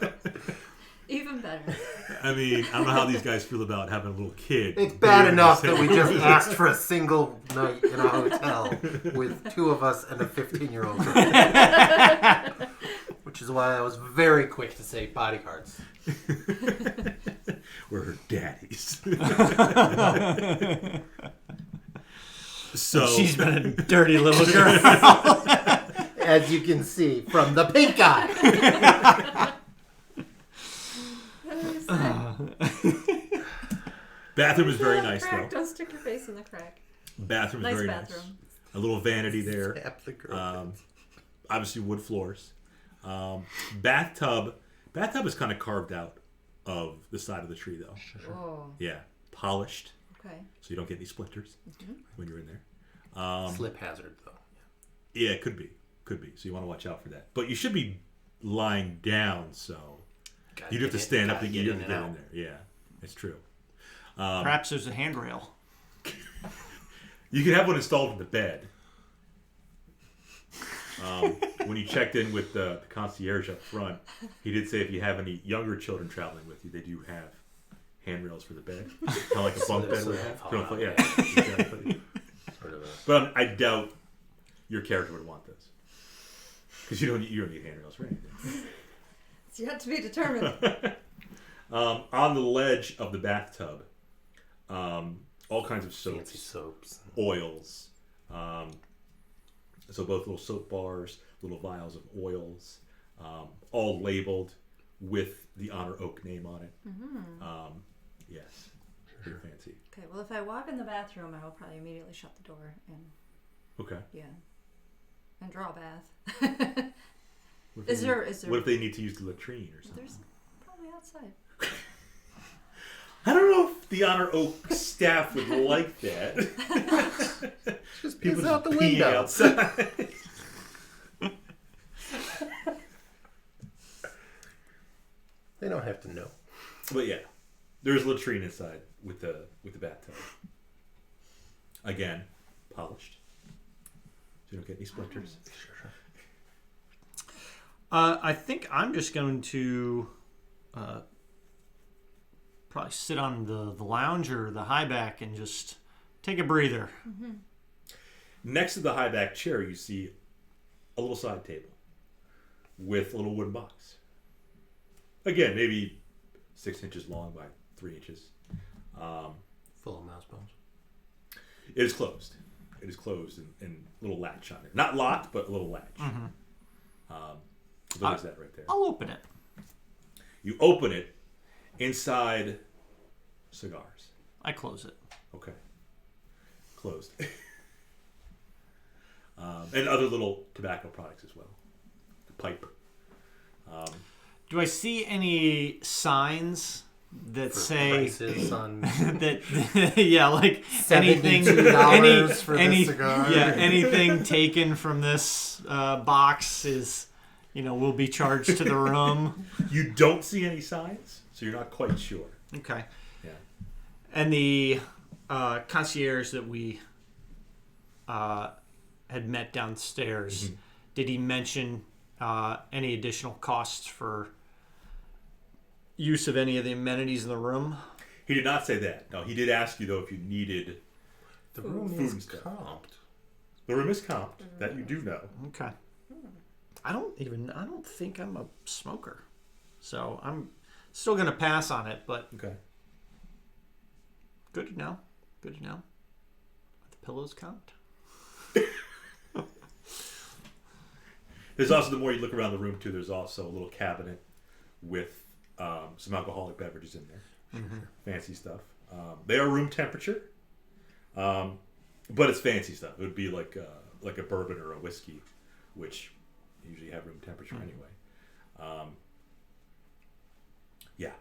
Speaker 2: Even better.
Speaker 4: I mean, I don't know how these guys feel about having a little kid.
Speaker 1: It's bad
Speaker 4: doing
Speaker 1: enough
Speaker 4: this.
Speaker 1: that we just asked for a single night in a hotel with 2 of us and a 15-year-old girl. Which is why I was very quick to say bodyguards.
Speaker 4: We're her daddies. So
Speaker 3: She's been a dirty little girl.
Speaker 1: As you can see from the pink eye.
Speaker 4: bathroom is very
Speaker 2: Yeah,
Speaker 4: nice,
Speaker 2: crack.
Speaker 4: though.
Speaker 2: Don't stick your face in the crack.
Speaker 4: Bathroom is
Speaker 2: Nice
Speaker 4: very
Speaker 2: bathroom.
Speaker 4: nice. A little vanity there.
Speaker 1: Tap the girl.
Speaker 4: Obviously wood floors. Bathtub is kind of carved out of the side of the tree, though.
Speaker 2: Oh,
Speaker 4: Yeah, polished,
Speaker 2: okay.
Speaker 4: so you don't get any splinters when you're in there.
Speaker 1: Slip hazard, though.
Speaker 4: Yeah, it could be. So you want to watch out for that. But you should be lying down, so you'd have to stand up to get in there. Yeah, it's true.
Speaker 3: Perhaps there's a handrail.
Speaker 4: You could have one installed in the bed. When you checked in with the concierge up front, he did say if you have any younger children traveling with you, they do have handrails for the bed, kind of like a bunk bed.
Speaker 1: So they have fall
Speaker 4: Yeah,
Speaker 1: out.
Speaker 4: exactly.
Speaker 1: Sort of a...
Speaker 4: But I doubt your character would want this because you don't need handrails for anything.
Speaker 2: It's yet to be determined.
Speaker 4: On the ledge of the bathtub, all kinds of
Speaker 1: Fancy
Speaker 4: soaps,
Speaker 1: soaps.
Speaker 4: oils. So both little soap bars, little vials of oils, all labeled with the Honor Oak name on it.
Speaker 2: Mm-hmm.
Speaker 4: Yes, very fancy.
Speaker 2: Okay, well, if I walk in the bathroom, I will probably immediately shut the door and,
Speaker 4: Okay.
Speaker 2: yeah, and draw a bath.
Speaker 4: What if
Speaker 2: Is
Speaker 4: they
Speaker 2: there-
Speaker 4: need-
Speaker 2: is there-
Speaker 4: What if they need to use the latrine or something?
Speaker 2: There's probably outside.
Speaker 4: I don't know if the Honor Oak staff would like that.
Speaker 1: Just
Speaker 4: People
Speaker 1: piss out the
Speaker 4: just peeing
Speaker 1: window.
Speaker 4: outside.
Speaker 1: They don't have to know.
Speaker 4: But yeah, there's a latrine inside with the bathtub. Again, polished, so you don't get any splinters.
Speaker 1: Sure.
Speaker 3: I think I'm just going to probably sit on the lounge or the high back and just take a breather.
Speaker 4: Next to the high back chair, you see a little side table with a little wooden box. Again, maybe 6 inches long by 3 inches.
Speaker 1: Full of mouse bones.
Speaker 4: It is closed. It is closed and little latch on it. Not locked, but a little latch. So there's that right there.
Speaker 3: I'll open it.
Speaker 4: You open it. Inside, cigars.
Speaker 3: I close it.
Speaker 4: Okay. Closed. And other little tobacco products as well. The pipe.
Speaker 3: Do I see any signs that
Speaker 1: For
Speaker 3: say
Speaker 1: prices on
Speaker 3: that? Yeah, like anything,
Speaker 1: $72 for this cigar.
Speaker 3: Yeah, anything taken from this box is, will be charged to the room.
Speaker 4: You don't see any signs, so you're not quite sure.
Speaker 3: Okay.
Speaker 4: Yeah.
Speaker 3: And the concierge that we had met downstairs, did he mention any additional costs for use of any of the amenities in the room?
Speaker 4: He did not say that. No, he did ask you, though, if you needed...
Speaker 1: The room
Speaker 4: Food
Speaker 1: is
Speaker 4: and stuff.
Speaker 1: comped.
Speaker 4: The room is comped. That you do know.
Speaker 3: Okay. I don't think I'm a smoker. So I'm still going to pass on it, but
Speaker 4: Okay.
Speaker 3: good to know. Good to know. Are the pillows comped?
Speaker 4: There's also, the more you look around the room, too, there's also a little cabinet with some alcoholic beverages in there. Fancy stuff. They are room temperature, but it's fancy stuff. It would be like a bourbon or a whiskey, which usually have room temperature anyway. Yeah.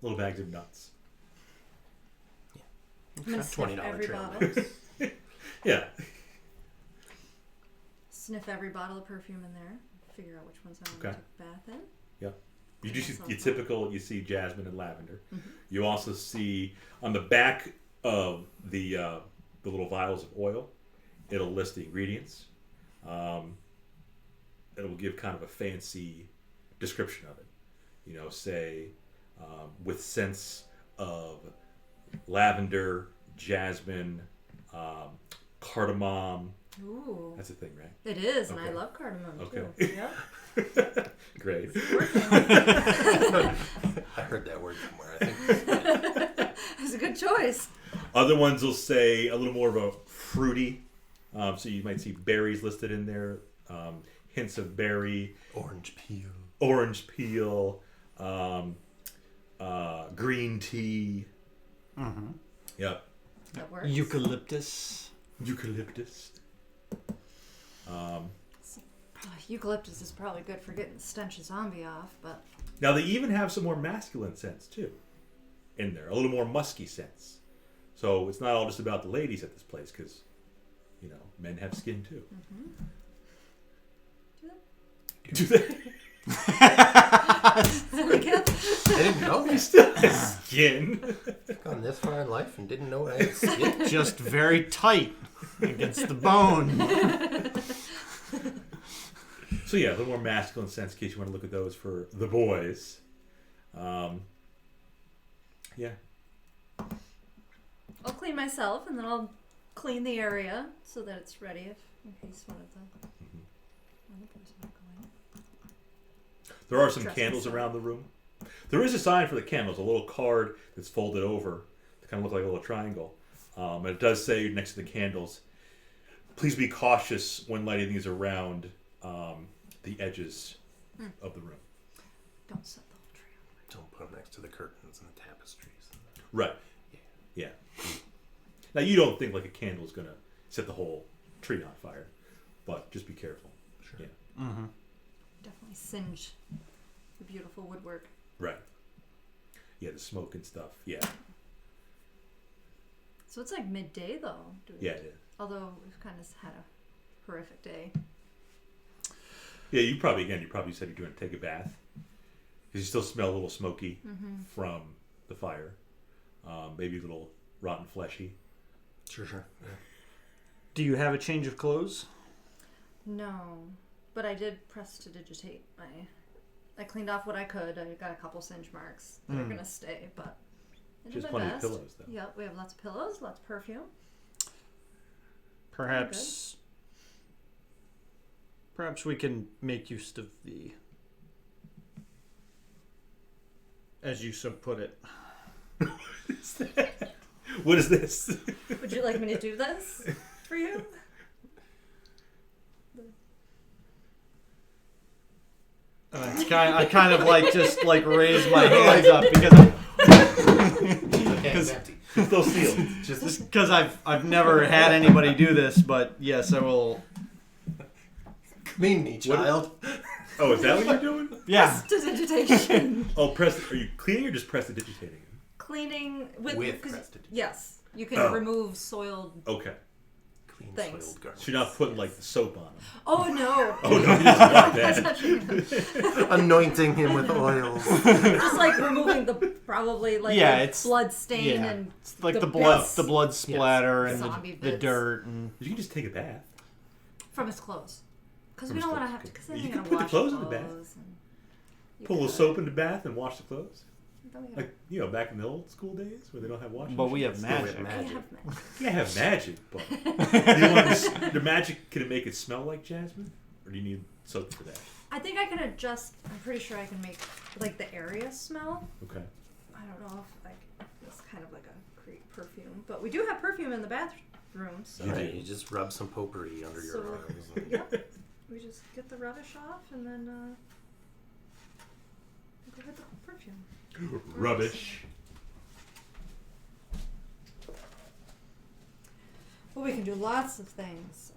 Speaker 4: Little bags of nuts.
Speaker 2: I'm gonna sniff
Speaker 1: $20
Speaker 2: every
Speaker 1: trail
Speaker 2: bottle.
Speaker 4: Yeah.
Speaker 2: Sniff every bottle of perfume in there. Figure out which ones I want to
Speaker 4: Okay.
Speaker 2: take a bath in.
Speaker 4: Yeah. You do see
Speaker 2: That
Speaker 4: your
Speaker 2: sounds fun.
Speaker 4: typical. You see jasmine and lavender. You also see on the back of the little vials of oil, it'll list the ingredients. It'll give kind of a fancy description of it. You know, say with scents of lavender, jasmine, cardamom.
Speaker 2: Ooh.
Speaker 4: That's a thing, right?
Speaker 2: It is, and I
Speaker 4: Okay.
Speaker 2: love cardamom
Speaker 4: Okay.
Speaker 2: too. Yep.
Speaker 4: Great.
Speaker 1: I heard that word somewhere. I think.
Speaker 2: It was a good choice.
Speaker 4: Other ones will say a little more of a fruity. So you might see berries listed in there, hints of berry,
Speaker 1: Orange peel.
Speaker 4: green tea. Yep.
Speaker 2: That works.
Speaker 3: Eucalyptus.
Speaker 4: Eucalyptus.
Speaker 2: Eucalyptus is probably good for getting the stench of zombie off, but
Speaker 4: Now they even have some more masculine scents too in there, a little more musky scents. So it's not all just about the ladies at this place, because you know men have skin too. Do they?
Speaker 1: I didn't know
Speaker 4: They
Speaker 1: that.
Speaker 4: still have skin.
Speaker 1: Gone this far in life and didn't know I had skin.
Speaker 3: Just very tight against the bone.
Speaker 4: So yeah, a little more masculine scents in case you want to look at those for the boys. Yeah.
Speaker 2: I'll clean myself and then I'll clean the area so that it's ready if in case one of the other person might go in.
Speaker 4: There are some
Speaker 2: Dress
Speaker 4: candles
Speaker 2: myself.
Speaker 4: around the room. There is a sign for the candles, a little card that's folded over to kind of look like a little triangle. And it does say next to the candles, please be cautious when lighting these around the edges of the room.
Speaker 2: Don't set the whole tree on fire.
Speaker 1: Don't put them next to the curtains and the tapestries.
Speaker 4: Right. Yeah. Now you don't think like a candle is going to set the whole tree on fire, but just be careful.
Speaker 1: Sure.
Speaker 4: Yeah.
Speaker 2: Definitely singe the beautiful woodwork.
Speaker 4: Right. Yeah, the smoke and stuff. Yeah.
Speaker 2: So it's like midday though.
Speaker 4: Yeah, it is.
Speaker 2: Although we've kind of had a horrific day.
Speaker 4: Yeah, you probably said you're going to take a bath. Because you still smell a little smoky from the fire. Maybe a little rotten fleshy.
Speaker 1: Sure. Yeah.
Speaker 3: Do you have a change of clothes?
Speaker 2: No, but I did prestidigitate I cleaned off what I could. I got a couple singe marks that are gonna stay, but I did
Speaker 4: Just
Speaker 2: my
Speaker 4: plenty of
Speaker 2: best.
Speaker 4: pillows, though.
Speaker 2: Yep, we have lots of pillows, lots of perfume.
Speaker 3: Perhaps we can make use of the, as you so put it.
Speaker 4: What is this?
Speaker 2: Would you like me to do this for you?
Speaker 3: I kind of like just like raise my hands up because
Speaker 1: It's empty.
Speaker 4: It's still sealed.
Speaker 1: Just
Speaker 3: because I've never had anybody do this, but yes, I will.
Speaker 1: clean me, child.
Speaker 4: Oh, is that what you're doing?
Speaker 3: Yeah.
Speaker 2: Prestidigitation.
Speaker 4: Oh, are you cleaning or just prestidigitating?
Speaker 2: Cleaning with 'cause-
Speaker 1: prestidigitation.
Speaker 2: Yes, you can
Speaker 4: Oh.
Speaker 2: remove soiled.
Speaker 4: Okay.
Speaker 1: Clean
Speaker 2: Thanks.
Speaker 1: soiled garments.
Speaker 4: So you're not putting like the soap on them.
Speaker 2: Oh no!
Speaker 4: Oh no, he doesn't want that.
Speaker 1: Anointing him with oils.
Speaker 2: Just like removing the probably like
Speaker 3: Yeah,
Speaker 2: the
Speaker 3: it's-
Speaker 2: blood stain
Speaker 3: yeah.
Speaker 2: and
Speaker 3: It's like
Speaker 2: the
Speaker 3: the blood,
Speaker 2: bits.
Speaker 3: the blood splatter and
Speaker 2: Zombie
Speaker 3: the
Speaker 2: bits.
Speaker 3: dirt and.
Speaker 4: You can just take a bath.
Speaker 2: from his clothes. Because
Speaker 4: From
Speaker 2: we
Speaker 4: his
Speaker 2: don't want to
Speaker 4: clothes,
Speaker 2: have to.
Speaker 4: okay.
Speaker 2: Because then
Speaker 4: You
Speaker 2: you're
Speaker 4: can
Speaker 2: gonna
Speaker 4: put the
Speaker 2: wash
Speaker 4: clothes in the bath.
Speaker 2: clothes and you
Speaker 4: Put a little
Speaker 2: could.
Speaker 4: soap in the bath and wash the clothes.
Speaker 2: Then we gotta-
Speaker 4: Like, you know, back in the old school days where they don't have washing
Speaker 3: But we have
Speaker 4: machines.
Speaker 3: magic.
Speaker 2: we
Speaker 1: Magic.
Speaker 2: have magic.
Speaker 4: You can have magic, but do you want the magic, can it make it smell like jasmine? Or do you need soap for that?
Speaker 2: I think I can adjust. I'm pretty sure I can make like the area smell.
Speaker 4: Okay.
Speaker 2: I don't know if like it's kind of like a create perfume, but we do have perfume in the bathroom. So
Speaker 1: Right, you just rub some potpourri under your
Speaker 2: So-
Speaker 1: arms. And
Speaker 2: yep, we just get the rubbish off and then Go with the perfume.
Speaker 4: Rubbish.
Speaker 2: Well, we can do lots of things.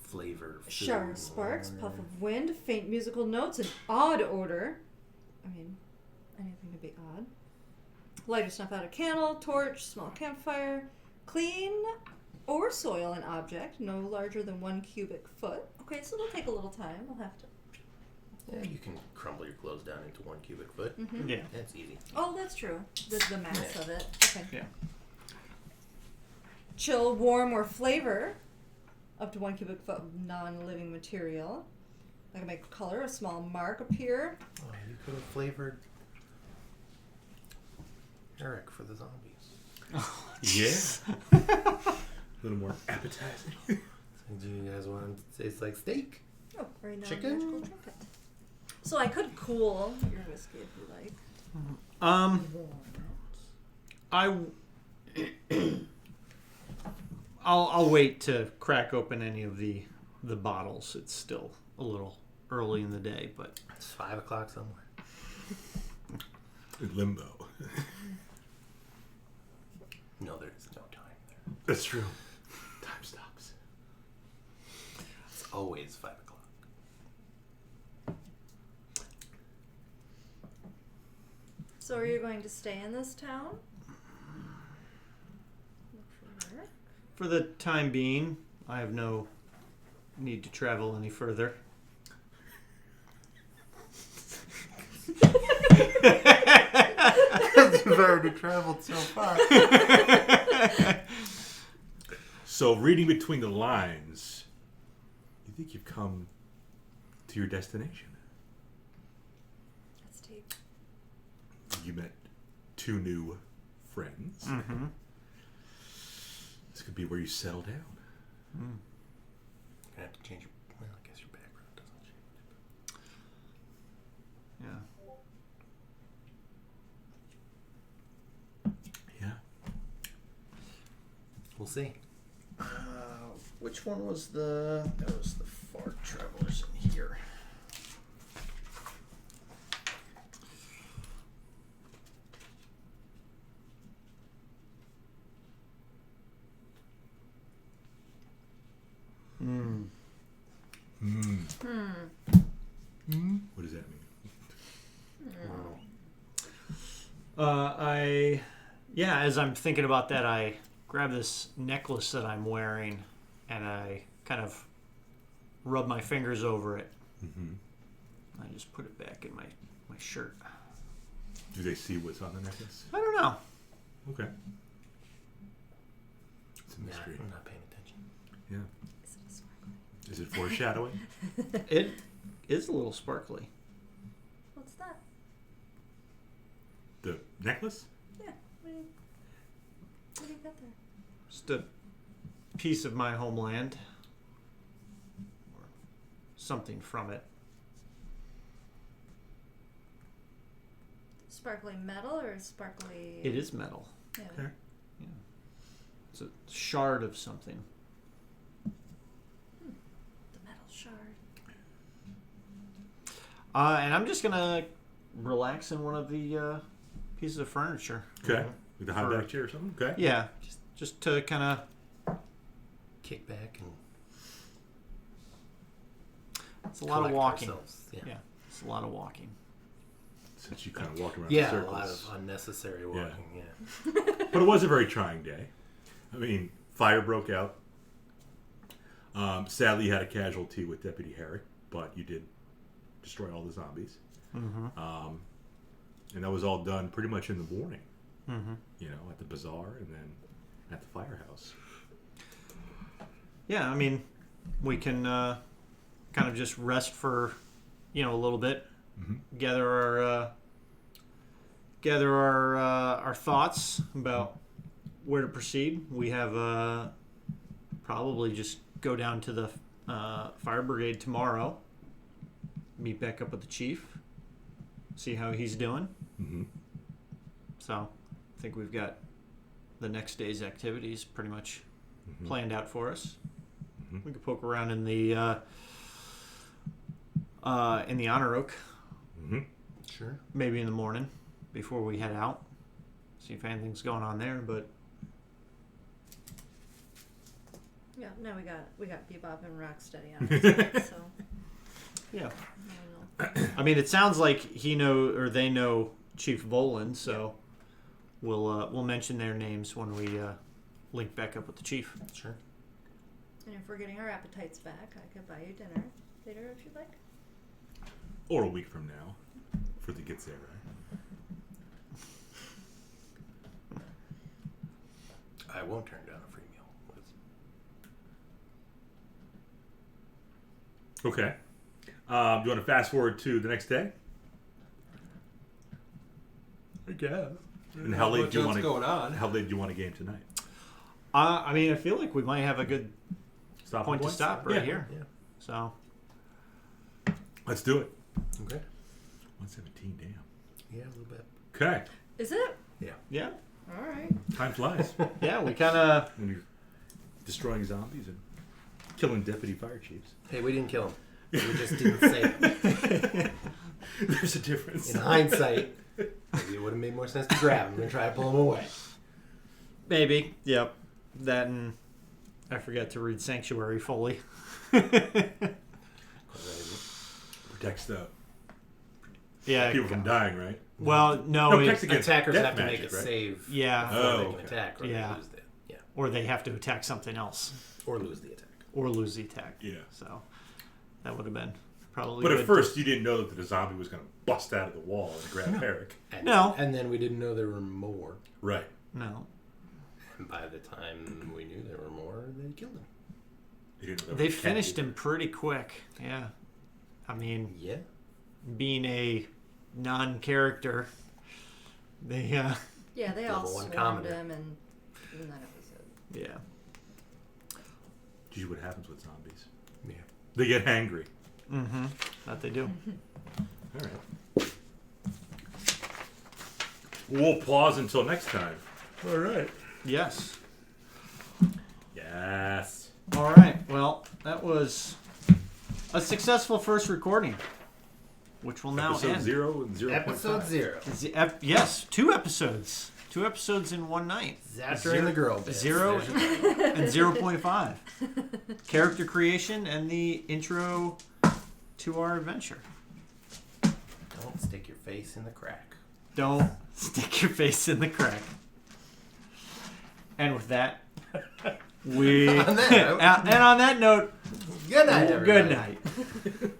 Speaker 1: Flavor.
Speaker 2: Shower
Speaker 1: food,
Speaker 2: of sparks,
Speaker 1: or-
Speaker 2: puff of wind, faint musical notes, an odd odor. I mean, anything could be odd. Light or snuff out a candle, torch, small campfire. Clean or soil an object no larger than 1 cubic foot. Okay, so it'll take a little time. We'll have to.
Speaker 1: Yeah, you can crumble your clothes down into 1 cubic foot.
Speaker 2: Mm-hmm.
Speaker 3: Yeah.
Speaker 1: That's easy.
Speaker 2: Oh, that's true. The mass
Speaker 1: Yeah.
Speaker 2: of it. Okay.
Speaker 3: Yeah.
Speaker 2: Chill, warm, or flavor up to 1 cubic foot of non-living material. I can make color, a small mark appear.
Speaker 1: Oh, you could have flavored Eric for the zombies.
Speaker 4: Yeah. A little more appetizing.
Speaker 1: So do you guys want to taste like steak?
Speaker 2: Oh, very
Speaker 1: Chicken?
Speaker 2: non-magical trinket. So I could cool your whiskey if you like.
Speaker 3: I'll wait to crack open any of the bottles. It's still a little early in the day, but
Speaker 1: It's 5 o'clock somewhere.
Speaker 4: In limbo.
Speaker 1: No, there's no time there.
Speaker 4: That's true. Time stops.
Speaker 1: It's always 5 o'clock.
Speaker 2: So are you going to stay in this town? Look for work?
Speaker 3: for the time being, I have no need to travel any further.
Speaker 1: You've already traveled so far.
Speaker 4: So, reading between the lines, you think you've come to your destination?
Speaker 2: That's deep.
Speaker 4: You met two new friends.
Speaker 3: Mm-hmm.
Speaker 4: This could be where you settle down.
Speaker 1: You're gonna have to change your. Well, I guess your background doesn't change.
Speaker 3: Yeah.
Speaker 4: Yeah.
Speaker 1: We'll see.
Speaker 3: Which one was the... That was the Far Travelers in here. Hmm.
Speaker 4: What does that mean?
Speaker 3: As I'm thinking about that, I grab this necklace that I'm wearing and I kind of rub my fingers over it.
Speaker 4: Mm-hmm.
Speaker 3: I just put it back in my shirt.
Speaker 4: Do they see what's on the necklace?
Speaker 3: I don't know.
Speaker 4: Okay. It's a
Speaker 1: Nah,
Speaker 4: mystery.
Speaker 1: I'm not paying attention.
Speaker 4: Yeah. Is it foreshadowing?
Speaker 3: It is a little sparkly.
Speaker 2: What's that?
Speaker 4: The necklace?
Speaker 2: Yeah. What do you got there?
Speaker 3: Just a piece of my homeland. Or something from it.
Speaker 2: Sparkly metal or sparkly?
Speaker 3: It is metal.
Speaker 2: Yeah.
Speaker 4: Okay.
Speaker 3: It's a shard of something.
Speaker 2: The metal shard.
Speaker 3: And I'm just gonna relax in one of the pieces of furniture.
Speaker 4: Okay. Like the high
Speaker 3: For-
Speaker 4: back chair or something? Okay.
Speaker 3: Yeah, just to kind of.
Speaker 1: Kick back and.
Speaker 3: It's a lot of
Speaker 1: collect
Speaker 3: walking.
Speaker 1: ourselves. Yeah.
Speaker 3: Yeah, it's a lot of walking.
Speaker 4: Since you kind of walk around in
Speaker 1: Yeah, a
Speaker 4: circles.
Speaker 1: lot of unnecessary walking. Yeah.
Speaker 4: But it was a very trying day. I mean, fire broke out. Sadly, you had a casualty with Deputy Herrick, but you did destroy all the zombies.
Speaker 3: Mm-hmm.
Speaker 4: And that was all done pretty much in the morning,
Speaker 3: Mm-hmm.
Speaker 4: you know, at the bazaar and then at the firehouse.
Speaker 3: Yeah, I mean, we can kind of just rest for, a little bit,
Speaker 4: Mm-hmm.
Speaker 3: gather our thoughts about where to proceed. We have probably just go down to the fire brigade tomorrow, meet back up with the chief, see how he's doing.
Speaker 4: Mm-hmm.
Speaker 3: So I think we've got the next day's activities pretty much
Speaker 4: Mm-hmm.
Speaker 3: planned out for us.
Speaker 4: Mhm.
Speaker 3: We could poke around in the honor oak
Speaker 4: Mm-hmm.
Speaker 1: Sure.
Speaker 3: maybe in the morning before we head out. See if anything's going on there, but
Speaker 2: Yeah, no, we got Bebop and Rocksteady on our side, so
Speaker 3: yeah.
Speaker 2: I don't know.
Speaker 3: I mean, it sounds like they know Chief Volan, so we'll mention their names when we link back up with the chief.
Speaker 1: Sure.
Speaker 2: And if we're getting our appetites back, I could buy you dinner later if you'd like.
Speaker 4: Or a week from now, if it gets there, right?
Speaker 1: I won't turn down a free meal.
Speaker 4: Okay. Do you want to fast forward to the next day?
Speaker 1: I guess.
Speaker 4: And how late do you want to
Speaker 1: going on?
Speaker 4: How late do you want to game tonight?
Speaker 3: I mean, I feel like we might have a good
Speaker 4: Stop
Speaker 3: point to stop right
Speaker 4: Yeah.
Speaker 3: here.
Speaker 1: Yeah.
Speaker 3: So,
Speaker 4: Let's do it.
Speaker 1: Okay.
Speaker 4: 117, damn.
Speaker 1: Yeah, a little bit.
Speaker 4: Okay.
Speaker 2: Is it?
Speaker 3: yeah.
Speaker 2: All right.
Speaker 4: Time flies.
Speaker 3: Yeah, we kind of...
Speaker 4: When you're destroying zombies and killing deputy fire chiefs.
Speaker 1: Hey, we didn't kill him. We just didn't say it.
Speaker 4: There's a difference.
Speaker 1: In hindsight, maybe it would have made more sense to grab him and try to pull him away.
Speaker 3: Maybe. Yep. That and I forgot to read Sanctuary fully.
Speaker 4: Protects the
Speaker 3: Yeah.
Speaker 4: people from dying, right?
Speaker 3: Well, no.
Speaker 4: No,
Speaker 3: it-
Speaker 4: protects against
Speaker 1: Attackers
Speaker 4: death
Speaker 1: have to
Speaker 4: magic,
Speaker 1: make a
Speaker 4: right?
Speaker 1: save
Speaker 3: yeah.
Speaker 1: before
Speaker 4: Oh,
Speaker 1: they can
Speaker 4: okay.
Speaker 1: attack, or
Speaker 3: Yeah.
Speaker 1: they lose the
Speaker 3: Or they have to attack something else.
Speaker 1: or lose the attack.
Speaker 3: Or lose the attack.
Speaker 4: Yeah.
Speaker 3: So, that would have been probably
Speaker 4: But
Speaker 3: good.
Speaker 4: at first, you didn't know that the zombie was going to bust out of the wall and grab Eric.
Speaker 1: And,
Speaker 3: No.
Speaker 1: And then we didn't know there were more.
Speaker 4: Right.
Speaker 3: No.
Speaker 1: And by the time we knew there were more, they killed him.
Speaker 4: You didn't know
Speaker 3: They
Speaker 4: that was
Speaker 3: finished
Speaker 4: cat
Speaker 3: him pretty quick. Yeah. I mean,
Speaker 1: Yeah.
Speaker 3: being a non-character, they,
Speaker 2: Yeah, they all
Speaker 1: Level one
Speaker 2: swarmed
Speaker 1: commoner.
Speaker 2: him, and then that was it.
Speaker 3: yeah.
Speaker 4: Did you see what happens with zombies?
Speaker 1: Yeah.
Speaker 4: They get angry.
Speaker 3: Mm-hmm. That they do.
Speaker 4: All right. We'll pause until next time. All right.
Speaker 3: Yes.
Speaker 4: Yes.
Speaker 3: All right. Well, that was a successful first recording, which will now
Speaker 4: Episode
Speaker 3: end.
Speaker 4: 0 and 0.5.
Speaker 1: Episode 0.
Speaker 3: Yes, 2 episodes. 2 episodes in one night.
Speaker 1: Zapter and the girl bits.
Speaker 3: 0 and 0.5. Character creation and the intro to our adventure.
Speaker 1: Don't stick your face in the crack.
Speaker 3: Don't stick your face in the crack. And with that, we
Speaker 1: On that note.
Speaker 3: and on that note,
Speaker 1: Good night, everybody.
Speaker 3: good night.